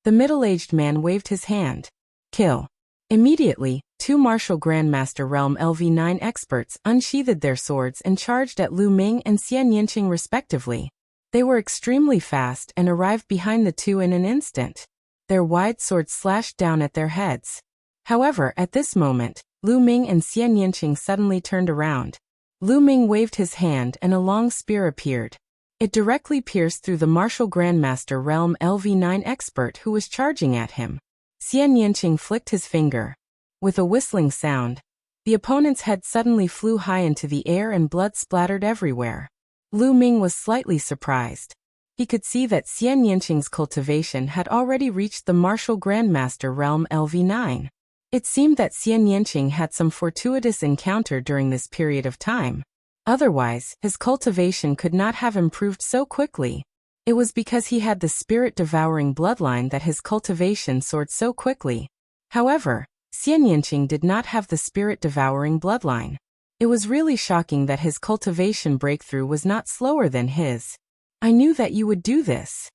The middle-aged man waved his hand. Kill. Immediately, 2 martial grandmaster realm LV9 experts unsheathed their swords and charged at Lu Ming and Xian Yanqing respectively. They were extremely fast and arrived behind the 2 in an instant. Their wide swords slashed down at their heads. However, at this moment, Lu Ming and Xian Yanqing suddenly turned around. Lu Ming waved his hand and a long spear appeared. It directly pierced through the martial grandmaster realm LV9 expert who was charging at him. Xian Yanqing flicked his finger. With a whistling sound, the opponent's head suddenly flew high into the air and blood splattered everywhere. Lu Ming was slightly surprised. He could see that Xian Yanqing's cultivation had already reached the martial grandmaster realm LV9. It seemed that Xian Yanqing had some fortuitous encounter during this period of time. Otherwise, his cultivation could not have improved so quickly. It was because he had the spirit-devouring bloodline that his cultivation soared so quickly. However, Xian Yanqing did not have the spirit-devouring bloodline. It was really shocking that his cultivation breakthrough was not slower than his. I knew that you would do this.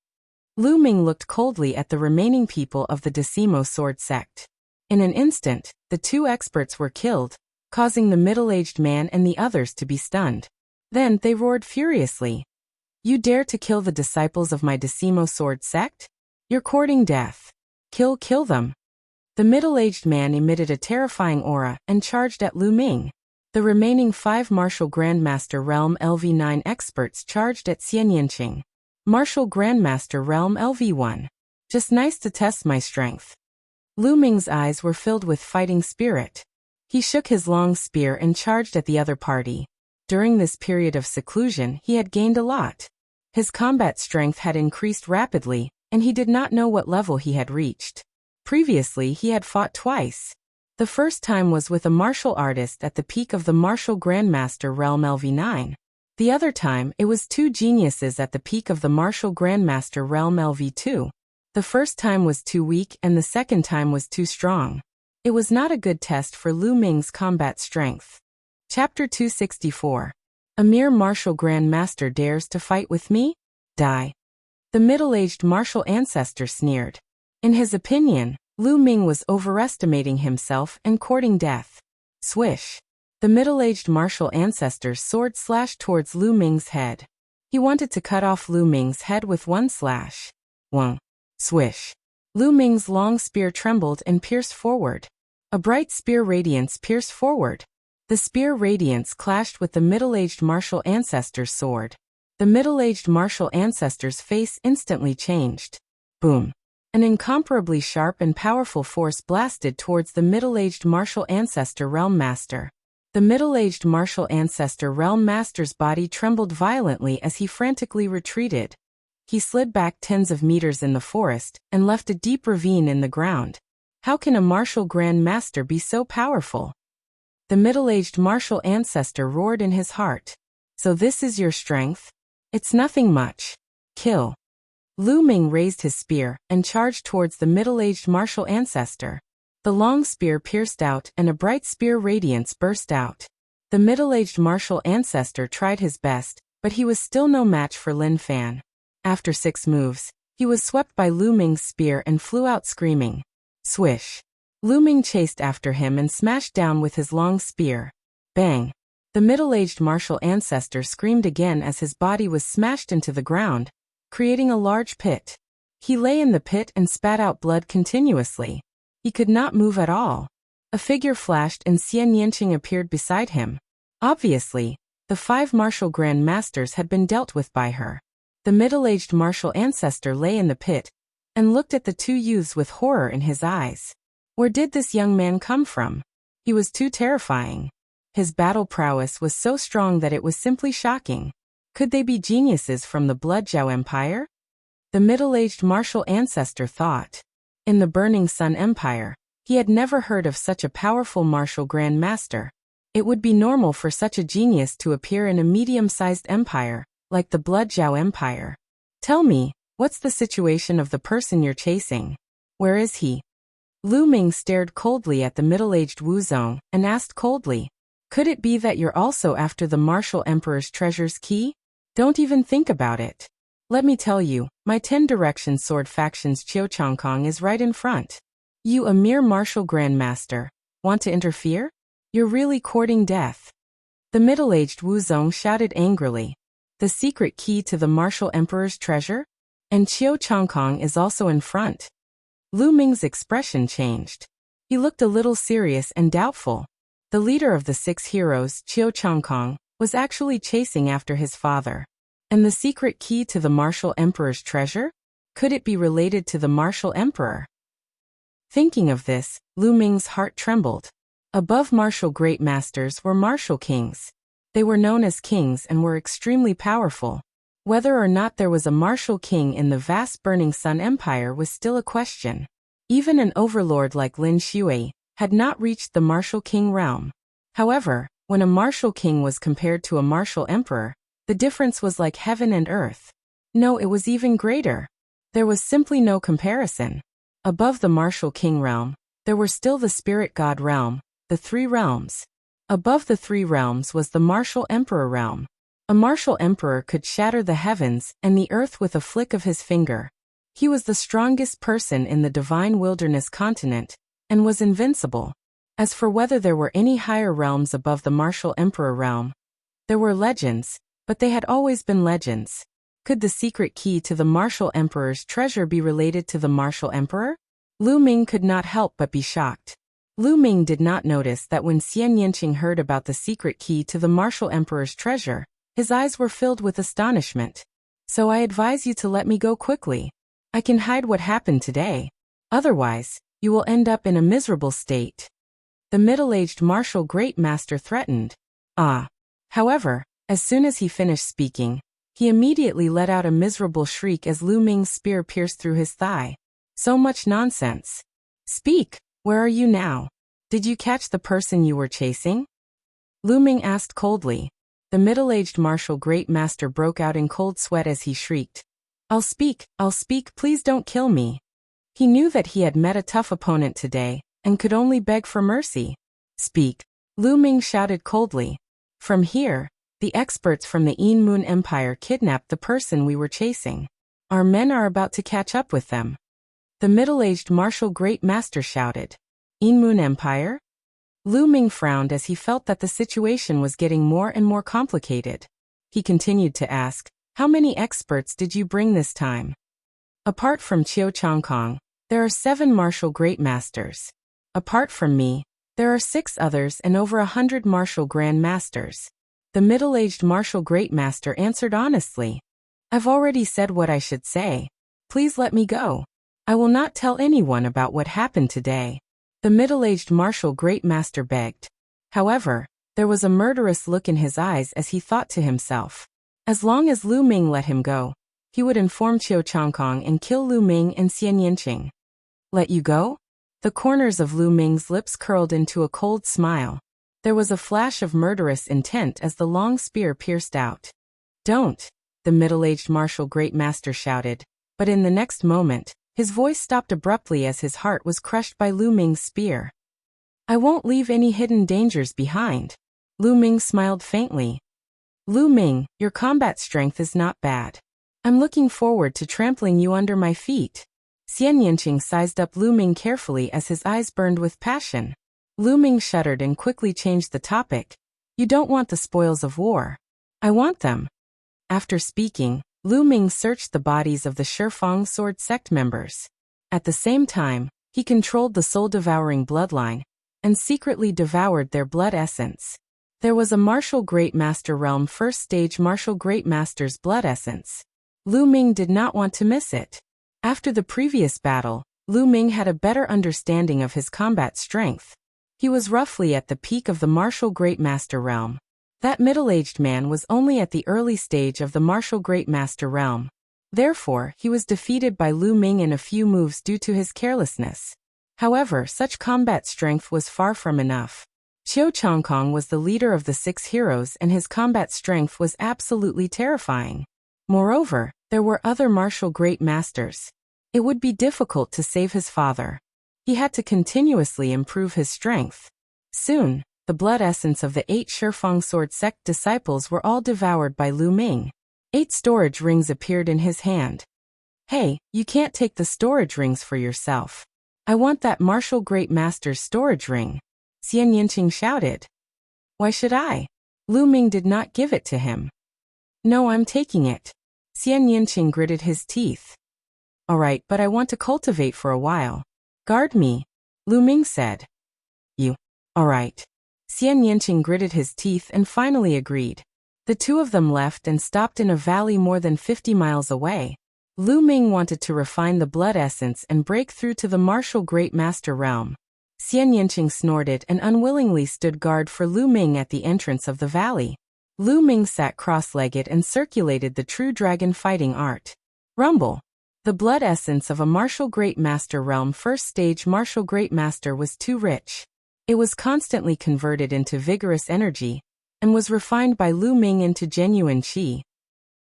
Lu Ming looked coldly at the remaining people of the Decimo Sword Sect. In an instant, the 2 experts were killed, causing the middle-aged man and the others to be stunned. Then they roared furiously. You dare to kill the disciples of my Decimo Sword Sect? You're courting death. Kill them. The middle-aged man emitted a terrifying aura and charged at Lu Ming. The remaining 5 martial grandmaster realm LV9 experts charged at Xian Yanqing. Martial grandmaster realm LV1. Just nice to test my strength. Lu Ming's eyes were filled with fighting spirit. He shook his long spear and charged at the other party. During this period of seclusion, he had gained a lot. His combat strength had increased rapidly, and he did not know what level he had reached. Previously, he had fought twice. The first time was with a martial artist at the peak of the martial grandmaster realm LV9. The other time, it was 2 geniuses at the peak of the martial grandmaster realm LV2. The first time was too weak and the second time was too strong. It was not a good test for Lu Ming's combat strength. Chapter 264. A mere martial grandmaster dares to fight with me? Die. The middle-aged martial ancestor sneered. In his opinion, Lu Ming was overestimating himself and courting death. Swish. The middle-aged martial ancestor's sword slashed towards Lu Ming's head. He wanted to cut off Lu Ming's head with one slash. Wong. Swish. Lu Ming's long spear trembled and pierced forward. A bright spear radiance pierced forward. The spear radiance clashed with the middle-aged martial ancestor's sword. The middle-aged martial ancestor's face instantly changed. Boom! An incomparably sharp and powerful force blasted towards the middle-aged martial ancestor realm master. The middle-aged martial ancestor realm master's body trembled violently as he frantically retreated. He slid back tens of meters in the forest and left a deep ravine in the ground. How can a martial grand master be so powerful? The middle-aged martial ancestor roared in his heart. So this is your strength? It's nothing much. Kill. Lu Ming raised his spear and charged towards the middle-aged martial ancestor. The long spear pierced out and a bright spear radiance burst out. The middle-aged martial ancestor tried his best, but he was still no match for Lin Fan. After 6 moves, he was swept by Lu Ming's spear and flew out screaming. Swish! Lu Ming chased after him and smashed down with his long spear. Bang! The middle-aged martial ancestor screamed again as his body was smashed into the ground, creating a large pit. He lay in the pit and spat out blood continuously. He could not move at all. A figure flashed and Xian Yanqing appeared beside him. Obviously, the 5 martial grand masters had been dealt with by her. The middle-aged martial ancestor lay in the pit and looked at the 2 youths with horror in his eyes. Where did this young man come from? He was too terrifying. His battle prowess was so strong that it was simply shocking. Could they be geniuses from the Blood Zhao Empire? The middle-aged martial ancestor thought. In the Burning Sun Empire, he had never heard of such a powerful martial grand master. It would be normal for such a genius to appear in a medium-sized empire, like the Blood Zhao Empire. Tell me, what's the situation of the person you're chasing? Where is he? Lu Ming stared coldly at the middle-aged Wu Zong and asked coldly, could it be that you're also after the martial emperor's treasure's key? Don't even think about it. Let me tell you, my 10 Direction Sword Faction's Qiu Changkong is right in front. You, a mere martial grandmaster, want to interfere? You're really courting death. The middle-aged Wu Zong shouted angrily. The secret key to the martial emperor's treasure? And Qiu Changkong is also in front. Lu Ming's expression changed. He looked a little serious and doubtful. The leader of the 6 heroes, Qiu Changkong, was actually chasing after his father. And the secret key to the martial emperor's treasure? Could it be related to the martial emperor? Thinking of this, Lu Ming's heart trembled. Above martial great masters were martial kings. They were known as kings and were extremely powerful. Whether or not there was a martial king in the vast Burning Sun Empire was still a question. Even an overlord like Lin Shui had not reached the martial king realm. However, when a martial king was compared to a martial emperor, the difference was like heaven and earth. No, it was even greater. There was simply no comparison. Above the martial king realm, there were still the spirit god realm, the 3 realms. Above the 3 realms was the martial emperor realm. A martial emperor could shatter the heavens and the earth with a flick of his finger. He was the strongest person in the divine wilderness continent, and was invincible. As for whether there were any higher realms above the martial emperor realm, there were legends, but they had always been legends. Could the secret key to the martial emperor's treasure be related to the martial emperor? Lu Ming could not help but be shocked. Lu Ming did not notice that when Xian Yanqing heard about the secret key to the martial emperor's treasure, his eyes were filled with astonishment. So I advise you to let me go quickly. I can hide what happened today. Otherwise, you will end up in a miserable state. The middle-aged martial great master threatened. However, as soon as he finished speaking, he immediately let out a miserable shriek as Lu Ming's spear pierced through his thigh. So much nonsense. Speak, where are you now? Did you catch the person you were chasing? Lu Ming asked coldly. The middle-aged martial great master broke out in cold sweat as he shrieked. I'll speak, please don't kill me. He knew that he had met a tough opponent today, and could only beg for mercy. Speak. Lu Ming shouted coldly. From here, the experts from the Yin Moon Empire kidnapped the person we were chasing. Our men are about to catch up with them. The middle-aged martial great master shouted. Yin Moon Empire? Lu Ming frowned as he felt that the situation was getting more and more complicated. He continued to ask, how many experts did you bring this time? Apart from Qiu Changkong, There are 7 martial great masters. Apart from me, there are 6 others and over 100 martial grand masters. The middle-aged martial great master answered honestly. I've already said what I should say. Please let me go. I will not tell anyone about what happened today. The middle-aged martial great master begged. However, there was a murderous look in his eyes as he thought to himself. As long as Lu Ming let him go, he would inform Qiu Changkong and kill Lu Ming and Xian Yinqing. Let you go? The corners of Lu Ming's lips curled into a cold smile. There was a flash of murderous intent as the long spear pierced out. Don't, the middle-aged martial great master shouted, but in the next moment, his voice stopped abruptly as his heart was crushed by Lu Ming's spear. I won't leave any hidden dangers behind. Lu Ming smiled faintly. Lu Ming, your combat strength is not bad. I'm looking forward to trampling you under my feet. Xian Yinqing sized up Lu Ming carefully as his eyes burned with passion. Lu Ming shuddered and quickly changed the topic. You don't want the spoils of war. I want them. After speaking, Lu Ming searched the bodies of the Shifang sword sect members. At the same time, he controlled the soul-devouring bloodline, and secretly devoured their blood essence. There was a martial great master realm first stage martial great master's blood essence. Lu Ming did not want to miss it. After the previous battle, Lu Ming had a better understanding of his combat strength. He was roughly at the peak of the martial great master realm. That middle-aged man was only at the early stage of the martial great master realm. Therefore, he was defeated by Lu Ming in a few moves due to his carelessness. However, such combat strength was far from enough. Qiu Changkong was the leader of the 6 heroes and his combat strength was absolutely terrifying. Moreover, there were other martial great masters. It would be difficult to save his father. He had to continuously improve his strength. Soon, the blood essence of the 8 Shifang sword sect disciples were all devoured by Lu Ming. 8 storage rings appeared in his hand. Hey, you can't take the storage rings for yourself. I want that martial great master's storage ring. Xian Yinqing shouted. Why should I? Lu Ming did not give it to him. No, I'm taking it. Xian Yinqing gritted his teeth. Alright, but I want to cultivate for a while. Guard me, Lu Ming said. You. Alright. Xian Yinqing gritted his teeth and finally agreed. The two of them left and stopped in a valley more than 50 miles away. Lu Ming wanted to refine the blood essence and break through to the martial great master realm. Xian Yinqing snorted and unwillingly stood guard for Lu Ming at the entrance of the valley. Lu Ming sat cross-legged and circulated the true dragon fighting art. Rumble. The blood essence of a martial great master realm first stage martial great master was too rich. It was constantly converted into vigorous energy, and was refined by Lu Ming into genuine qi.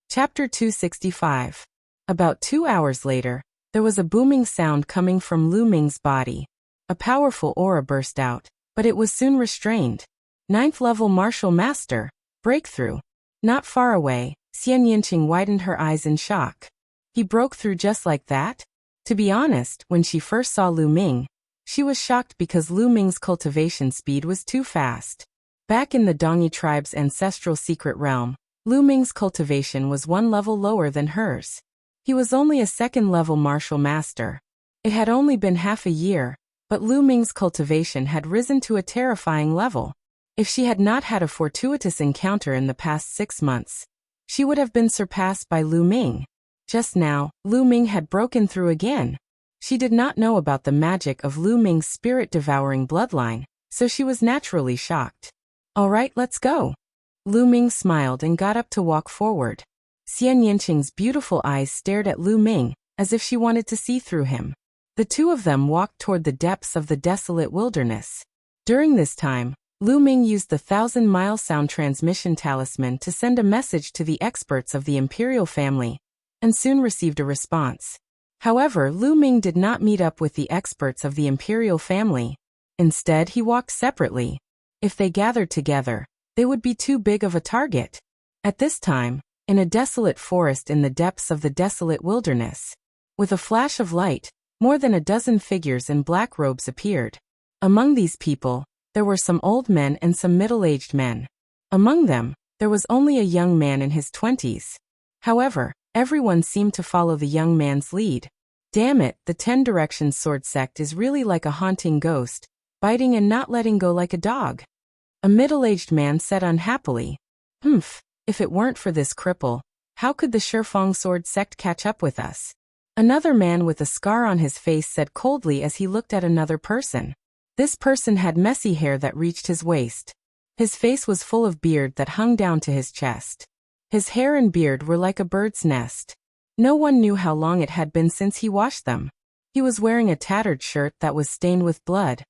Chapter 265. About 2 hours later, there was a booming sound coming from Lu Ming's body. A powerful aura burst out, but it was soon restrained. 9th level martial master. Breakthrough. Not far away, Xian Yinqing widened her eyes in shock. He broke through just like that? To be honest, when she first saw Lu Ming, she was shocked because Lu Ming's cultivation speed was too fast. Back in the Dongyi tribe's ancestral secret realm, Lu Ming's cultivation was 1 level lower than hers. He was only a 2nd level martial master. It had only been half a year, but Lu Ming's cultivation had risen to a terrifying level. If she had not had a fortuitous encounter in the past 6 months, she would have been surpassed by Lu Ming. Just now, Lu Ming had broken through again. She did not know about the magic of Lu Ming's spirit-devouring bloodline, so she was naturally shocked. All right, let's go. Lu Ming smiled and got up to walk forward. Xian Yinqing's beautiful eyes stared at Lu Ming, as if she wanted to see through him. The two of them walked toward the depths of the desolate wilderness. During this time, Lu Ming used the 1,000-mile sound transmission talisman to send a message to the experts of the imperial family, and soon received a response. However, Lu Ming did not meet up with the experts of the imperial family. Instead, he walked separately. If they gathered together, they would be too big of a target. At this time, in a desolate forest in the depths of the desolate wilderness, with a flash of light, more than a dozen figures in black robes appeared. Among these people, there were some old men and some middle-aged men. Among them, there was only a young man in his 20s. However, everyone seemed to follow the young man's lead. Damn it, the 10 Directions sword sect is really like a haunting ghost, biting and not letting go like a dog. A middle-aged man said unhappily. Humph, if it weren't for this cripple, how could the Shifeng sword sect catch up with us? Another man with a scar on his face said coldly as he looked at another person. This person had messy hair that reached his waist. His face was full of beard that hung down to his chest. His hair and beard were like a bird's nest. No one knew how long it had been since he washed them. He was wearing a tattered shirt that was stained with blood.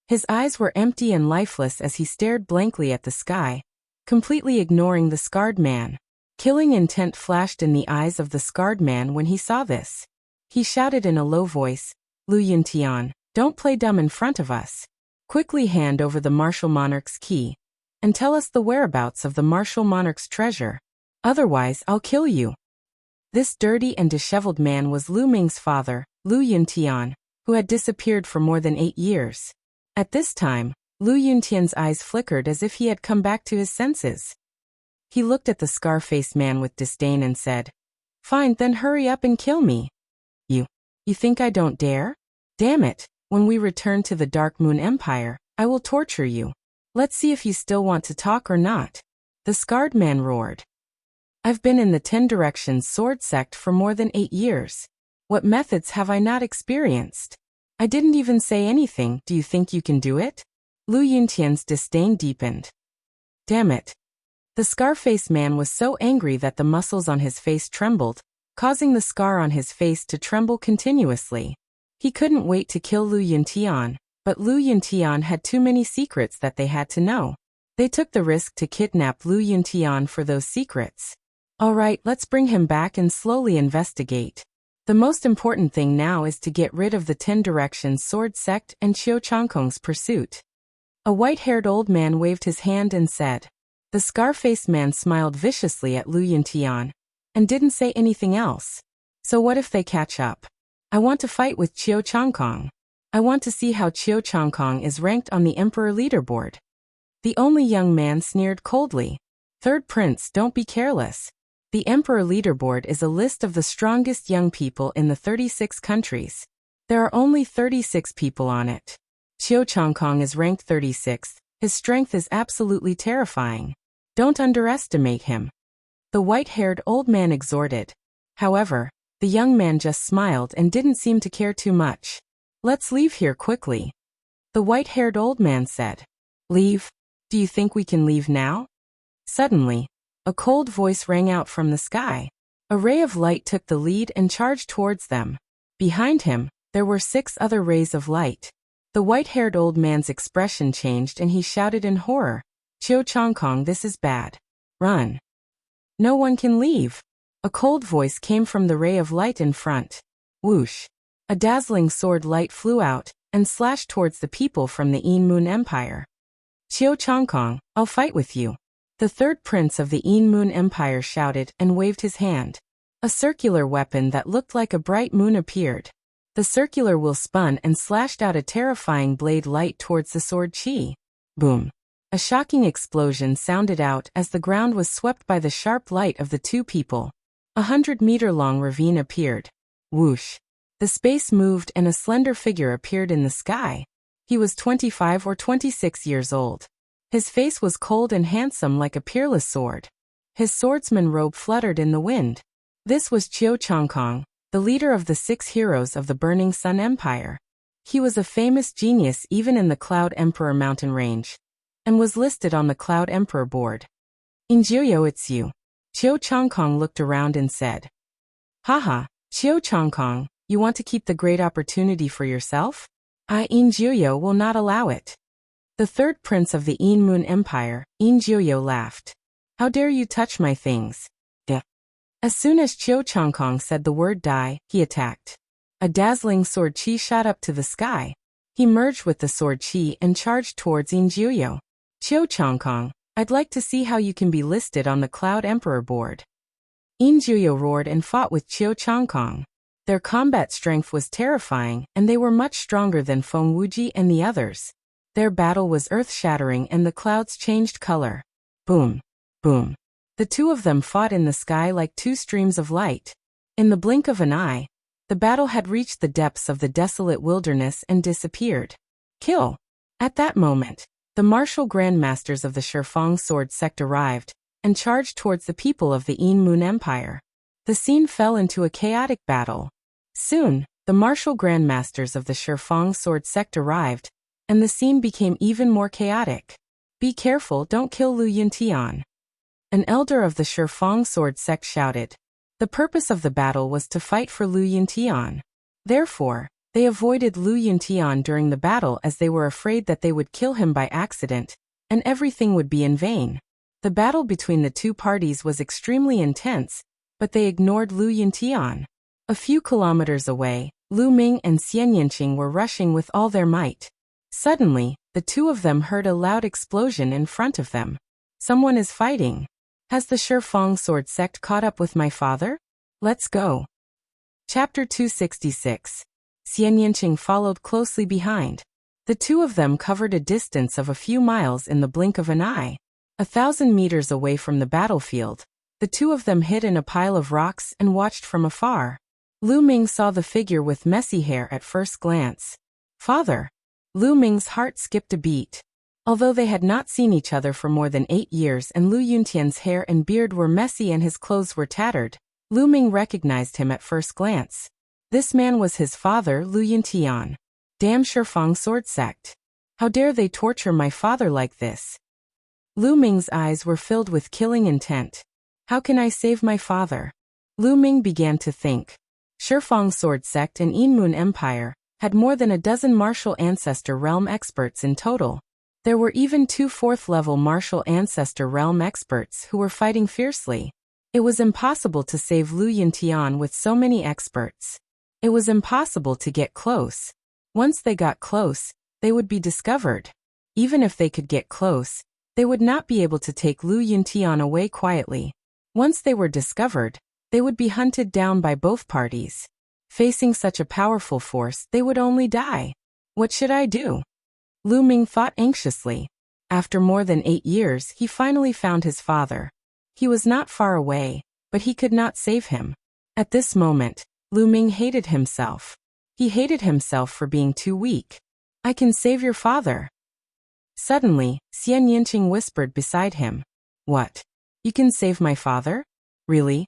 His eyes were empty and lifeless as he stared blankly at the sky, completely ignoring the scarred man. Killing intent flashed in the eyes of the scarred man when he saw this. He shouted in a low voice, Lu Yuntian, don't play dumb in front of us. Quickly hand over the martial monarch's key, and tell us the whereabouts of the martial monarch's treasure. Otherwise, I'll kill you. This dirty and disheveled man was Lu Ming's father, Lu Yuntian, who had disappeared for more than 8 years. At this time, Lu Yuntian's eyes flickered as if he had come back to his senses. He looked at the scar-faced man with disdain and said, Fine, then hurry up and kill me. You think I don't dare? Damn it, when we return to the Dark Moon Empire, I will torture you. Let's see if you still want to talk or not. The scarred man roared. I've been in the 10 Directions sword sect for more than 8 years. What methods have I not experienced? I didn't even say anything, do you think you can do it? Lu Yuntian's disdain deepened. Damn it. The scar-faced man was so angry that the muscles on his face trembled, causing the scar on his face to tremble continuously. He couldn't wait to kill Lu Yuntian, but Lu Yuntian had too many secrets that they had to know. They took the risk to kidnap Lu Yuntian for those secrets. Alright, let's bring him back and slowly investigate. The most important thing now is to get rid of the 10 Directions sword sect and Qiu Changkong's pursuit. A white-haired old man waved his hand and said. The scar-faced man smiled viciously at Lu Yuntian, and didn't say anything else. So what if they catch up? I want to fight with Qiu Changkong. I want to see how Qiu Changkong is ranked on the Emperor leaderboard. The only young man sneered coldly. Third Prince, don't be careless. The Emperor leaderboard is a list of the strongest young people in the 36 countries. There are only 36 people on it. Qiu Changkong is ranked 36th. His strength is absolutely terrifying. Don't underestimate him. The white-haired old man exhorted. However, the young man just smiled and didn't seem to care too much. Let's leave here quickly. The white-haired old man said. Leave? Do you think we can leave now? Suddenly, a cold voice rang out from the sky. A ray of light took the lead and charged towards them. Behind him, there were 6 other rays of light. The white-haired old man's expression changed and he shouted in horror. Qiu Changkong, this is bad. Run. No one can leave. A cold voice came from the ray of light in front. Whoosh. A dazzling sword light flew out and slashed towards the people from the Yin Moon Empire. Qiu Changkong, I'll fight with you. The third prince of the Yin Moon Empire shouted and waved his hand. A circular weapon that looked like a bright moon appeared. The circular wheel spun and slashed out a terrifying blade light towards the sword Qi. Boom. A shocking explosion sounded out as the ground was swept by the sharp light of the two people. 100-meter-long ravine appeared. Whoosh. The space moved and a slender figure appeared in the sky. He was 25 or 26 years old. His face was cold and handsome like a peerless sword. His swordsman robe fluttered in the wind. This was Qiu Changkong, the leader of the 6 heroes of the Burning Sun Empire. He was a famous genius even in the Cloud Emperor mountain range, and was listed on the Cloud Emperor board. Injuyo, it's you. Qiu Changkong looked around and said. Haha, Qiu Changkong, you want to keep the great opportunity for yourself? Injuyo will not allow it. The third prince of the Yin Moon Empire, Injuyo, laughed. How dare you touch my things? Duh. As soon as Qiu Changkong said the word die, he attacked. A dazzling sword Qi shot up to the sky. He merged with the sword Qi and charged towards Injuyo. Qiu Changkong, I'd like to see how you can be listed on the Cloud Emperor board. Injuyo roared and fought with Qiu Changkong. Their combat strength was terrifying, and they were much stronger than Feng Wuji and the others. Their battle was earth-shattering and the clouds changed color. Boom. Boom. The two of them fought in the sky like 2 streams of light. In the blink of an eye, The battle had reached the depths of the desolate wilderness and disappeared. Kill! At that moment, the martial grandmasters of the Shifang sword sect arrived and charged towards the people of the Moon Empire. The scene fell into a chaotic battle. Soon, the martial grandmasters of the Shifang sword sect arrived, and the scene became even more chaotic. Be careful, don't kill Lu Yuntian. An elder of the Shifang sword sect shouted. The purpose of the battle was to fight for Lu Yuntian. Therefore, they avoided Lu Yuntian during the battle as they were afraid that they would kill him by accident, and everything would be in vain. The battle between the two parties was extremely intense, but they ignored Lu Yuntian. A few kilometers away, Lu Ming and Xian Yinqing were rushing with all their might. Suddenly, the two of them heard a loud explosion in front of them. Someone is fighting. Has the Shifang sword sect caught up with my father? Let's go. Chapter 266. Xian Yinqing followed closely behind. The two of them covered a distance of a few miles in the blink of an eye. 1,000 meters away from the battlefield, the two of them hid in a pile of rocks and watched from afar. Lu Ming saw the figure with messy hair at first glance. Father! Lu Ming's heart skipped a beat. Although they had not seen each other for more than 8 years and Lu Yuntian's hair and beard were messy and his clothes were tattered, Lu Ming recognized him at first glance. This man was his father, Lu Yuntian. Damn Shifang sword sect. How dare they torture my father like this? Lu Ming's eyes were filled with killing intent. How can I save my father? Lu Ming began to think. Shifang sword sect and Moon Empire had more than a dozen martial ancestor realm experts in total. There were even 2 4th-level martial ancestor realm experts who were fighting fiercely. It was impossible to save Lu Yuntian with so many experts. It was impossible to get close. Once they got close, they would be discovered. Even if they could get close, they would not be able to take Lu Yuntian away quietly. Once they were discovered, they would be hunted down by both parties. Facing such a powerful force, they would only die. What should I do? Lu Ming thought anxiously. After more than 8 years, he finally found his father. He was not far away, but he could not save him. At this moment, Lu Ming hated himself. He hated himself for being too weak. I can save your father. Suddenly, Xian Yinqing whispered beside him. What? You can save my father? Really?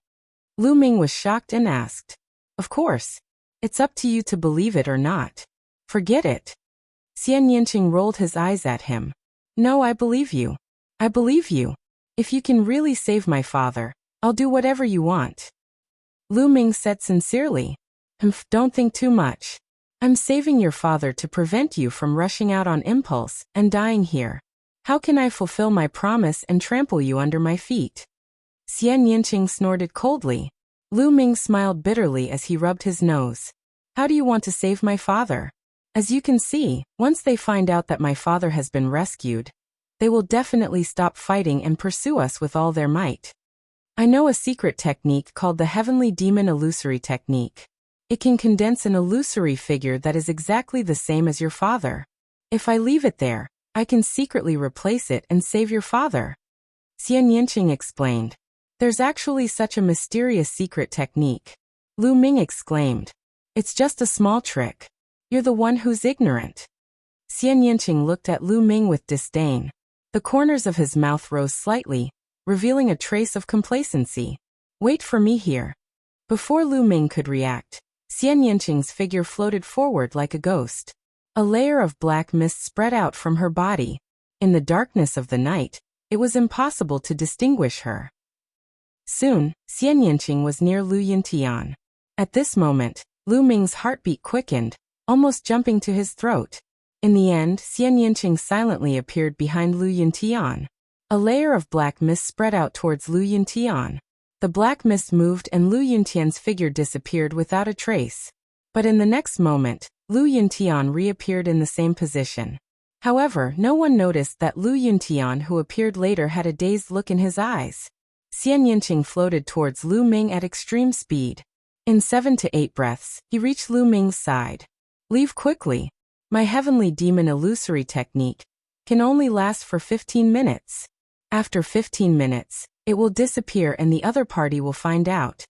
Lu Ming was shocked and asked. Of course. It's up to you to believe it or not. Forget it. Xian Yinqing rolled his eyes at him. No, I believe you. I believe you. If you can really save my father, I'll do whatever you want. Lu Ming said sincerely. Don't think too much. I'm saving your father to prevent you from rushing out on impulse and dying here. How can I fulfill my promise and trample you under my feet? Xian Yinqing snorted coldly. Lu Ming smiled bitterly as he rubbed his nose. How do you want to save my father? As you can see, once they find out that my father has been rescued, they will definitely stop fighting and pursue us with all their might. I know a secret technique called the Heavenly Demon Illusory Technique. It can condense an illusory figure that is exactly the same as your father. If I leave it there, I can secretly replace it and save your father. Xian Yinqing explained. There's actually such a mysterious secret technique. Lu Ming exclaimed. It's just a small trick. You're the one who's ignorant. Xian Yinqing looked at Lu Ming with disdain. The corners of his mouth rose slightly, revealing a trace of complacency. Wait for me here. Before Lu Ming could react, Xian Yinqing's figure floated forward like a ghost. A layer of black mist spread out from her body. In the darkness of the night, it was impossible to distinguish her. Soon, Xian Yinqing was near Lu Yuntian. At this moment, Lu Ming's heartbeat quickened, almost jumping to his throat. In the end, Xian Yinqing silently appeared behind Lu Yuntian. A layer of black mist spread out towards Lu Yuntian. The black mist moved and Lu Yuntian's figure disappeared without a trace. But in the next moment, Lu Yuntian reappeared in the same position. However, no one noticed that Lu Yuntian who appeared later had a dazed look in his eyes. Xian Yinqing floated towards Lu Ming at extreme speed. In 7 to 8 breaths, he reached Lu Ming's side. Leave quickly. My Heavenly Demon Illusory Technique can only last for 15 minutes. After 15 minutes, it will disappear and the other party will find out.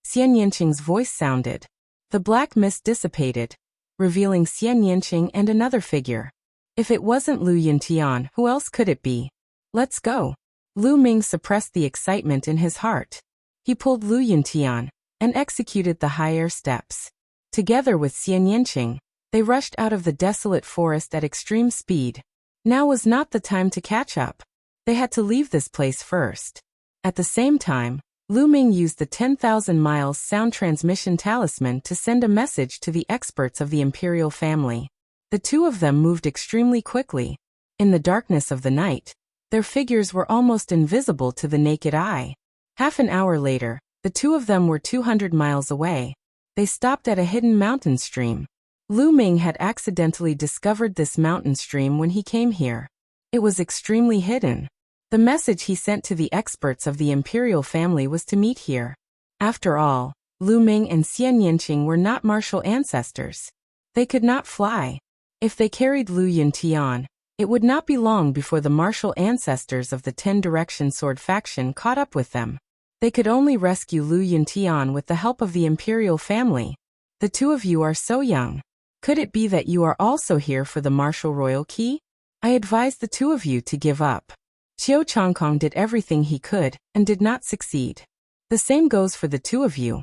Xian Yinqing's voice sounded. The black mist dissipated, revealing Xian Yinqing and another figure. If it wasn't Lu Yuntian, who else could it be? Let's go. Lu Ming suppressed the excitement in his heart. He pulled Lu Yuntian and executed the high air steps. Together with Xian Yinqing, they rushed out of the desolate forest at extreme speed. Now was not the time to catch up. They had to leave this place first. At the same time, Lu Ming used the 10,000 miles sound transmission talisman to send a message to the experts of the imperial family. The two of them moved extremely quickly. In the darkness of the night, their figures were almost invisible to the naked eye. Half an hour later, the two of them were 200 miles away. They stopped at a hidden mountain stream. Lu Ming had accidentally discovered this mountain stream when he came here. It was extremely hidden. The message he sent to the experts of the imperial family was to meet here. After all, Lu Ming and Xian Yinqing were not martial ancestors. They could not fly. If they carried Lu Yuntian, it would not be long before the martial ancestors of the 10-direction sword faction caught up with them. They could only rescue Lu Yuntian with the help of the imperial family. The two of you are so young. Could it be that you are also here for the martial royal key? I advise the two of you to give up. Qiu Changkong did everything he could and did not succeed. The same goes for the two of you.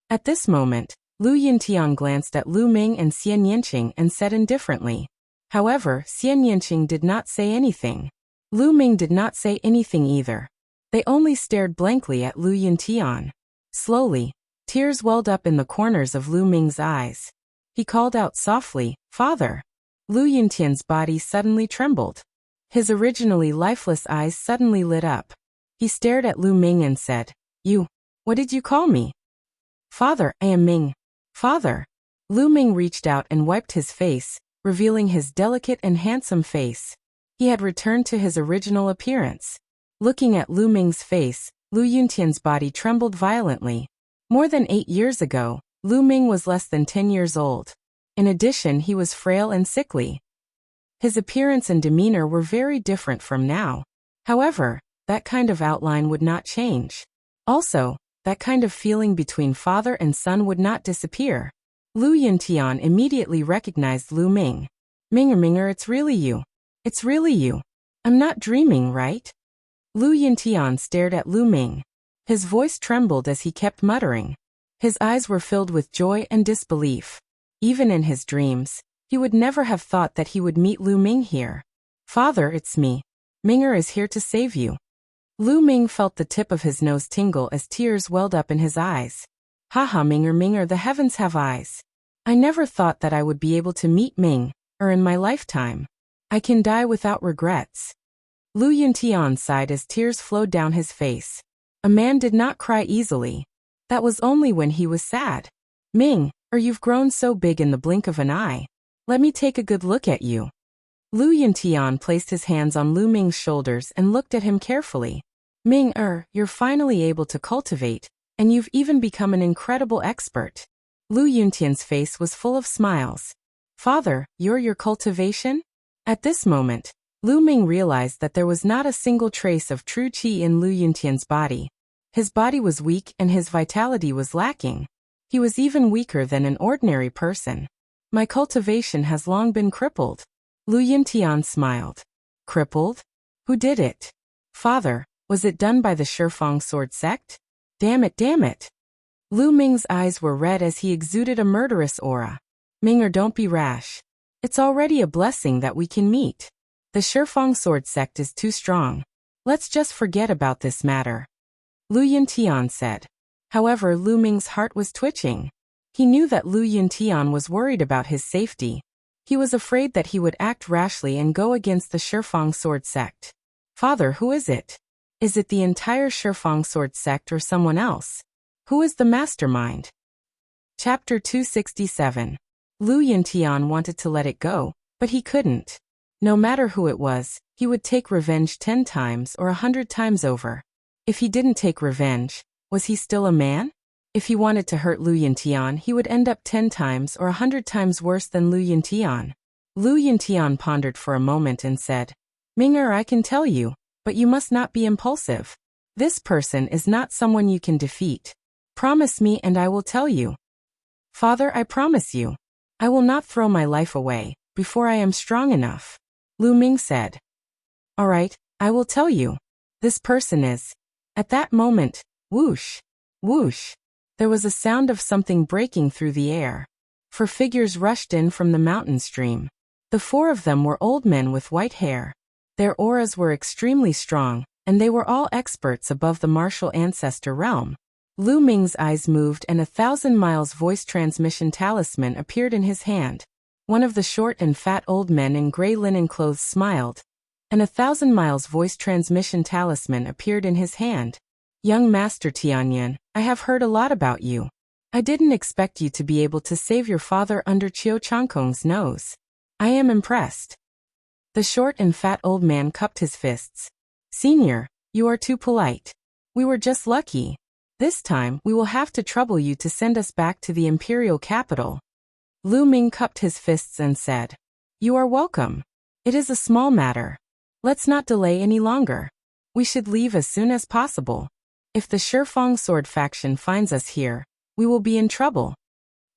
At this moment, Lu Yuntian glanced at Lu Ming and Xian Yinqing and said indifferently. However, Xian Yinqing did not say anything. Lu Ming did not say anything either. They only stared blankly at Lu Yuntian. Slowly, tears welled up in the corners of Lu Ming's eyes. He called out softly, "Father!" Lu Yuntian's body suddenly trembled. His originally lifeless eyes suddenly lit up. He stared at Lu Ming and said, "You, what did you call me?" "Father, I am Ming." "Father." Lu Ming reached out and wiped his face, revealing his delicate and handsome face. He had returned to his original appearance. Looking at Lu Ming's face, Lu Yuntian's body trembled violently. More than 8 years ago, Lu Ming was less than 10 years old. In addition, he was frail and sickly. His appearance and demeanor were very different from now. However, that kind of outline would not change. Also, that kind of feeling between father and son would not disappear. Lu Yuntian immediately recognized Lu Ming. Minger, it's really you. It's really you. I'm not dreaming, right? Lu Yuntian stared at Lu Ming. His voice trembled as he kept muttering. His eyes were filled with joy and disbelief. Even in his dreams, he would never have thought that he would meet Lu Ming here. "Father, it's me. Minger is here to save you." Lu Ming felt the tip of his nose tingle as tears welled up in his eyes. "Haha, Minger, the heavens have eyes. I never thought that I would be able to meet Ming, or in my lifetime. I can die without regrets." Lu Yuntian sighed as tears flowed down his face. A man did not cry easily. That was only when he was sad. "Ming, you've grown so big in the blink of an eye. Let me take a good look at you." Lu Yuntian placed his hands on Lu Ming's shoulders and looked at him carefully. "Ming, you're finally able to cultivate, and you've even become an incredible expert." Lu Yuntian's face was full of smiles. "Father, your cultivation?" At this moment, Lu Ming realized that there was not a single trace of true qi in Lu Yuntian's body. His body was weak and his vitality was lacking. He was even weaker than an ordinary person. "My cultivation has long been crippled." Lu Yuntian smiled. "Crippled? Who did it?" "Father, was it done by the Shifang sword sect?" Damn it. Lu Ming's eyes were red as he exuded a murderous aura. "Minger, don't be rash. It's already a blessing that we can meet. The Shifang sword sect is too strong. Let's just forget about this matter," Lu Yuntian said. However, Lu Ming's heart was twitching. He knew that Lu Yuntian was worried about his safety. He was afraid that he would act rashly and go against the Shifang sword sect. "Father, who is it? Is it the entire Shifang sword sect or someone else? Who is the mastermind?" Chapter 267. Lu Yuntian wanted to let it go, but he couldn't. No matter who it was, he would take revenge 10 times or 100 times over. If he didn't take revenge, was he still a man? If he wanted to hurt Lu Yuntian, he would end up 10 times or 100 times worse than Lu Yuntian. Lu Yuntian pondered for a moment and said, "Minger, I can tell you, but you must not be impulsive. This person is not someone you can defeat. Promise me and I will tell you." Father, I promise you, I will not throw my life away before I am strong enough. Lu Ming said. All right, I will tell you. This person is. At that moment, whoosh, whoosh, there was a sound of something breaking through the air. 4 figures rushed in from the mountain stream. The 4 of them were old men with white hair. Their auras were extremely strong, and they were all experts above the martial ancestor realm. Lu Ming's eyes moved and 1,000 miles voice transmission talisman appeared in his hand. One of the short and fat old men in gray linen clothes smiled, and 1,000 miles voice transmission talisman appeared in his hand. Young Master Tianyan, I have heard a lot about you. I didn't expect you to be able to save your father under Qiu Changkong's nose. I am impressed. The short and fat old man cupped his fists. Senior, you are too polite. We were just lucky. This time, we will have to trouble you to send us back to the imperial capital. Lu Ming cupped his fists and said, You are welcome. It is a small matter. Let's not delay any longer. We should leave as soon as possible. If the Shifang sword faction finds us here, we will be in trouble.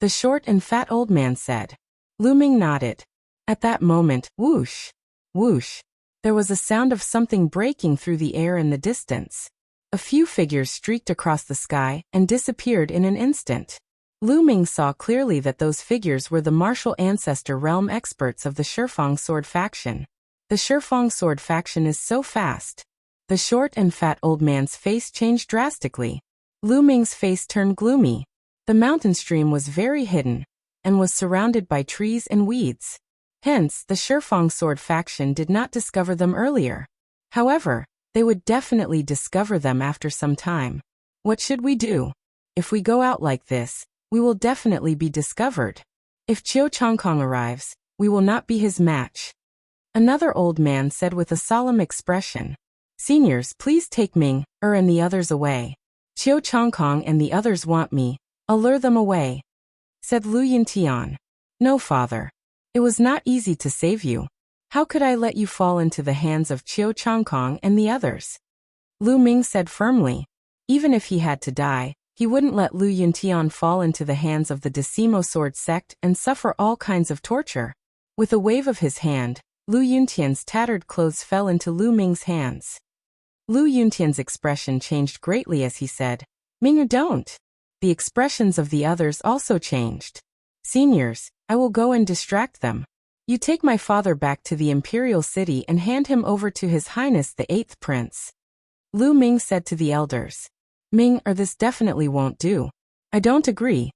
The short and fat old man said. Lu Ming nodded. At that moment, whoosh, whoosh, there was a sound of something breaking through the air in the distance. A few figures streaked across the sky and disappeared in an instant. Lu Ming saw clearly that those figures were the martial ancestor realm experts of the Shifang sword faction. The Shifang sword faction is so fast. The short and fat old man's face changed drastically. Lu Ming's face turned gloomy. The mountain stream was very hidden, and was surrounded by trees and weeds. Hence, the Shifang sword faction did not discover them earlier. However, they would definitely discover them after some time. What should we do? If we go out like this, we will definitely be discovered. If Qiu Changkong arrives, we will not be his match. Another old man said with a solemn expression. Seniors, please take Ming, and the others away. Qiu Changkong and the others want me. I'll lure them away. Said Lu Yuntian. No, father. It was not easy to save you. How could I let you fall into the hands of Qiu Changkong and the others? Lu Ming said firmly. Even if he had to die, he wouldn't let Lu Yuntian fall into the hands of the Decimo Sword sect and suffer all kinds of torture. With a wave of his hand, Lu Yuntian's tattered clothes fell into Lu Ming's hands. Lu Yuntian's expression changed greatly as he said, Ming, don't. The expressions of the others also changed. Seniors, I will go and distract them. You take my father back to the imperial city and hand him over to His Highness the 8th Prince. Lu Ming said to the elders. Ming, this definitely won't do. I don't agree.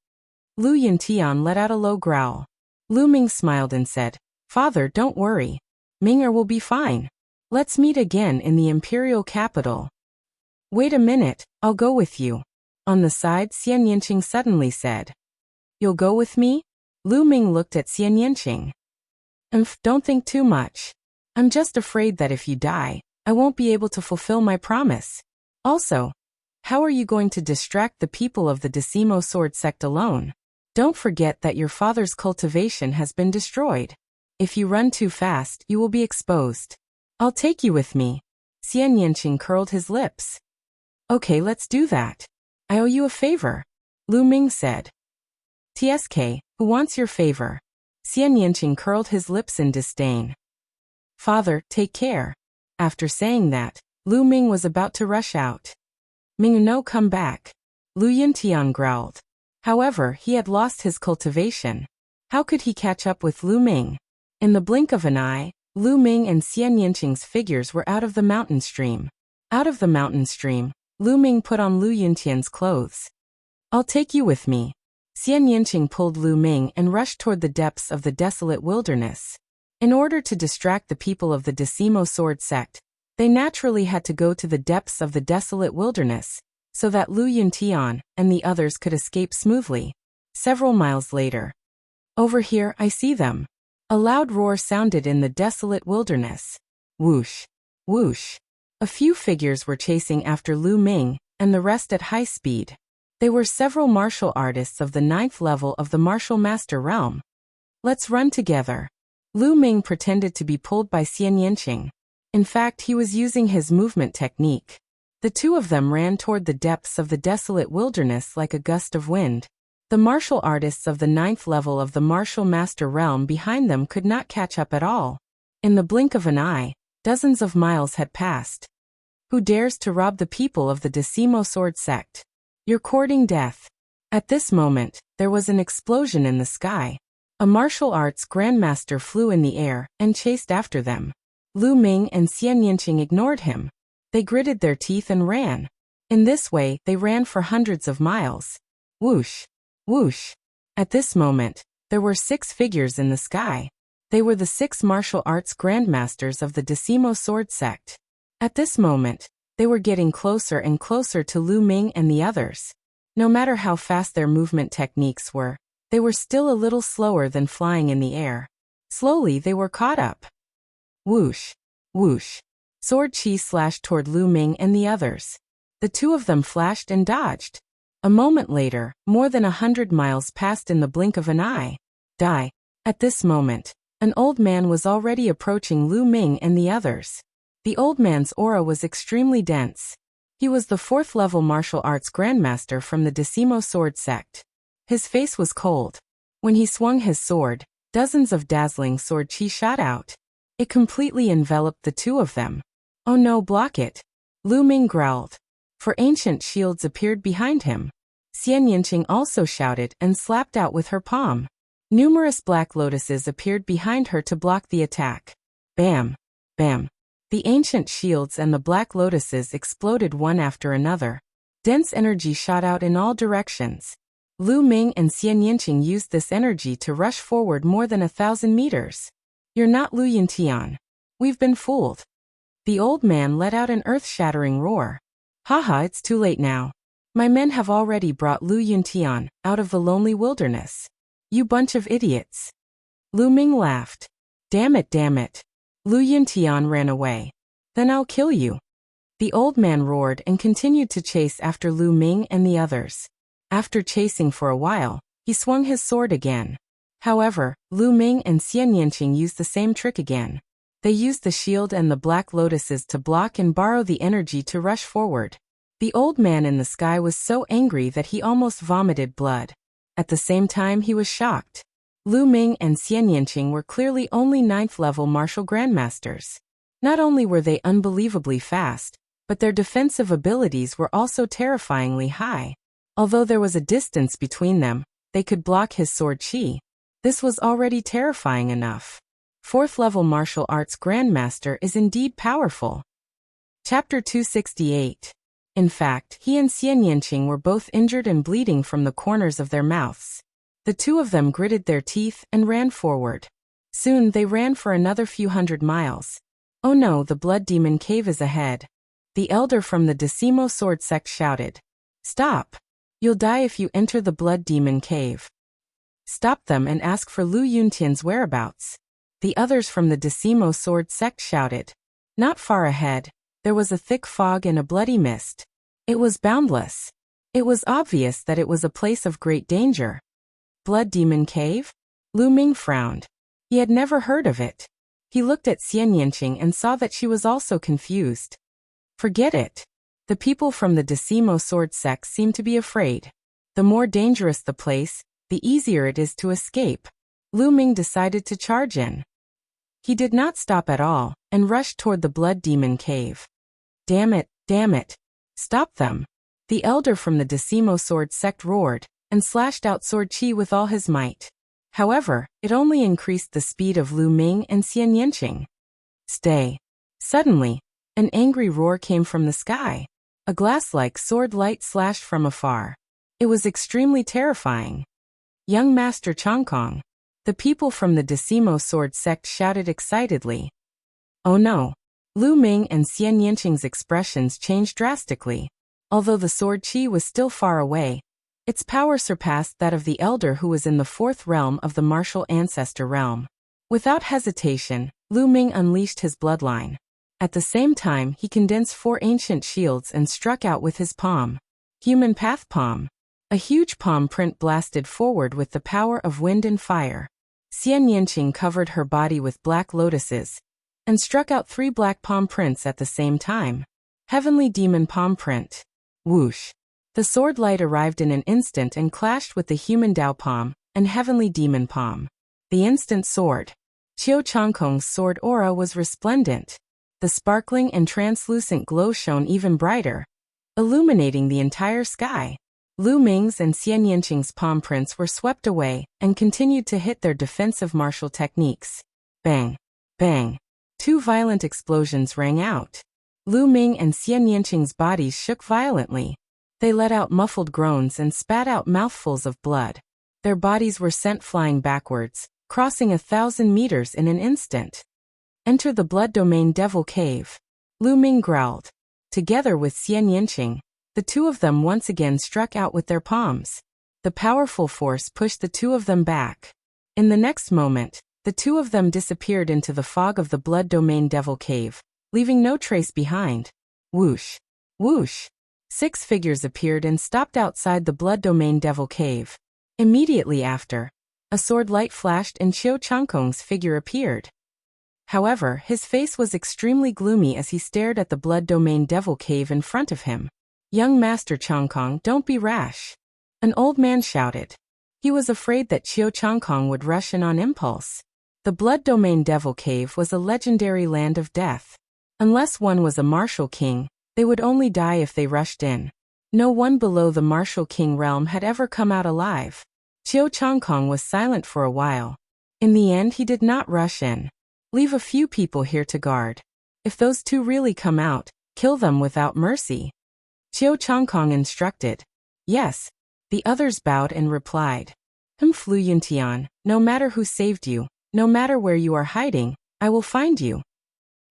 Lu Yuntian let out a low growl. Lu Ming smiled and said, Father, don't worry. Ming will be fine. Let's meet again in the imperial capital. Wait a minute, I'll go with you. On the side, Xian Yanqing suddenly said. You'll go with me? Lu Ming looked at Xian Yanqing. Don't think too much. I'm just afraid that if you die, I won't be able to fulfill my promise. Also, how are you going to distract the people of the Decimo Sword sect alone? Don't forget that your father's cultivation has been destroyed. If you run too fast, you will be exposed. I'll take you with me. Xian Yanqing curled his lips. Okay, let's do that. I owe you a favor. Lu Ming said. TSK, who wants your favor? Xian Yanqing curled his lips in disdain. Father, take care. After saying that, Lu Ming was about to rush out. Ming, no, come back. Lu Yuntian growled. However, he had lost his cultivation. How could he catch up with Lu Ming? In the blink of an eye, Lu Ming and Xian Yanqing's figures were out of the mountain stream. Out of the mountain stream, Lu Ming put on Lu Yuntian's clothes. I'll take you with me. Xian Yanqing pulled Lu Ming and rushed toward the depths of the desolate wilderness. In order to distract the people of the Decimo Sword sect, they naturally had to go to the depths of the desolate wilderness, so that Lu Yuntian and the others could escape smoothly. Several miles later. Over here, I see them. A loud roar sounded in the desolate wilderness. Whoosh, whoosh. A few figures were chasing after Lu Ming, and the rest at high speed. They were several martial artists of the 9th level of the martial master realm. Let's run together. Lu Ming pretended to be pulled by Xian Yanqing. In fact, he was using his movement technique. The two of them ran toward the depths of the desolate wilderness like a gust of wind. The martial artists of the 9th level of the martial master realm behind them could not catch up at all. In the blink of an eye, dozens of miles had passed. Who dares to rob the people of the Decimo Sword Sect? You're courting death. At this moment, there was an explosion in the sky. A martial arts grandmaster flew in the air and chased after them. Lu Ming and Xian Yinqing ignored him. They gritted their teeth and ran. In this way, they ran for hundreds of miles. Whoosh! Whoosh! At this moment, there were 6 figures in the sky. They were the 6 martial arts grandmasters of the Decimo Sword Sect. At this moment, they were getting closer and closer to Lu Ming and the others. No matter how fast their movement techniques were, they were still a little slower than flying in the air. Slowly they were caught up. Whoosh! Whoosh! Sword Chi slashed toward Lu Ming and the others. The 2 of them flashed and dodged. A moment later, more than 100 miles passed in the blink of an eye. Die! At this moment, an old man was already approaching Lu Ming and the others. The old man's aura was extremely dense. He was the 4th level martial arts grandmaster from the Decimo Sword Sect. His face was cold. When he swung his sword, dozens of dazzling sword chi shot out. It completely enveloped the 2 of them. Oh no, block it! Lu Ming growled. For ancient shields appeared behind him. Xian Yinqing also shouted and slapped out with her palm. Numerous black lotuses appeared behind her to block the attack. Bam! Bam! The ancient shields and the black lotuses exploded one after another. Dense energy shot out in all directions. Lu Ming and Xian Yinqing used this energy to rush forward more than 1,000 meters. You're not Lu Yuntian. We've been fooled. The old man let out an earth-shattering roar. Haha, it's too late now. My men have already brought Lu Yuntian out of the lonely wilderness. You bunch of idiots. Lu Ming laughed. Damn it, damn it. Lu Yuntian ran away. Then I'll kill you. The old man roared and continued to chase after Lu Ming and the others. After chasing for a while, he swung his sword again. However, Lu Ming and Xian Yinqing used the same trick again. They used the shield and the black lotuses to block and borrow the energy to rush forward. The old man in the sky was so angry that he almost vomited blood. At the same time, he was shocked. Lu Ming and Xian Yinqing were clearly only 9th level martial grandmasters. Not only were they unbelievably fast, but their defensive abilities were also terrifyingly high. Although there was a distance between them, they could block his sword chi. This was already terrifying enough. 4th level martial arts grandmaster is indeed powerful. Chapter 268. In fact, he and Xian Yinqing were both injured and bleeding from the corners of their mouths. The 2 of them gritted their teeth and ran forward. Soon they ran for another few hundred miles. Oh no, the blood demon cave is ahead. The elder from the Decimo Sword Sect shouted. Stop! You'll die if you enter the blood demon cave. Stop them and ask for Lu Yuntian's whereabouts. The others from the Decimo Sword Sect shouted. Not far ahead, there was a thick fog and a bloody mist. It was boundless. It was obvious that it was a place of great danger. Blood Demon Cave? Lu Ming frowned. He had never heard of it. He looked at Xian Yinqing and saw that she was also confused. Forget it. The people from the Decimo Sword Sect seem to be afraid. The more dangerous the place, the easier it is to escape. Lu Ming decided to charge in. He did not stop at all, and rushed toward the Blood Demon Cave. Damn it, damn it. Stop them. The elder from the Decimo Sword Sect roared, and slashed out sword chi with all his might. However, it only increased the speed of Lu Ming and Xian Yinqing. Stay. Suddenly, an angry roar came from the sky. A glass-like sword light slashed from afar. It was extremely terrifying. Young Master Chongkong. The people from the Decimo Sword Sect shouted excitedly. Oh no. Lu Ming and Xian Yinqing's expressions changed drastically. Although the sword chi was still far away, its power surpassed that of the elder who was in the 4th realm of the martial ancestor realm. Without hesitation, Lu Ming unleashed his bloodline. At the same time, he condensed 4 ancient shields and struck out with his palm. Human Path Palm. A huge palm print blasted forward with the power of wind and fire. Xian Yinqing covered her body with black lotuses, and struck out 3 black palm prints at the same time. Heavenly Demon Palm Print. Whoosh. The sword light arrived in an instant and clashed with the human Dao palm and heavenly demon palm. The instant sword. Qiu Changkong's sword aura was resplendent. The sparkling and translucent glow shone even brighter, illuminating the entire sky. Lu Ming's and Xian Yanqing's palm prints were swept away and continued to hit their defensive martial techniques. Bang! Bang! Two violent explosions rang out. Lu Ming and Xian Yanqing's bodies shook violently. They let out muffled groans and spat out mouthfuls of blood. Their bodies were sent flying backwards, crossing 1,000 meters in an instant. Enter the blood domain devil cave. Lu Ming growled. Together with Xian Yanqing, the two of them once again struck out with their palms. The powerful force pushed the two of them back. In the next moment, the two of them disappeared into the fog of the blood domain devil cave, leaving no trace behind. Whoosh! Whoosh! 6 figures appeared and stopped outside the blood domain devil cave. Immediately after, a sword light flashed and Qiu Changkong's figure appeared. However, his face was extremely gloomy as he stared at the blood domain devil cave in front of him. Young Master Changkong, don't be rash. An old man shouted. He was afraid that Qiu Changkong would rush in on impulse. The blood domain devil cave was a legendary land of death. Unless one was a martial king, they would only die if they rushed in. No one below the martial king realm had ever come out alive. Qiu Changkong was silent for a while. In the end, he did not rush in. Leave a few people here to guard. If those two really come out, kill them without mercy. Qiu Changkong instructed. Yes. The others bowed and replied. Flu Yuntian, no matter who saved you, no matter where you are hiding, I will find you.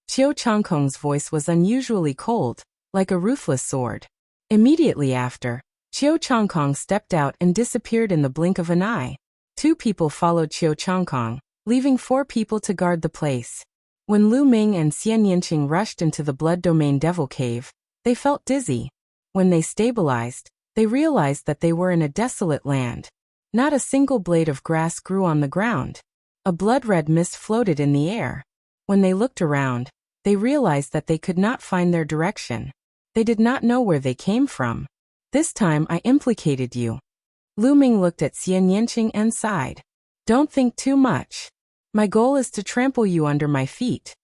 Qiu Changkong's voice was unusually cold, like a ruthless sword. Immediately after, Qiu Changkong stepped out and disappeared in the blink of an eye. 2 people followed Qiu Changkong, leaving 4 people to guard the place. When Lu Ming and Xian Yanqing rushed into the blood domain devil cave, they felt dizzy. When they stabilized, they realized that they were in a desolate land. Not a single blade of grass grew on the ground. A blood-red mist floated in the air. When they looked around, they realized that they could not find their direction. They did not know where they came from. This time I implicated you. Lu Ming looked at Xian Yanqing and sighed. Don't think too much. My goal is to trample you under my feet.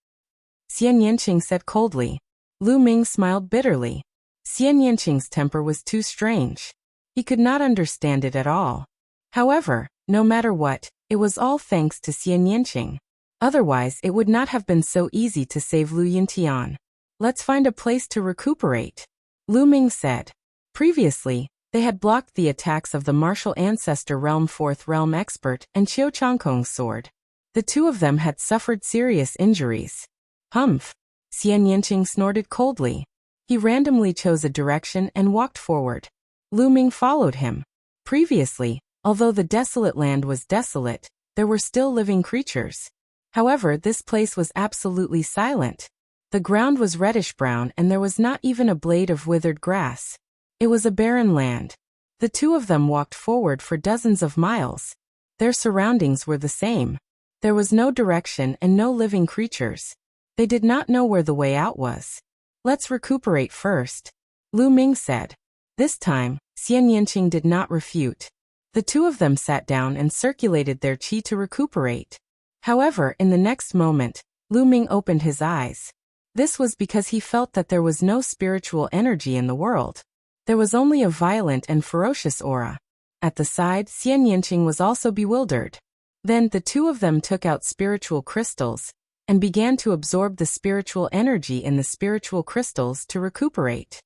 Xian Yanqing said coldly. Lu Ming smiled bitterly. Xian Yanqing's temper was too strange. He could not understand it at all. However, no matter what, it was all thanks to Xian Yanqing. Otherwise, it would not have been so easy to save Lu Yuntian. Let's find a place to recuperate, Lu Ming said. Previously, they had blocked the attacks of the martial ancestor realm 4th realm expert and Qiu Changkong's sword. The two of them had suffered serious injuries. Humph! Xian Yanqing snorted coldly. He randomly chose a direction and walked forward. Lu Ming followed him. Previously, although the desolate land was desolate, there were still living creatures. However, this place was absolutely silent. The ground was reddish-brown and there was not even a blade of withered grass. It was a barren land. The two of them walked forward for dozens of miles. Their surroundings were the same. There was no direction and no living creatures. They did not know where the way out was. Let's recuperate first, Lu Ming said. This time, Xian Yanqing did not refute. The two of them sat down and circulated their qi to recuperate. However, in the next moment, Lu Ming opened his eyes. This was because he felt that there was no spiritual energy in the world. There was only a violent and ferocious aura. At the side, Xian Yanqing was also bewildered. Then the two of them took out spiritual crystals and began to absorb the spiritual energy in the spiritual crystals to recuperate.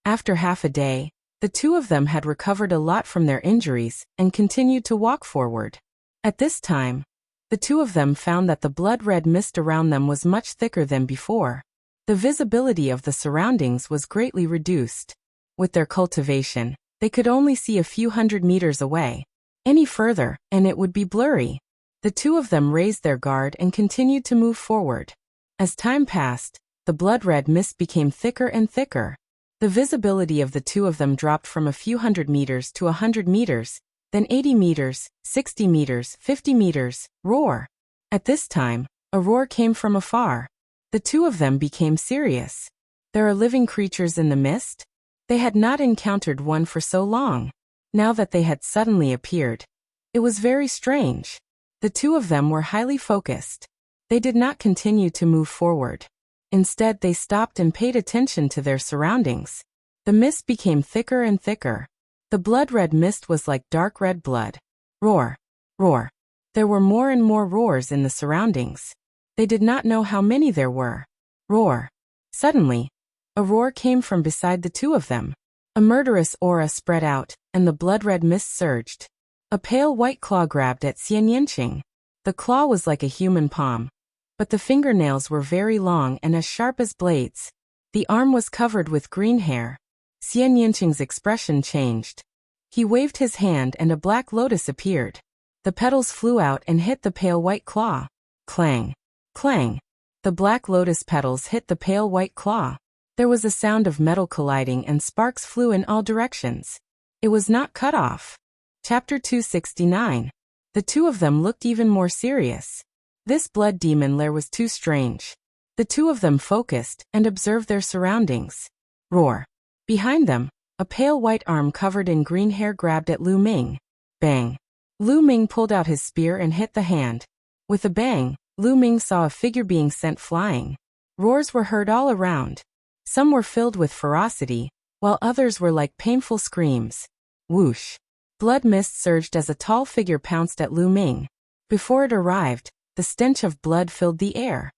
After half a day, the two of them had recovered a lot from their injuries and continued to walk forward. At this time, the two of them found that the blood-red mist around them was much thicker than before. The visibility of the surroundings was greatly reduced. With their cultivation, they could only see a few hundred meters away. Any further, and it would be blurry. The two of them raised their guard and continued to move forward. As time passed, the blood-red mist became thicker and thicker. The visibility of the two of them dropped from a few hundred meters to 100 meters, then 80 meters, 60 meters, 50 meters, roar. At this time, a roar came from afar. The two of them became serious. There are living creatures in the mist? They had not encountered one for so long. Now that they had suddenly appeared, it was very strange. The two of them were highly focused. They did not continue to move forward. Instead, they stopped and paid attention to their surroundings. The mist became thicker and thicker. The blood-red mist was like dark red blood. Roar! Roar! There were more and more roars in the surroundings. They did not know how many there were. Roar! Suddenly, a roar came from beside the two of them. A murderous aura spread out, and the blood-red mist surged. A pale white claw grabbed at Xian Yanqing. The claw was like a human palm, but the fingernails were very long and as sharp as blades. The arm was covered with green hair. Xian Yanqing's expression changed. He waved his hand and a black lotus appeared. The petals flew out and hit the pale white claw. Clang! Clang! The black lotus petals hit the pale white claw. There was a sound of metal colliding and sparks flew in all directions. It was not cut off. Chapter 269. The two of them looked even more serious. This blood demon lair was too strange. The two of them focused and observed their surroundings. Roar! Behind them, a pale white arm covered in green hair grabbed at Lu Ming. Bang! Lu Ming pulled out his spear and hit the hand. With a bang, Lu Ming saw a figure being sent flying. Roars were heard all around. Some were filled with ferocity, while others were like painful screams. Whoosh! Blood mist surged as a tall figure pounced at Lu Ming. Before it arrived, the stench of blood filled the air.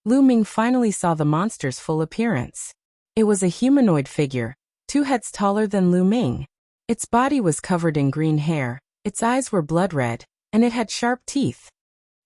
Lu Ming finally saw the monster's full appearance. It was a humanoid figure, 2 heads taller than Lu Ming. Its body was covered in green hair, its eyes were blood red, and it had sharp teeth.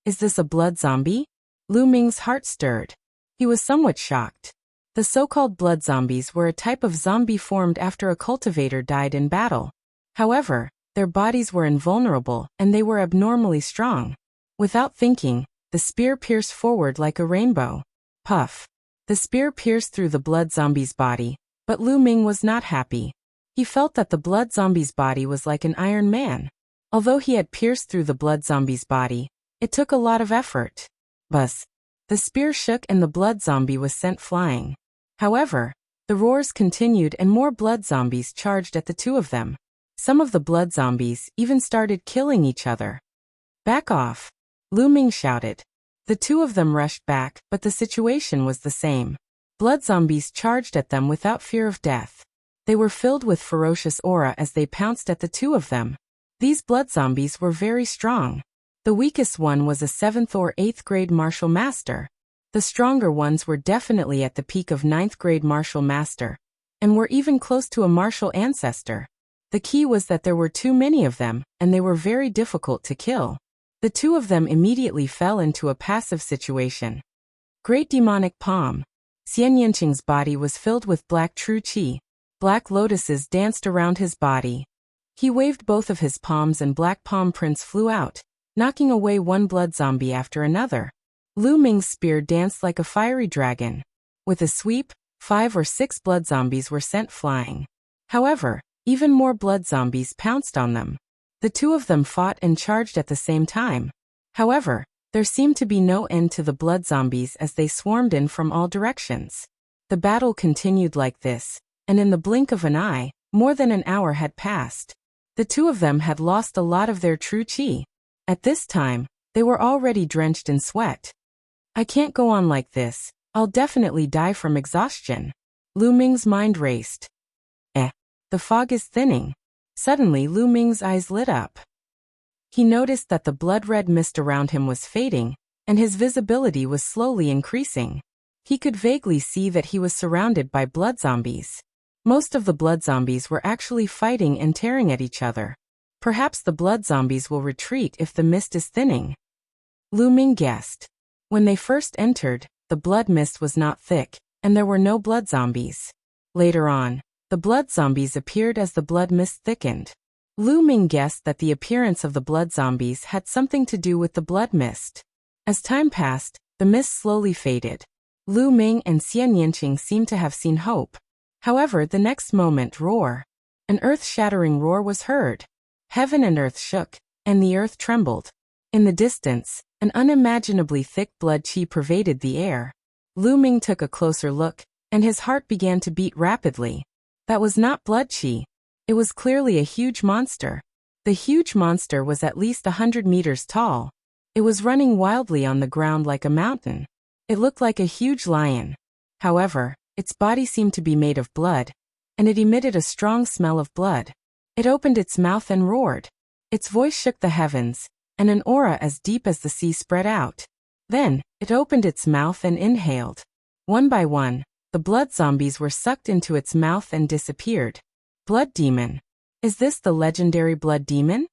Is this a blood zombie? Lu Ming's heart stirred. He was somewhat shocked. The so-called blood zombies were a type of zombie formed after a cultivator died in battle. However, their bodies were invulnerable and they were abnormally strong. Without thinking, the spear pierced forward like a rainbow. Puff! The spear pierced through the blood zombie's body, but Lu Ming was not happy. He felt that the blood zombie's body was like an Iron Man. Although he had pierced through the blood zombie's body, it took a lot of effort. Buzz! The spear shook and the blood zombie was sent flying. However, the roars continued and more blood zombies charged at the two of them. Some of the blood zombies even started killing each other. Back off! Lu Ming shouted. The two of them rushed back, but the situation was the same. Blood zombies charged at them without fear of death. They were filled with ferocious aura as they pounced at the two of them. These blood zombies were very strong. The weakest one was a 7th or 8th grade martial master. The stronger ones were definitely at the peak of 9th grade martial master, and were even close to a martial ancestor. The key was that there were too many of them, and they were very difficult to kill. The two of them immediately fell into a passive situation. Great demonic palm. Xian Yanqing's body was filled with black true qi. Black lotuses danced around his body. He waved both of his palms and black palm prints flew out, knocking away one blood zombie after another. Lu Ming's spear danced like a fiery dragon. With a sweep, 5 or 6 blood zombies were sent flying. However, even more blood zombies pounced on them. The two of them fought and charged at the same time. However, there seemed to be no end to the blood zombies as they swarmed in from all directions. The battle continued like this, and in the blink of an eye, more than an hour had passed. The two of them had lost a lot of their true qi. At this time, they were already drenched in sweat. I can't go on like this, I'll definitely die from exhaustion. Lu Ming's mind raced. The fog is thinning. Suddenly Lu Ming's eyes lit up. He noticed that the blood-red mist around him was fading, and his visibility was slowly increasing. He could vaguely see that he was surrounded by blood zombies. Most of the blood zombies were actually fighting and tearing at each other. Perhaps the blood zombies will retreat if the mist is thinning. Lu Ming guessed. When they first entered, the blood mist was not thick, and there were no blood zombies. Later on, the blood zombies appeared as the blood mist thickened. Lu Ming guessed that the appearance of the blood zombies had something to do with the blood mist. As time passed, the mist slowly faded. Lu Ming and Xian Yanqing seemed to have seen hope. However, the next moment, roar! An earth-shattering roar was heard. Heaven and earth shook, and the earth trembled. In the distance, an unimaginably thick blood qi pervaded the air. Lu Ming took a closer look, and his heart began to beat rapidly. That was not blood chi. It was clearly a huge monster. The huge monster was at least 100 meters tall. It was running wildly on the ground like a mountain. It looked like a huge lion. However, its body seemed to be made of blood, and it emitted a strong smell of blood. It opened its mouth and roared. Its voice shook the heavens, and an aura as deep as the sea spread out. Then, it opened its mouth and inhaled. One by one, the blood zombies were sucked into its mouth and disappeared. Blood demon. Is this the legendary blood demon?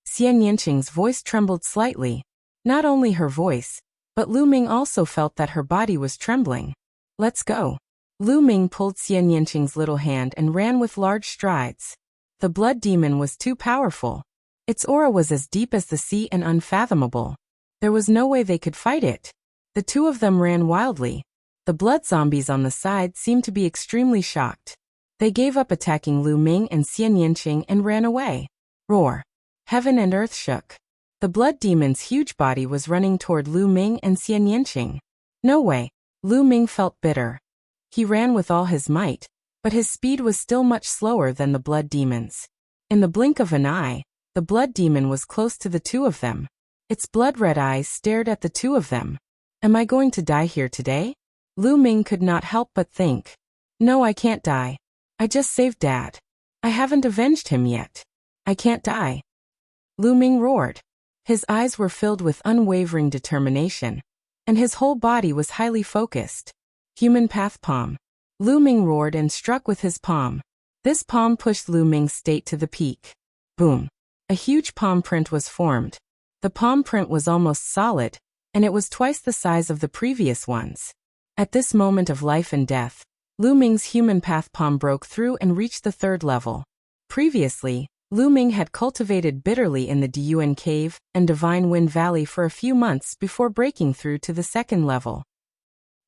Xian Yanqing's voice trembled slightly. Not only her voice, but Lu Ming also felt that her body was trembling. Let's go. Lu Ming pulled Xian Yanqing's little hand and ran with large strides. The blood demon was too powerful. Its aura was as deep as the sea and unfathomable. There was no way they could fight it. The two of them ran wildly. The blood zombies on the side seemed to be extremely shocked. They gave up attacking Lu Ming and Xian Yanqing and ran away. Roar. Heaven and earth shook. The blood demon's huge body was running toward Lu Ming and Xian Yanqing. No way. Lu Ming felt bitter. He ran with all his might, but his speed was still much slower than the blood demon's. In the blink of an eye, the blood demon was close to the two of them. Its blood-red eyes stared at the two of them. Am I going to die here today? Lu Ming could not help but think. No, I can't die. I just saved Dad. I haven't avenged him yet. I can't die. Lu Ming roared. His eyes were filled with unwavering determination, and his whole body was highly focused. Human path palm. Lu Ming roared and struck with his palm. This palm pushed Lu Ming's state to the peak. Boom. A huge palm print was formed. The palm print was almost solid, and it was twice the size of the previous ones. At this moment of life and death, Lu Ming's human path palm broke through and reached the 3rd level. Previously, Lu Ming had cultivated bitterly in the Diyuan Cave and Divine Wind Valley for a few months before breaking through to the 2nd level.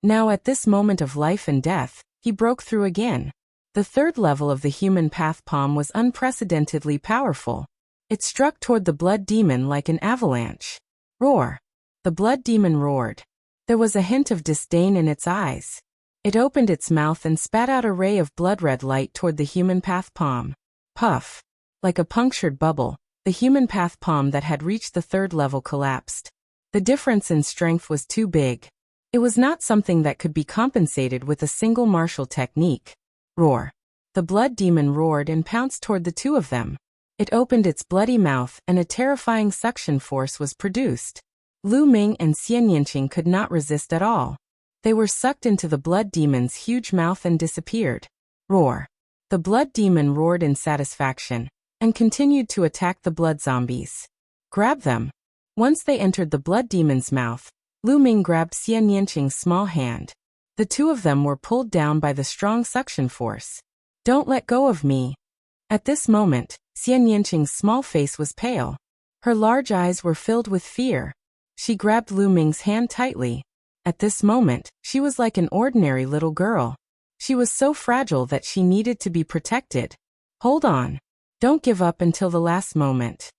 Now at this moment of life and death, he broke through again. The 3rd level of the human path palm was unprecedentedly powerful. It struck toward the blood demon like an avalanche. Roar. The blood demon roared. There was a hint of disdain in its eyes. It opened its mouth and spat out a ray of blood-red light toward the human path palm. Puff. Like a punctured bubble, the human path palm that had reached the 3rd level collapsed. The difference in strength was too big. It was not something that could be compensated with a single martial technique. Roar. The blood demon roared and pounced toward the two of them. It opened its bloody mouth and a terrifying suction force was produced. Lu Ming and Xian Yanqing could not resist at all. They were sucked into the blood demon's huge mouth and disappeared. Roar. The blood demon roared in satisfaction and continued to attack the blood zombies. Grab them. Once they entered the blood demon's mouth, Lu Ming grabbed Xian Yanqing's small hand. The two of them were pulled down by the strong suction force. Don't let go of me. At this moment, Xian Yanqing's small face was pale. Her large eyes were filled with fear. She grabbed Lu Ming's hand tightly. At this moment, she was like an ordinary little girl. She was so fragile that she needed to be protected. Hold on. Don't give up until the last moment.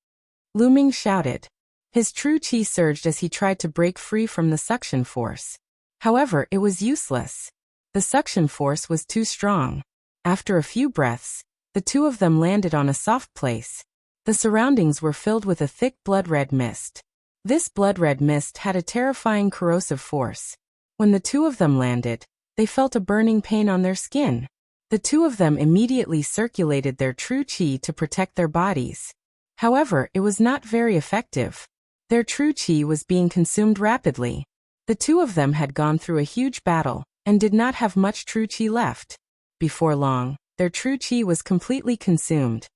Lu Ming shouted. His true chi surged as he tried to break free from the suction force. However, it was useless. The suction force was too strong. After a few breaths, the two of them landed on a soft place. The surroundings were filled with a thick blood-red mist. This blood-red mist had a terrifying corrosive force. When the two of them landed, they felt a burning pain on their skin. The two of them immediately circulated their true chi to protect their bodies. However, it was not very effective. Their true chi was being consumed rapidly. The two of them had gone through a huge battle and did not have much true chi left. Before long, their true chi was completely consumed.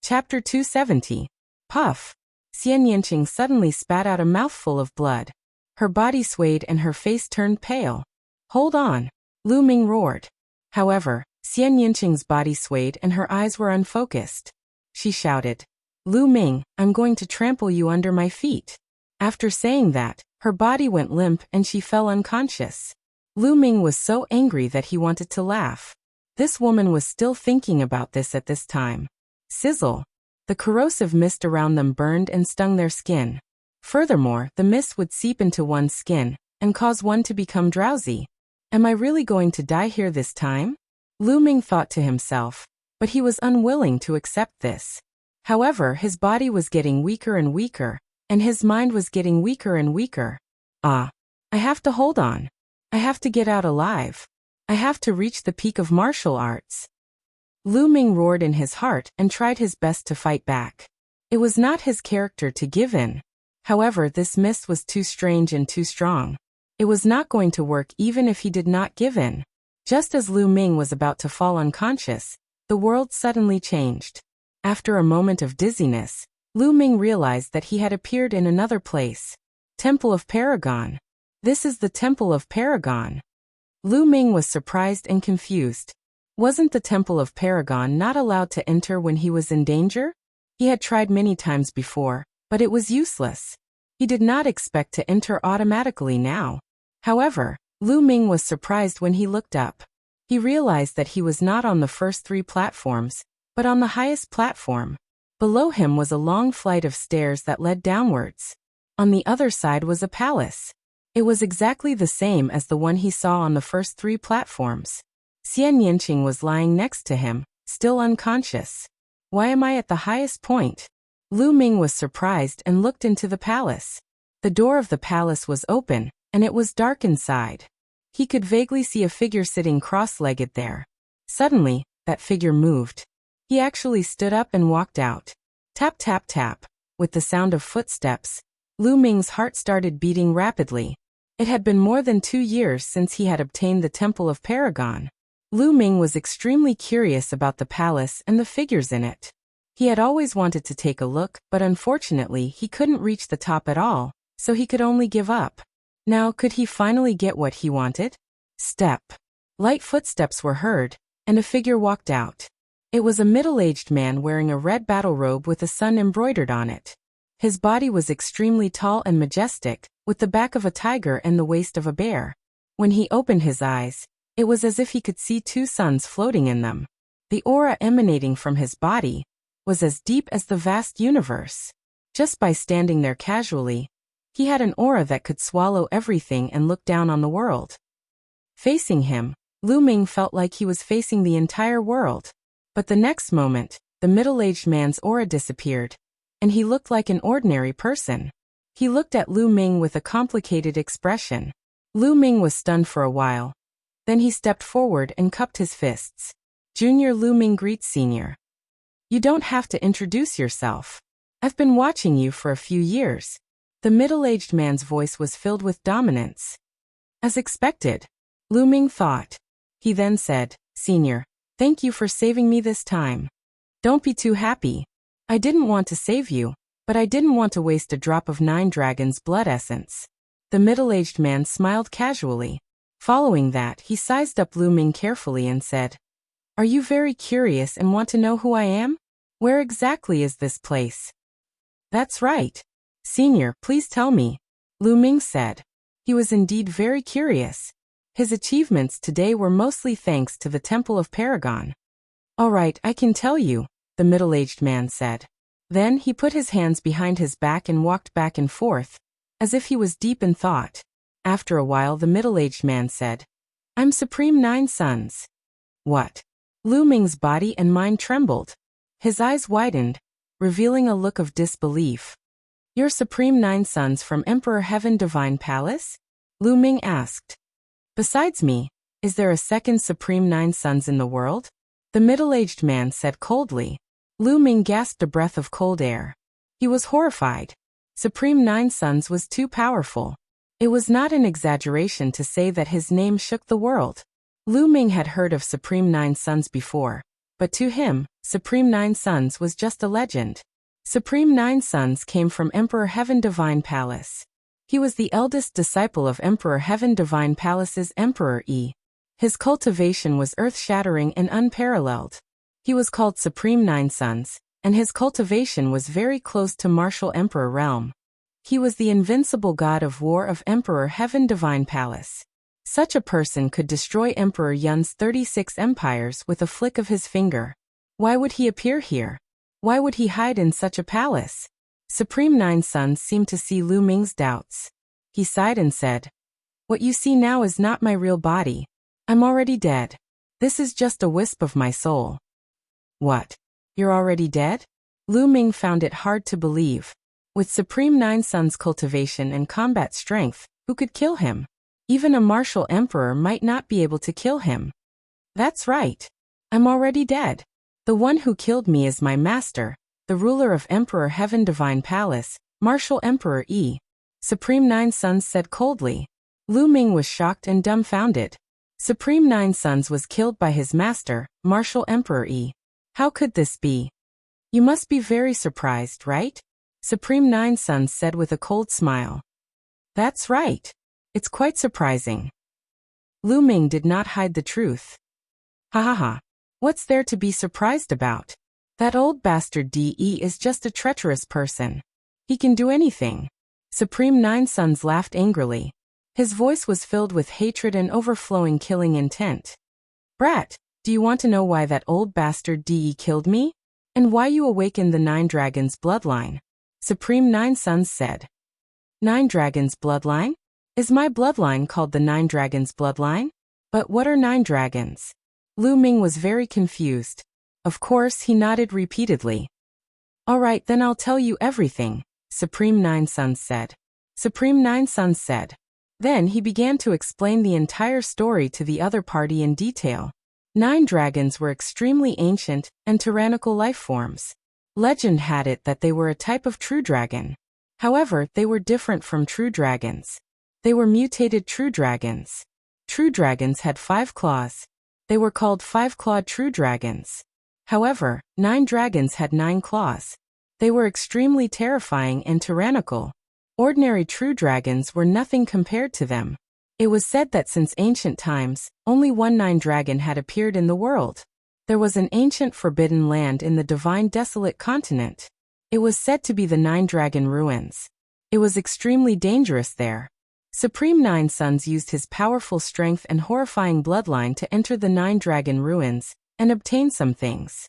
Chapter 270. Puff. Xian Yanqing suddenly spat out a mouthful of blood. Her body swayed and her face turned pale. Hold on. Lu Ming roared. However, Xian Yanqing's body swayed and her eyes were unfocused. She shouted, Lu Ming, I'm going to trample you under my feet. After saying that, her body went limp and she fell unconscious. Lu Ming was so angry that he wanted to laugh. This woman was still thinking about this at this time. Sizzle. The corrosive mist around them burned and stung their skin. Furthermore, the mist would seep into one's skin and cause one to become drowsy. Am I really going to die here this time? Lu Ming thought to himself, but he was unwilling to accept this. However, his body was getting weaker and weaker, and his mind was getting weaker and weaker. I have to hold on. I have to get out alive. I have to reach the peak of martial arts. Lu Ming roared in his heart and tried his best to fight back. It was not his character to give in. However, this mist was too strange and too strong. It was not going to work even if he did not give in. Just as Lu Ming was about to fall unconscious, the world suddenly changed. After a moment of dizziness, Lu Ming realized that he had appeared in another place. Temple of Paragon. This is the Temple of Paragon. Lu Ming was surprised and confused. Wasn't the Temple of Paragon not allowed to enter when he was in danger? He had tried many times before, but it was useless. He did not expect to enter automatically now. However, Lu Ming was surprised when he looked up. He realized that he was not on the first 3 platforms, but on the highest platform. Below him was a long flight of stairs that led downwards. On the other side was a palace. It was exactly the same as the one he saw on the first 3 platforms. Xian Yanqing was lying next to him, still unconscious. Why am I at the highest point? Lu Ming was surprised and looked into the palace. The door of the palace was open, and it was dark inside. He could vaguely see a figure sitting cross-legged there. Suddenly, that figure moved. He actually stood up and walked out. Tap tap tap. With the sound of footsteps, Lu Ming's heart started beating rapidly. It had been more than 2 years since he had obtained the Temple of Paragon. Lu Ming was extremely curious about the palace and the figures in it. He had always wanted to take a look, but unfortunately he couldn't reach the top at all, so he could only give up. Now, could he finally get what he wanted? Step. Light footsteps were heard, and a figure walked out. It was a middle-aged man wearing a red battle robe with a sun embroidered on it. His body was extremely tall and majestic, with the back of a tiger and the waist of a bear. When he opened his eyes, it was as if he could see 2 suns floating in them. The aura emanating from his body was as deep as the vast universe. Just by standing there casually, he had an aura that could swallow everything and look down on the world. Facing him, Lu Ming felt like he was facing the entire world. But the next moment, the middle-aged man's aura disappeared, and he looked like an ordinary person. He looked at Lu Ming with a complicated expression. Lu Ming was stunned for a while. Then he stepped forward and cupped his fists. Junior Lu Ming greets Senior. You don't have to introduce yourself. I've been watching you for a few years. The middle-aged man's voice was filled with dominance. As expected, Lu Ming thought. He then said, Senior, thank you for saving me this time. Don't be too happy. I didn't want to save you, but I didn't want to waste a drop of 9 Dragons' blood essence. The middle-aged man smiled casually. Following that, he sized up Lu Ming carefully and said, Are you very curious and want to know who I am? Where exactly is this place? That's right. Senior, please tell me, Lu Ming said. He was indeed very curious. His achievements today were mostly thanks to the Temple of Paragon. All right, I can tell you, the middle-aged man said. Then he put his hands behind his back and walked back and forth, as if he was deep in thought. After a while the middle-aged man said, I'm Supreme 9 Suns. What? Lu Ming's body and mind trembled. His eyes widened, revealing a look of disbelief. You're Supreme 9 Suns from Emperor Heaven Divine Palace? Lu Ming asked. Besides me, is there a second Supreme 9 Suns in the world? The middle-aged man said coldly. Lu Ming gasped a breath of cold air. He was horrified. Supreme 9 Suns was too powerful. It was not an exaggeration to say that his name shook the world. Lu Ming had heard of Supreme 9 Suns before, but to him, Supreme 9 Suns was just a legend. Supreme 9 Suns came from Emperor Heaven Divine Palace. He was the eldest disciple of Emperor Heaven Divine Palace's Emperor Yi. His cultivation was earth-shattering and unparalleled. He was called Supreme 9 Suns, and his cultivation was very close to martial Emperor realm. He was the invincible god of war of Emperor Heaven Divine Palace. Such a person could destroy Emperor Yun's 36 empires with a flick of his finger. Why would he appear here? Why would he hide in such a palace? Supreme 9 Suns seemed to see Lu Ming's doubts. He sighed and said, What you see now is not my real body. I'm already dead. This is just a wisp of my soul. What? You're already dead? Lu Ming found it hard to believe. With Supreme Nine Sun's cultivation and combat strength, who could kill him? Even a martial emperor might not be able to kill him. That's right. I'm already dead. The one who killed me is my master, the ruler of Emperor Heaven Divine Palace, Martial Emperor Yi. Supreme Nine Suns said coldly. Lu Ming was shocked and dumbfounded. Supreme Nine Suns was killed by his master, Martial Emperor Yi. How could this be? You must be very surprised, right? Supreme Nine Suns said with a cold smile. That's right. It's quite surprising. Lu Ming did not hide the truth. Ha ha ha. What's there to be surprised about? That old bastard DE is just a treacherous person. He can do anything. Supreme Nine Suns laughed angrily. His voice was filled with hatred and overflowing killing intent. Brat, do you want to know why that old bastard DE killed me? And why you awakened the Nine Dragons bloodline? Supreme Nine Suns said. Nine Dragons bloodline? Is my bloodline called the Nine Dragons bloodline? But what are Nine Dragons? Lu Ming was very confused. Of course, he nodded repeatedly. All right, then I'll tell you everything, Supreme Nine Suns said. Supreme Nine Suns said. Then he began to explain the entire story to the other party in detail. Nine dragons were extremely ancient and tyrannical life forms. Legend had it that they were a type of true dragon. However, they were different from true dragons. They were mutated true dragons. True dragons had 5 claws. They were called 5-clawed true dragons. However, 9 dragons had 9 claws. They were extremely terrifying and tyrannical. Ordinary true dragons were nothing compared to them. It was said that since ancient times, only one Nine Dragon had appeared in the world. There was an ancient forbidden land in the divine desolate continent. It was said to be the Nine Dragon Ruins. It was extremely dangerous there. Supreme Nine Suns used his powerful strength and horrifying bloodline to enter the Nine Dragon Ruins and obtain some things.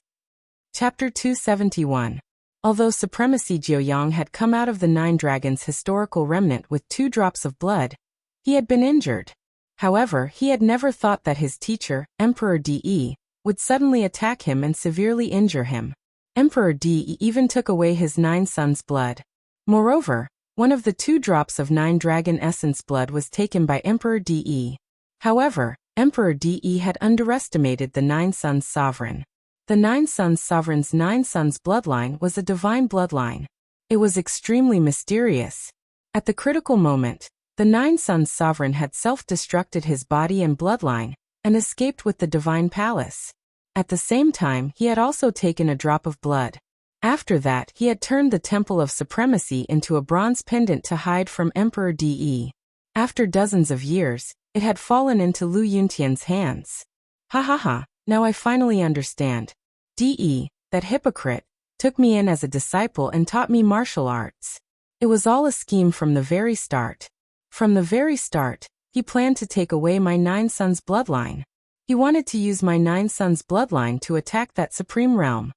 Chapter 271. Although Supremacy Jiuyang had come out of the Nine Dragons' historical remnant with 2 drops of blood, he had been injured. However, he had never thought that his teacher, Emperor De, would suddenly attack him and severely injure him. Emperor De even took away his 9 sons' blood. Moreover, one of the 2 drops of 9 dragon essence blood was taken by Emperor De. However, Emperor De had underestimated the 9 sons' sovereign. The 9 sons' sovereign's 9 sons' bloodline was a divine bloodline. It was extremely mysterious. At the critical moment, the 9 sons' sovereign had self-destructed his body and bloodline, and escaped with the divine palace. At the same time, he had also taken a drop of blood. After that, he had turned the Temple of Supremacy into a bronze pendant to hide from Emperor De. After dozens of years, it had fallen into Lu Yuntian's hands. Ha ha ha, now I finally understand. De, that hypocrite, took me in as a disciple and taught me martial arts. It was all a scheme from the very start. From the very start, he planned to take away my 9 sons' bloodline. He wanted to use my 9 sons' bloodline to attack that supreme realm.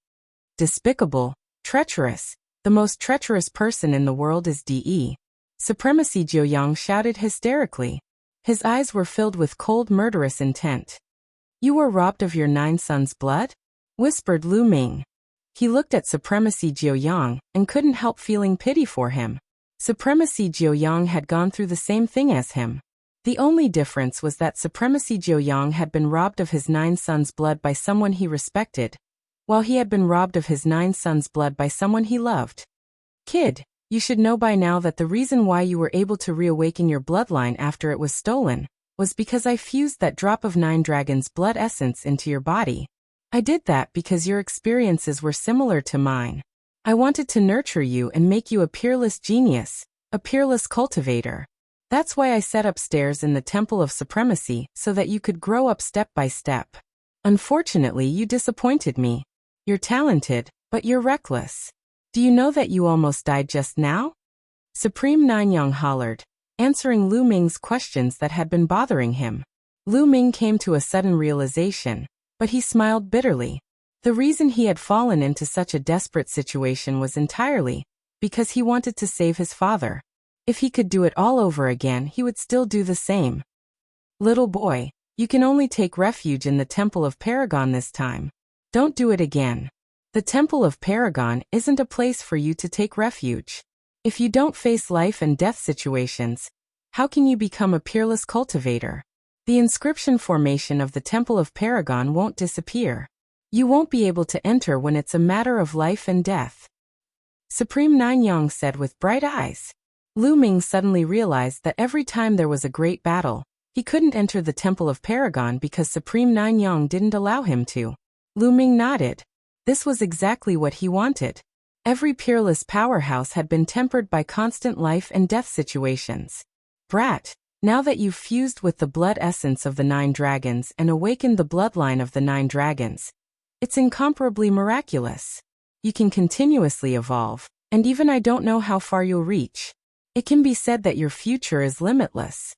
Despicable, treacherous, the most treacherous person in the world is De. Supremacy Jiuyang shouted hysterically. His eyes were filled with cold murderous intent. You were robbed of your 9 sons' blood? Whispered Lu Ming. He looked at Supremacy Jiuyang and couldn't help feeling pity for him. Supremacy Jiuyang had gone through the same thing as him. The only difference was that Supremacy Jiuyang had been robbed of his 9 sons' blood by someone he respected, while he had been robbed of his 9 sons' blood by someone he loved. Kid, you should know by now that the reason why you were able to reawaken your bloodline after it was stolen was because I fused that drop of 9 dragons' blood essence into your body. I did that because your experiences were similar to mine. I wanted to nurture you and make you a peerless genius, a peerless cultivator. That's why I set up stairs in the Temple of Supremacy so that you could grow up step by step. Unfortunately, you disappointed me. You're talented, but you're reckless. Do you know that you almost died just now? Supreme Nanyang hollered, answering Lu Ming's questions that had been bothering him. Lu Ming came to a sudden realization, but he smiled bitterly. The reason he had fallen into such a desperate situation was entirely because he wanted to save his father. If he could do it all over again, he would still do the same. Little boy, You can only take refuge in the Temple of Paragon this time. Don't do it again. The Temple of Paragon isn't a place for you to take refuge. If you don't face life and death situations, how can you become a peerless cultivator? The inscription formation of the Temple of Paragon won't disappear. You won't be able to enter when it's a matter of life and death. Supreme Nanyang said with bright eyes. Lu Ming suddenly realized that every time there was a great battle, he couldn't enter the Temple of Paragon because Supreme Nanyang didn't allow him to. Lu Ming nodded. This was exactly what he wanted. Every peerless powerhouse had been tempered by constant life and death situations. Brat, now that you've fused with the blood essence of the 9 dragons and awakened the bloodline of the 9 dragons, it's incomparably miraculous. You can continuously evolve, and even I don't know how far you'll reach. It can be said that your future is limitless.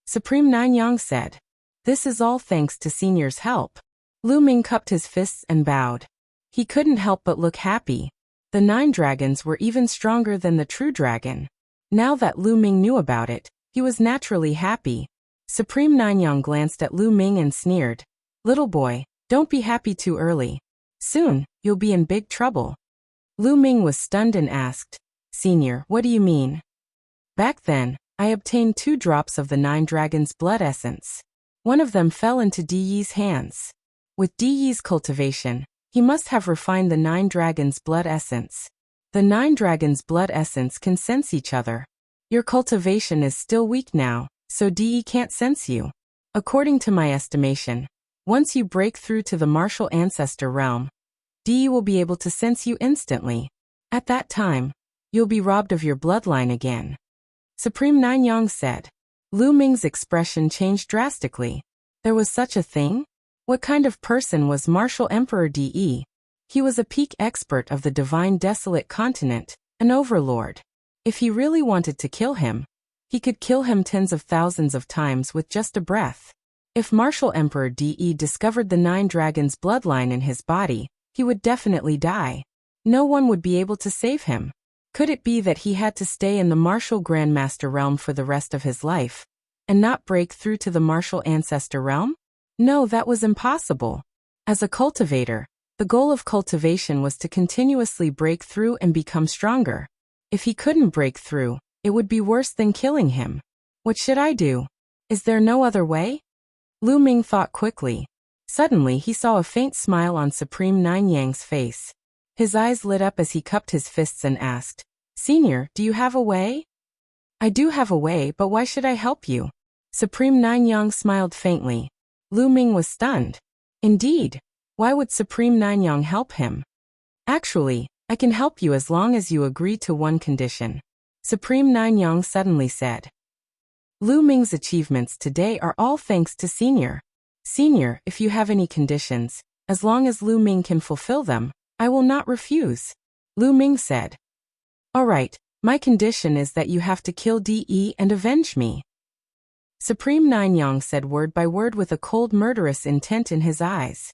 Supreme Nanyang said. This is all thanks to Senior's help. Lu Ming cupped his fists and bowed. He couldn't help but look happy. The 9 dragons were even stronger than the true dragon. Now that Lu Ming knew about it, he was naturally happy. Supreme Nanyang glanced at Lu Ming and sneered. Little boy, don't be happy too early. Soon, you'll be in big trouble. Lu Ming was stunned and asked, Senior, what do you mean? Back then, I obtained 2 drops of the 9 dragons' blood essence. One of them fell into Di Yi's hands. With Di Yi's cultivation, he must have refined the 9 dragons' blood essence. The 9 dragons' blood essence can sense each other. Your cultivation is still weak now, so Di Yi can't sense you. According to my estimation, once you break through to the martial ancestor realm, Di Yi will be able to sense you instantly. At that time, you'll be robbed of your bloodline again. Supreme Nanyang said. Lu Ming's expression changed drastically. There was such a thing? What kind of person was Martial Emperor Di Yi? He was a peak expert of the divine desolate continent, an overlord. If he really wanted to kill him, he could kill him tens of thousands of times with just a breath. If Martial Emperor Di Yi discovered the 9 dragons' bloodline in his body, he would definitely die. No one would be able to save him. Could it be that he had to stay in the martial grandmaster realm for the rest of his life, and not break through to the martial ancestor realm? No, that was impossible. As a cultivator, the goal of cultivation was to continuously break through and become stronger. If he couldn't break through, it would be worse than killing him. What should I do? Is there no other way? Lu Ming thought quickly. Suddenly he saw a faint smile on Supreme Nanyang's face. His eyes lit up as he cupped his fists and asked, Senior, do you have a way? I do have a way, but why should I help you? Supreme Nanyang smiled faintly. Lu Ming was stunned. Indeed, why would Supreme Nanyang help him? Actually, I can help you as long as you agree to one condition. Supreme Nanyang suddenly said. Lu Ming's achievements today are all thanks to Senior. Senior, if you have any conditions, as long as Lu Ming can fulfill them, I will not refuse. Lu Ming said. All right, my condition is that you have to kill Di Yi and avenge me. Supreme Nanyang said word by word with a cold murderous intent in his eyes.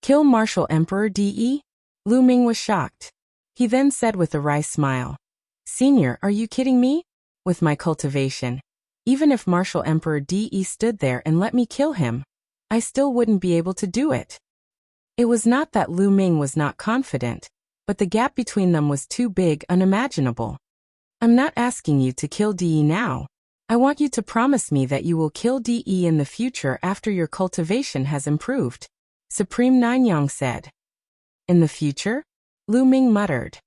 Kill Martial Emperor Di Yi? Lu Ming was shocked. He then said with a wry smile. Senior, are you kidding me? With my cultivation, even if Martial Emperor Di Yi stood there and let me kill him, I still wouldn't be able to do it. It was not that Lu Ming was not confident, but the gap between them was too big, unimaginable. I'm not asking you to kill Di Yi now. I want you to promise me that you will kill Di Yi in the future after your cultivation has improved. Supreme Nanyang said. In the future? Lu Ming muttered.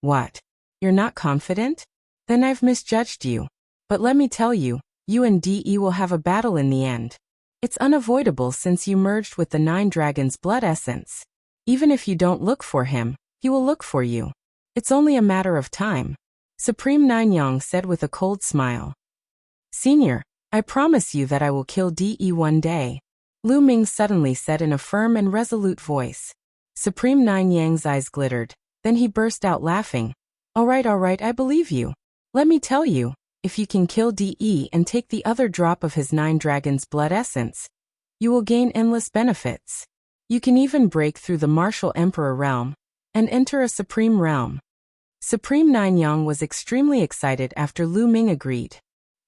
What? You're not confident? Then I've misjudged you. But let me tell you, you and Di Yi will have a battle in the end. It's unavoidable since you merged with the 9 dragons' blood essence. Even if you don't look for him, he will look for you. It's only a matter of time. Supreme Nanyang said with a cold smile. Senior, I promise you that I will kill Di Yi one day. Lu Ming suddenly said in a firm and resolute voice. Supreme Nanyang's eyes glittered, then he burst out laughing. All right, I believe you. Let me tell you, if you can kill Di Yi and take the other drop of his 9 dragons' blood essence, you will gain endless benefits. You can even break through the Martial Emperor realm and enter a Supreme realm. Supreme Nanyang was extremely excited after Lu Ming agreed.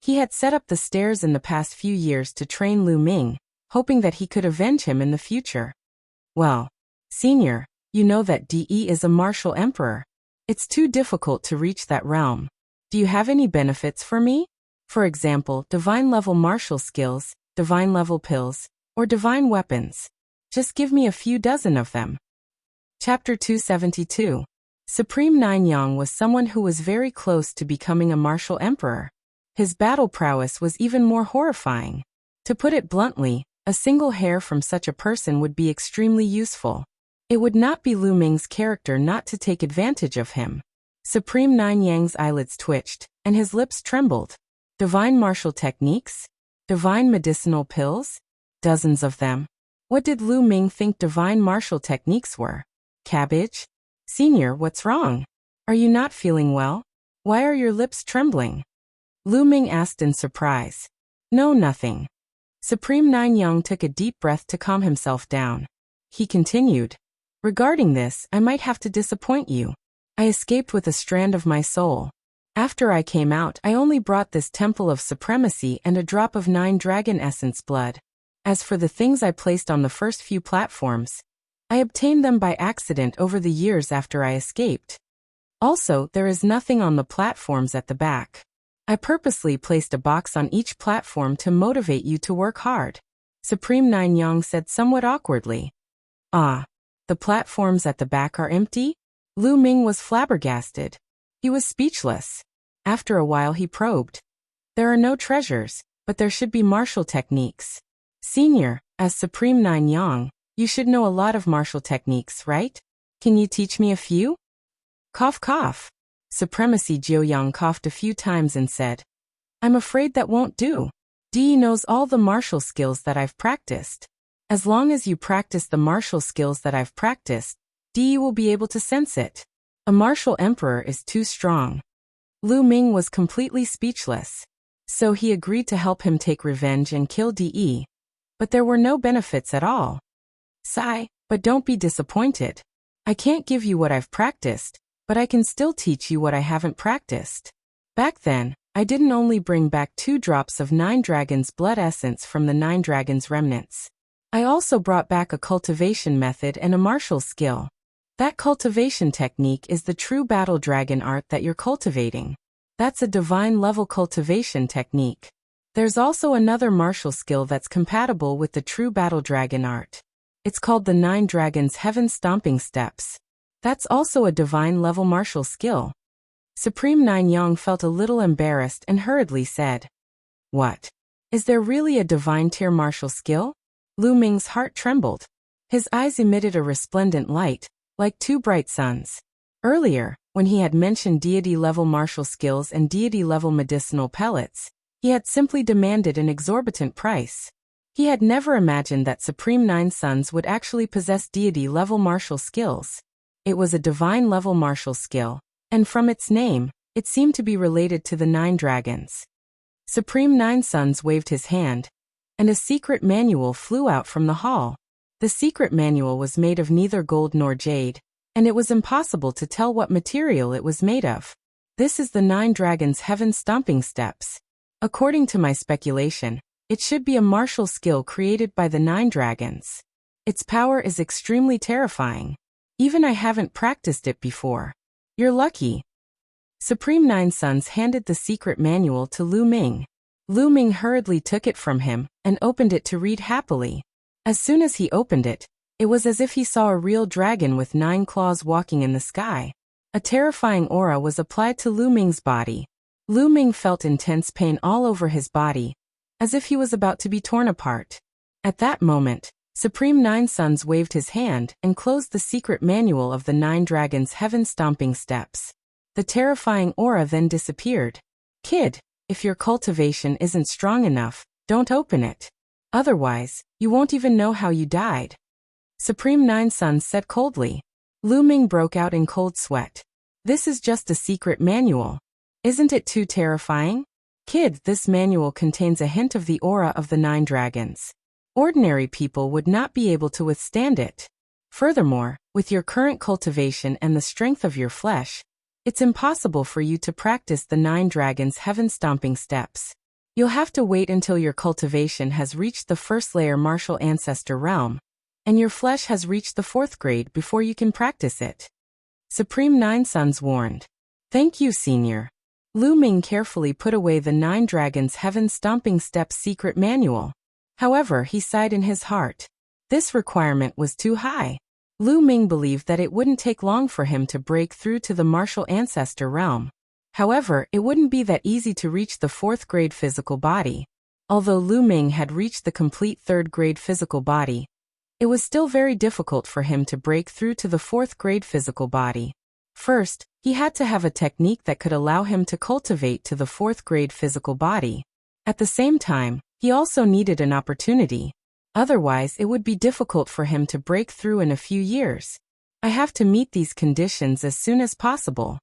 He had set up the stairs in the past few years to train Lu Ming, hoping that he could avenge him in the future. Well, Senior, you know that DE is a martial emperor. It's too difficult to reach that realm. Do you have any benefits for me? For example, divine-level martial skills, divine-level pills, or divine weapons. Just give me a few dozen of them. Chapter 272. Supreme Nine Yang was someone who was very close to becoming a martial emperor. His battle prowess was even more horrifying. To put it bluntly, a single hair from such a person would be extremely useful. It would not be Lu Ming's character not to take advantage of him. Supreme Nine Yang's eyelids twitched, and his lips trembled. Divine martial techniques? Divine medicinal pills? Dozens of them. What did Lu Ming think divine martial techniques were? Cabbage? Senior, what's wrong? Are you not feeling well? Why are your lips trembling? Lu Ming asked in surprise. No, nothing. Supreme Nine Yang took a deep breath to calm himself down. He continued. Regarding this, I might have to disappoint you. I escaped with a strand of my soul. After I came out, I only brought this temple of supremacy and a drop of 9 dragon essence blood. As for the things I placed on the first few platforms, I obtained them by accident over the years after I escaped. Also, there is nothing on the platforms at the back. I purposely placed a box on each platform to motivate you to work hard. Supreme Nine Yang said somewhat awkwardly. Ah, the platforms at the back are empty? Lu Ming was flabbergasted. He was speechless. After a while he probed. There are no treasures, but there should be martial techniques. Senior, as Supreme Nine Yang, you should know a lot of martial techniques, right? Can you teach me a few? Cough cough. Supremacy Jiuyang coughed a few times and said, I'm afraid that won't do. DE knows all the martial skills that I've practiced. As long as you practice the martial skills that I've practiced, DE will be able to sense it. A martial emperor is too strong. Lu Ming was completely speechless. So he agreed to help him take revenge and kill DE. But there were no benefits at all. Sigh, but don't be disappointed. I can't give you what I've practiced, but I can still teach you what I haven't practiced. Back then, I didn't only bring back 2 drops of 9 dragons' blood essence from the 9 dragons' remnants. I also brought back a cultivation method and a martial skill. That cultivation technique is the true battle dragon art that you're cultivating. That's a divine-level cultivation technique. There's also another martial skill that's compatible with the true battle dragon art. It's called the 9 dragons' heaven stomping steps. That's also a divine-level martial skill. Supreme Nine Yang felt a little embarrassed and hurriedly said, What? Is there really a divine-tier martial skill? Lu Ming's heart trembled. His eyes emitted a resplendent light, like 2 bright suns. Earlier, when he had mentioned deity-level martial skills and deity-level medicinal pellets, he had simply demanded an exorbitant price. He had never imagined that Supreme Nine Sons would actually possess deity-level martial skills. It was a divine-level martial skill, and from its name, it seemed to be related to the 9 dragons. Supreme Nine Sons waved his hand, and a secret manual flew out from the hall. The secret manual was made of neither gold nor jade, and it was impossible to tell what material it was made of. This is the 9 dragons' heaven stomping steps. According to my speculation, it should be a martial skill created by the 9 dragons. Its power is extremely terrifying. Even I haven't practiced it before. You're lucky. Supreme Nine Sons handed the secret manual to Lu Ming. Lu Ming hurriedly took it from him and opened it to read happily. As soon as he opened it, it was as if he saw a real dragon with 9 claws walking in the sky. A terrifying aura was applied to Lu Ming's body. Lu Ming felt intense pain all over his body, as if he was about to be torn apart. At that moment, Supreme Nine Sons waved his hand and closed the secret manual of the 9 dragons' heaven stomping steps. The terrifying aura then disappeared. Kid, if your cultivation isn't strong enough, don't open it. Otherwise, you won't even know how you died. Supreme Nine Sons said coldly. Lu Ming broke out in cold sweat. This is just a secret manual. Isn't it too terrifying? Kid, this manual contains a hint of the aura of the 9 dragons. Ordinary people would not be able to withstand it. Furthermore, with your current cultivation and the strength of your flesh, it's impossible for you to practice the 9 dragons' heaven stomping steps. You'll have to wait until your cultivation has reached the first layer martial ancestor realm, and your flesh has reached the 4th grade before you can practice it. Supreme Nine Sons warned. Thank you, Senior. Lu Ming carefully put away the 9 Dragons Heaven Stomping Steps secret manual. However, he sighed in his heart. This requirement was too high. Lu Ming believed that it wouldn't take long for him to break through to the martial ancestor realm. However, it wouldn't be that easy to reach the 4th grade physical body. Although Lu Ming had reached the complete 3rd grade physical body, it was still very difficult for him to break through to the 4th grade physical body. First, he had to have a technique that could allow him to cultivate to the 4th grade physical body. At the same time, he also needed an opportunity. Otherwise, it would be difficult for him to break through in a few years. I have to meet these conditions as soon as possible.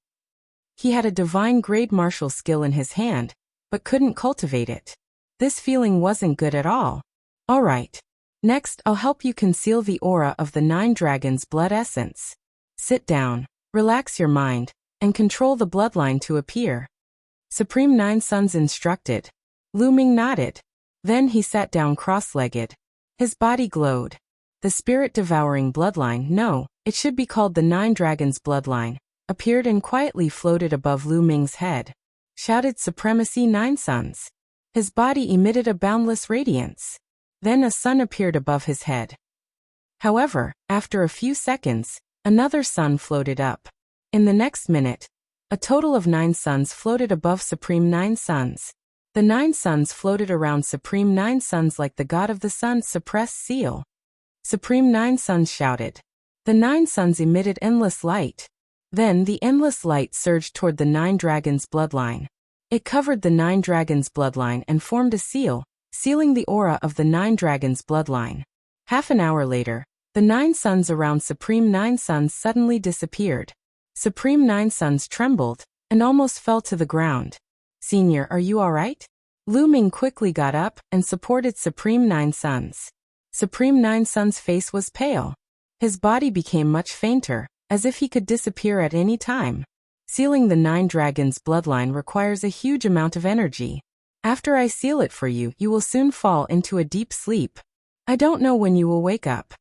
He had a divine grade martial skill in his hand, but couldn't cultivate it. This feeling wasn't good at all. All right. Next, I'll help you conceal the aura of the 9 Dragons' blood essence. Sit down, relax your mind, and control the bloodline to appear. Supreme Nine Sons instructed. Lu Ming nodded. Then he sat down cross-legged. His body glowed. The spirit-devouring bloodline, no, it should be called the 9 Dragons' bloodline, appeared and quietly floated above Lu Ming's head. Shouted Supremacy 9 Sons. His body emitted a boundless radiance. Then a sun appeared above his head. However, after a few seconds, another sun floated up. In the next minute, a total of 9 suns floated above Supreme 9 Sons. The 9 suns floated around Supreme 9 Sons like the god of the sun's suppressed seal. Supreme 9 Sons shouted. The 9 suns emitted endless light. Then the endless light surged toward the 9 Dragons' bloodline. It covered the 9 Dragons' bloodline and formed a seal, sealing the aura of the 9 Dragons' bloodline. Half an hour later, the 9 suns around Supreme 9 Sons suddenly disappeared. Supreme 9 Sons trembled and almost fell to the ground. Senior, are you all right? Lu Ming quickly got up and supported Supreme 9 Sons. Supreme 9 Sons' face was pale. His body became much fainter, as if he could disappear at any time. Sealing the 9 Dragons' bloodline requires a huge amount of energy. After I seal it for you, you will soon fall into a deep sleep. I don't know when you will wake up.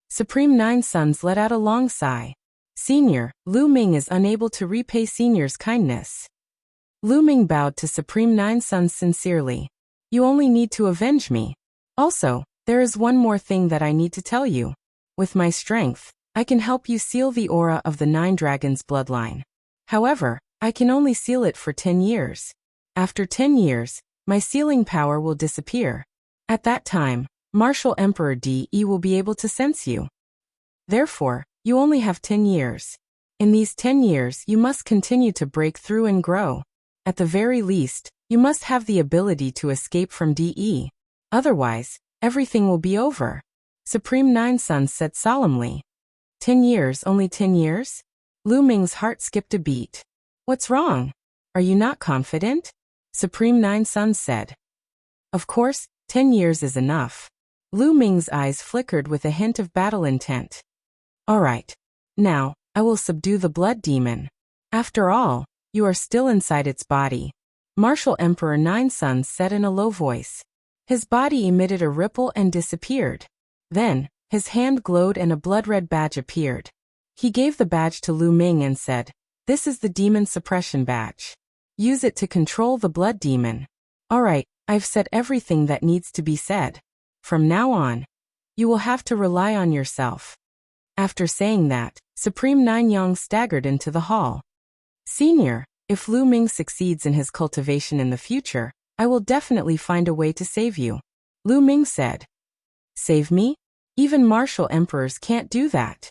Supreme 9 Sons let out a long sigh. Senior, Lu Ming is unable to repay Senior's kindness. Lu Ming bowed to Supreme 9 Sons sincerely. You only need to avenge me. Also, there is one more thing that I need to tell you. With my strength, I can help you seal the aura of the 9 Dragons' bloodline. However, I can only seal it for 10 years. After 10 years, my sealing power will disappear. At that time, Martial Emperor DE will be able to sense you. Therefore, you only have 10 years. In these 10 years, you must continue to break through and grow. At the very least, you must have the ability to escape from DE. Otherwise, everything will be over. Supreme 9 Sons said solemnly. 10 years, only 10 years? Lu Ming's heart skipped a beat. What's wrong? Are you not confident? Supreme 9 Sons said. Of course, 10 years is enough. Lu Ming's eyes flickered with a hint of battle intent. All right. Now, I will subdue the blood demon. After all, you are still inside its body. Martial Emperor 9 Sons said in a low voice. His body emitted a ripple and disappeared. Then, his hand glowed and a blood-red badge appeared. He gave the badge to Lu Ming and said, "This is the demon suppression badge. Use it to control the blood demon." All right, I've said everything that needs to be said. From now on, you will have to rely on yourself. After saying that, Supreme 9 Yang staggered into the hall. Senior, if Lu Ming succeeds in his cultivation in the future, I will definitely find a way to save you. Lu Ming said. Save me? Even martial emperors can't do that.